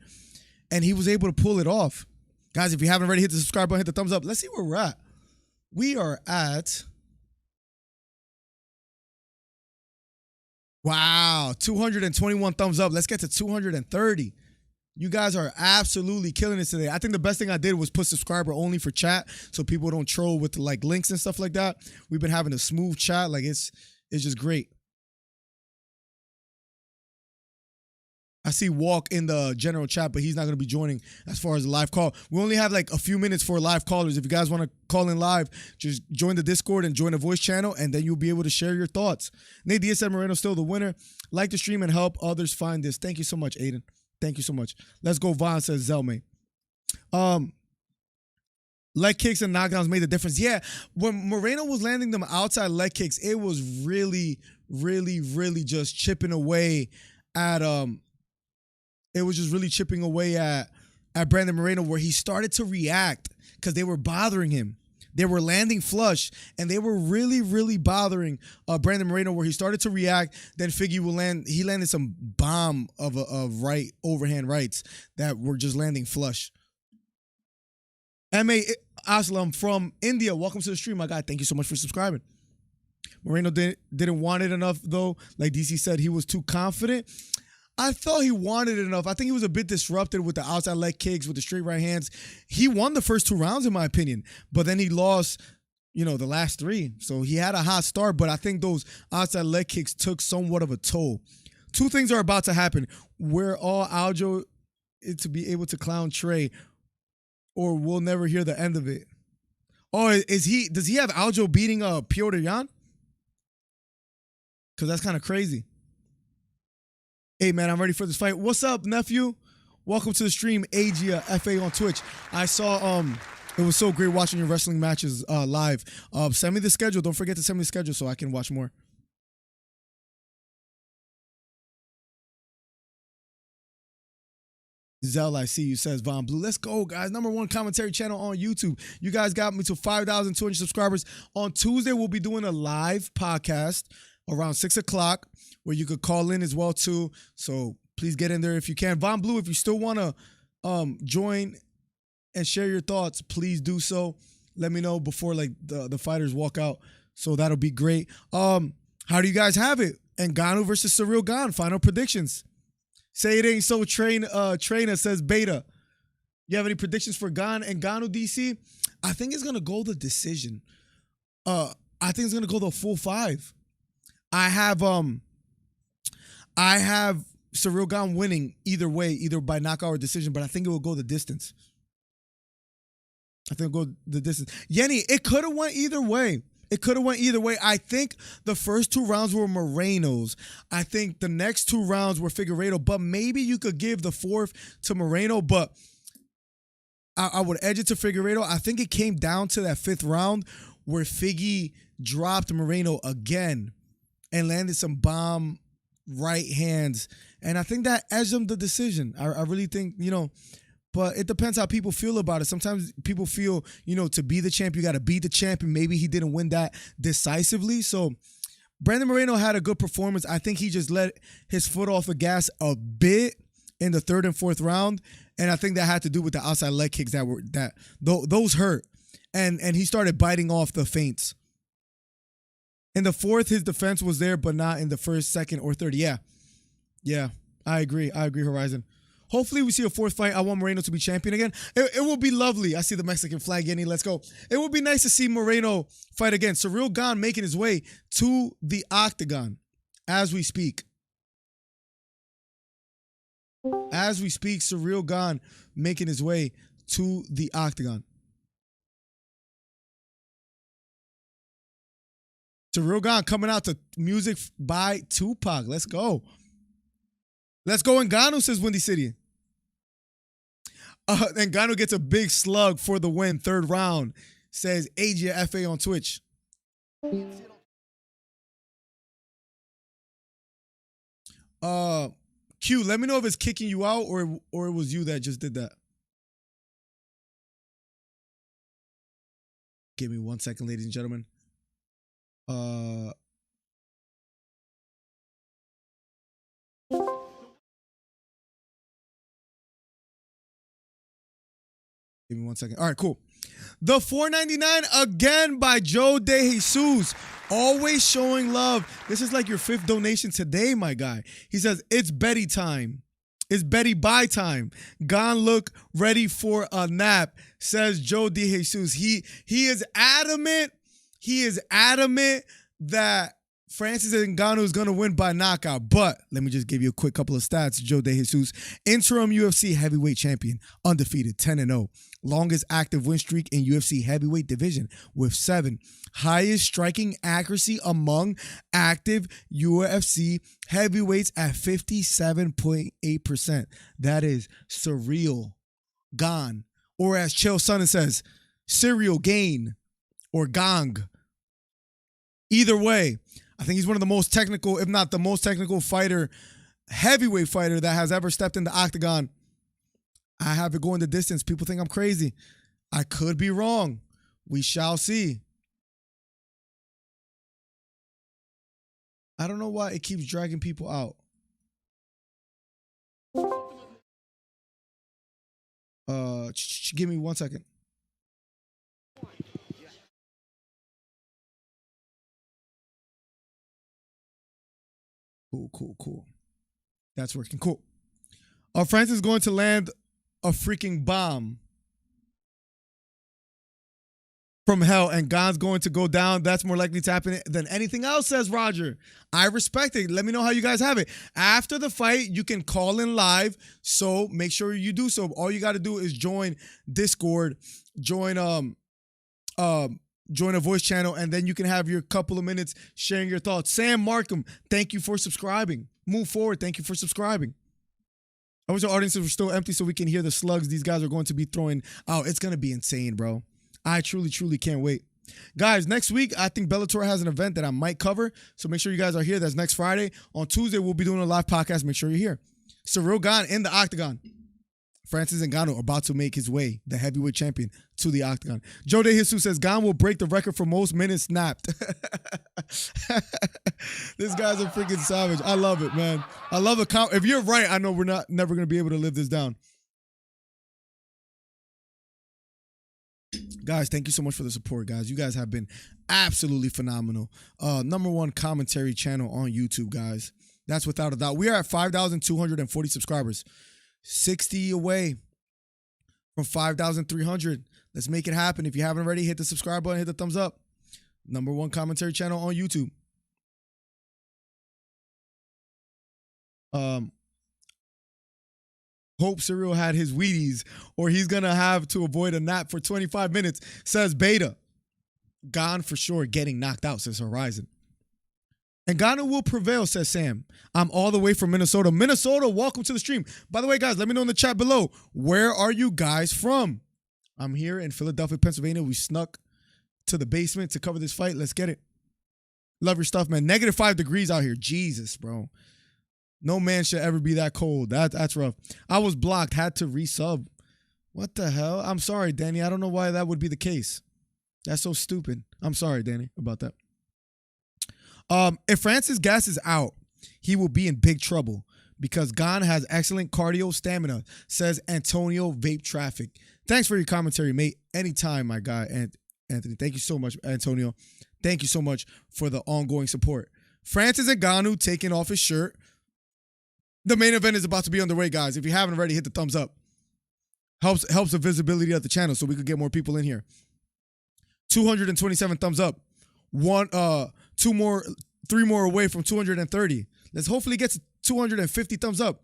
And he was able to pull it off. Guys, if you haven't already hit the subscribe button, hit the thumbs up. Let's see where we're at. We are at... Wow, 221 thumbs up. Let's get to 230. You guys are absolutely killing it today. I think the best thing I did was put subscriber only for chat so people don't troll with like links and stuff like that. We've been having a smooth chat. Like it's just great. I see Walk in the general chat, but he's not going to be joining as far as the live call. We only have like a few minutes for live callers. If you guys want to call in live, just join the Discord and join the voice channel, and then you'll be able to share your thoughts. Nate Diaz said Moreno still the winner. Like the stream and help others find this. Thank you so much, Aiden. Thank you so much. Let's go, Vaughn, says Zelme. Leg kicks and knockdowns made the difference. Yeah, when Moreno was landing them outside leg kicks, it was really, really, really just chipping away at it was just really chipping away at Brandon Moreno, where he started to react because they were bothering him. They were landing flush, and they were really, really bothering Brandon Moreno, where he started to react. Then Figgy will land. He landed some bomb of right overhand rights that were just landing flush. M.A. Aslam from India, welcome to the stream, my guy. Thank you so much for subscribing. Moreno didn't want it enough, though. Like DC said, he was too confident. I thought he wanted it enough. I think he was a bit disrupted with the outside leg kicks, with the straight right hands. He won the first 2 rounds, in my opinion, but then he lost, the last 3. So he had a hot start, but I think those outside leg kicks took somewhat of a toll. 2 things are about to happen. We're all Aljo to be able to clown Trey, or we'll never hear the end of it. Oh, does he have Aljo beating Piotr Jan? Because that's kind of crazy. Hey, man, I'm ready for this fight. What's up, nephew? Welcome to the stream, Agia FA on Twitch. I saw it was so great watching your wrestling matches live. Send me the schedule. Don't forget to send me the schedule so I can watch more. Zell, I see you, says Von Blue. Let's go, guys. #1 commentary channel on YouTube. You guys got me to 5,200 subscribers. On Tuesday, we'll be doing a live podcast around 6 o'clock where you could call in as well, too. So please get in there if you can. Von Blue, if you still want to join and share your thoughts, please do so. Let me know before the fighters walk out. So that'll be great. How do you guys have it? Ngannou versus Ciryl Gane. Final predictions. Say it ain't so. Trainer, says Beta. You have any predictions for Gane and Ngannou, DC? I think it's gonna go the decision. I think it's gonna go the full 5. I have Ciryl Gane winning either way, either by knockout or decision, but I think it will go the distance. I think it'll go the distance. Yenny, it could have went either way. I think the first 2 rounds were Moreno's. I think the next 2 rounds were Figueiredo, but maybe you could give the 4th to Moreno, but I would edge it to Figueiredo. I think it came down to that 5th round where Figgy dropped Moreno again and landed some bomb right hands. And I think that edged him the decision. I really think, but it depends how people feel about it. Sometimes people feel, to be the champ, you got to beat the champ, and maybe he didn't win that decisively. So Brandon Moreno had a good performance. I think he just let his foot off the gas a bit in the 3rd and 4th round, and I think that had to do with the outside leg kicks those hurt, and he started biting off the feints. In the 4th, his defense was there, but not in the 1st, 2nd, or 3rd. Yeah, I agree, Horizon. Hopefully we see a 4th fight. I want Moreno to be champion again. It will be lovely. I see the Mexican flag, Yenny. Let's go. It would be nice to see Moreno fight again. Ciryl Gane making his way to the octagon as we speak. Ciryl Gane making his way to the octagon. Ciryl Gane coming out to music by Tupac. Let's go. Ngannou, says Windy City. Ngannou gets a big slug for the win. 3rd round, says Asia FA on Twitch. Q, let me know if it's kicking you out or it was you that just did that. Give me 1 second, ladies and gentlemen. Give me 1 second. All right, cool. The $4.99 again by Joe De Jesus. Always showing love. This is like your 5th donation today, my guy. He says, it's Betty time. It's Betty bye time. Gone look ready for a nap, says Joe De Jesus. He is adamant. He is adamant that Francis Ngannou is going to win by knockout. But let me just give you a quick couple of stats. Joe De Jesus, interim UFC heavyweight champion, undefeated, 10-0. Longest active win streak in UFC heavyweight division with 7. Highest striking accuracy among active UFC heavyweights at 57.8%. That is Ciryl Gane. Or as Chael Sonnen says, Ciryl Gane or Gang. Either way, I think he's one of the most technical, if not the most technical fighter, heavyweight fighter that has ever stepped in the octagon. I have it going the distance. People think I'm crazy. I could be wrong. We shall see. I don't know why it keeps dragging people out. Give me 1 second. Cool. That's working. Cool. Francis is going to land a freaking bomb from hell, and Gane's going to go down. That's more likely to happen than anything else, says Roger. I respect it. Let me know how you guys have it. After the fight, you can call in live, so make sure you do so. All you got to do is join Discord, join a voice channel, and then you can have your couple of minutes sharing your thoughts. Sam Markham, thank you for subscribing. Move forward, thank you for subscribing. I wish the audiences were still empty so we can hear the slugs these guys are going to be throwing out. It's going to be insane, bro. I truly can't wait. Guys, next week, I think Bellator has an event that I might cover, so make sure you guys are here. That's next Friday. On Tuesday, we'll be doing a live podcast. Make sure you're here. Ciryl Gane in the octagon. Francis Ngannou about to make his way, the heavyweight champion, to the octagon. Joe De Jesus says Gane will break the record for most minutes snapped. This guy's a freaking savage. I love it, man. I love it. If you're right, I know we're never going to be able to live this down. Guys, thank you so much for the support, guys. You guys have been absolutely phenomenal. #1 commentary channel on YouTube, guys. That's without a doubt. We are at 5,240 subscribers. 60 away from 5,300. Let's make it happen. If you haven't already, hit the subscribe button, hit the thumbs up. #1 commentary channel on YouTube. Hope Ciryl had his Wheaties, or he's gonna have to avoid a nap for 25 minutes, says Beta. Gone for sure, getting knocked out, says Horizon. Ngannou will prevail, says Sam. I'm all the way from Minnesota. Minnesota, welcome to the stream. By the way, guys, let me know in the chat below, where are you guys from? I'm here in Philadelphia, Pennsylvania. We snuck to the basement to cover this fight. Let's get it. Love your stuff, man. -5 degrees out here. Jesus, bro. No man should ever be that cold. That's rough. I was blocked, had to resub. What the hell? I'm sorry, Danny. I don't know why that would be the case. That's so stupid. I'm sorry, Danny, about that. If Francis gasses out, he will be in big trouble because Gane has excellent cardio stamina, says Antonio Vape Traffic. Thanks for your commentary, mate. Anytime, my guy. And Anthony, thank you so much, Antonio. Thank you so much for the ongoing support. Francis Ngannou taking off his shirt. The main event is about to be underway, guys. If you haven't already, hit the thumbs up. Helps the visibility of the channel so we could get more people in here. 227 thumbs up. 3 more away from 230. Let's hopefully get to 250 thumbs up.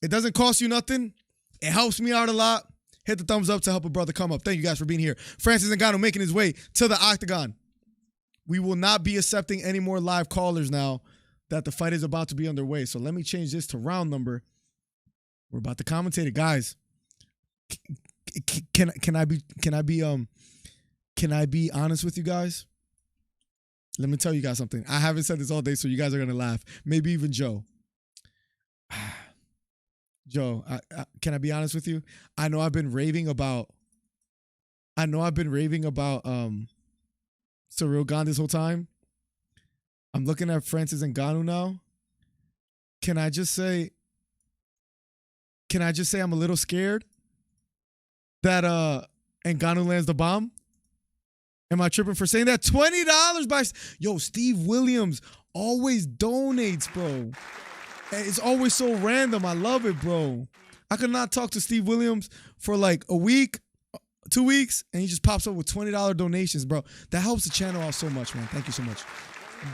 It doesn't cost you nothing. It helps me out a lot. Hit the thumbs up to help a brother come up. Thank you guys for being here. Francis Ngannou making his way to the octagon. We will not be accepting any more live callers now that the fight is about to be underway. So let me change this to round number. We're about to commentate it, guys. Can I be honest with you guys? Let me tell you guys something. I haven't said this all day, so you guys are gonna laugh. Maybe even Joe. Joe, can I be honest with you? I know I've been raving about Ciryl Gane this whole time. I'm looking at Francis Ngannou now. Can I just say I'm a little scared that Ngannou lands the bomb? Am I tripping for saying that? $20 by Steve Williams always donates, bro. And it's always so random. I love it, bro. I could not talk to Steve Williams for like a week, 2 weeks, and he just pops up with $20 donations, bro. That helps the channel out so much, man. Thank you so much.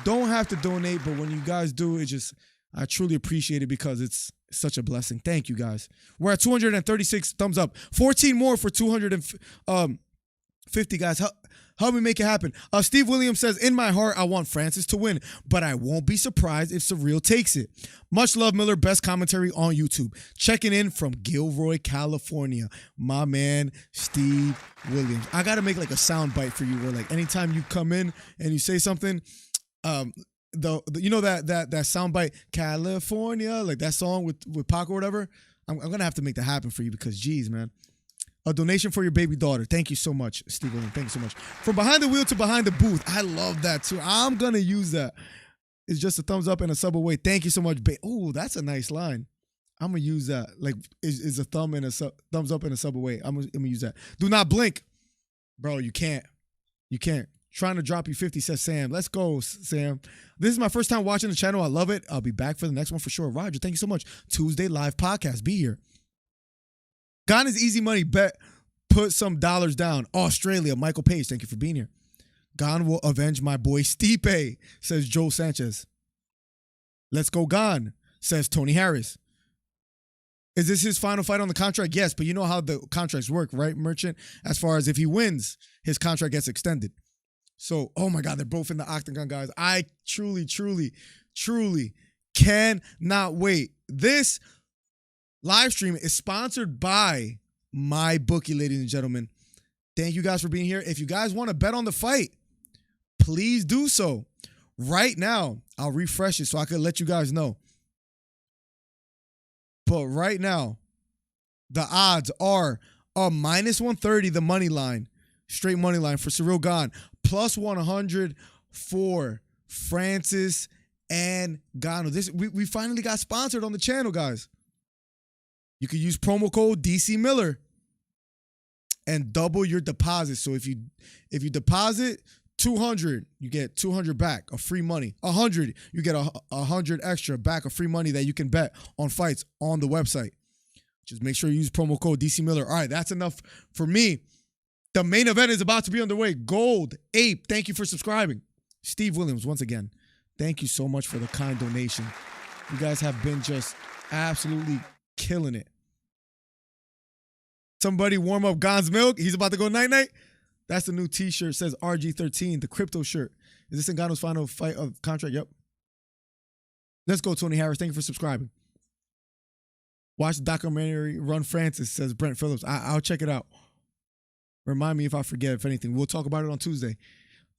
Don't have to donate, but when you guys do, I truly appreciate it because it's such a blessing. Thank you, guys. We're at 236 thumbs up. 14 more for 250, guys. Help me make it happen. Steve Williams says, in my heart, I want Francis to win, but I won't be surprised if Ciryl takes it. Much love, Miller. Best commentary on YouTube. Checking in from Gilroy, California. My man, Steve Williams. I got to make like a sound bite for you where like anytime you come in and you say something, you know that sound bite, California, like that song with Pac or whatever. I'm going to have to make that happen for you because geez, man. A donation for your baby daughter. Thank you so much, Steve Williams. Thank you so much. From behind the wheel to behind the booth. I love that too. I'm going to use that. It's just a thumbs up and a sub away. Thank you so much. Oh, that's a nice line. I'm going to use that. Like, is a thumb and a thumbs up and a sub away. I'm going to use that. Do not blink. Bro, you can't. You can't. Trying to drop you 50, says Sam. Let's go, Sam. This is my first time watching the channel. I love it. I'll be back for the next one for sure. Roger, thank you so much. Tuesday live podcast. Be here. Gane is easy money. Bet. Put some dollars down. Australia. Michael Page, thank you for being here. Gane will avenge my boy Stipe, says Joe Sanchez. Let's go Gane, says Tony Harris. Is this his final fight on the contract? Yes, but you know how the contracts work, right, Merchant? As far as if he wins, his contract gets extended. So, oh my God, they're both in the octagon, guys. I truly cannot wait. This live stream is sponsored by my bookie, ladies and gentlemen. Thank you guys for being here. If you guys want to bet on the fight, please do so. Right now, I'll refresh it so I can let you guys know. But right now, the odds are a -130, the money line, straight money line for Ciryl Gane, +100 for Francis and Ngannou. We finally got sponsored on the channel, guys. You can use promo code DC Miller and double your deposit. So if you deposit 200, you get 200 back of free money. 100, you get 100 extra back of free money that you can bet on fights on the website. Just make sure you use promo code DC Miller. All right, that's enough for me. The main event is about to be underway. Gold Ape, thank you for subscribing. Steve Williams, once again, thank you so much for the kind donation. You guys have been just absolutely killing it. Somebody warm up Gon's milk. He's about to go night-night. That's the new t-shirt. It says RG13, the crypto shirt. Is this Ngannou's final fight of contract? Yep. Let's go, Tony Harris. Thank you for subscribing. Watch the documentary Run Francis, says Brent Phillips. I'll check it out. Remind me if I forget, if anything. We'll talk about it on Tuesday.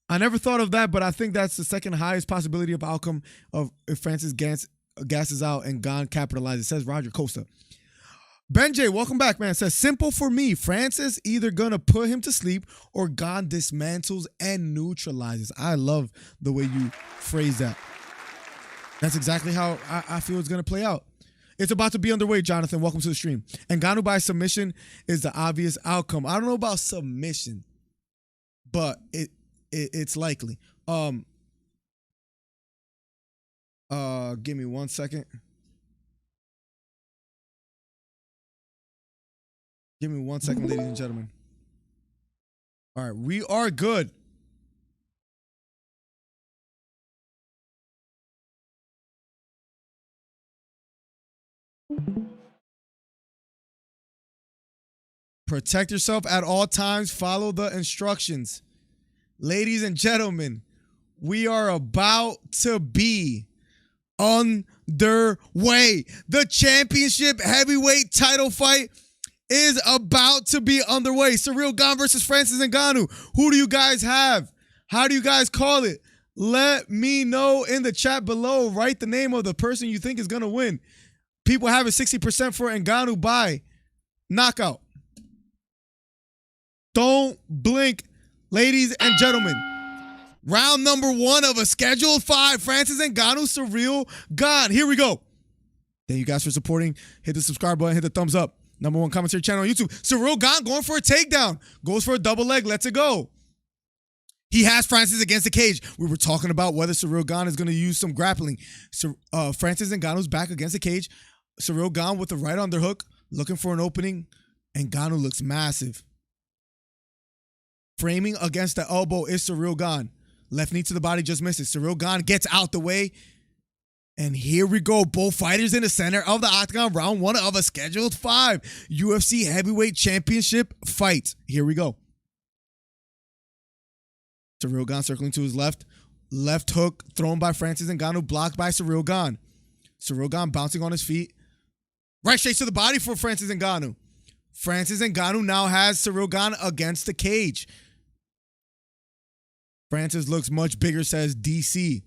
I never thought of that, but I think that's the second highest possibility of outcome of if Francis gasses out and Gane capitalizes, says Roger Costa. Ben J, welcome back, man. Says, simple for me. Francis either going to put him to sleep or Gane dismantles and neutralizes. I love the way you phrase that. That's exactly how I feel it's going to play out. It's about to be underway, Jonathan. Welcome to the stream. And Ngannou by submission is the obvious outcome. I don't know about submission, but it's likely. Give me 1 second. Give me 1 second, ladies and gentlemen. All right, we are good. Protect yourself at all times. Follow the instructions. Ladies and gentlemen, we are about to be underway. The championship heavyweight title fight is about to be underway. Ciryl Gane versus Francis Ngannou. Who do you guys have? How do you guys call it? Let me know in the chat below. Write the name of the person you think is going to win. People have it 60% for Ngannou by knockout. Don't blink, ladies and gentlemen. Round number 1 of a scheduled 5. Francis Ngannou, Ciryl Gane. Here we go. Thank you guys for supporting. Hit the subscribe button. Hit the thumbs up. #1 commentary channel on YouTube. Ciryl Gane going for a takedown. Goes for a double leg. Let's it go. He has Francis against the cage. We were talking about whether Ciryl Gane is going to use some grappling. Francis Ngannou's back against the cage. Ciryl Gane with the right underhook, looking for an opening, and Ngannou looks massive. Framing against the elbow is Ciryl Gane. Left knee to the body just misses. Ciryl Gane gets out the way. And here we go. Both fighters in the center of the octagon. Round 1 of a scheduled 5 UFC heavyweight championship fight. Here we go. Ciryl Gane circling to his left. Left hook thrown by Francis Ngannou, blocked by Ciryl Gane. Ciryl Gane bouncing on his feet. Right straight to the body for Francis Ngannou. Francis Ngannou now has Ciryl Gane against the cage. Francis looks much bigger, says DC.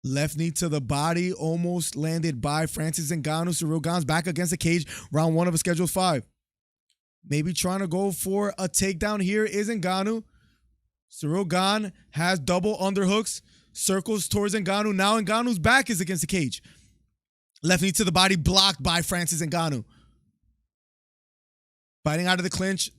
Left knee to the body, almost landed by Francis Ngannou. Ciryl Gane's back against the cage. Round 1 of a scheduled 5. Maybe trying to go for a takedown here is Ngannou. Ciryl Gane has double underhooks. Circles towards Ngannou. Now Ngannou's back is against the cage. Left knee to the body, blocked by Francis Ngannou. Fighting out of the clinch.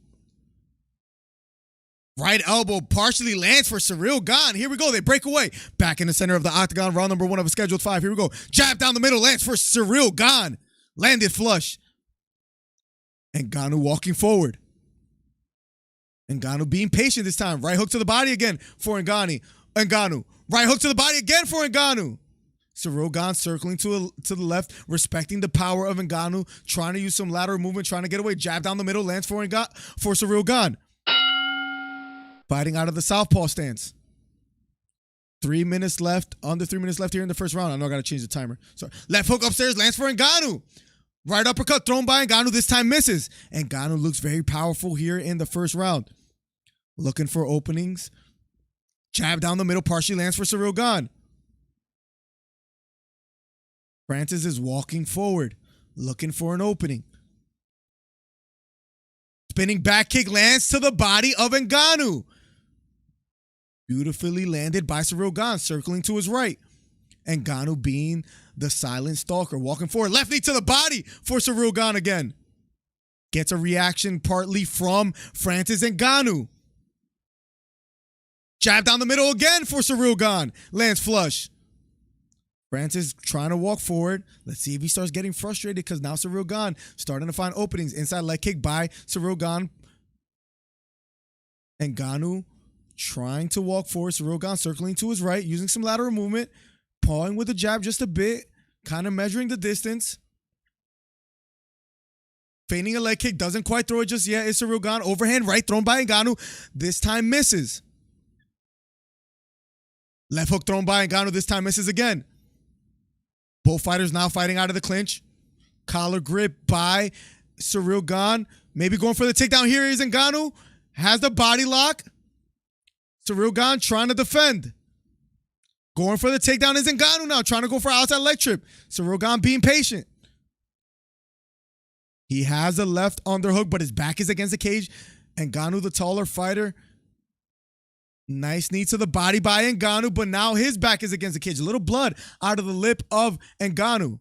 Right elbow partially lands for Ciryl Gane. Here we go. They break away. Back in the center of the octagon. Round number 1 of a scheduled 5. Here we go. Jab down the middle. Lands for Ciryl Gane. Landed flush. And Ngannou walking forward. Ngannou being patient this time. Right hook to the body again for Ngannou. Right hook to the body again for Ngannou. Ciryl Gane circling to the left, respecting the power of Ngannou, trying to use some lateral movement, trying to get away. Jab down the middle, lands for Ciryl Gane. Fighting out of the southpaw stance. 3 minutes left, under 3 minutes left here in the first round. I know I got to change the timer. Sorry. Left hook upstairs, lands for Ngannou. Right uppercut thrown by Ngannou, this time misses. And Ngannou looks very powerful here in the first round. Looking for openings. Jab down the middle, partially lands for Ciryl Gane. Francis is walking forward, looking for an opening. Spinning back kick lands to the body of Ngannou. Beautifully landed by Ciryl Gane, circling to his right. Ngannou being the silent stalker, walking forward. Left knee to the body for Ciryl Gane again. Gets a reaction partly from Francis Ngannou. Jab down the middle again for Ciryl Gane. Lands flush. Francis trying to walk forward. Let's see if he starts getting frustrated because now Ciryl Gane starting to find openings. Inside leg kick by Ciryl Gane. And Ngannou trying to walk forward. Ciryl Gane circling to his right, using some lateral movement, pawing with a jab just a bit, kind of measuring the distance. Feigning a leg kick, doesn't quite throw it just yet. It's Ciryl Gane, overhand right thrown by Ngannou. This time misses. Left hook thrown by Ngannou, this time misses again. Both fighters now fighting out of the clinch. Collar grip by Ciryl Gane. Maybe going for the takedown. Here is Ngannou. Has the body lock. Ciryl Gane trying to defend. Going for the takedown is Ngannou now. Trying to go for outside leg trip. Ciryl Gane being patient. He has a left underhook, but his back is against the cage. Ngannou, the taller fighter. Nice knee to the body by Ngannou, but now his back is against the cage. A little blood out of the lip of Ngannou.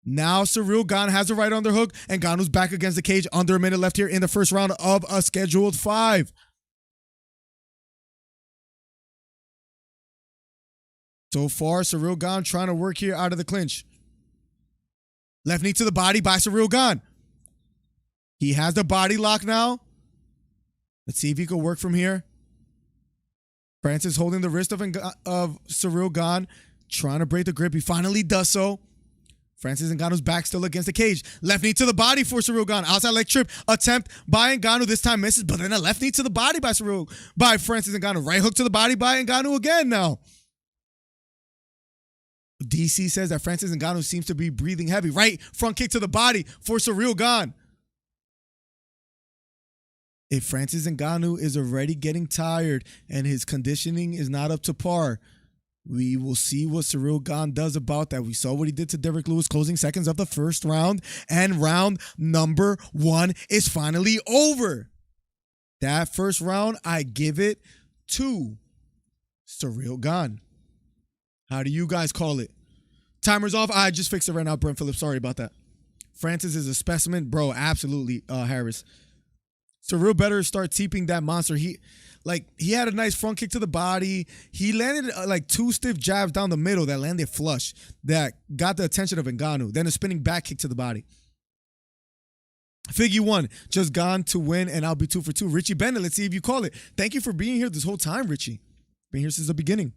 Now Ciryl Gane has a right underhook. Ngannou's back against the cage. Under a minute left here in the first round of a scheduled 5. So far, Ciryl Gane trying to work here out of the clinch. Left knee to the body by Ciryl Gane. He has the body lock now. Let's see if he can work from here. Francis holding the wrist of Ciryl Gane, trying to break the grip. He finally does so. Francis Ngannou's back still against the cage. Left knee to the body for Ciryl Gane. Outside leg trip attempt by Ngannou. This time misses, but then a left knee to the body by Francis Ngannou. Right hook to the body by Ngannou again now. DC says that Francis Ngannou seems to be breathing heavy. Right front kick to the body for Ciryl Gane. If Francis Ngannou is already getting tired and his conditioning is not up to par, we will see what Ciryl Gane does about that. We saw what he did to Derrick Lewis closing seconds of the first round, and round number 1 is finally over. That first round, I give it to Ciryl Gane. How do you guys call it? Timer's off. I just fixed it right now, Brent Phillips. Sorry about that. Francis is a specimen. Bro, absolutely, Harris. Ciryl better start teeping that monster. He had a nice front kick to the body. He landed like 2 stiff jabs down the middle that landed flush that got the attention of Ngannou. Then a spinning back kick to the body. Figgy 1, just Gane to win, and I'll be 2 for 2. Richie Bennett, let's see if you call it. Thank you for being here this whole time, Richie. Been here since the beginning.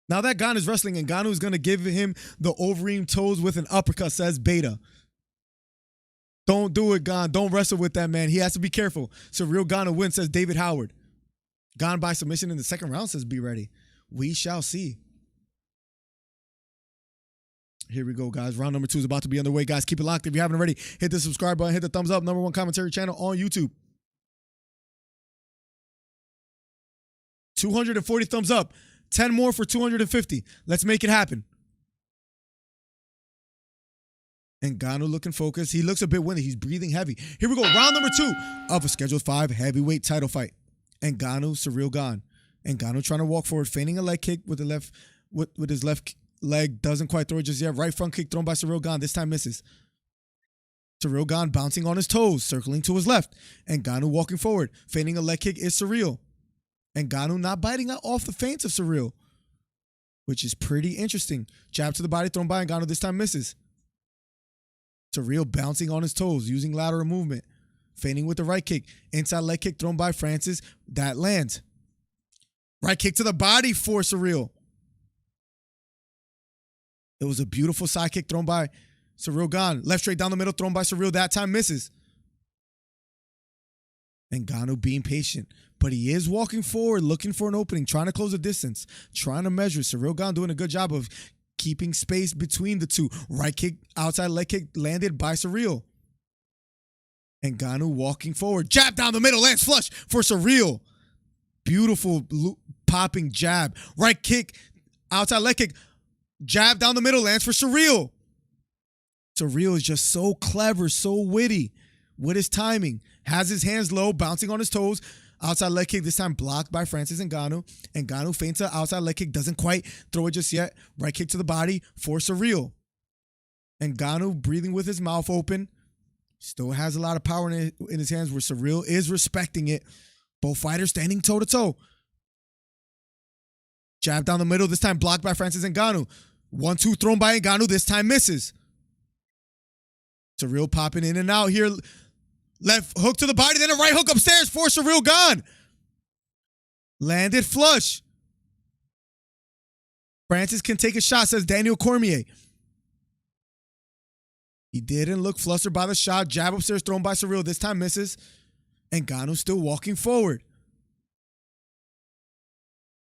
Now that Gane is wrestling, Ngannou is going to give him the overeem toes with an uppercut, says Beta. Don't do it, Gane. Don't wrestle with that, man. He has to be careful. Ciryl Gane win, says David Howard. Gane by submission in the second round, says Be Ready. We shall see. Here we go, guys. Round number 2 is about to be underway. Guys, keep it locked. If you haven't already, hit the subscribe button, hit the thumbs up. #1 commentary channel on YouTube. 240 thumbs up. 10 more for 250. Let's make it happen. Ngannou looking focused. He looks a bit winded. He's breathing heavy. Here we go. Round number 2 of a scheduled 5 heavyweight title fight. Ngannou, Ciryl Gane. Ngannou trying to walk forward, feigning a leg kick with his left leg. Doesn't quite throw it just yet. Right front kick thrown by Ciryl Gane. This time misses. Ciryl Gane bouncing on his toes, circling to his left. Ngannou walking forward. Feigning a leg kick is Ciryl. Ngannou not biting off the feints of Ciryl, which is pretty interesting. Jab to the body thrown by Ngannou. This time misses. Ciryl bouncing on his toes, using lateral movement. Feigning with the right kick. Inside leg kick thrown by Francis. That lands. Right kick to the body for Ciryl. It was a beautiful side kick thrown by Ciryl Gane. Left straight down the middle thrown by Ciryl. That time misses. Ngannou being patient. But he is walking forward, looking for an opening, trying to close the distance, trying to measure. Ciryl Gane doing a good job of keeping space between the two. Right kick, outside leg kick landed by Ciryl. Ngannou walking forward. Jab down the middle, lands flush for Ciryl. Beautiful popping jab. Right kick, outside leg kick. Jab down the middle, lands for Ciryl. Ciryl is just so clever, so witty with his timing. Has his hands low, bouncing on his toes. Outside leg kick, this time blocked by Francis Ngannou. Ngannou feints an outside leg kick, doesn't quite throw it just yet. Right kick to the body for Ciryl. Ngannou breathing with his mouth open. Still has a lot of power in his hands where Ciryl is respecting it. Both fighters standing toe-to-toe. Jab down the middle, this time blocked by Francis Ngannou. 1-2 thrown by Ngannou, this time misses. Ciryl popping in and out here. Left hook to the body, then a right hook upstairs for Ciryl Gane. Landed flush. Francis can take a shot, says Daniel Cormier. He didn't look flustered by the shot. Jab upstairs thrown by Ciryl, this time misses. Ngannou still walking forward.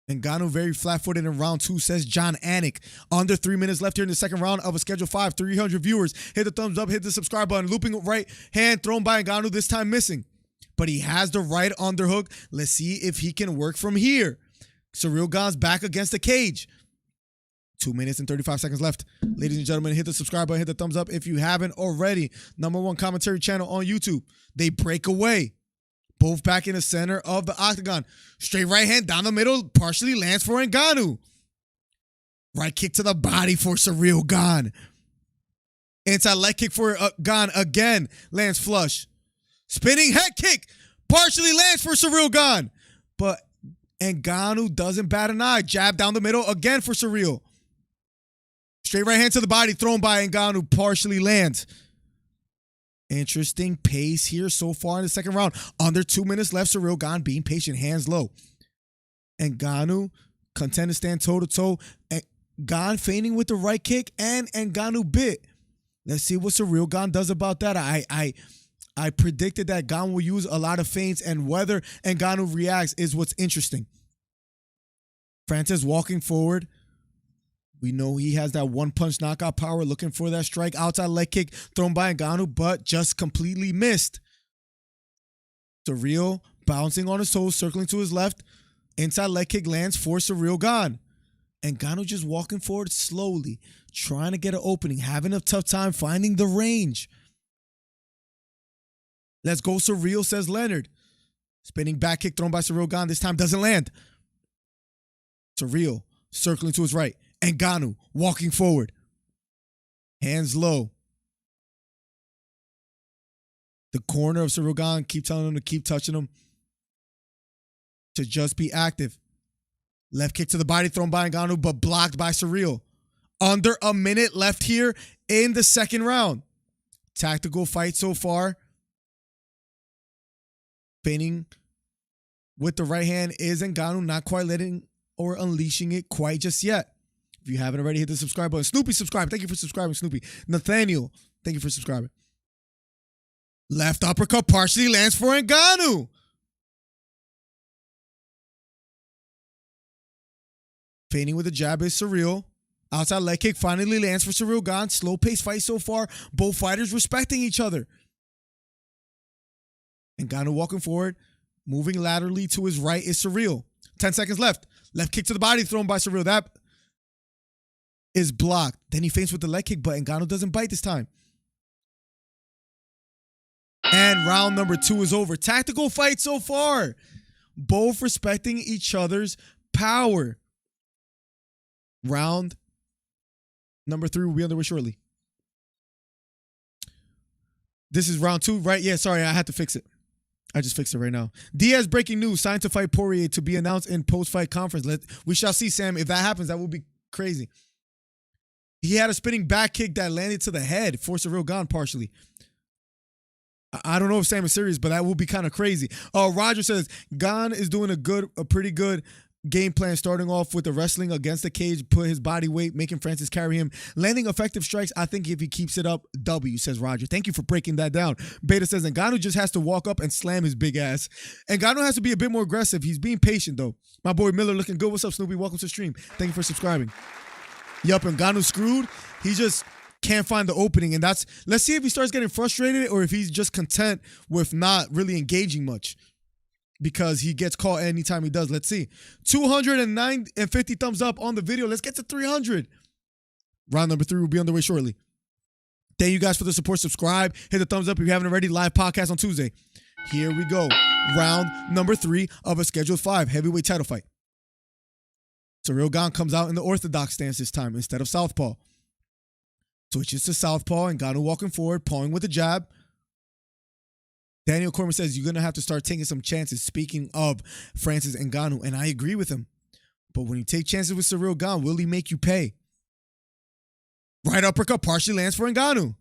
Ngannou very flat-footed in round 2, says John Anik. Under 3 minutes left here in the second round of a Schedule 5. 300 viewers. Hit the thumbs up, hit the subscribe button. Looping right hand thrown by Ngannou, this time missing. But he has the right underhook. Let's see if he can work from here. Ciryl Gane's back against the cage. 2 minutes and 35 seconds left. Ladies and gentlemen, hit the subscribe button, hit the thumbs up if you haven't already. #1 commentary channel on YouTube. They break away. Both back in the center of the octagon. Straight right hand down the middle, partially lands for Ngannou. Right kick to the body for Ciryl Gane. Inside leg kick for Gane again, lands flush. Spinning head kick, partially lands for Ciryl Gane. But Ngannou doesn't bat an eye. Jab down the middle again for Ciryl. Straight right hand to the body, thrown by Ngannou, partially lands. Interesting pace here so far in the second round. Under 2 minutes left, Ciryl Gane being patient, hands low. Ngannou content to stand toe-to-toe. Gane feigning with the right kick, and Ngannou bit. Let's see what Ciryl Gane does about that. I predicted that Gane will use a lot of feints, and whether Ngannou reacts is what's interesting. Francis walking forward. We know he has that one-punch knockout power, looking for that strike. Outside leg kick thrown by Ngannou, but just completely missed. Ciryl bouncing on his toes, circling to his left. Inside leg kick lands for Ciryl Gane. Ngannou just walking forward slowly, trying to get an opening, having a tough time finding the range. Let's go Ciryl, says Leonard. Spinning back kick thrown by Ciryl Gane. This time doesn't land. Ciryl circling to his right. Ngannou walking forward. Hands low. The corner of Ciryl Gane keep telling him to keep touching him. To just be active. Left kick to the body thrown by Ngannou, but blocked by Ciryl. Under a minute left here in the second round. Tactical fight so far. Feigning with the right hand is Ngannou, not quite letting or unleashing it quite just yet. If you haven't already, hit the subscribe button. Snoopy, subscribe. Thank you for subscribing, Snoopy. Nathaniel, thank you for subscribing. Left uppercut partially lands for Ngannou. Feigning with a jab is Ciryl. Outside leg kick finally lands for Ciryl Gane. Slow pace fight so far. Both fighters respecting each other. Ngannou walking forward. Moving laterally to his right is Ciryl. 10 seconds left. Left kick to the body thrown by Ciryl. That is blocked. Then he feints with the leg kick, but Ngannou doesn't bite this time. And round number 2 is over. Tactical fight so far. Both respecting each other's power. Round number 3 will be underway shortly. This is round 2, right? Yeah, sorry, I had to fix it. I just fixed it right now. Diaz breaking news. Signed to fight Poirier to be announced in post-fight conference. We shall see, Sam. If that happens, that will be crazy. He had a spinning back kick that landed to the head for Ciryl Gane partially. I don't know if Sam is serious, but that will be kind of crazy. Roger says, Gane is doing a pretty good game plan, starting off with the wrestling against the cage, put his body weight, making Francis carry him, landing effective strikes. I think if he keeps it up, W, says Roger. Thank you for breaking that down. Beta says, Ngannou just has to walk up and slam his big ass. Ngannou has to be a bit more aggressive. He's being patient, though. My boy Miller looking good. What's up, Snoopy? Welcome to the stream. Thank you for subscribing. Yup, Ngannou screwed. He just can't find the opening, and let's see if he starts getting frustrated or if he's just content with not really engaging much, because he gets caught anytime he does. Let's see. 250 thumbs up on the video. Let's get to 300. Round number 3 will be underway shortly. Thank you guys for the support. Subscribe. Hit the thumbs up if you haven't already. Live podcast on Tuesday. Here we go. Round number 3 of a Scheduled 5 heavyweight title fight. Ciryl Gane comes out in the orthodox stance this time instead of southpaw. Switches to southpaw, and Ngannou walking forward, pawing with a jab. Daniel Cormier says you're going to have to start taking some chances, speaking of Francis Ngannou, and I agree with him. But when you take chances with Ciryl Gane, will he make you pay? Right uppercut partially lands for Ngannou.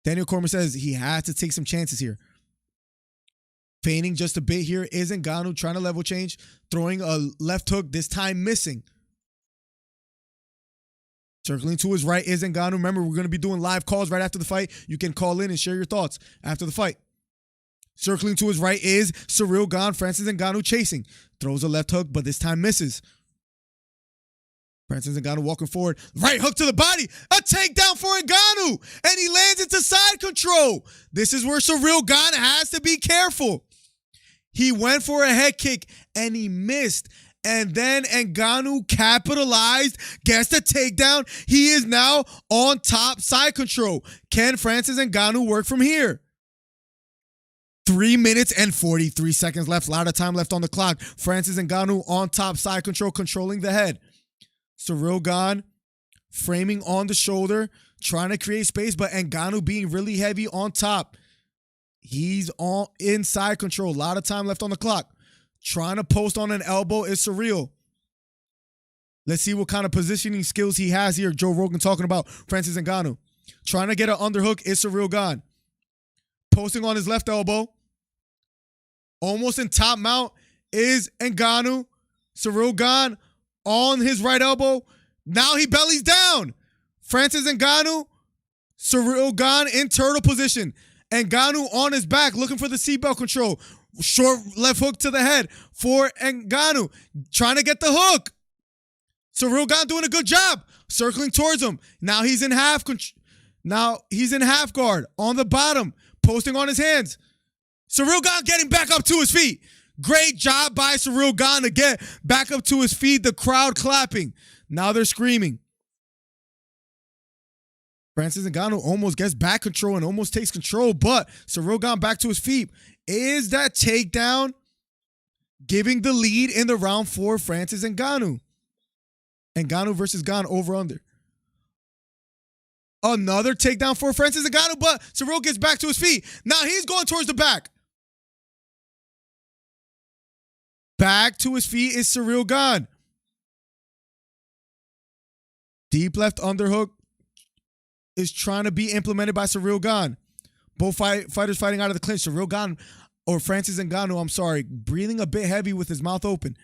Daniel Cormier says he has to take some chances here. Feigning just a bit here is Ngannou, trying to level change, throwing a left hook, this time missing. Circling to his right is Ngannou. Remember, we're going to be doing live calls right after the fight. You can call in and share your thoughts after the fight. Circling to his right is Ciryl Gane. Francis Ngannou chasing. Throws a left hook, but this time misses. Francis Ngannou walking forward. Right hook to the body. A takedown for Ngannou. And he lands into side control. This is where Ciryl Gane has to be careful. He went for a head kick and he missed. And then Ngannou capitalized, gets the takedown. He is now on top, side control. Can Francis Ngannou work from here? 3 minutes and 43 seconds left. A lot of time left on the clock. Francis Ngannou on top, side control, controlling the head. Ciryl Gane framing on the shoulder, trying to create space, but Ngannou being really heavy on top. He's on inside control. A lot of time left on the clock. Trying to post on an elbow is Ciryl. Let's see what kind of positioning skills he has here. Joe Rogan talking about Francis Ngannou. Trying to get an underhook is Ciryl Gane. Posting on his left elbow. Almost in top mount is Ngannou. Ciryl Gane on his right elbow. Now he bellies down. Francis Ngannou. Ciryl Gane in turtle position. Ngannou on his back looking for the seatbelt control. Short left hook to the head for Ngannou. Trying to get the hook. Ciryl Gane doing a good job. Circling towards him. Now he's in half guard on the bottom. Posting on his hands. Ciryl Gane getting back up to his feet. Great job by Ciryl Gane to get back up to his feet. The crowd clapping. Now they're screaming. Francis Ngannou almost gets back control and almost takes control, but Ciryl Gane back to his feet. Is that takedown giving the lead in the round for Francis Ngannou? Ngannou versus Gane over under. Another takedown for Francis Ngannou, but Ciryl gets back to his feet. Now he's going towards the back. Back to his feet is Ciryl Gane. Deep left underhook is trying to be implemented by Ciryl Gane. Both fighters fighting out of the clinch. Ciryl Gane, or Francis Ngannou, I'm sorry, breathing a bit heavy with his mouth open.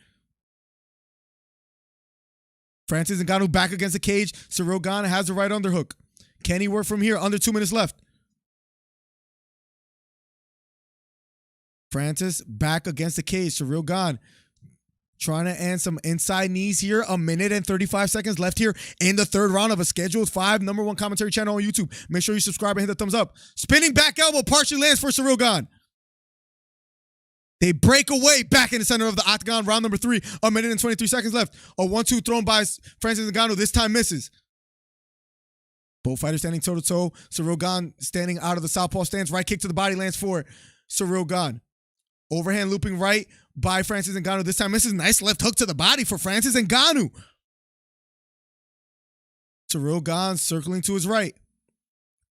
Francis Ngannou back against the cage. Ciryl Gane has the right underhook. Can he work from here? Under 2 minutes left. Francis back against the cage. Ciryl Gane trying to end some inside knees here. 1 minute and 35 seconds left here in the third round of a scheduled 5 #1 commentary channel on YouTube. Make sure you subscribe and hit the thumbs up. Spinning back elbow partially lands for Ciryl Gane. They break away back in the center of the octagon. Round number 3. 1 minute and 23 seconds left. A 1-2 thrown by Francis Ngannou. This time misses. Both fighters standing toe-to-toe. Ciryl Gane standing out of the southpaw stance. Right kick to the body lands for Ciryl Gane. Overhand looping right by Francis Ngannou. This time misses. Nice left hook to the body for Francis Ngannou. Ciryl Gane circling to his right.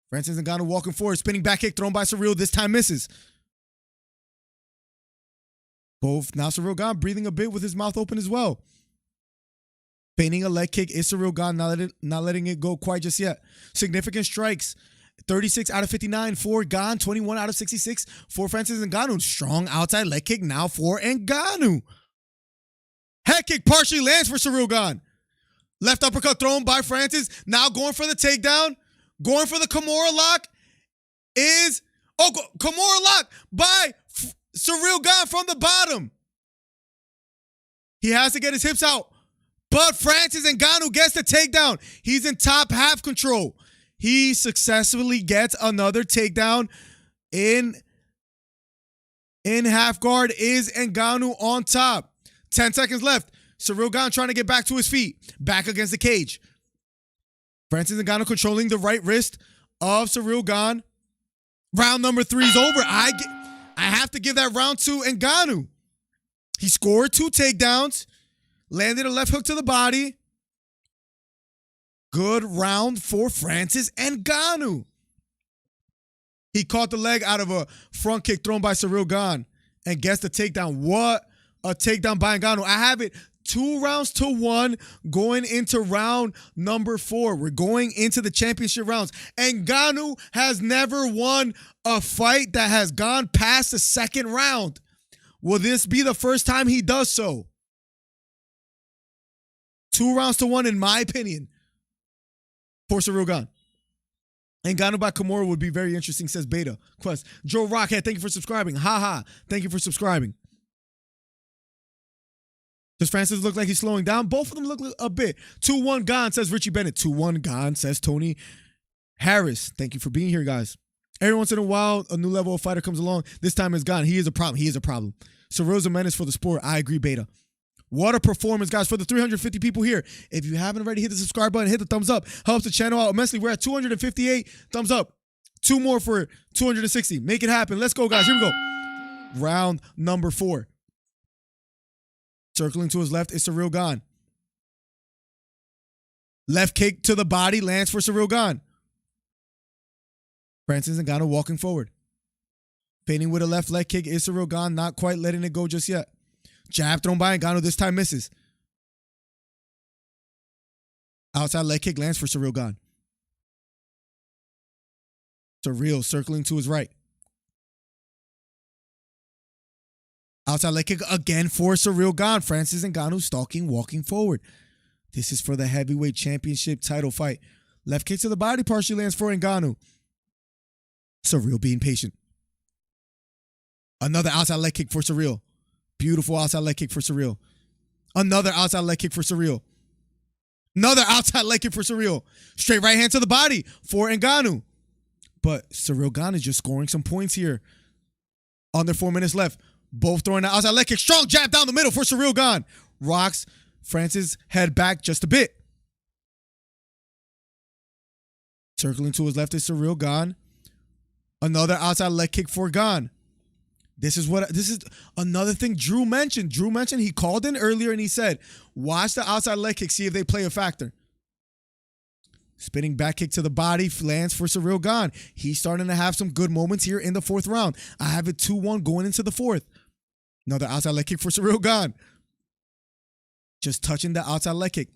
Francis Ngannou walking forward. Spinning back kick thrown by Ciryl. This time misses. Both. Now Ciryl Gane breathing a bit with his mouth open as well. Feigning a leg kick is Ciryl Gane, not letting it go quite just yet. Significant strikes. 36 out of 59 for Gane. 21 out of 66 for Francis Ngannou. Strong outside leg kick now for Ngannou. Head kick partially lands for Ciryl Gane. Left uppercut thrown by Francis. Now going for the takedown. Going for the Kimura lock is... Kimura lock by Ciryl Gane from the bottom. He has to get his hips out. But Francis Ngannou gets the takedown. He's in top half control. He successfully gets another takedown. In half guard is Ngannou on top. 10 seconds left. Ciryl Gane trying to get back to his feet. Back against the cage. Francis Ngannou controlling the right wrist of Ciryl Gane. Round number 3 is over. I have to give that round to Ngannou. He scored 2 takedowns. Landed a left hook to the body. Good round for Francis Ngannou. He caught the leg out of a front kick thrown by Ciryl Gane and gets the takedown. What a takedown by Ngannou. I have it 2-1 going into round number 4. We're going into the championship rounds. Ngannou has never won a fight that has gone past the second round. Will this be the first time he does so? 2-1 in my opinion for Ciryl Gane. Ngannou by Kimura would be very interesting, says Beta Quest. Joe Rockhead, thank you for subscribing. Haha, thank you for subscribing. Does Francis look like he's slowing down? Both of them look a bit. 2-1 Gane, says Richie Bennett. 2-1 Gane, says Tony Harris. Thank you for being here, guys. Every once in a while, a new level of fighter comes along. This time it's Gane. He is a problem. He is a problem. Cyrill's a menace for the sport. I agree, Beta. What a performance, guys. For the 350 people here, if you haven't already, hit the subscribe button, hit the thumbs up. Helps the channel out immensely. We're at 258 thumbs up. 2 more for 260. Make it happen. Let's go, guys. Here we go. Round number 4. Circling to his left is Ciryl Gane. Left kick to the body lands for Ciryl Gane. Francis Ngannou walking forward. Feinting with a left leg kick is Ciryl Gane, not quite letting it go just yet. Jab thrown by Ngannou, this time misses. Outside leg kick lands for Ciryl Gane. Ciryl circling to his right. Outside leg kick again for Ciryl Gane. Francis Ngannou stalking, walking forward. This is for the heavyweight championship title fight. Left kick to the body partially lands for Ngannou. Ciryl being patient. Another outside leg kick for Ciryl. Beautiful outside leg kick for Ciryl. Another outside leg kick for Ciryl. Another outside leg kick for Ciryl. Straight right hand to the body for Ngannou. But Ciryl Gane is just scoring some points here. Under 4 minutes left. Both throwing the outside leg kick. Strong jab down the middle for Ciryl Gane. Rocks Francis' head back just a bit. Circling to his left is Ciryl Gane. Another outside leg kick for Gane. This is another thing Drew mentioned. Drew mentioned he called in earlier and he said, watch the outside leg kick, see if they play a factor. Spinning back kick to the body lands for Ciryl Gane. He's starting to have some good moments here in the 4th round. I have it 2-1 going into the 4th. Another outside leg kick for Ciryl Gane. Just touching the outside leg kick.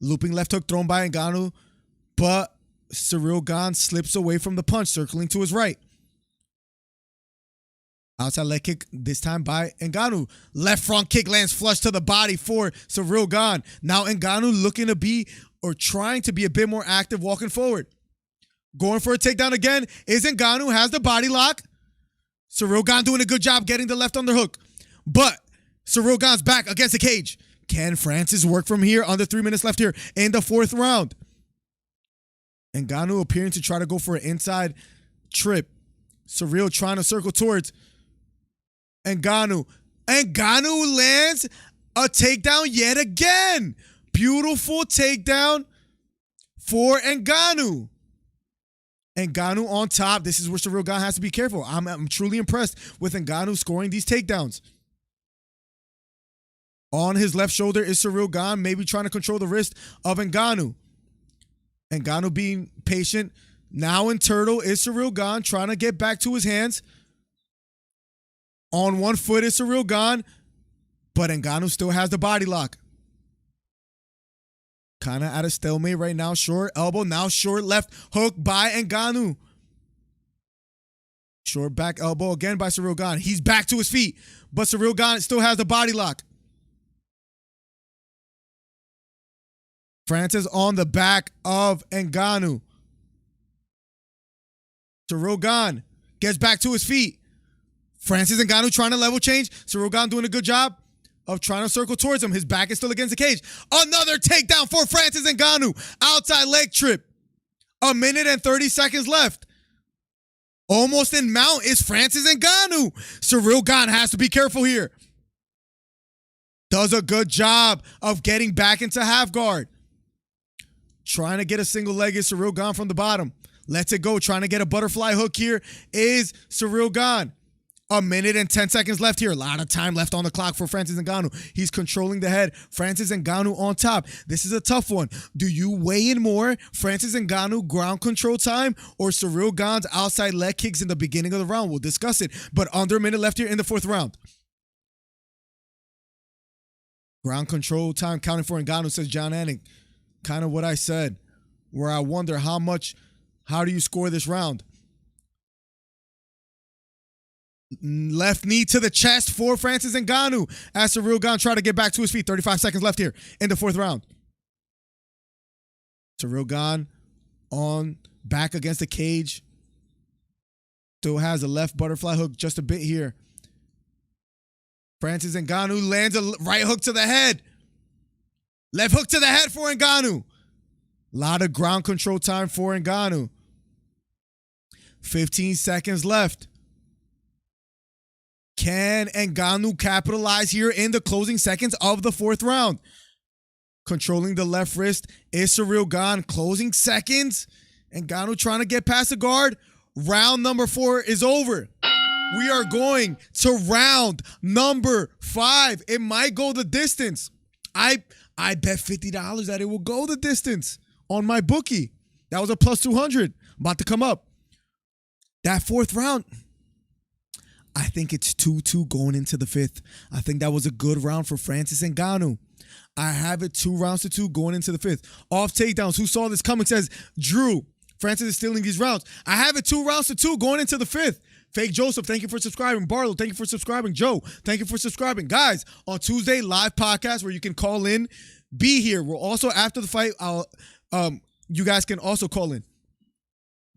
Looping left hook thrown by Ngannou, but Ciryl Gane slips away from the punch, circling to his right. Outside leg kick, this time by Ngannou. Left front kick lands flush to the body for Ciryl Gane. Now Ngannou looking to be, or trying to be a bit more active walking forward. Going for a takedown again is Ngannou, has the body lock. Ciryl Gane doing a good job getting the left underhook. But Ciryl Gane's back against the cage. Can Francis work from here? Under 3 minutes left here in the 4th round. Ngannou appearing to try to go for an inside trip. Ciryl trying to circle towards Ngannou. Ngannou lands a takedown yet again. Beautiful takedown for Ngannou. Ngannou on top. This is where Ciryl Gane has to be careful. I'm truly impressed with Ngannou scoring these takedowns. On his left shoulder is Ciryl Gane, maybe trying to control the wrist of Ngannou. Ngannou being patient. Now in turtle is Ciryl Gane trying to get back to his hands. On one foot is Ciryl Gane, but Ngannou still has the body lock. Kind of at a stalemate right now. Short elbow, now short left hook by Ngannou. Short back elbow again by Ciryl Gane. He's back to his feet, but Ciryl Gane still has the body lock. Francis on the back of Ngannou. Ciryl Gane gets back to his feet. Francis Ngannou trying to level change. Ciryl Gane doing a good job of trying to circle towards him. His back is still against the cage. Another takedown for Francis Ngannou. Outside leg trip. 1 minute and 30 seconds left. Almost in mount is Francis Ngannou. Ciryl Gane has to be careful here. Does a good job of getting back into half guard. Trying to get a single leg is Ciryl Gane from the bottom. Lets it go. Trying to get a butterfly hook here is Ciryl Gane. 1 minute and 10 seconds left here. A lot of time left on the clock for Francis Ngannou. He's controlling the head. Francis Ngannou on top. This is a tough one. Do you weigh in more Francis Ngannou ground control time or Ciryl Gane's outside leg kicks in the beginning of the round? We'll discuss it. But under a minute left here in the 4th round. Ground control time counting for Ngannou, says John Anning. Kind of what I said, where I wonder how do you score this round? Left knee to the chest for Francis Ngannou as Ciryl Gane try to get back to his feet. 35 seconds left here in the fourth round. Ciryl Gane on back against the cage. Still has a left butterfly hook just a bit here. Francis Ngannou lands a right hook to the head. Left hook to the head for Ngannou. A lot of ground control time for Ngannou. 15 seconds left. Can Ngannou capitalize here in the closing seconds of the fourth round? Controlling the left wrist is Ciryl Gane. Closing seconds. Ngannou trying to get past the guard. Round number 4 is over. We are going to round number 5. It might go the distance. I bet $50 that it will go the distance on my bookie. That was a plus 200. About to come up. That fourth round, I think it's 2-2 going into the fifth. I think that was a good round for Francis Ngannou. I have it 2-2 going into the fifth. Off takedowns. Who saw this coming says, Drew, Francis is stealing these rounds. I have it 2-2 going into the fifth. Fake Joseph, thank you for subscribing. Barlow, thank you for subscribing. Joe, thank you for subscribing. Guys, on Tuesday, live podcast where you can call in. Be here. We're also, after the fight, you guys can also call in.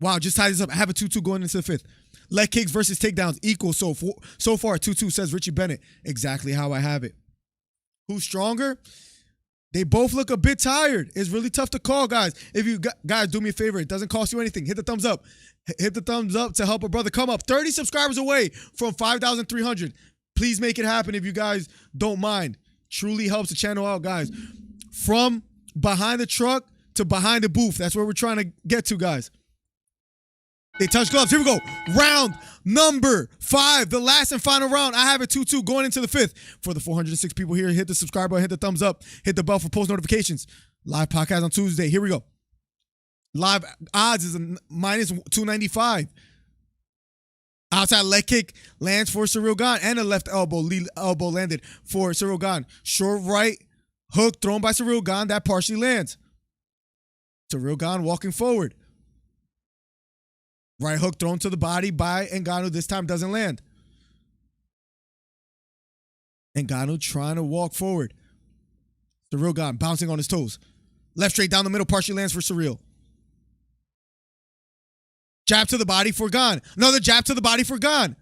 Wow, just tie this up. I have a 2-2 going into the fifth. Leg kicks versus takedowns equal so far. 2-2 says Richie Bennett. Exactly how I have it. Who's stronger? They both look a bit tired. It's really tough to call, guys. If you guys do me a favor, it doesn't cost you anything. Hit the thumbs up. Hit the thumbs up to help a brother come up. 30 subscribers away from 5,300. Please make it happen if you guys don't mind. Truly helps the channel out, guys. From behind the truck to behind the booth. That's where we're trying to get to, guys. They touch gloves. Here we go. Round number 5. The last and final round. I have it 2-2 going into the fifth. For the 406 people here, hit the subscribe button, hit the thumbs up, hit the bell for post notifications. Live podcast on Tuesday. Here we go. Live odds is a minus 295. Outside leg kick lands for Ciryl Gane and a left elbow. Lead elbow landed for Ciryl Gane. Short right hook thrown by Ciryl Gane that partially lands. Ciryl Gane walking forward. Right hook thrown to the body by Ngannou. This time doesn't land. Ngannou trying to walk forward. Ciryl Gane bouncing on his toes. Left straight down the middle, partially lands for Ciryl. Jab to the body for Gane. Another jab to the body for Gane.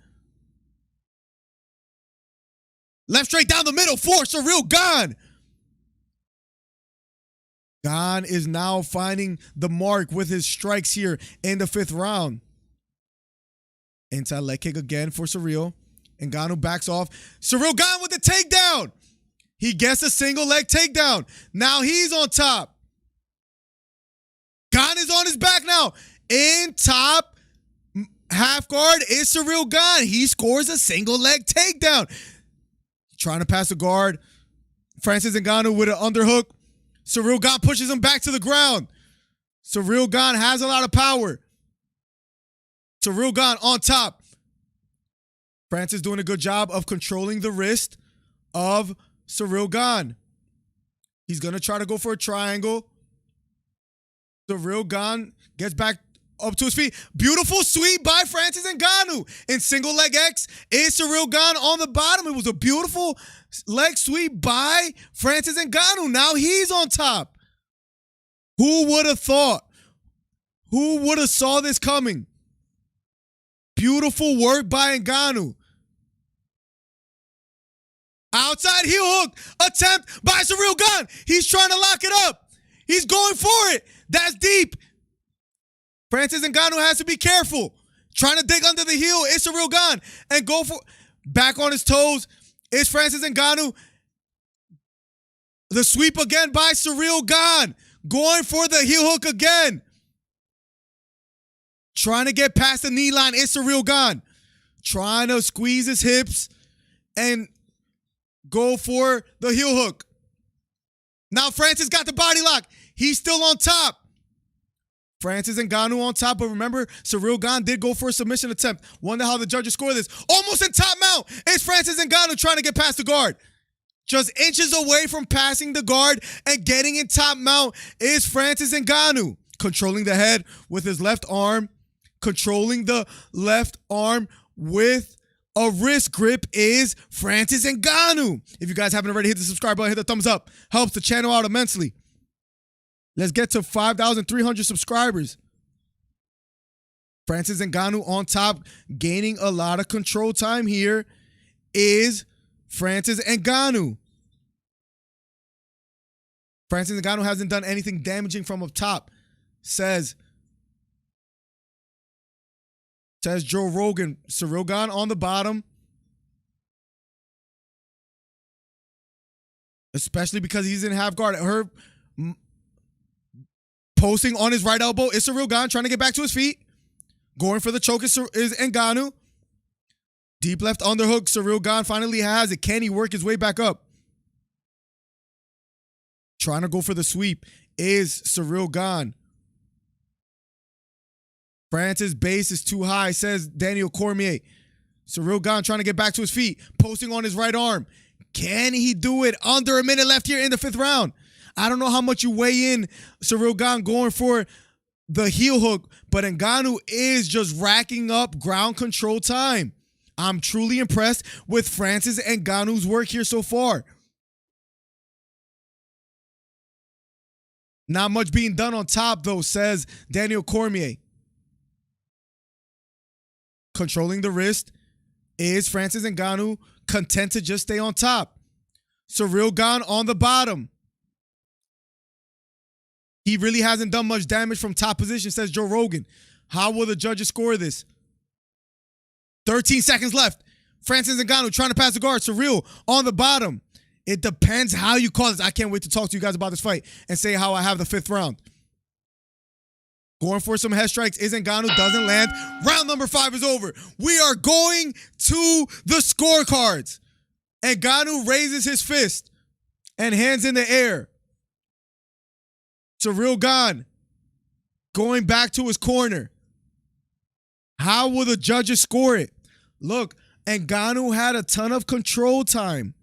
Left straight down the middle for Ciryl Gane. Gane is now finding the mark with his strikes here in the fifth round. Inside leg kick again for Ciryl. Ngannou backs off. Ciryl Gane with the takedown. He gets a single leg takedown. Now he's on top. Gane is on his back now. In top half guard is Ciryl Gane. He scores a single leg takedown. Trying to pass the guard. Francis Ngannou with an underhook. Ciryl Gane pushes him back to the ground. Ciryl Gane has a lot of power. Ciryl Gane on top. Francis doing a good job of controlling the wrist of Ciryl Gane. He's going to try to go for a triangle. Ciryl Gane gets back up to his feet. Beautiful sweep by Francis Ngannou. In single leg X is Ciryl Gane on the bottom. It was a beautiful leg sweep by Francis Ngannou. Now he's on top. Who would have thought? Who would have saw this coming? Beautiful work by Ngannou. Outside heel hook attempt by Ciryl Gane. He's trying to lock it up. He's going for it. That's deep. Francis Ngannou has to be careful. Trying to dig under the heel is Ciryl Gane and go for back on his toes is Francis Ngannou. The sweep again by Ciryl Gane. Going for the heel hook again. Trying to get past the knee line is Ciryl Gane. Trying to squeeze his hips and go for the heel hook. Now Francis got the body lock. He's still on top. Francis Ngannou on top, but remember, Ciryl Gane did go for a submission attempt. Wonder how the judges score this. Almost in top mount. It's Francis Ngannou trying to get past the guard. Just inches away from passing the guard and getting in top mount is Francis Ngannou. Controlling the head with his left arm. Controlling the left arm with a wrist grip is Francis Ngannou. If you guys haven't already, hit the subscribe button, hit the thumbs up. Helps the channel out immensely. Let's get to 5,300 subscribers. Francis Ngannou on top, gaining a lot of control time here, is Francis Ngannou. Francis Ngannou hasn't done anything damaging from up top, says Joe Rogan. Ciryl Gane on the bottom, especially because he's in half guard. Her posting on his right elbow is Ciryl Gane trying to get back to his feet. Going for the choke is Ngannou. Deep left underhook. Ciryl Gane finally has it. Can he work his way back up? Trying to go for the sweep is Ciryl Gane. Francis' base is too high, says Daniel Cormier. Ciryl Gane trying to get back to his feet. Posting on his right arm. Can he do it? Under a minute left here in the 5th round. I don't know how much you weigh in Ciryl Gane going for the heel hook, but Ngannou is just racking up ground control time. I'm truly impressed with Francis Ngannou's work here so far. Not much being done on top, though, says Daniel Cormier. Controlling the wrist is Francis Ngannou, content to just stay on top. Ciryl Gane on the bottom. He really hasn't done much damage from top position, says Joe Rogan. How will the judges score this? 13 seconds left. Francis Ngannou trying to pass the guard. Ciryl on the bottom. It depends how you call this. I can't wait to talk to you guys about this fight and say how I have the 5th round. Going for some head strikes is Ngannou, doesn't land. Round number 5 is over. We are going to the scorecards. Ngannou raises his fist and hands in the air. Ciryl Gane going back to his corner. How will the judges score it? Look, Ngannou had a ton of control time.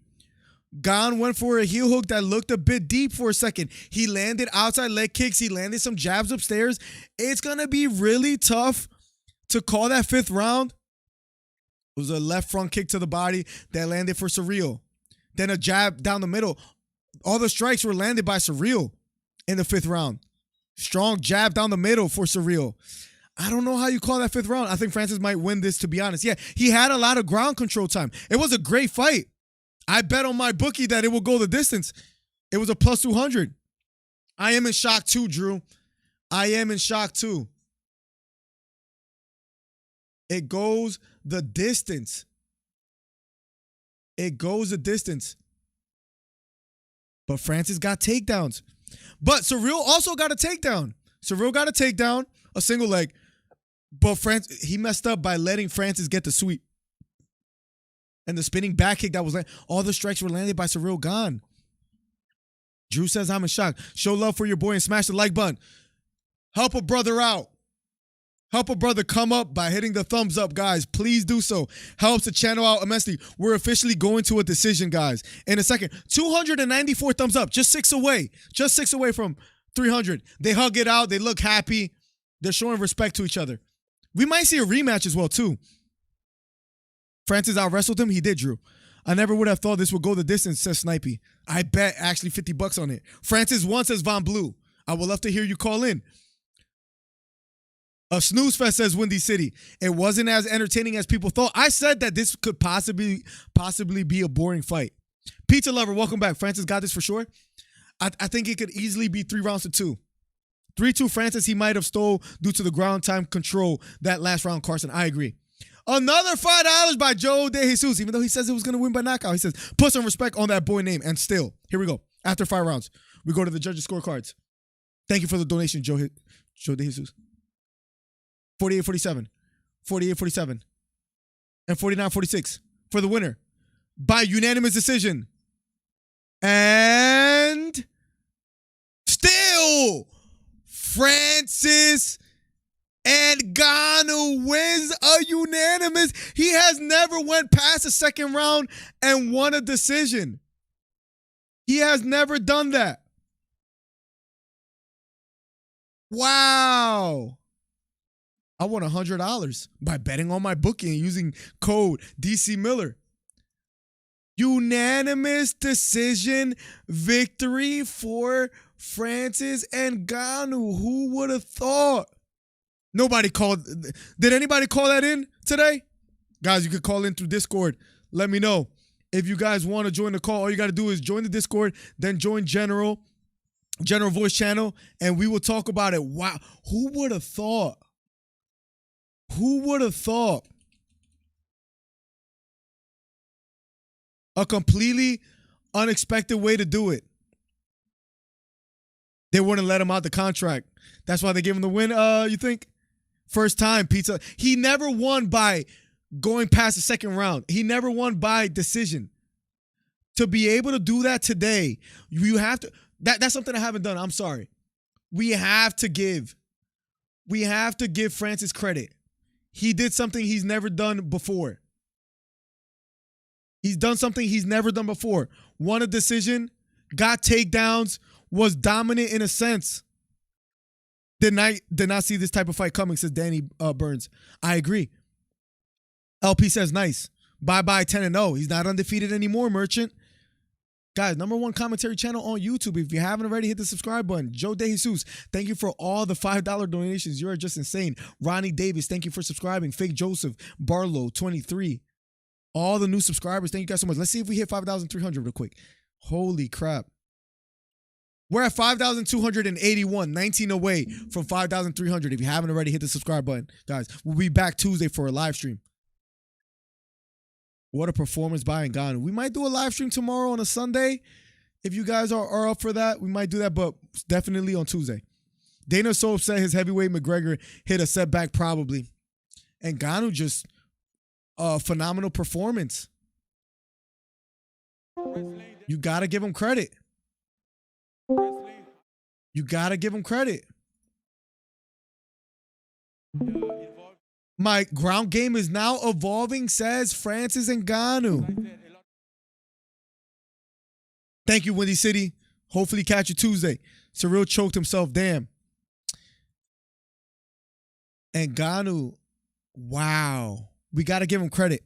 Gane went for a heel hook that looked a bit deep for a second. He landed outside leg kicks. He landed some jabs upstairs. It's going to be really tough to call that 5th round. It was a left front kick to the body that landed for Ciryl. Then a jab down the middle. All the strikes were landed by Ciryl in the 5th round. Strong jab down the middle for Ciryl. I don't know how you call that 5th round. I think Francis might win this, to be honest. Yeah, he had a lot of ground control time. It was a great fight. I bet on my bookie that it will go the distance. It was a plus 200. I am in shock too, Drew. I am in shock too. It goes the distance. It goes the distance. But Francis got takedowns. But Ciryl also got a takedown. Ciryl got a takedown, a single leg. But he messed up by letting Francis get the sweep. And the spinning back kick that was landed. All the strikes were landed by Ciryl Gane. Drew says, I'm in shock. Show love for your boy and smash the like button. Help a brother out. Help a brother come up by hitting the thumbs up, guys. Please do so. Helps the channel out immensely. We're officially going to a decision, guys. In a second. 294 thumbs up. Just 6 away. Just 6 away from 300. They hug it out. They look happy. They're showing respect to each other. We might see a rematch as well, too. Francis out-wrestled him. He did, Drew. I never would have thought this would go the distance, says Snipey. I bet actually $50 on it. Francis won, says Von Blue. I would love to hear you call in. A snooze fest, says Windy City. It wasn't as entertaining as people thought. I said that this could possibly be a boring fight. Pizza Lover, welcome back. Francis got this for sure. I think it could easily be 3 rounds to 2. 3-2 Francis, he might have stole due to the ground time control that last round, Carson. I agree. Another $5 by Joe De Jesus, even though he says it was going to win by knockout. He says, put some respect on that boy name. And still, here we go. After 5 rounds, we go to the judges' scorecards. Thank you for the donation, Joe De Jesus. 48-47, 48-47, and 49-46 for the winner by unanimous decision. And still, Francis Ngannou wins a unanimous. He has never went past the 2nd round and won a decision. He has never done that. Wow. I won $100 by betting on my bookie and using code DC Miller. Unanimous decision victory for Francis Ngannou. Who would have thought? Nobody called. Did anybody call that in today? Guys, you could call in through Discord. Let me know. If you guys want to join the call, all you got to do is join the Discord, then join General Voice Channel, and we will talk about it. Wow. Who would have thought? Who would have thought? A completely unexpected way to do it. They wouldn't let him out the contract. That's why they gave him the win, you think? First time, pizza. He never won by going past the second round. He never won by decision. To be able to do that today, you have to. That's something I haven't done. I'm sorry. We have to give Francis credit. He did something he's never done before. He's done something he's never done before. Won a decision, got takedowns, was dominant in a sense. Did not see this type of fight coming, says Danny Burns. I agree. LP says nice. Bye-bye 10-0. He's not undefeated anymore, Merchant. Guys, #1 commentary channel on YouTube. If you haven't already, hit the subscribe button. Joe De Jesus, thank you for all the $5 donations. You're just insane. Ronnie Davis, thank you for subscribing. Fake Joseph, Barlow, 23. All the new subscribers, thank you guys so much. Let's see if we hit 5,300 real quick. Holy crap. We're at 5,281, 19 away from 5,300. If you haven't already, hit the subscribe button. Guys, we'll be back Tuesday for a live stream. What a performance by Ngannou. We might do a live stream tomorrow on a Sunday. If you guys are up for that, we might do that, but definitely on Tuesday. Dana's so upset his heavyweight McGregor hit a setback probably. Ngannou just a phenomenal performance. You got to give him credit. You got to give him credit. My ground game is now evolving, says Francis Ngannou. Thank you, Windy City. Hopefully catch you Tuesday. Ciryl choked himself. Damn. Ngannou. Wow. We got to give him credit.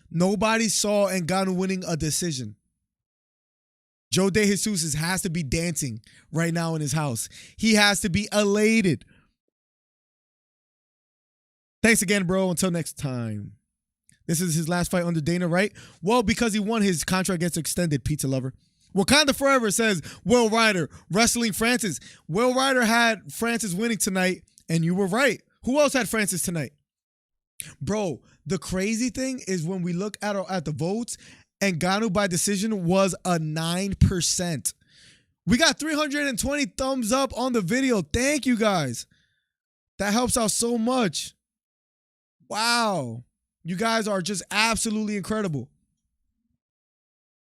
Nobody saw Ngannou winning a decision. Joe De Jesus has to be dancing right now in his house. He has to be elated. Thanks again, bro. Until next time. This is his last fight under Dana, right? Well, because he won, his contract gets extended, pizza lover. Wakanda Forever says, Will Ryder, wrestling Francis. Will Ryder had Francis winning tonight, and you were right. Who else had Francis tonight? Bro, the crazy thing is when we look at the votes, Ngannou by decision was a 9%. We got 320 thumbs up on the video. Thank you, guys. That helps out so much. Wow. You guys are just absolutely incredible.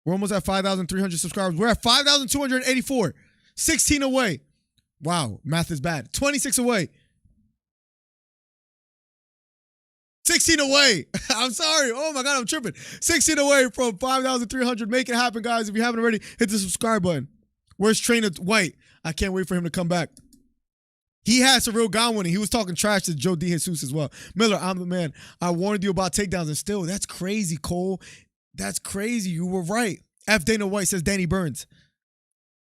We're almost at 5,300 subscribers. We're at 5,284. 16 away. Wow. Math is bad. 26 away. 16 away. I'm sorry. Oh my God, I'm tripping. 16 away from 5,300. Make it happen, guys. If you haven't already, hit the subscribe button. Where's Trainer White? I can't wait for him to come back. He had Ciryl Gane winning. He was talking trash to Joe De Jesus as well. Miller, I'm the man. I warned you about takedowns, and still, that's crazy, Cole. That's crazy. You were right. F. Dana White, says Danny Burns.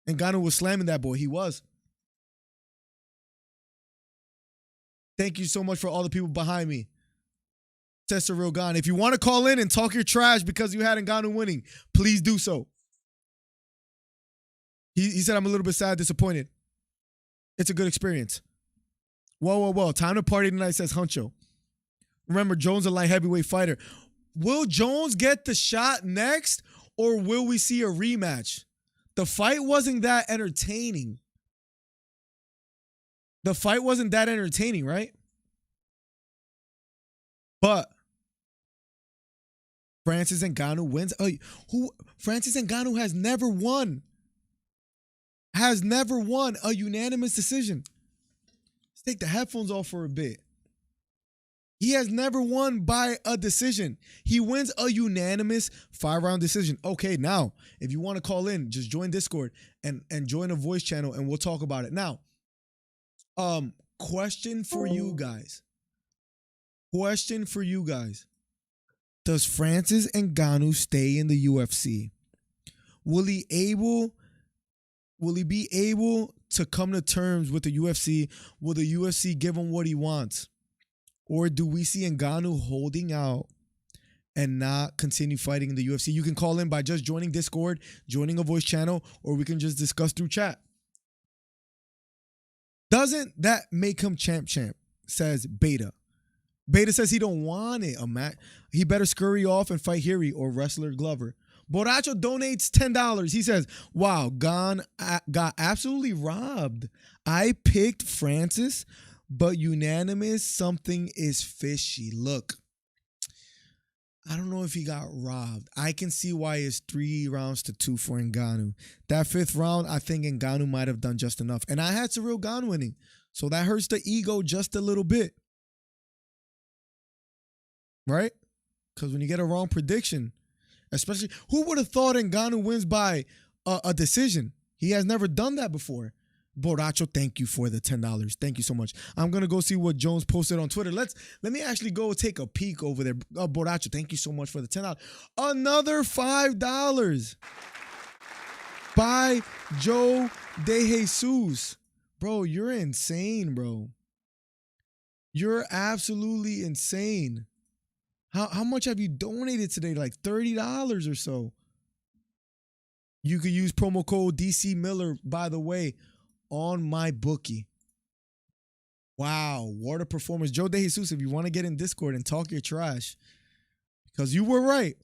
Ngannou was slamming that boy. He was. Thank you so much for all the people behind me. Says Ciryl Gane. If you want to call in and talk your trash because you had Ngannou winning, please do so. He said, I'm a little bit sad, disappointed. It's a good experience. Whoa. Time to party tonight, says Huncho. Remember, Jones a light heavyweight fighter. Will Jones get the shot next, or will we see a rematch? The fight wasn't that entertaining. Right? But Francis Ngannou wins. Francis Ngannou has never won a unanimous decision. Let's take the headphones off for a bit. He has never won by a decision. He wins a unanimous 5-round decision. Okay, now, if you want to call in, just join Discord and join a voice channel and we'll talk about it. Now, question for you guys. Does Francis Ngannou stay in the UFC? Will he be able to come to terms with the UFC? Will the UFC give him what he wants? Or do we see Ngannou holding out and not continue fighting in the UFC? You can call in by just joining Discord, joining a voice channel, or we can just discuss through chat. Doesn't that make him champ? Says Beta. Beta says he don't want it. He better scurry off and fight Ciryl or wrestler Glover. Borracho donates $10. He says, wow, Gane got absolutely robbed. I picked Francis, but unanimous, something is fishy. Look, I don't know if he got robbed. I can see why it's 3 rounds to 2 for Ngannou. That 5th round, I think Ngannou might have done just enough. And I had Ciryl Gane winning. So that hurts the ego just a little bit. Right? Because when you get a wrong prediction, especially, who would have thought Ngannou wins by a decision? He has never done that before. Borracho, thank you for the $10. Thank you so much. I'm gonna go see what Jones posted on Twitter. Let me actually go take a peek over there. Borracho, thank you so much for the $10. Another $5 by Joe De Jesus. Bro, you're insane, bro. You're absolutely insane. How much have you donated today? Like $30 or so. You could use promo code DC Miller, by the way, on my bookie. Wow, what a performance. Joe De Jesus, if you want to get in Discord and talk your trash, because you were right,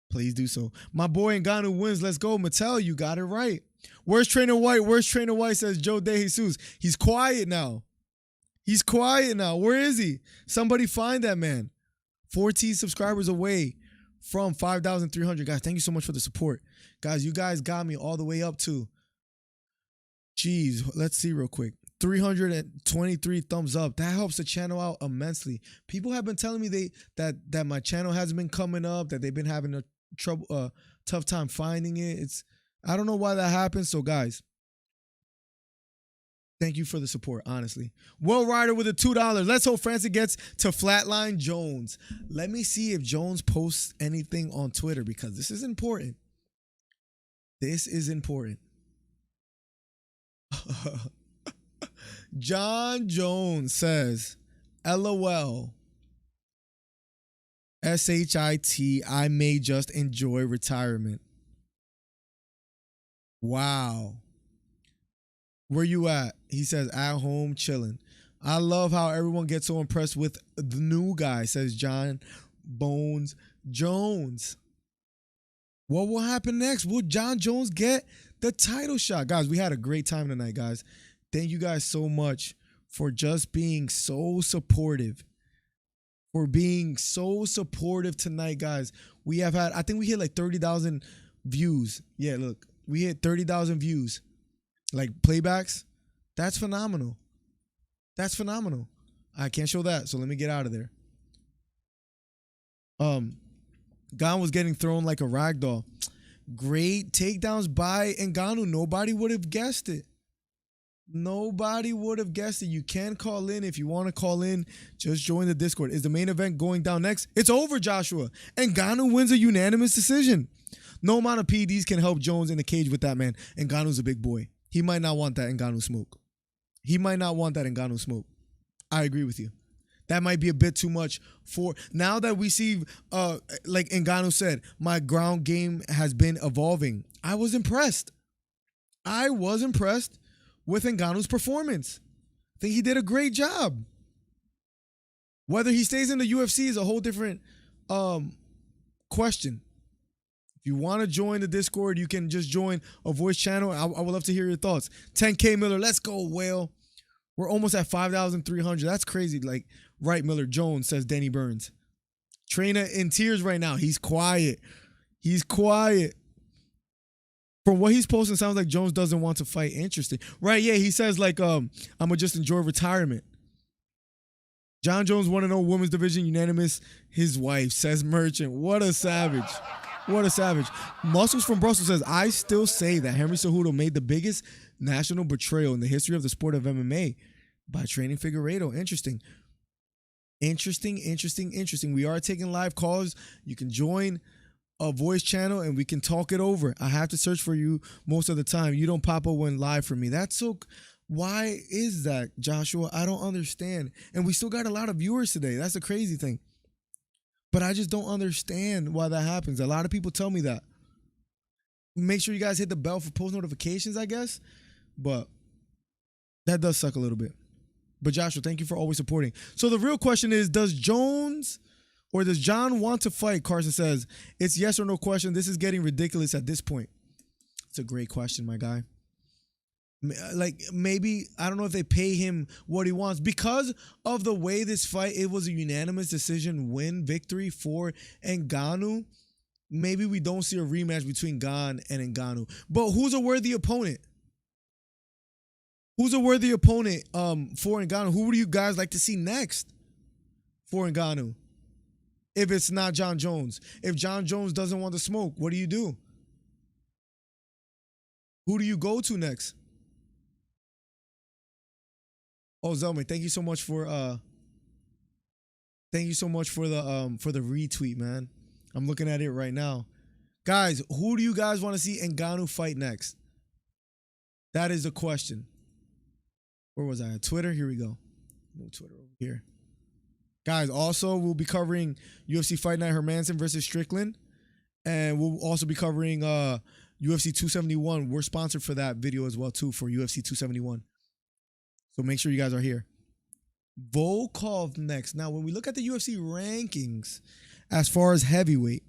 please do so. My boy Ngannou wins. Let's go. Mattel, you got it right. Where's Trainer White? Where's Trainer White, says Joe De Jesus. He's quiet now. Where is he? Somebody find that man. 14 subscribers away from 5,300. Guys, thank you so much for the support. Guys, you guys got me all the way up to, geez, let's see real quick. 323 thumbs up. That helps the channel out immensely. People have been telling me that my channel hasn't been coming up, that they've been having a tough time finding it. I don't know why that happens. So guys, thank you for the support, honestly. Will Ryder with a $2. Let's hope Francis gets to flatline Jones. Let me see if Jones posts anything on Twitter, because this is important. John Jones says, LOL. SHIT, I may just enjoy retirement. Wow. Where you at? He says, at home, chilling. I love how everyone gets so impressed with the new guy, says John Bones Jones. What will happen next? Will John Jones get the title shot? Guys, we had a great time tonight, guys. Thank you guys so much for just being so supportive. Tonight, guys. We have had, I think we hit like 30,000 views. Yeah, look, we hit 30,000 views. Like playbacks. That's phenomenal. I can't show that, so let me get out of there. Gane was getting thrown like a rag doll. Great takedowns by Ngannou. Nobody would have guessed it. You can call in if you want to call in. Just join the Discord. Is the main event going down next? It's over, Joshua. Ngannou wins a unanimous decision. No amount of PEDs can help Jones in the cage with that, man. Ngannou's a big boy. He might not want that Ngannou smoke. I agree with you. That might be a bit too much for now that we see, like Ngannou said, my ground game has been evolving. I was impressed with Ngannou's performance. I think he did a great job. Whether he stays in the UFC is a whole different question. If you want to join the Discord, you can just join a voice channel. I would love to hear your thoughts. 10K Miller, let's go, Whale. We're almost at 5,300. That's crazy. Like, right, Miller Jones, says Danny Burns. Trainer in tears right now. He's quiet. From what he's posting, sounds like Jones doesn't want to fight. Interesting. Right, yeah, he says like, I'm going to just enjoy retirement. John Jones 1-0 women's division unanimous. His wife says Merchant. What a savage. What a savage. Muscles from Brussels says, I still say that Henry Cejudo made the biggest national betrayal in the history of the sport of MMA by training Figueiredo. Interesting. Interesting. We are taking live calls. You can join a voice channel and we can talk it over. I have to search for you most of the time. You don't pop up when live for me. That's so... Why is that, Joshua? I don't understand. And we still got a lot of viewers today. That's the crazy thing. But I just don't understand why that happens. A lot of people tell me that. Make sure you guys hit the bell for post notifications, I guess. But that does suck a little bit. But Joshua, thank you for always supporting. So the real question is, does John want to fight? Carson says, it's yes or no question. This is getting ridiculous at this point. It's a great question, my guy. Like, maybe, I don't know if they pay him what he wants. Because of the way this fight, it was a unanimous decision victory for Ngannou. Maybe we don't see a rematch between Gane and Ngannou. But who's a worthy opponent? Who's a worthy opponent for Ngannou? Who would you guys like to see next for Ngannou? If it's not John Jones. If John Jones doesn't want to smoke, what do you do? Who do you go to next? Oh, Zelman, thank you so much for the retweet, man. I'm looking at it right now. Guys, who do you guys want to see Ngannou fight next? That is the question. Where was I? On Twitter? Here we go. Move Twitter over here. Guys, also we'll be covering UFC Fight Night Hermanson versus Strickland. And we'll also be covering UFC 271. We're sponsored for that video as well, too, for UFC 271. So make sure you guys are here. Volkov next. Now, when we look at the UFC rankings, as far as heavyweight,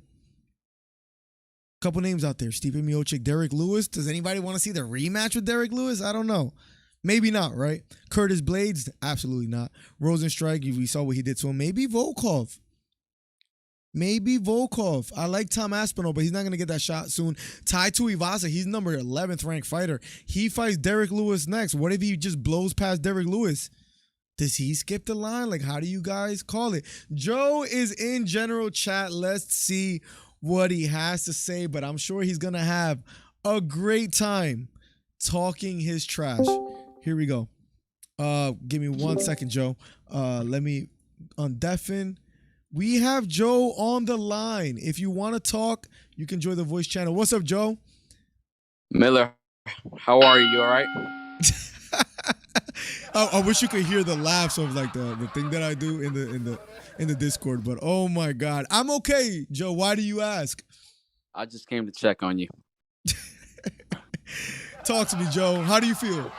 a couple names out there. Stipe Miocic, Derek Lewis. Does anybody want to see the rematch with Derek Lewis? I don't know. Maybe not, right? Curtis Blades? Absolutely not. Rosenstrike, we saw what he did to him. Maybe Volkov. I like Tom Aspinall, but he's not going to get that shot soon. Tai Tuivasa, he's number 11th ranked fighter. He fights Derek Lewis next. What if he just blows past Derek Lewis? Does he skip the line? Like, how do you guys call it? Joe is in general chat. Let's see what he has to say, but I'm sure he's going to have a great time talking his trash. Here we go. Give me 1 second, Joe. Let me undeafen. We have Joe on the line. If you want to talk, you can join the voice channel. What's up, Joe? Miller, how are you? You all right? I wish you could hear the laughs of like the thing that I do in the Discord. But oh my God, I'm okay, Joe. Why do you ask? I just came to check on you. Talk to me, Joe. How do you feel?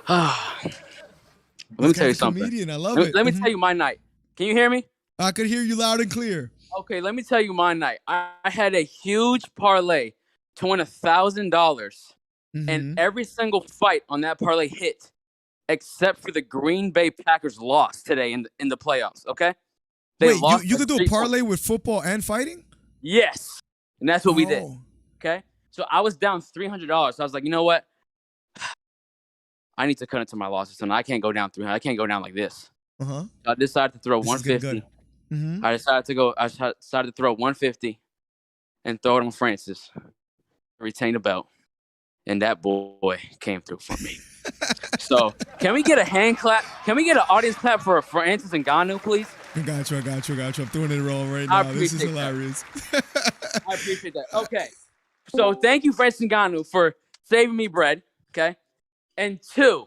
Let me tell you something. Comedian. I love it. Let me tell you my night. Can you hear me? I could hear you loud and clear. Okay, let me tell you my night. I had a huge parlay to win $1,000, and every single fight on that parlay hit, except for the Green Bay Packers lost today in the playoffs. Okay, Wait, you could do a parlay with football and fighting? Yes, and that's what we did. Okay, so I was down $300. So I was like, you know what? I need to cut into my losses, and I can't go down $300. I can't go down like this. So I decided to throw 150. I decided to throw 150 and throw it on Francis, retain the belt, and that boy came through for me. So can we get a hand clap? Can we get an audience clap for Francis Ngannou, please? I got you. I'm throwing it wrong right now. This is hilarious. I appreciate that. Okay, so thank you, Francis Ngannou, for saving me bread. Okay, and 2.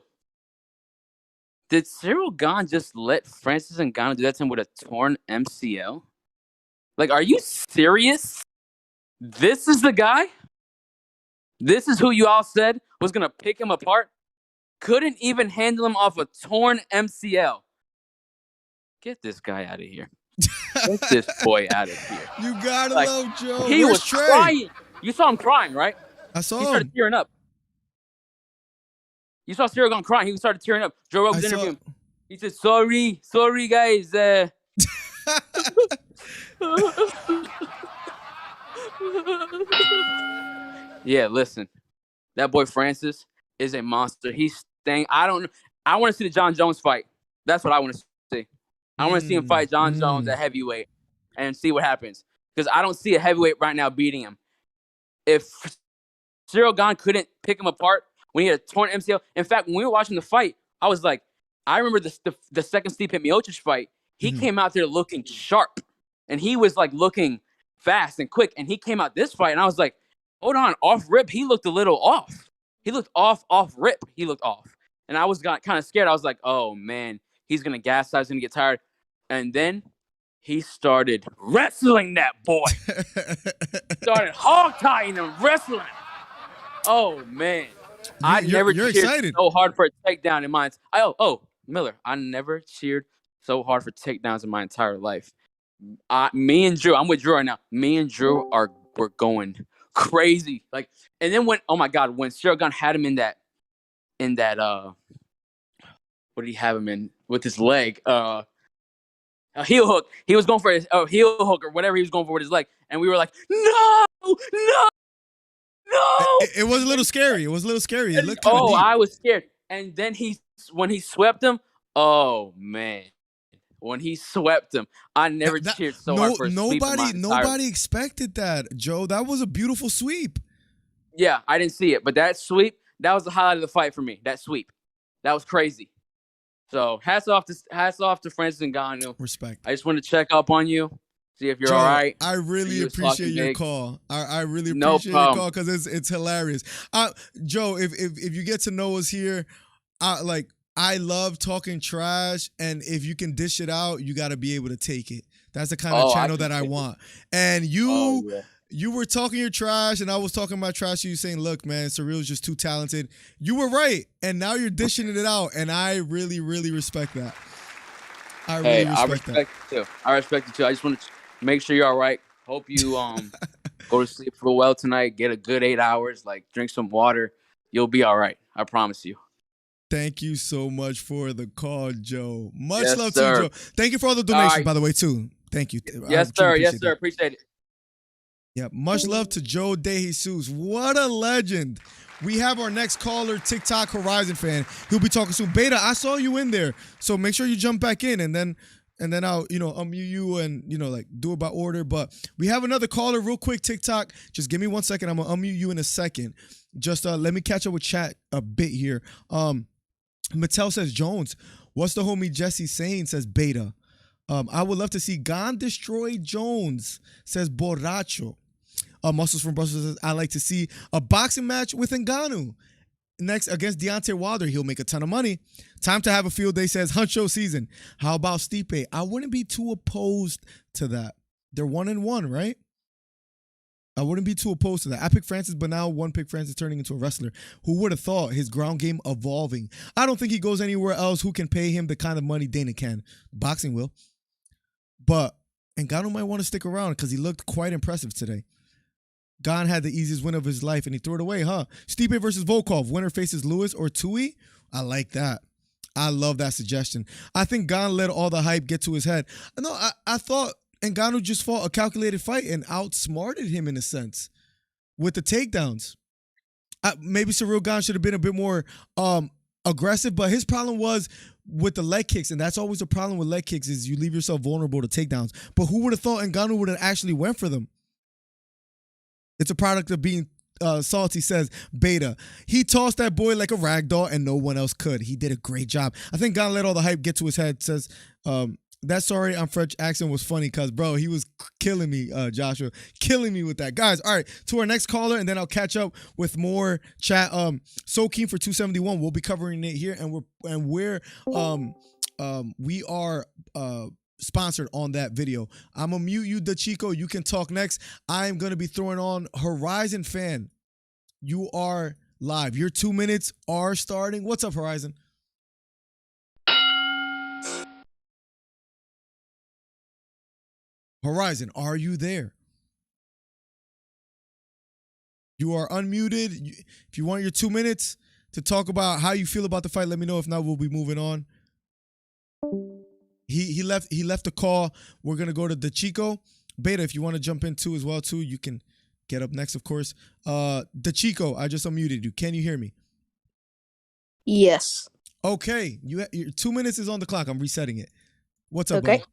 Did Ciryl Gane just let Francis Ngannou do that to him with a torn MCL? Like, are you serious? This is the guy? This is who you all said was going to pick him apart? Couldn't even handle him off a torn MCL. Get this guy out of here. Get this boy out of here. You gotta love Joe. He was crying. You saw him crying, right? I saw him. He started tearing up. You saw Ciryl Gane crying. He started tearing up. Joe Rogan's interviewing him. He said, sorry, guys. Yeah, listen. That boy Francis is a monster. He's staying. I want to see the John Jones fight. That's what I want to see. I want to see him fight John Jones at heavyweight and see what happens. Because I don't see a heavyweight right now beating him. If Ciryl Gane couldn't pick him apart when he had a torn MCL. In fact, when we were watching the fight, I was like, I remember the second Stipe Miocic fight. He came out there looking sharp, and he was like looking fast and quick. And he came out this fight, and I was like, hold on, off rip, he looked a little off. He looked off rip. He looked off, and I was kind of scared. I was like, oh man, he's gonna gas out, he's gonna get tired, and then he started wrestling that boy. Started hog-tying and wrestling. Oh, man. I never cheered excited. so hard for a takedown in my Miller, I never cheered so hard for takedowns in my entire life. Me and Drew, I'm with Drew right now. Me and Drew were going crazy. Like, and then when Ciryl Gane had him in that what did he have him in with his leg? A heel hook. He was going for his heel hook or whatever he was going for with his leg. And we were like, no. It was a little scary. It was a little scary. It looked kinda deep. I was scared. And then when he swept him, oh man. When he swept him, I never cheered so hard for a sweep. Nobody expected that, Joe. That was a beautiful sweep. Yeah, I didn't see it. But that sweep, that was the highlight of the fight for me. That sweep. That was crazy. So hats off to Francis Ngannou. Respect. I just want to check up on you, see if you're Joe, all right. I really appreciate your call. I really No appreciate your problem. call because it's hilarious. Joe, if you get to know us here, I love talking trash, and if you can dish it out, you got to be able to take it. That's the kind of channel that I want. And you were talking your trash, and I was talking my trash to you, saying, look, man, Ciryl's just too talented. You were right, and now you're dishing it out, and I really, really respect that. I respect it too. I respect it too. I just want to make sure you're all right. Hope you go to sleep real well tonight. Get a good 8 hours. Like, drink some water. You'll be all right. I promise you. Thank you so much for the call, Joe. Much Yes, love sir. to you, Joe. Thank you for all the donations, by the way, too. Thank you. Yes, sir. Yes, sir. Appreciate it. Yeah, much love to Joe De Jesus. What a legend. We have our next caller, TikTok Horizon fan. He'll be talking soon. Beta, I saw you in there, so make sure you jump back in, and then I'll unmute you and do it by order. But we have another caller, real quick. TikTok, just give me 1 second. I'm gonna unmute you in a second. Just let me catch up with chat a bit here. Mattel says Jones. What's the homie Jesse saying? Says Beta. I would love to see Gane destroy Jones. Says Borracho. Muscles from Brussels says, I like to see a boxing match with Ngannou. Next, against Deontay Wilder, he'll make a ton of money. Time to have a field day, says Huncho season. How about Stipe? I wouldn't be too opposed to that. They're 1-1, right? I wouldn't be too opposed to that. I picked Francis, but now one pick Francis turning into a wrestler. Who would have thought his ground game evolving? I don't think he goes anywhere else who can pay him the kind of money Dana can. Boxing will. But Ngannou might want to stick around because he looked quite impressive today. Gane had the easiest win of his life, and he threw it away, huh? Stipe versus Volkov. Winner faces Lewis or Tui. I like that. I love that suggestion. I think Gane let all the hype get to his head. No, I thought Ngannou just fought a calculated fight and outsmarted him in a sense with the takedowns. Maybe Ciryl Gane should have been a bit more aggressive, but his problem was with the leg kicks, and that's always a problem with leg kicks is you leave yourself vulnerable to takedowns. But who would have thought Ngannou would have actually went for them? It's a product of being salty, says Beta. He tossed that boy like a rag doll and no one else could. He did a great job. I think Gane let all the hype get to his head, says that sorry I'm French accent was funny because, bro, he was killing me, Joshua. Killing me with that. Guys, all right, to our next caller, and then I'll catch up with more chat. So keen for 271. We'll be covering it here, and we are sponsored on that video. I'm gonna mute you, DeChico. You can talk next. I'm gonna be throwing on Horizon fan. You are live. Your 2 minutes are starting. What's up, Horizon? Horizon, are you there? You are unmuted. If you want your 2 minutes to talk about how you feel about the fight, let me know. If not, we'll be moving on. He left the call. We're gonna go to DeChico. Beta, if you want to jump in too as well, you can get up next, of course. DeChico, I just unmuted you. Can you hear me? Yes. Okay, your 2 minutes is on the clock. I'm resetting it. What's up, Okay. buddy?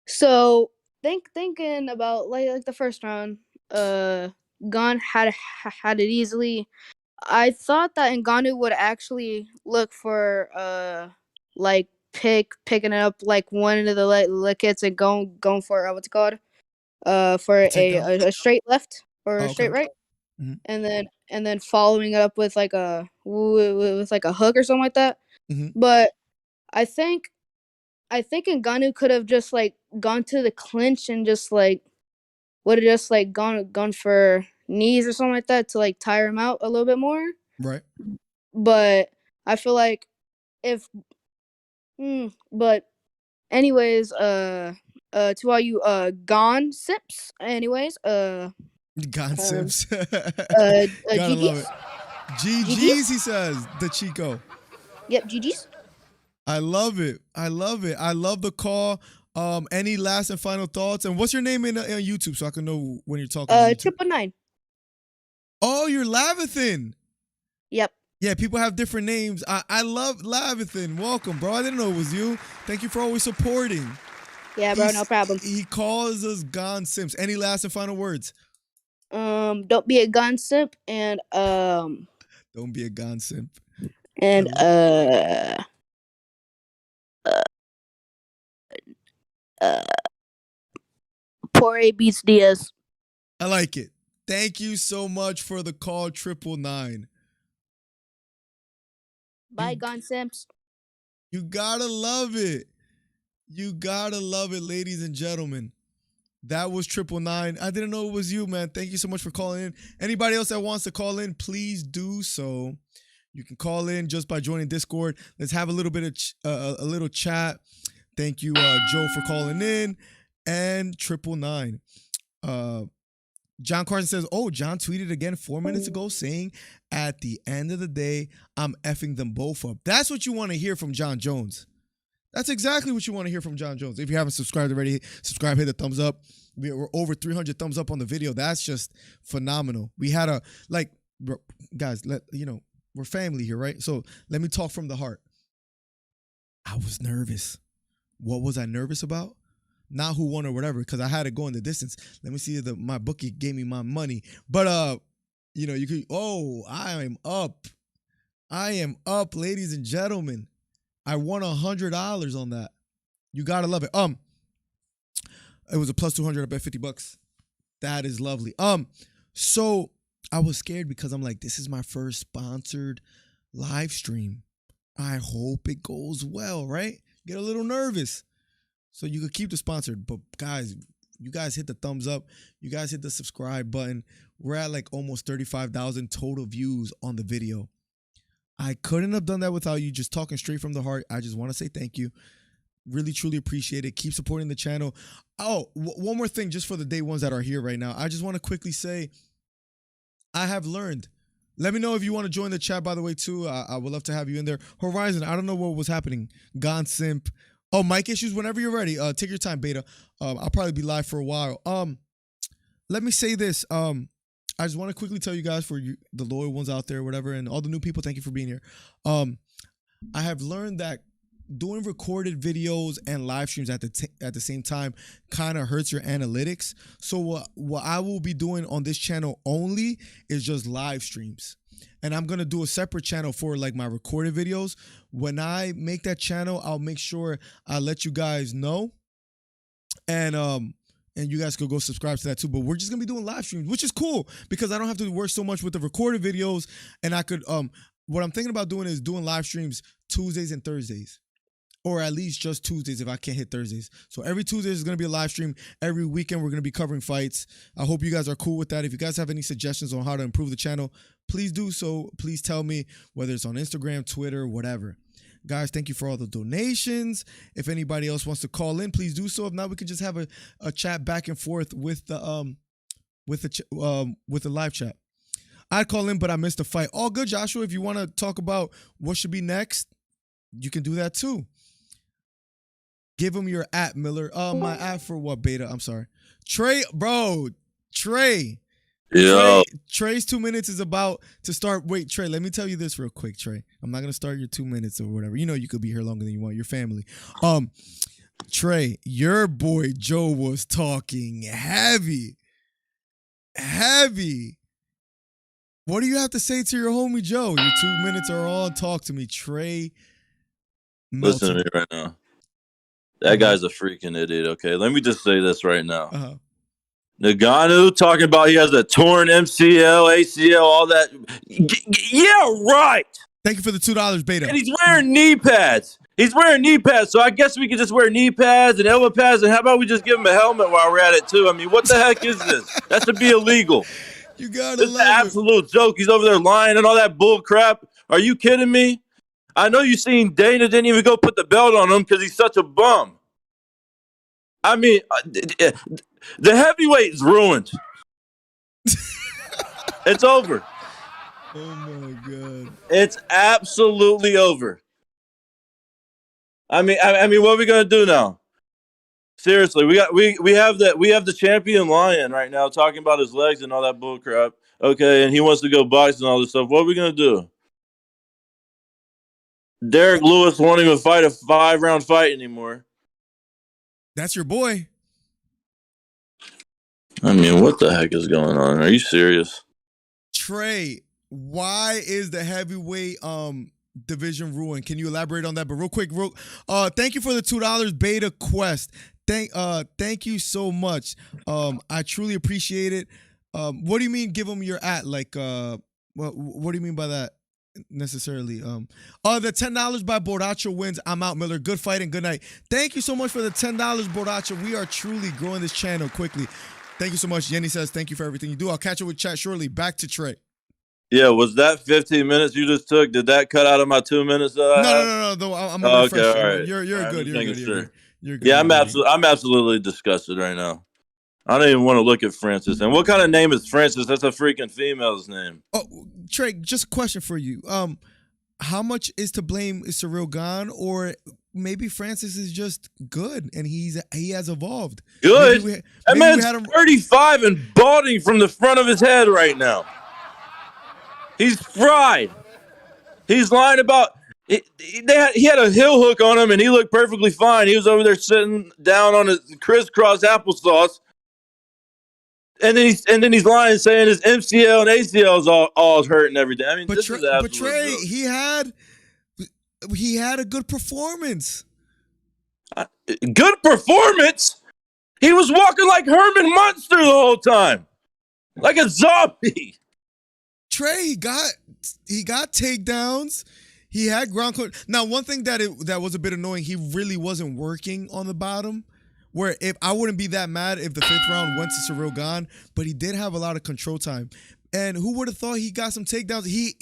So thinking about like the first round, Gon had it easily. I thought that Ngannou would actually look for like picking it up like one of the leg hits and going for what's it called for A takedown. a straight left or Oh, a straight okay. right, Mhm. and then following it up with like a with like a hook or something like that. Mhm. But I think Ngannou could have just like gone to the clinch and just like would have just like gone for knees or something like that to like tire him out a little bit more. Right. But I feel like if but anyways, to all you Gone sips, anyways, God um, Sims. Gotta love GG's, it. GG's, he says, the Chico. yep, GG's. I love it. I love it. I love the call. Any last and final thoughts? And what's your name on YouTube so I can know when you're talking on YouTube? 999. Oh, you're Lavithin. Yep. Yeah, people have different names. I love Lavithin. Welcome, bro. I didn't know it was you. Thank you for always supporting. Yeah, bro, no problem. He calls us Gone Sims. Any last and final words? Don't be a gun simp and Don't be a Gone Simp. and Poirier beats Diaz. I like it. Thank you so much for the call, 999. Bye, gun simps. You gotta love it. You gotta love it, ladies and gentlemen. That was 999. I didn't know it was you, man. Thank you so much for calling in. Anybody else that wants to call in, please do so. You can call in just by joining Discord. Let's have a little bit of a little chat. Thank you, Joe, for calling in, and 999. John Carson says, oh, John tweeted again 4 minutes ago saying, at the end of the day, I'm effing them both up. That's what you want to hear from John Jones. That's exactly what you want to hear from John Jones. If you haven't subscribed already, subscribe, hit the thumbs up. We're over 300 thumbs up on the video. That's just phenomenal. We had guys, we're family here, right? So let me talk from the heart. I was nervous. What was I nervous about? Not who won or whatever, because I had to go in the distance. Let me see if my bookie gave me my money. But you could. Oh, I am up, ladies and gentlemen. I won $100 on that. You gotta love it. It was a plus 200. I bet $50. That is lovely. So I was scared because I'm like, this is my first sponsored live stream. I hope it goes well, right? Get a little nervous. So you could keep the sponsored, but guys, you guys hit the thumbs up. You guys hit the subscribe button. We're at like almost 35,000 total views on the video. I couldn't have done that without you. Just talking straight from the heart. I just want to say thank you. Really, truly appreciate it. Keep supporting the channel. Oh, one more thing just for the day ones that are here right now. I just want to quickly say I have learned. Let me know if you want to join the chat, by the way, too. I would love to have you in there. Horizon, I don't know what was happening. Gone Simp. Oh, mic issues whenever you're ready. Take your time, Beta. I'll probably be live for a while. Let me say this. I just want to quickly tell you guys, for you, the loyal ones out there, whatever, and all the new people, thank you for being here. I have learned that doing recorded videos and live streams at the same time kind of hurts your analytics. So what I will be doing on this channel only is just live streams. And I'm going to do a separate channel for like my recorded videos. When I make that channel, I'll make sure I let you guys know. And you guys could go subscribe to that too. But we're just going to be doing live streams, which is cool because I don't have to work so much with the recorded videos. And I could, what I'm thinking about doing is doing live streams Tuesdays and Thursdays. Or at least just Tuesdays if I can't hit Thursdays. So every Tuesday is going to be a live stream. Every weekend we're going to be covering fights. I hope you guys are cool with that. If you guys have any suggestions on how to improve the channel, please do so. Please tell me, whether it's on Instagram, Twitter, whatever. Guys, thank you for all the donations. If anybody else wants to call in, please do so. If not, we can just have a chat back and forth with the live chat. I'd call in, but I missed the fight. All good, Joshua. If you want to talk about what should be next, you can do that too. Give him your app, Miller. My app for what, Beta? I'm sorry. Trey, bro. Trey. Yo, Trey's 2 minutes is about to start. Wait, Trey, let me tell you this real quick, Trey. I'm not gonna start your 2 minutes or whatever. You know you could be here longer than you want. Your family. Trey, your boy Joe was talking heavy. What do you have to say to your homie Joe? Your 2 minutes are on. Talk to me, Trey. listen to me right now. That guy's a freaking idiot. Okay, let me just say this right now. Ngannou talking about he has a torn MCL, ACL, all that. Yeah, right. Thank you for the $2, Beta. And he's wearing knee pads. So I guess we could just wear knee pads and elbow pads. And how about we just give him a helmet while we're at it, too? I mean, what the heck is this? That should be illegal. You got This is an absolute joke. He's over there lying and all that bull crap. Are you kidding me? I know you seen Dana didn't even go put the belt on him because he's such a bum. I mean, the heavyweight is ruined. It's over. Oh my God. It's absolutely over. I mean, what are we gonna do now? Seriously, we have the champion Lion right now talking about his legs and all that bull crap. Okay, and he wants to go box and all this stuff. What are we gonna do? Derek Lewis won't even fight a 5-round fight anymore. That's your boy. I mean, what the heck is going on? Are you serious? Trey, why is the heavyweight division ruined? Can you elaborate on that? But real quick, thank you for the $2 Beta Quest. Thank you so much. I truly appreciate it. What do you mean give them your Like what do you mean by that necessarily? The $10 by Borracho wins. I'm out, Miller. Good fight and good night. Thank you so much for the $10, Borracho. We are truly growing this channel quickly. Thank you so much. Jenny says thank you for everything you do. I'll catch up with chat shortly. Back to Trey. Yeah, was that 15 minutes you just took? Did that cut out of my 2 minutes that I have? No. I'm gonna refresh. Okay, all right. You're good. You're good. Yeah, I'm absolutely disgusted right now. I don't even want to look at Francis. And what kind of name is Francis? That's a freaking female's name. Oh, Trey, just a question for you. How much is to blame? Is Ciryl gone, or maybe Francis is just good and he has evolved? Good. That man's 35 and balding from the front of his head right now. He's fried. He's lying about it. He had a heel hook on him and he looked perfectly fine. He was over there sitting down on his crisscross applesauce. And then he's lying, saying his MCL and ACL is all hurt and everything. I mean, this is absolute Trey, joke. he had a good performance. Good performance? He was walking like Herman Munster the whole time, like a zombie. Trey, he got takedowns. He had ground control. Now, one thing that was a bit annoying, he really wasn't working on the bottom. Where if I wouldn't be that mad if the 5th round went to Ciryl gone, but he did have a lot of control time. And who would have thought he got some takedowns? He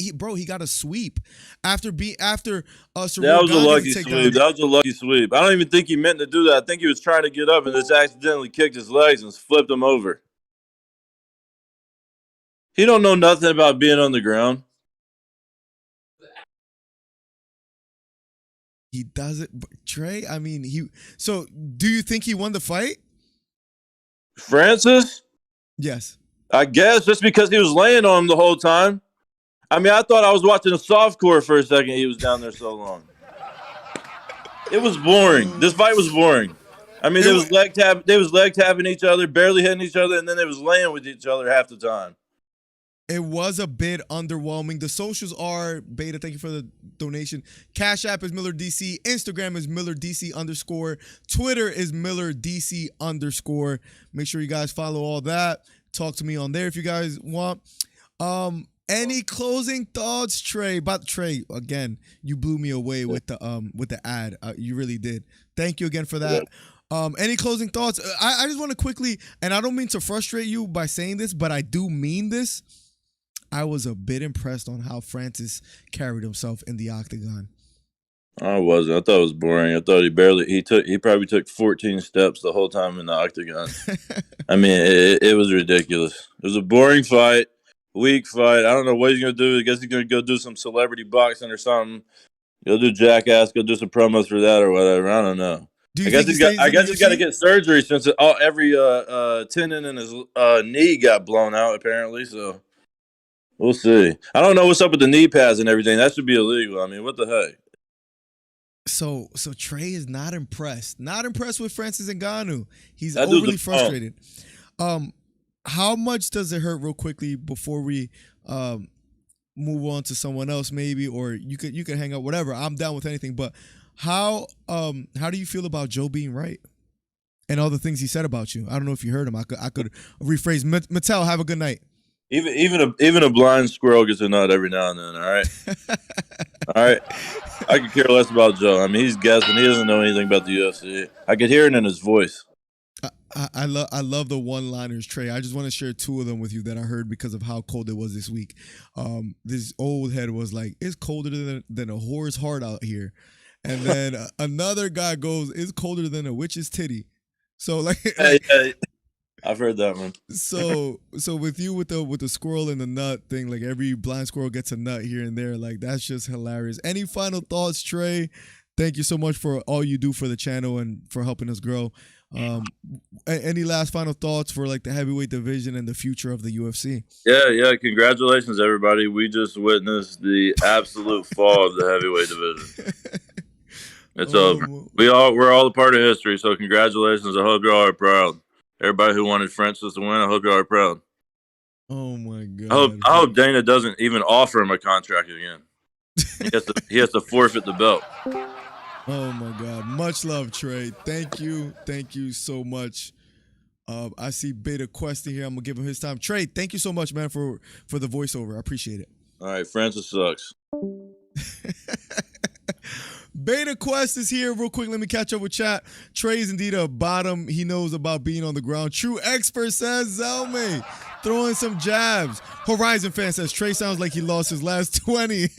got a sweep after Ciryl. That was a lucky sweep. That was a lucky sweep. I don't even think he meant to do that. I think he was trying to get up and just accidentally kicked his legs and flipped him over. He don't know nothing about being on the ground. He doesn't, Trey. I mean, So, do you think he won the fight? Francis? Yes. I guess just because he was laying on him the whole time. I mean, I thought I was watching a softcore for a second. He was down there so long. It was boring. This fight was boring. I mean, they was leg tapping each other, barely hitting each other, and then they was laying with each other half the time. It was a bit underwhelming. The socials are Beta. Thank you for the donation. Cash App is MillerDC. Instagram is MillerDC_. Twitter is MillerDC_. Make sure you guys follow all that. Talk to me on there if you guys want. Any closing thoughts, Trey? About Trey, again, you blew me away with the ad. You really did. Thank you again for that. Any closing thoughts? I just want to quickly, and I don't mean to frustrate you by saying this, but I do mean this. I was a bit impressed on how Francis carried himself in the octagon. I wasn't. I thought it was boring. I thought he probably took 14 steps the whole time in the octagon. I mean, it was ridiculous. It was a boring fight, weak fight. I don't know what he's going to do. I guess he's going to go do some celebrity boxing or something. Go do Jackass, go do some promos for that or whatever. I don't know. Do you think he stays I in guess the he's got to UFC? get surgery since every tendon in his knee got blown out apparently. So we'll see. I don't know what's up with the knee pads and everything. That should be illegal. I mean, what the heck? So Trey is not impressed. Not impressed with Francis Ngannou. He's That dude's overly a- frustrated. How much does it hurt real quickly before we move on to someone else maybe, or you could hang up, whatever. I'm down with anything. But how do you feel about Joe being right and all the things he said about you? I don't know if you heard him. I could rephrase. Mattel, have a good night. Even a blind squirrel gets a nut every now and then. All right, all right. I could care less about Joe. I mean, he's guessing. He doesn't know anything about the UFC. I could hear it in his voice. I love the one-liners, Trey. I just want to share two of them with you that I heard because of how cold it was this week. This old head was like, "It's colder than a whore's heart out here," and then another guy goes, "It's colder than a witch's titty." So like, Hey, I've heard that one. so with you with the squirrel and the nut thing, like every blind squirrel gets a nut here and there. Like that's just hilarious. Any final thoughts, Trey? Thank you so much for all you do for the channel and for helping us grow. Any last final thoughts for like the heavyweight division and the future of the UFC? Yeah. Congratulations, everybody. We just witnessed the absolute fall of the heavyweight division. It's over. We're all a part of history. So congratulations. I hope you all are proud. Everybody who wanted Francis to win, I hope you all are proud. Oh my god! I hope Dana doesn't even offer him a contract again. He has to forfeit the belt. Oh my God. Much love, Trey. Thank you so much. I see Beta Quest here. I'm gonna give him his time. Trey, thank you so much, man, for the voiceover. I appreciate it. All right, Francis sucks. Beta Quest is here. Real quick, let me catch up with chat. Trey is indeed a bottom. He knows about being on the ground. True expert says Zelme. Throwing some jabs. Horizon fan says Trey sounds like he lost his last 20.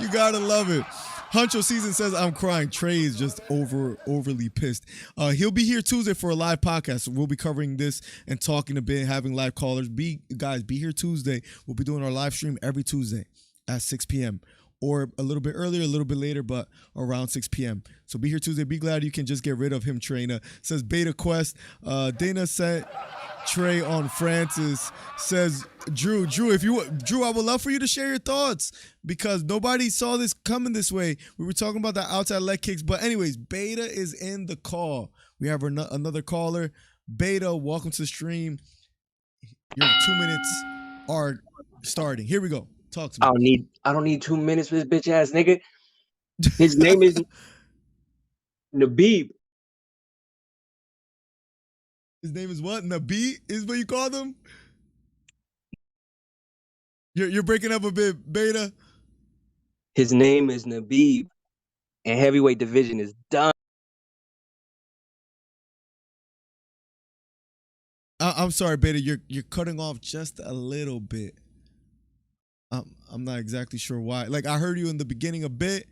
You gotta love it. Huncho Season says, I'm crying. Trey is just overly pissed. He'll be here Tuesday for a live podcast. We'll be covering this and talking a bit, having live callers. Be here Tuesday. We'll be doing our live stream every Tuesday at 6 p.m. or a little bit earlier, a little bit later, but around 6 p.m. So be here Tuesday. Be glad you can just get rid of him, Trainer. Says Beta Quest. Dana sent Trey on Francis. Says Drew, I would love for you to share your thoughts because nobody saw this coming this way. We were talking about the outside leg kicks, but anyways, Beta is in the call. We have another caller. Beta, welcome to the stream. Your 2 minutes are starting. Here we go. Talk to me. I don't need 2 minutes for this bitch ass nigga. His name is Nabib. His name is what? Nabi is what you call them? You're breaking up a bit, Beta. His name is Nabib, and heavyweight division is done. I'm sorry, Beta. You're cutting off just a little bit. I'm not exactly sure why. Like I heard you in the beginning a bit,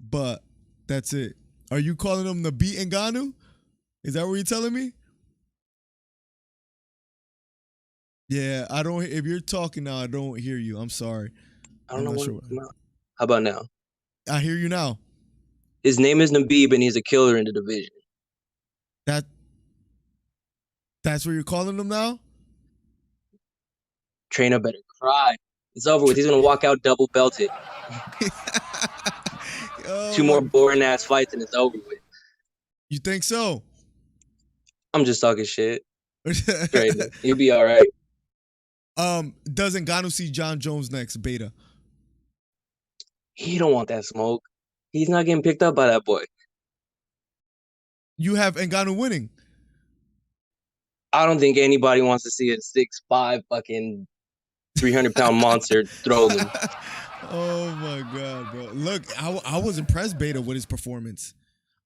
but that's it. Are you calling him Nabi Ngannou? Is that what you're telling me? Yeah, I don't. If you're talking now, I don't hear you. I'm sorry. I don't know what. How about now? I hear you now. His name is Nabib, and he's a killer in the division. That's what you're calling him now? Trainer better cry. It's over with. He's gonna walk out double belted. Two more boring ass fights, and it's over with. You think so? I'm just talking shit. Trainer, you'll be all right. Does Ngannou see John Jones next, Beta? He don't want that smoke. He's not getting picked up by that boy. You have Ngannou winning. I don't think anybody wants to see a 6'5" fucking 300-pound monster throw them. Oh my God, bro! Look, I was impressed, Beta, with his performance.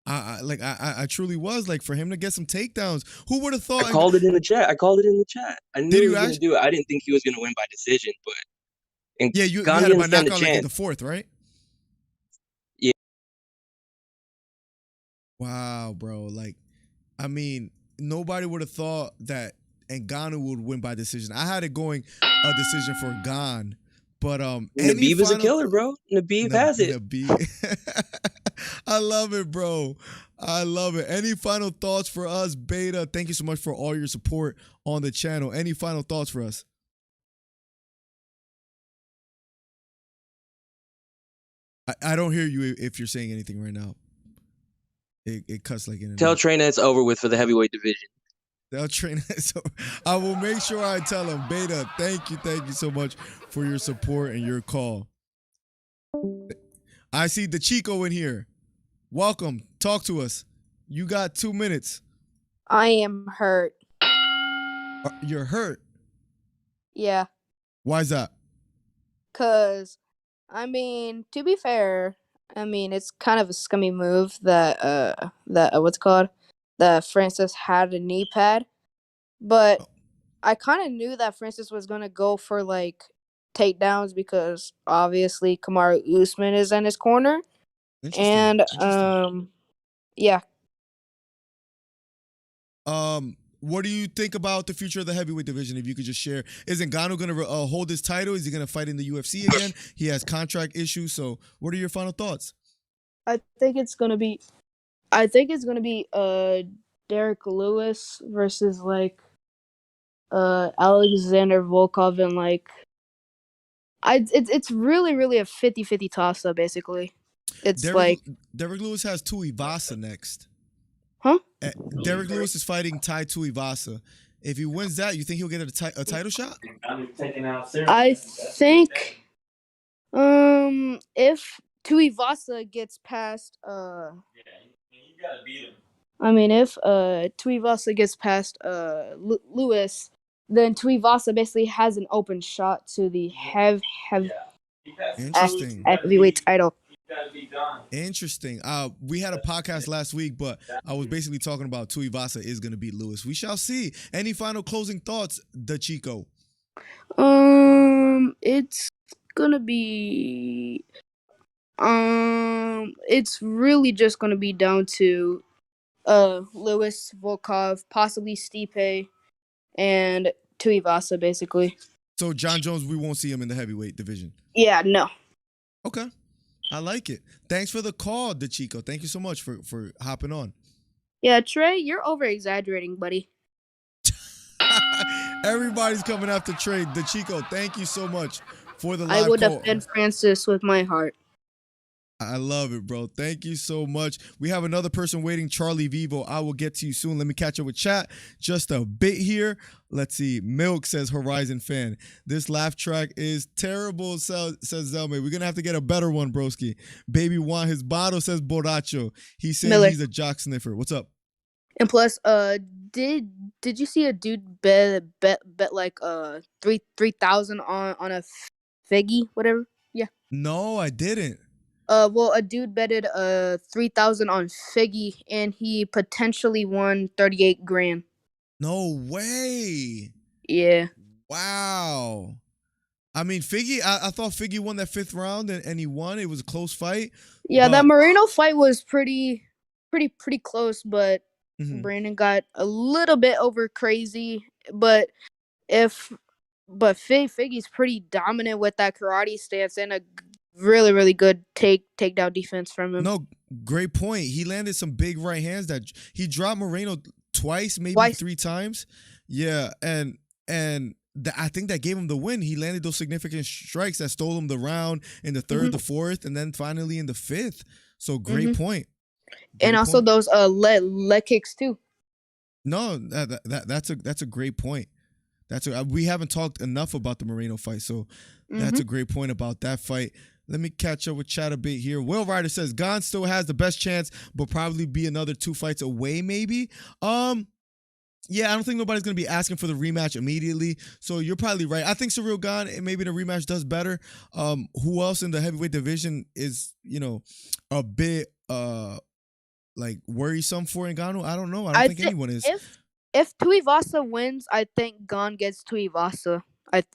I truly was. Like for him to get some takedowns, who would have thought? I called it in the chat. I knew he was gonna do it. I didn't think he was gonna win by decision, but yeah, you had him by knockout like in the fourth, right? Yeah. Wow, bro. Like, I mean, nobody would have thought that Ngannou would win by decision. I had it going a decision for Gane, but Nabib is a killer, bro. Nabib has it. I love it, bro. I love it. Any final thoughts for us, Beta? Thank you so much for all your support on the channel. Any final thoughts for us? I don't hear you if you're saying anything right now. It cuts like in and Tell out. Trina it's over with for the heavyweight division. They'll train it. So I will make sure I tell him. Beta, thank you so much for your support and your call. I see the Chico in here. Welcome. Talk to us. You got 2 minutes. I am hurt. You're hurt. Yeah, Why is that? cause I mean, to be fair, I mean it's kind of a scummy move that what's it called, that Francis had a knee pad, but I kind of knew that Francis was gonna go for like takedowns because obviously Kamaru Usman is in his corner, and yeah. What do you think about the future of the heavyweight division? If you could just share, is Ngannou going to hold his title? Is he going to fight in the UFC again? He has contract issues. So, what are your final thoughts? I think it's gonna be Derek Lewis versus like Alexander Volkov, and like it's really a 50-50 toss up basically. It's Derek Lewis has Tuivasa next. Huh? Derek Lewis is fighting Tai Tuivasa. If he wins that, you think he'll get a title shot? I think if Tuivasa gets past I mean if Tuivasa gets past Lewis, then Tuivasa basically has an open shot to the heavyweight title. Interesting. We had a podcast last week, but I was basically talking about Tuivasa is going to beat Lewis. We shall see. Any final closing thoughts, the Chico? It's gonna be it's really just gonna be down to Lewis, Volkov, possibly Stipe, and Tuivasa basically. So John Jones, we won't see him in the heavyweight division. Yeah, no. Okay. I like it. Thanks for the call, the Chico. Thank you so much for hopping on. Yeah, Trey, you're over exaggerating, buddy. Everybody's coming after Trey. The Chico, thank you so much for the live I would call. defend Francis with my heart. I love it, bro. Thank you so much. We have another person waiting, Charlie Vivo. I will get to you soon. Let me catch up with chat just a bit here. Let's see. Milk says Horizon fan. This laugh track is terrible, says Zelme. We're going to have to get a better one, broski. Baby want his bottle, says Borracho. He's saying Miller. He's a jock sniffer. What's up? And plus, did you see a dude bet like 3,000 on a figgy, whatever? Yeah. No, I didn't. Well, a dude betted 3,000 on Figgy, and he potentially won 38 grand. No way. Yeah. Wow. I mean, Figgy, I thought Figgy won that 5th round and he won. It was a close fight. Yeah, that Moreno fight was pretty close, but Brandon got a little bit over crazy. But Figgy's pretty dominant with that karate stance and a really good takedown defense from him. No, great point. He landed some big right hands that he dropped Moreno twice, maybe 3 times. Yeah, and I think that gave him the win. He landed those significant strikes that stole him the round in the 3rd, the 4th, and then finally in the 5th. So great point. And also those leg kicks too. No, that's a great point. We haven't talked enough about the Moreno fight, so that's a great point about that fight. Let me catch up with chat a bit here. Will Ryder says Gane still has the best chance, but probably be another 2 fights away, maybe. Yeah, I don't think nobody's gonna be asking for the rematch immediately. So you're probably right. I think Ciryl Gane, maybe the rematch does better. Who else in the heavyweight division is, a bit like worrisome for Ngannou? I don't know. I don't think anyone is. If Tuivasa wins, I think Gane gets Tuivasa.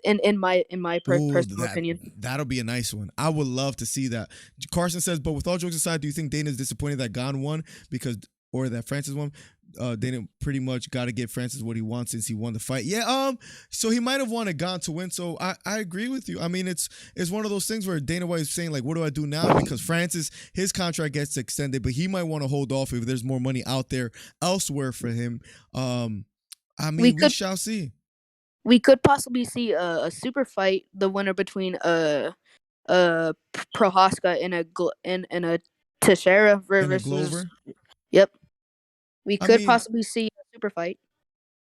In my personal opinion. That'll be a nice one. I would love to see that. Carson says, but with all jokes aside, do you think Dana's disappointed that Gane won or that Francis won? Dana pretty much got to get Francis what he wants since he won the fight. Yeah, so he might have wanted Gane to win. So I agree with you. I mean, it's one of those things where Dana White is saying, like, what do I do now? Because Francis, his contract gets extended, but he might want to hold off if there's more money out there elsewhere for him. I mean, we shall see. We could possibly see a super fight, the winner between Prohaska and a Teixeira And a versus. Glover. Yep, we I could mean, possibly see a super fight.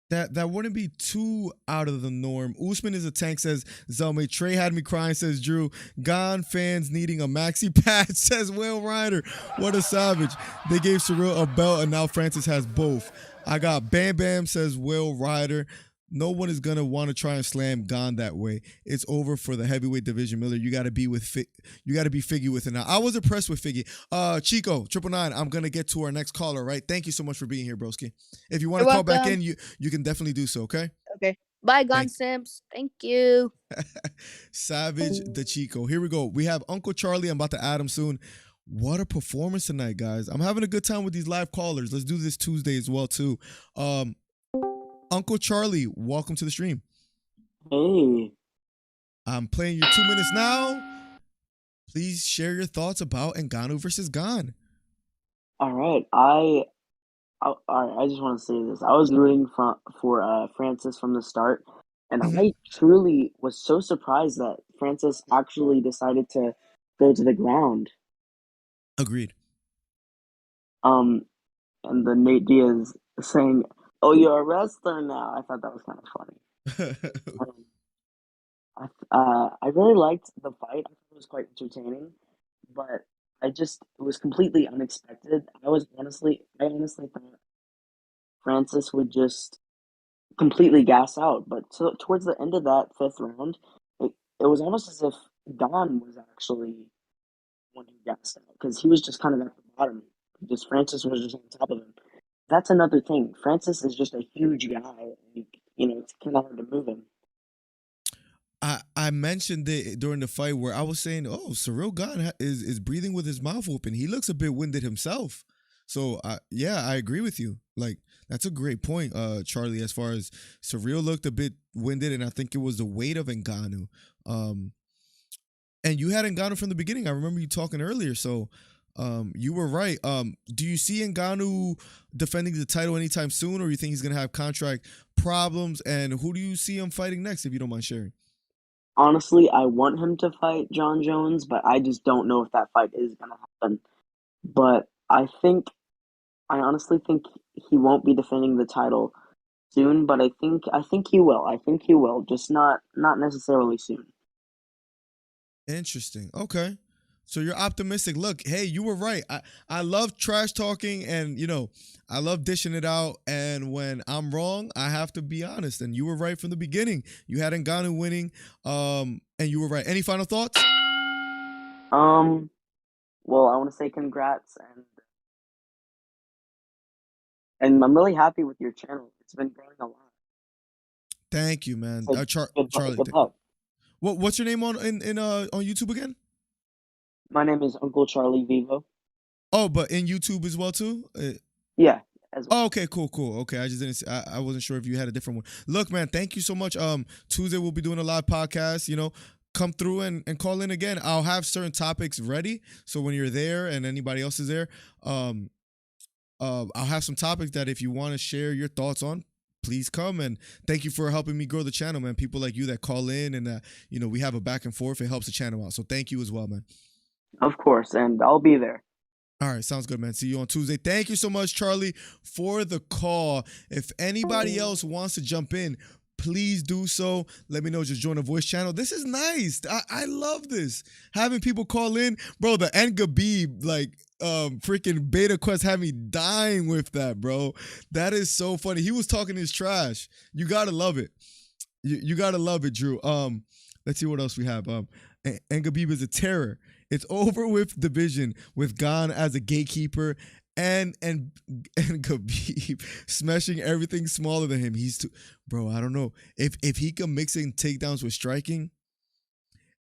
That wouldn't be too out of the norm. Usman is a tank, says Zelme. Trey had me crying, says Drew. Gone fans needing a maxi pad, says Will Ryder. What a savage. They gave Ciryl a belt and now Francis has both. I got Bam Bam, says Will Ryder. No one is gonna want to try and slam Gane that way. It's over for the heavyweight division, Miller. You got to be Figgy with it now. I was impressed with Figgy. Chico 999. I'm gonna get to our next caller. Right. Thank you so much for being here, broski. If you want to call back in, you can definitely do so. Okay. Okay. Bye, Gone Simps. Thank you. Savage the Chico. Here we go. We have Uncle Charlie. I'm about to add him soon. What a performance tonight, guys. I'm having a good time with these live callers. Let's do this Tuesday as well too. Uncle Charlie, welcome to the stream. Hey. I'm playing your 2 minutes now. Please share your thoughts about Ngannou versus Gane. All right. I just want to say this. I was rooting for Francis from the start, and I truly was so surprised that Francis actually decided to go to the ground. Agreed. And then Nate Diaz saying, "Oh, you're a wrestler now." I thought that was kind of funny. I really liked the fight. I thought it was quite entertaining, but it was completely unexpected. I honestly thought Francis would just completely gas out, but towards the end of that 5th round, it was almost as if Gane was actually one who gassed out because he was just kind of at the bottom. Just Francis was just on top of him. That's another thing. Francis is just a huge guy. It's kind of hard to move him. I mentioned it during the fight where I was saying, oh, Ciryl Gane is breathing with his mouth open. He looks a bit winded himself. So, yeah, I agree with you. Like, that's a great point, Charlie, as far as Ciryl looked a bit winded, and I think it was the weight of Ngannou. And you had Ngannou from the beginning. I remember you talking earlier, so you were right. Do you see Ngannou defending the title anytime soon, or you think he's going to have contract problems? And who do you see him fighting next, if you don't mind sharing? Honestly, I want him to fight John Jones, but I just don't know if that fight is going to happen. But I honestly think he won't be defending the title soon, but I think he will. I think he will, just not necessarily soon. Interesting. Okay. So you're optimistic. Look, hey, you were right. I love trash talking and, I love dishing it out. And when I'm wrong, I have to be honest. And you were right from the beginning. You had Ngannou winning, and you were right. Any final thoughts? Well, I want to say congrats, and I'm really happy with your channel. It's been growing a lot. Thank you, man. Charlie. What's your name on YouTube again? My name is Uncle Charlie Vivo. Oh, but in YouTube as well too? Yeah. As well. Oh, okay, cool. Okay, I just didn't. I wasn't sure if you had a different one. Look, man, thank you so much. Tuesday we'll be doing a live podcast. Come through and call in again. I'll have certain topics ready, so when you're there and anybody else is there, I'll have some topics that if you want to share your thoughts on, please come. And thank you for helping me grow the channel, man. People like you that call in and we have a back and forth. It helps the channel out. So thank you as well, man. Of course, and I'll be there. All right, sounds good, man. See you on Tuesday. Thank you so much, Charlie, for the call. If anybody else wants to jump in, please do so. Let me know. Just join the voice channel. This is nice. I love this. Having people call in. Bro, the Ngabib, freaking Beta Quest had me dying with that, bro. That is so funny. He was talking his trash. You got to love it. You got to love it, Drew. Let's see what else we have. Ngabib is a terror. It's over with division with Gane as a gatekeeper and Khabib smashing everything smaller than him. He's too, bro. I don't know if he can mix in takedowns with striking,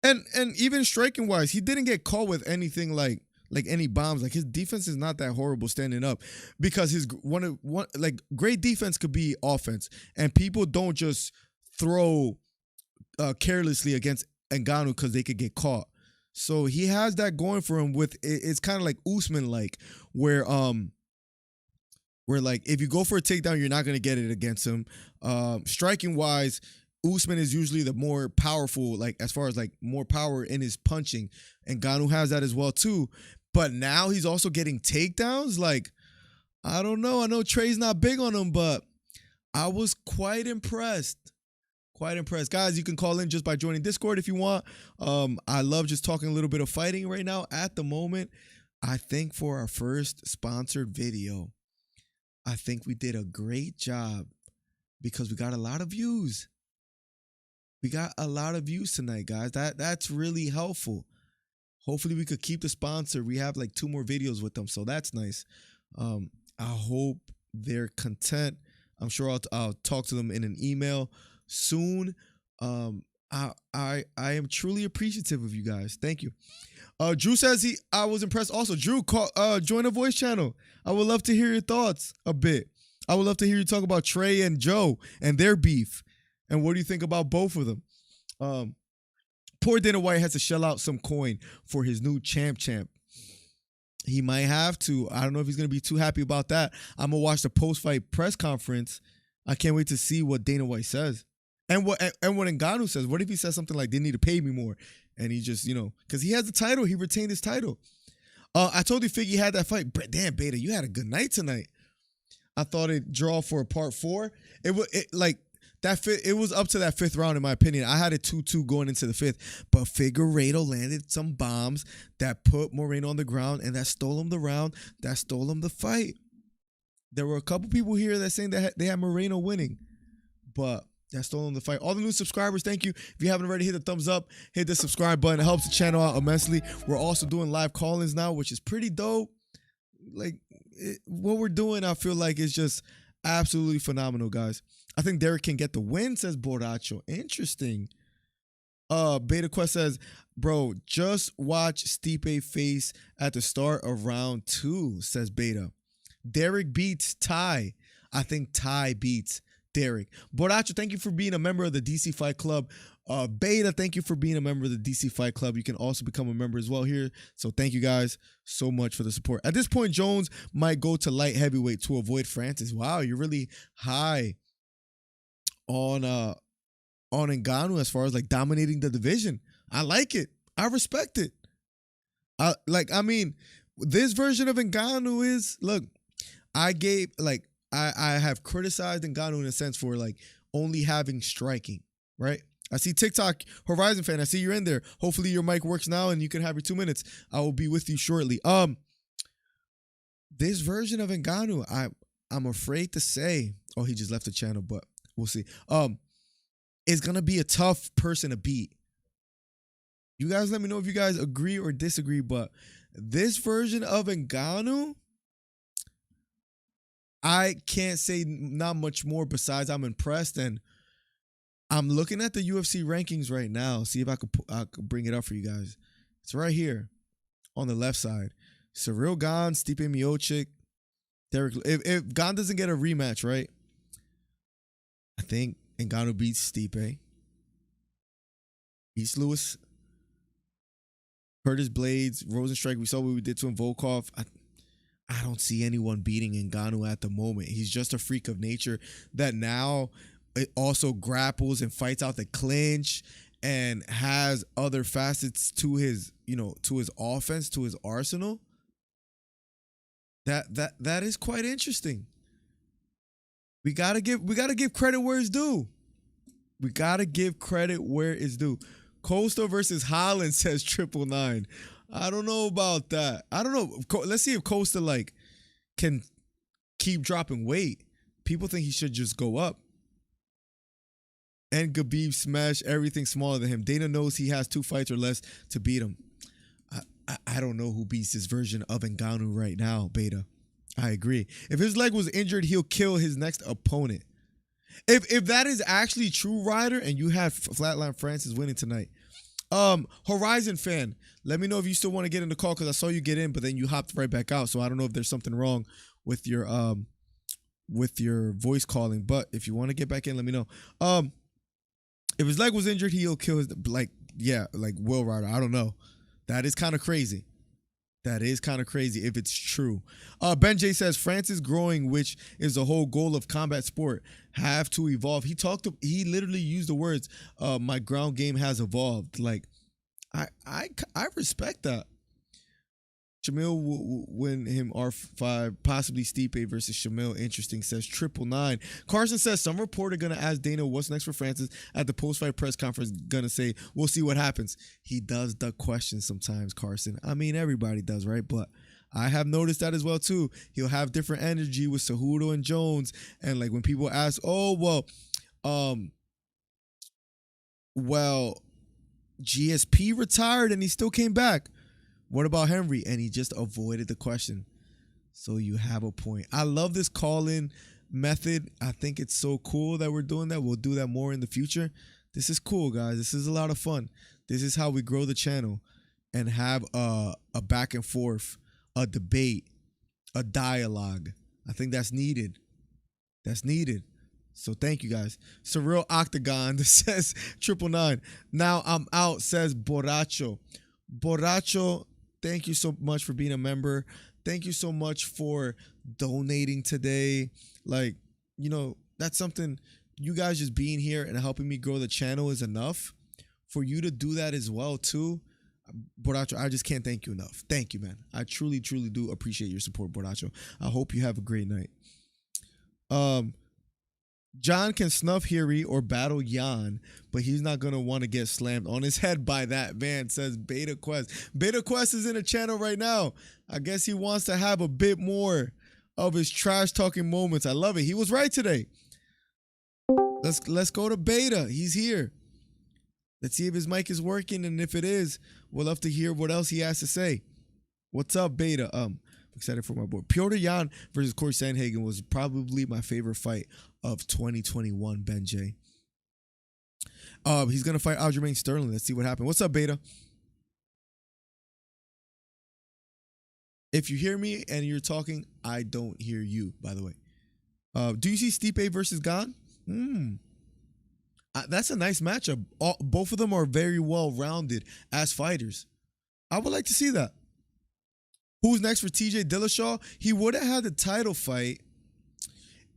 and even striking wise, he didn't get caught with anything like like any bombs. Like his defense is not that horrible standing up, because his one like great defense could be offense, and people don't just throw carelessly against Ngannou because they could get caught. So he has that going for him. With it's kind of like Usman, like where like if you go for a takedown, you're not gonna get it against him. Striking wise, Usman is usually the more powerful, like as far as like more power in his punching, and Ngannou has that as well too. But now he's also getting takedowns. Like, I don't know. I know Trey's not big on him, but I was quite impressed. Quite impressed. Guys, you can call in just by joining Discord if you want. I love just talking a little bit of fighting right now at the moment. I think for our first sponsored video, I think we did a great job because we got a lot of views. We got a lot of views tonight, guys. That's really helpful. Hopefully we could keep the sponsor. We have like 2 more videos with them, so that's nice. I hope they're content. I'm sure I'll talk to them in an email soon. I am truly appreciative of you guys. Thank you. Drew says I was impressed also. Drew, join a voice channel. I would love to hear your thoughts a bit. I would love to hear you talk about Trey and Joe and their beef. And what do you think about both of them? Poor Dana White has to shell out some coin for his new champ. He might have to. I don't know if he's going to be too happy about that. I'm going to watch the post-fight press conference. I can't wait to see what Dana White says. And what Ngannou says. What if he says something like, they need to pay me more? And he just, because he has the title. He retained his title. I told you Figgy had that fight. Damn, Beta, you had a good night tonight. I thought it'd draw for a part 4. It was up to that 5th round, in my opinion. I had it 2-2 going into the 5th, but Figueiredo landed some bombs that put Moreno on the ground, and that stole him the round. That stole him the fight. There were a couple people here that saying that they had Moreno winning, but that stole him the fight. All the new subscribers, thank you. If you haven't already, hit the thumbs up, hit the subscribe button. It helps the channel out immensely. We're also doing live call-ins now, which is pretty dope. Like, what we're doing, I feel like, is just absolutely phenomenal, guys. I think Derek can get the win, says Borracho. Interesting. Beta Quest says, bro, just watch Stipe face at the start of round 2, says Beta. Derek beats Ty. I think Ty beats Derek. Borracho, thank you for being a member of the DC Fight Club. Beta, thank you for being a member of the DC Fight Club. You can also become a member as well here. So thank you guys so much for the support. At this point, Jones might go to light heavyweight to avoid Francis. Wow, you're really high on Ngannou as far as like dominating the division. I like it. I respect it. This version of Ngannou is, look, I have criticized Ngannou in a sense for like only having striking, right? I see TikTok Horizon fan. I see you're in there. Hopefully your mic works now and you can have your 2 minutes. I will be with you shortly. This version of Ngannou, I'm afraid to say, oh, he just left the channel, but we'll see. It's gonna be a tough person to beat. You guys let me know if you guys agree or disagree, but this version of Ngannou, I can't say not much more besides I'm impressed. And I'm looking at the UFC rankings right now. See if I could bring it up for you guys. It's right here on the left side. Ciryl Gane, Stipe Miocic, Derek. If Gane doesn't get a rematch, right? I think Ngannou beats Stipe. Beats Lewis. Curtis Blades, Rosenstrike. We saw what we did to him. Volkov. I don't see anyone beating Ngannou at the moment. He's just a freak of nature that now it also grapples and fights out the clinch and has other facets to his, to his offense, to his arsenal. That is quite interesting. We gotta give credit where it's due. We gotta give credit where it's due. Costa versus Holland, says 999. I don't know about that. I don't know. Let's see if Costa can keep dropping weight. People think he should just go up. And Khabib smash everything smaller than him. Dana knows he has 2 fights or less to beat him. I don't know who beats this version of Ngannou right now, Beta. I agree. If his leg was injured, he'll kill his next opponent. If that is actually true, Ryder, and you had Flatline Francis winning tonight, Horizon fan, let me know if you still want to get in the call because I saw you get in, but then you hopped right back out. So I don't know if there's something wrong with your voice calling. But if you want to get back in, let me know. If his leg was injured, he'll kill his like Will Ryder. I don't know. That is kind of crazy. That is kind of crazy if it's true. Ben J says Francis growing, which is the whole goal of combat sport, have to evolve. He literally used the words, "My ground game has evolved." Like, I respect that. Shamil will win him R5, possibly Stipe versus Shamil. Interesting, says 999. Carson says some reporter gonna ask Dana what's next for Francis at the post-fight press conference. Gonna say, we'll see what happens. He does duck questions sometimes, Carson. I mean, everybody does, right? But I have noticed that as well, too. He'll have different energy with Cejudo and Jones. And like when people ask, GSP retired and he still came back. What about Henry? And he just avoided the question. So you have a point. I love this call-in method. I think it's so cool that we're doing that. We'll do that more in the future. This is cool, guys. This is a lot of fun. This is how we grow the channel and have a back and forth, a debate, a dialogue. I think that's needed. That's needed. So thank you, guys. Ciryl Octagon says 999. Now I'm out, says Borracho. Borracho, thank you so much for being a member. Thank you so much for donating today. Like, that's something, you guys just being here and helping me grow the channel is enough. For you to do that as well, too. Borracho, I just can't thank you enough. Thank you, man. I truly, truly do appreciate your support, Borracho. I hope you have a great night. John can snuff Hiri or battle Jan, but he's not going to want to get slammed on his head by that man, says Beta Quest. Beta Quest is in the channel right now. I guess he wants to have a bit more of his trash talking moments. I love it. He was right today. Let's go to Beta. He's here. Let's see if his mic is working, and if it is, we'll love to hear what else he has to say. What's up, Beta? I'm excited for my boy. Piotr Jan versus Corey Sandhagen was probably my favorite fight of 2021, Ben J. He's gonna fight Aljamain Sterling. Let's see what happens. What's up, Beta? If you hear me and you're talking, I don't hear you, by the way. Do you see Stipe versus GANE? That's a nice matchup. Both of them are very well-rounded as fighters. I would like to see that. Who's next for TJ Dillashaw? He would have had the title fight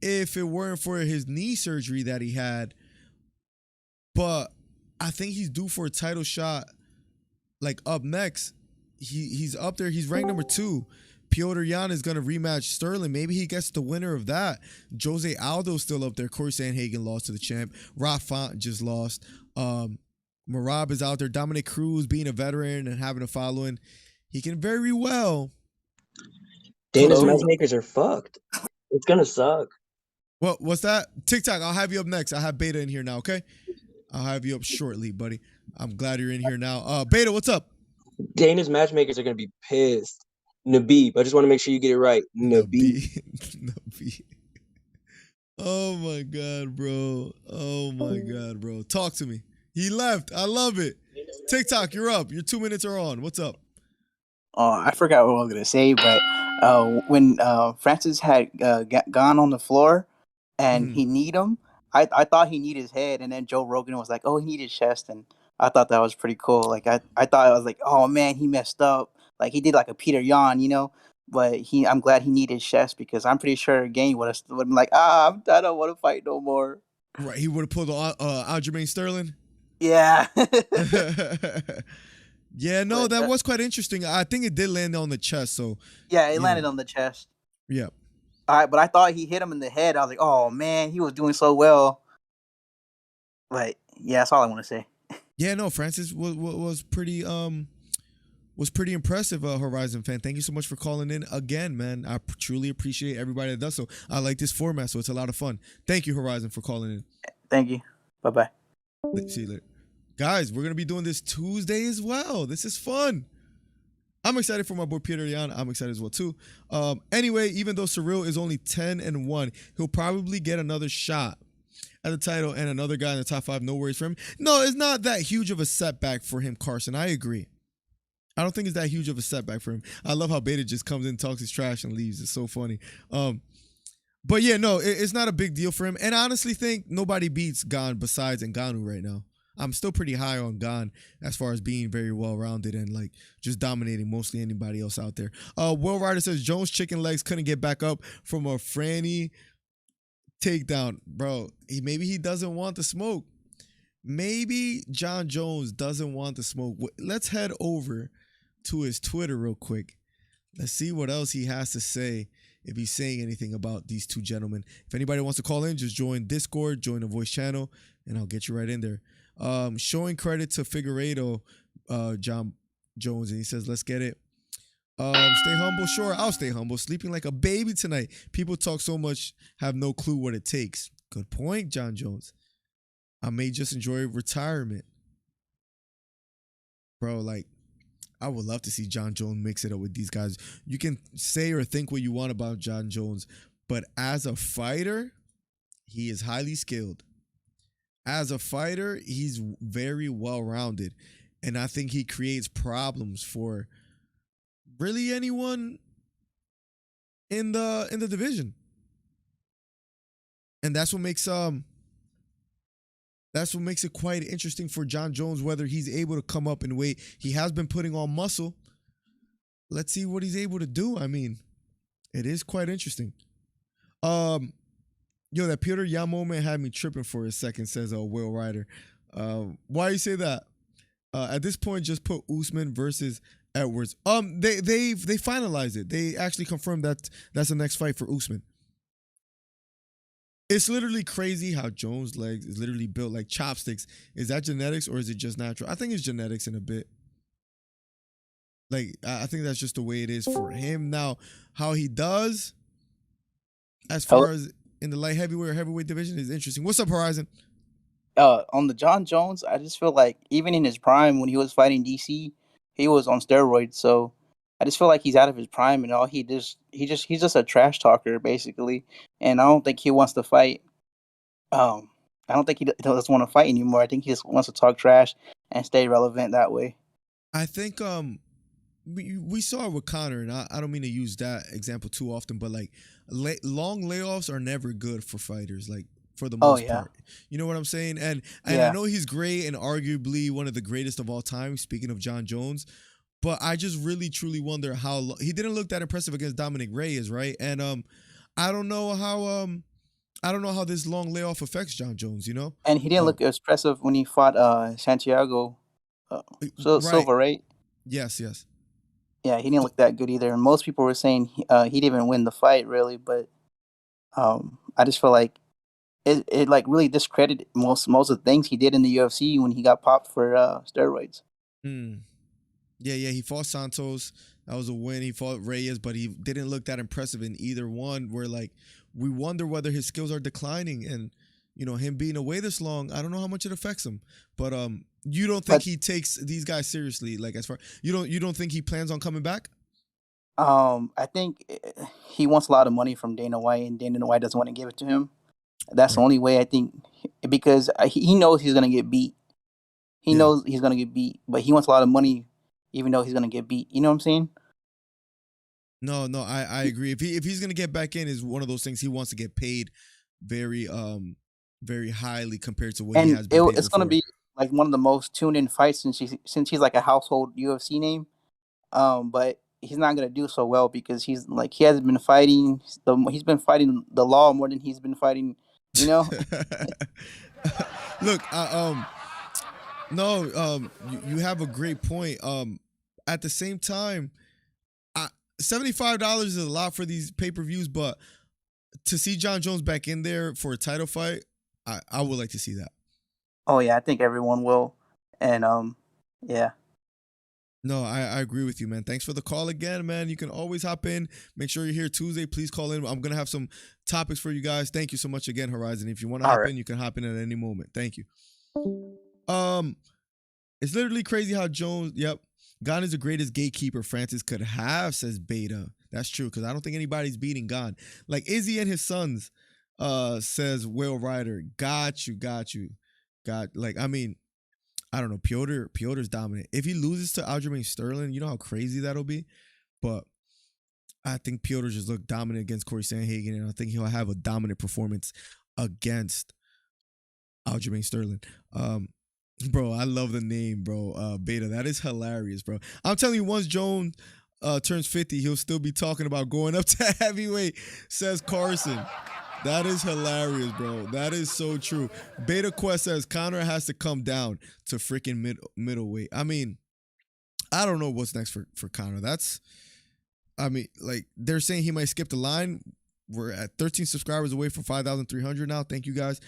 if it weren't for his knee surgery that he had. But I think he's due for a title shot, like, up next. He's up there. He's ranked number 2. Piotr Jan is going to rematch Sterling. Maybe he gets the winner of that. Jose Aldo's still up there. Corey Sandhagen lost to the champ. Rob Font just lost. Marab is out there. Dominic Cruz, being a veteran and having a following, he can very well. Dana's matchmakers are fucked. It's going to suck. Well, what's that? TikTok, I'll have you up next. I have Beta in here now, okay? I'll have you up shortly, buddy. I'm glad you're in here now. Beta, what's up? Dana's matchmakers are going to be pissed. Nabib. I just want to make sure you get it right. Nabib. Nabib. Oh, my God, bro. Oh, my God, bro. Talk to me. He left. I love it. TikTok, you're up. Your 2 minutes are on. What's up? I forgot what I was going to say, but when Francis had gone on the floor and he kneed him, I thought he kneed his head, and then Joe Rogan was like, oh, he kneed his chest, and I thought that was pretty cool. Like, I thought, I was like, oh, man, he messed up. Like, he did like a Peter Yan, but I'm glad he kneed his chest, because I'm pretty sure Gane would have been like, I don't want to fight no more. Right, he would have pulled Aljamain Sterling? Yeah. Yeah, no, that was quite interesting. I think it did land on the chest, so. Yeah, it landed on the chest. Yeah. All right, but I thought he hit him in the head. I was like, oh, man, he was doing so well. But, yeah, that's all I want to say. Yeah, no, Francis was pretty impressive, Horizon fan. Thank you so much for calling in again, man. I truly appreciate everybody that does so. I like this format, so it's a lot of fun. Thank you, Horizon, for calling in. Thank you. Bye-bye. See you later. Guys, we're going to be doing this Tuesday as well. This is fun. I'm excited for my boy Peter Yan. I'm excited as well, too. Anyway, even though Ciryl is only 10-1, he'll probably get another shot at the title and another guy in the top 5, no worries for him. No, it's not that huge of a setback for him, Carson. I agree. I don't think it's that huge of a setback for him. I love how Beta just comes in, talks his trash, and leaves. It's so funny. But yeah, no, it's not a big deal for him. And I honestly think nobody beats GANE besides Ngannou right now. I'm still pretty high on GANE as far as being very well-rounded and like just dominating mostly anybody else out there. Will Ryder says Jones' chicken legs couldn't get back up from a Franny takedown. Bro, maybe he doesn't want the smoke. Maybe John Jones doesn't want the smoke. Let's head over to his Twitter real quick. Let's see what else he has to say, if he's saying anything about these two gentlemen. If anybody wants to call in, just join Discord, join the voice channel, and I'll get you right in there. Showing credit to Figueiredo, John Jones, and he says, let's get it. Stay humble. Sure, I'll stay humble. Sleeping like a baby tonight. People talk so much, have no clue what it takes. Good point, John Jones. I may just enjoy retirement. Bro, like, I would love to see John Jones mix it up with these guys. You can say or think what you want about John Jones, but as a fighter, he is highly skilled. As a fighter, he's very well-rounded, and I think he creates problems for really anyone in the division. And that's what makes it quite interesting for John Jones, whether he's able to come up in weight. He has been putting on muscle. Let's see what he's able to do. I mean, it is quite interesting. Yo, that Peter Yan moment had me tripping for a second, says Will Ryder. Why you say that? At this point, just put Usman versus Edwards. They finalized it. They actually confirmed that that's the next fight for Usman. It's literally crazy how Jones' legs is literally built like chopsticks. Is that genetics or is it just natural? I think it's genetics in a bit. Like, I think that's just the way it is for him. Now, how he does as far as in the light heavyweight or heavyweight division is interesting. What's up, Horizon? On the John Jones, I just feel like even in his prime when he was fighting DC, he was on steroids. So I just feel like he's out of his prime and all he's just a trash talker basically. And I don't think he wants to fight. I don't think he doesn't want to fight anymore. I think he just wants to talk trash and stay relevant that way. I think we saw it with Conor, and I don't mean to use that example too often, but like long layoffs are never good for fighters. Like for the most part, you know what I'm saying? And I know he's great and arguably one of the greatest of all time. Speaking of John Jones. But I just really, truly wonder how he didn't look that impressive against Dominic Reyes, right? And I don't know how this long layoff affects John Jones, you know? And he didn't look as impressive when he fought Santiago Silva, right? Yes. Yeah, he didn't look that good either. And most people were saying he didn't even win the fight, really. But I just feel like it like really discredited most of the things he did in the UFC when he got popped for steroids. Yeah, he fought Santos. That was a win. He fought Reyes, but he didn't look that impressive in either one. Where like we wonder whether his skills are declining, and you know him being away this long. I don't know how much it affects him, but you don't think he takes these guys seriously? Like as far you don't think he plans on coming back? I think he wants a lot of money from Dana White, and Dana White doesn't want to give it to him. That's the only way I think, because he knows he's gonna get beat. He knows he's gonna get beat, but he wants a lot of money. Even though he's gonna get beat, you know what I'm saying? No, I agree. If he's gonna get back in, is one of those things he wants to get paid very highly compared to what he has been paid it's gonna be like one of the most tuned in fights since he's like a household UFC name. But he's not gonna do so well because he hasn't been fighting. He's been fighting the law more than he's been fighting. You know. Look, no, you have a great point. At the same time, $75 is a lot for these pay-per-views, but to see John Jones back in there for a title fight, I would like to see that. Oh yeah, I think everyone will, and yeah. No, I agree with you, man. Thanks for the call again, man. You can always hop in. Make sure you're here Tuesday. Please call in. I'm gonna have some topics for you guys. Thank you so much again, Horizon. If you want to hop in, you can hop in at any moment. Thank you. It's literally crazy how Jones. Yep, GANE is the greatest gatekeeper Francis could have, says Beta. That's true, because I don't think anybody's beating GANE. Like Izzy and his sons Says Will Ryder. Got you. I mean, I don't know. Piotr's dominant. If he loses to Aljamain Sterling, you know how crazy that'll be. But I think Piotr just looked dominant against Corey Sandhagen, and I think he'll have a dominant performance against Aljamain Sterling. Bro, I love the name, bro. Beta, that is hilarious, bro. I'm telling you, once Jones turns 50, he'll still be talking about going up to heavyweight, says Carson. That is hilarious, bro. That is so true. Beta Quest says Conor has to come down to freaking middleweight. I mean, I don't know what's next for Conor. Like, they're saying he might skip the line. We're at 13 subscribers away from 5,300 now. Thank you, guys.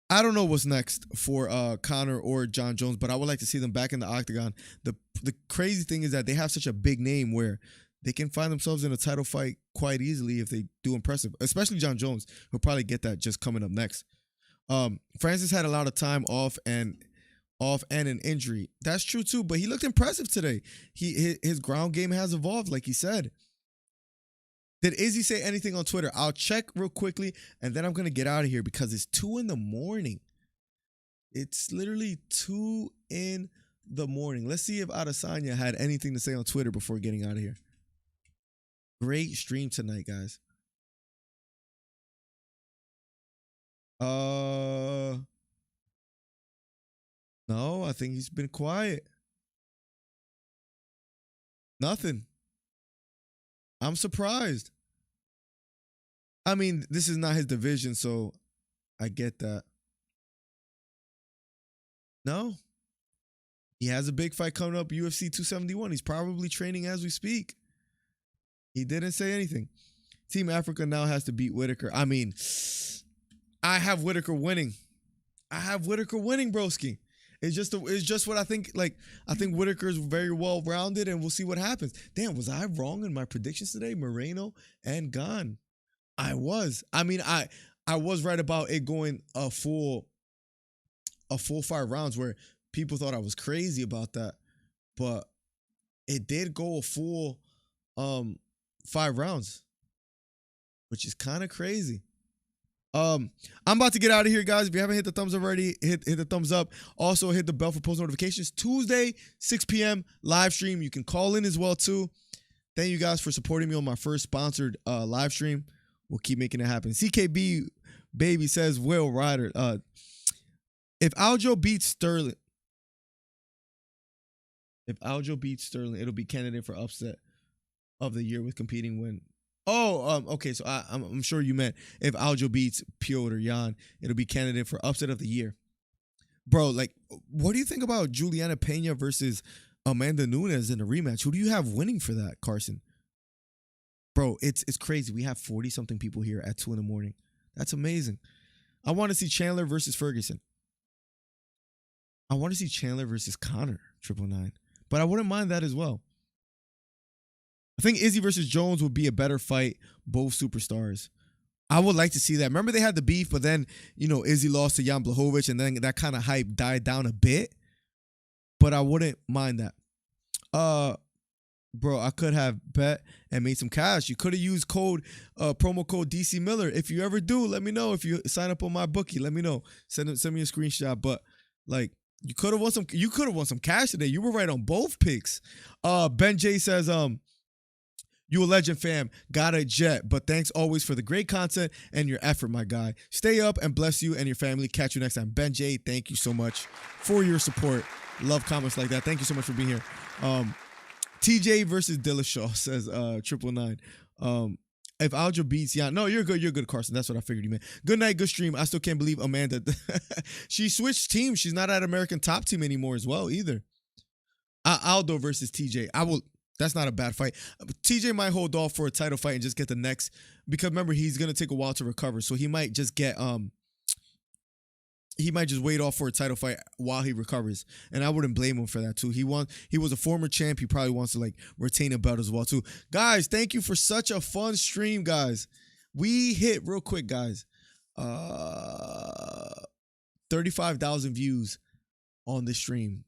I don't know what's next for Conor or John Jones, but I would like to see them back in the octagon. The crazy thing is that they have such a big name where they can find themselves in a title fight quite easily if they do impressive, especially John Jones, who'll probably get that just coming up next. Francis had a lot of time off and an injury. That's true too, but he looked impressive today. His ground game has evolved, like he said. Did Izzy say anything on Twitter? I'll check real quickly, and then I'm going to get out of here because it's 2 a.m. It's literally 2 a.m. Let's see if Adesanya had anything to say on Twitter before getting out of here. Great stream tonight, guys. No, I think he's been quiet. Nothing. I'm surprised. I mean, this is not his division, so I get that. No. He has a big fight coming up, UFC 271. He's probably training as we speak. He didn't say anything. Team Africa now has to beat Whitaker. I mean, I have Whitaker winning. Broski. It's just what I think. Like, I think Whitaker is very well rounded, and we'll see what happens. Damn, was I wrong in my predictions today? Moreno and Gane. I was. I mean, I was right about it going a full 5 rounds, where people thought I was crazy about that, but it did go a full 5 rounds, which is kind of crazy. I'm about to get out of here, guys. If you haven't hit the thumbs up already, hit the thumbs up. Also, hit the bell for post notifications. Tuesday, 6 p.m. live stream. You can call in as well, too. Thank you guys for supporting me on my first sponsored live stream. We'll keep making it happen. CKB Baby says, Will Ryder. If Aljo beats Sterling, it'll be candidate for upset of the year with competing win. Okay. So I'm sure you meant if Aljo beats Piotr Jan, it'll be candidate for upset of the year. Bro, like, what do you think about Juliana Pena versus Amanda Nunes in a rematch? Who do you have winning for that, Carson? Bro, it's crazy. We have 40-something people here at 2 a.m. That's amazing. I want to see Chandler versus Ferguson. I want to see Chandler versus Conor, 999. But I wouldn't mind that as well. I think Izzy versus Jones would be a better fight. Both superstars. I would like to see that. Remember they had the beef, but then, Izzy lost to Jan Blachowicz, and then that kind of hype died down a bit. But I wouldn't mind that. Bro, I could have bet and made some cash. You could have used promo code DC Miller. If you ever do, let me know. If you sign up on my bookie, let me know. Send me a screenshot. But like, you could have won some cash today. You were right on both picks. Ben J says, you a legend, fam. Got a jet, but thanks always for the great content and your effort, my guy. Stay up and bless you and your family. Catch you next time. Ben J, thank you so much for your support. Love comments like that. Thank you so much for being here. TJ versus Dillashaw says 999. If Aljo beats, yeah, no, you're good, Carson. That's what I figured you meant. Good night, good stream. I still can't believe Amanda. She switched teams. She's not at American Top Team anymore as well either. Aldo versus TJ. That's not a bad fight. TJ might hold off for a title fight and just get the next, because remember, he's gonna take a while to recover, so he might just get he might just wait off for a title fight while he recovers, and I wouldn't blame him for that too. He was a former champ. He probably wants to retain a belt as well too. Guys, thank you for such a fun stream, guys. We hit real quick, guys. 35,000 views on this stream.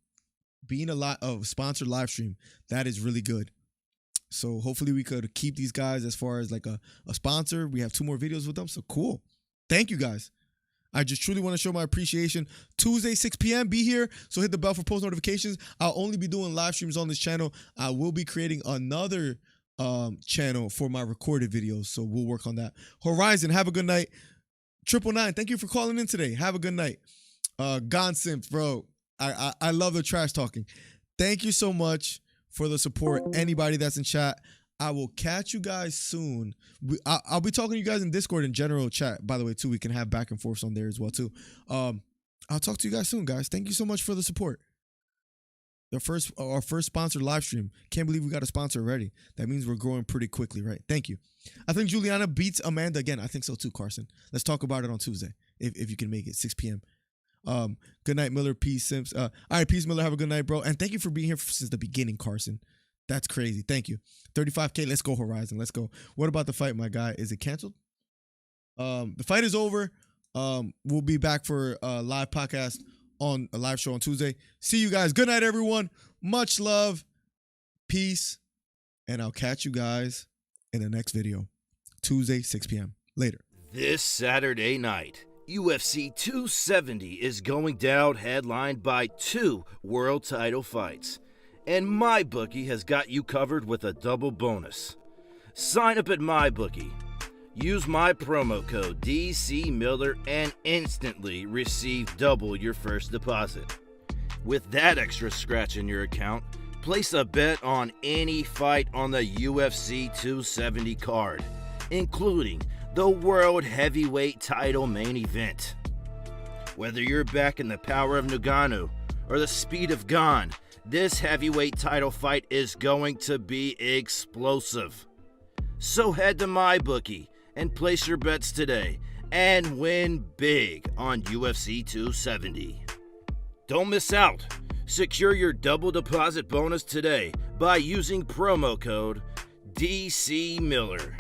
Being a sponsored live stream, that is really good. So hopefully we could keep these guys as far as like a sponsor. We have 2 more videos with them. So cool. Thank you guys. I just truly want to show my appreciation. Tuesday, 6 p.m. Be here. So hit the bell for post notifications. I'll only be doing live streams on this channel. I will be creating another channel for my recorded videos. So we'll work on that. Horizon, have a good night. 999, thank you for calling in today. Have a good night. Gone Simp, bro. I love the trash talking. Thank you so much for the support. Anybody that's in chat, I will catch you guys soon. I'll be talking to you guys in Discord in general chat, by the way, too. We can have back and forth on there as well, too. I'll talk to you guys soon, guys. Thank you so much for the support. Our first sponsored live stream. Can't believe we got a sponsor already. That means we're growing pretty quickly, right? Thank you. I think Juliana beats Amanda again. I think so too, Carson. Let's talk about it on Tuesday if you can make it, 6 p.m. Good night, Miller. Peace, Simps. All right, peace, Miller. Have a good night, bro. And thank you for being here since the beginning, Carson. That's crazy. Thank you. 35K. Let's go, Horizon. Let's go. What about the fight, my guy? Is it canceled? The fight is over. We'll be back for a live podcast on a live show on Tuesday. See you guys. Good night, everyone. Much love. Peace. And I'll catch you guys in the next video. Tuesday, 6 p.m. Later. This Saturday night, UFC 270 is going down headlined by 2 world title fights. And MyBookie has got you covered with a double bonus. Sign up at MyBookie. Use my promo code DCMiller and instantly receive double your first deposit. With that extra scratch in your account, place a bet on any fight on the UFC 270 card, including the World Heavyweight title main event. Whether you're back in the power of Ngannou or the speed of Gane, this heavyweight title fight is going to be explosive. So head to MyBookie and place your bets today and win big on UFC 270. Don't miss out. Secure your double deposit bonus today by using promo code DCMiller.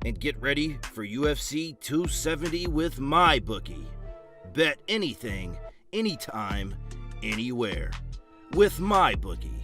And get ready for UFC 270 with MyBookie. Bet anything, anytime, anywhere with MyBookie.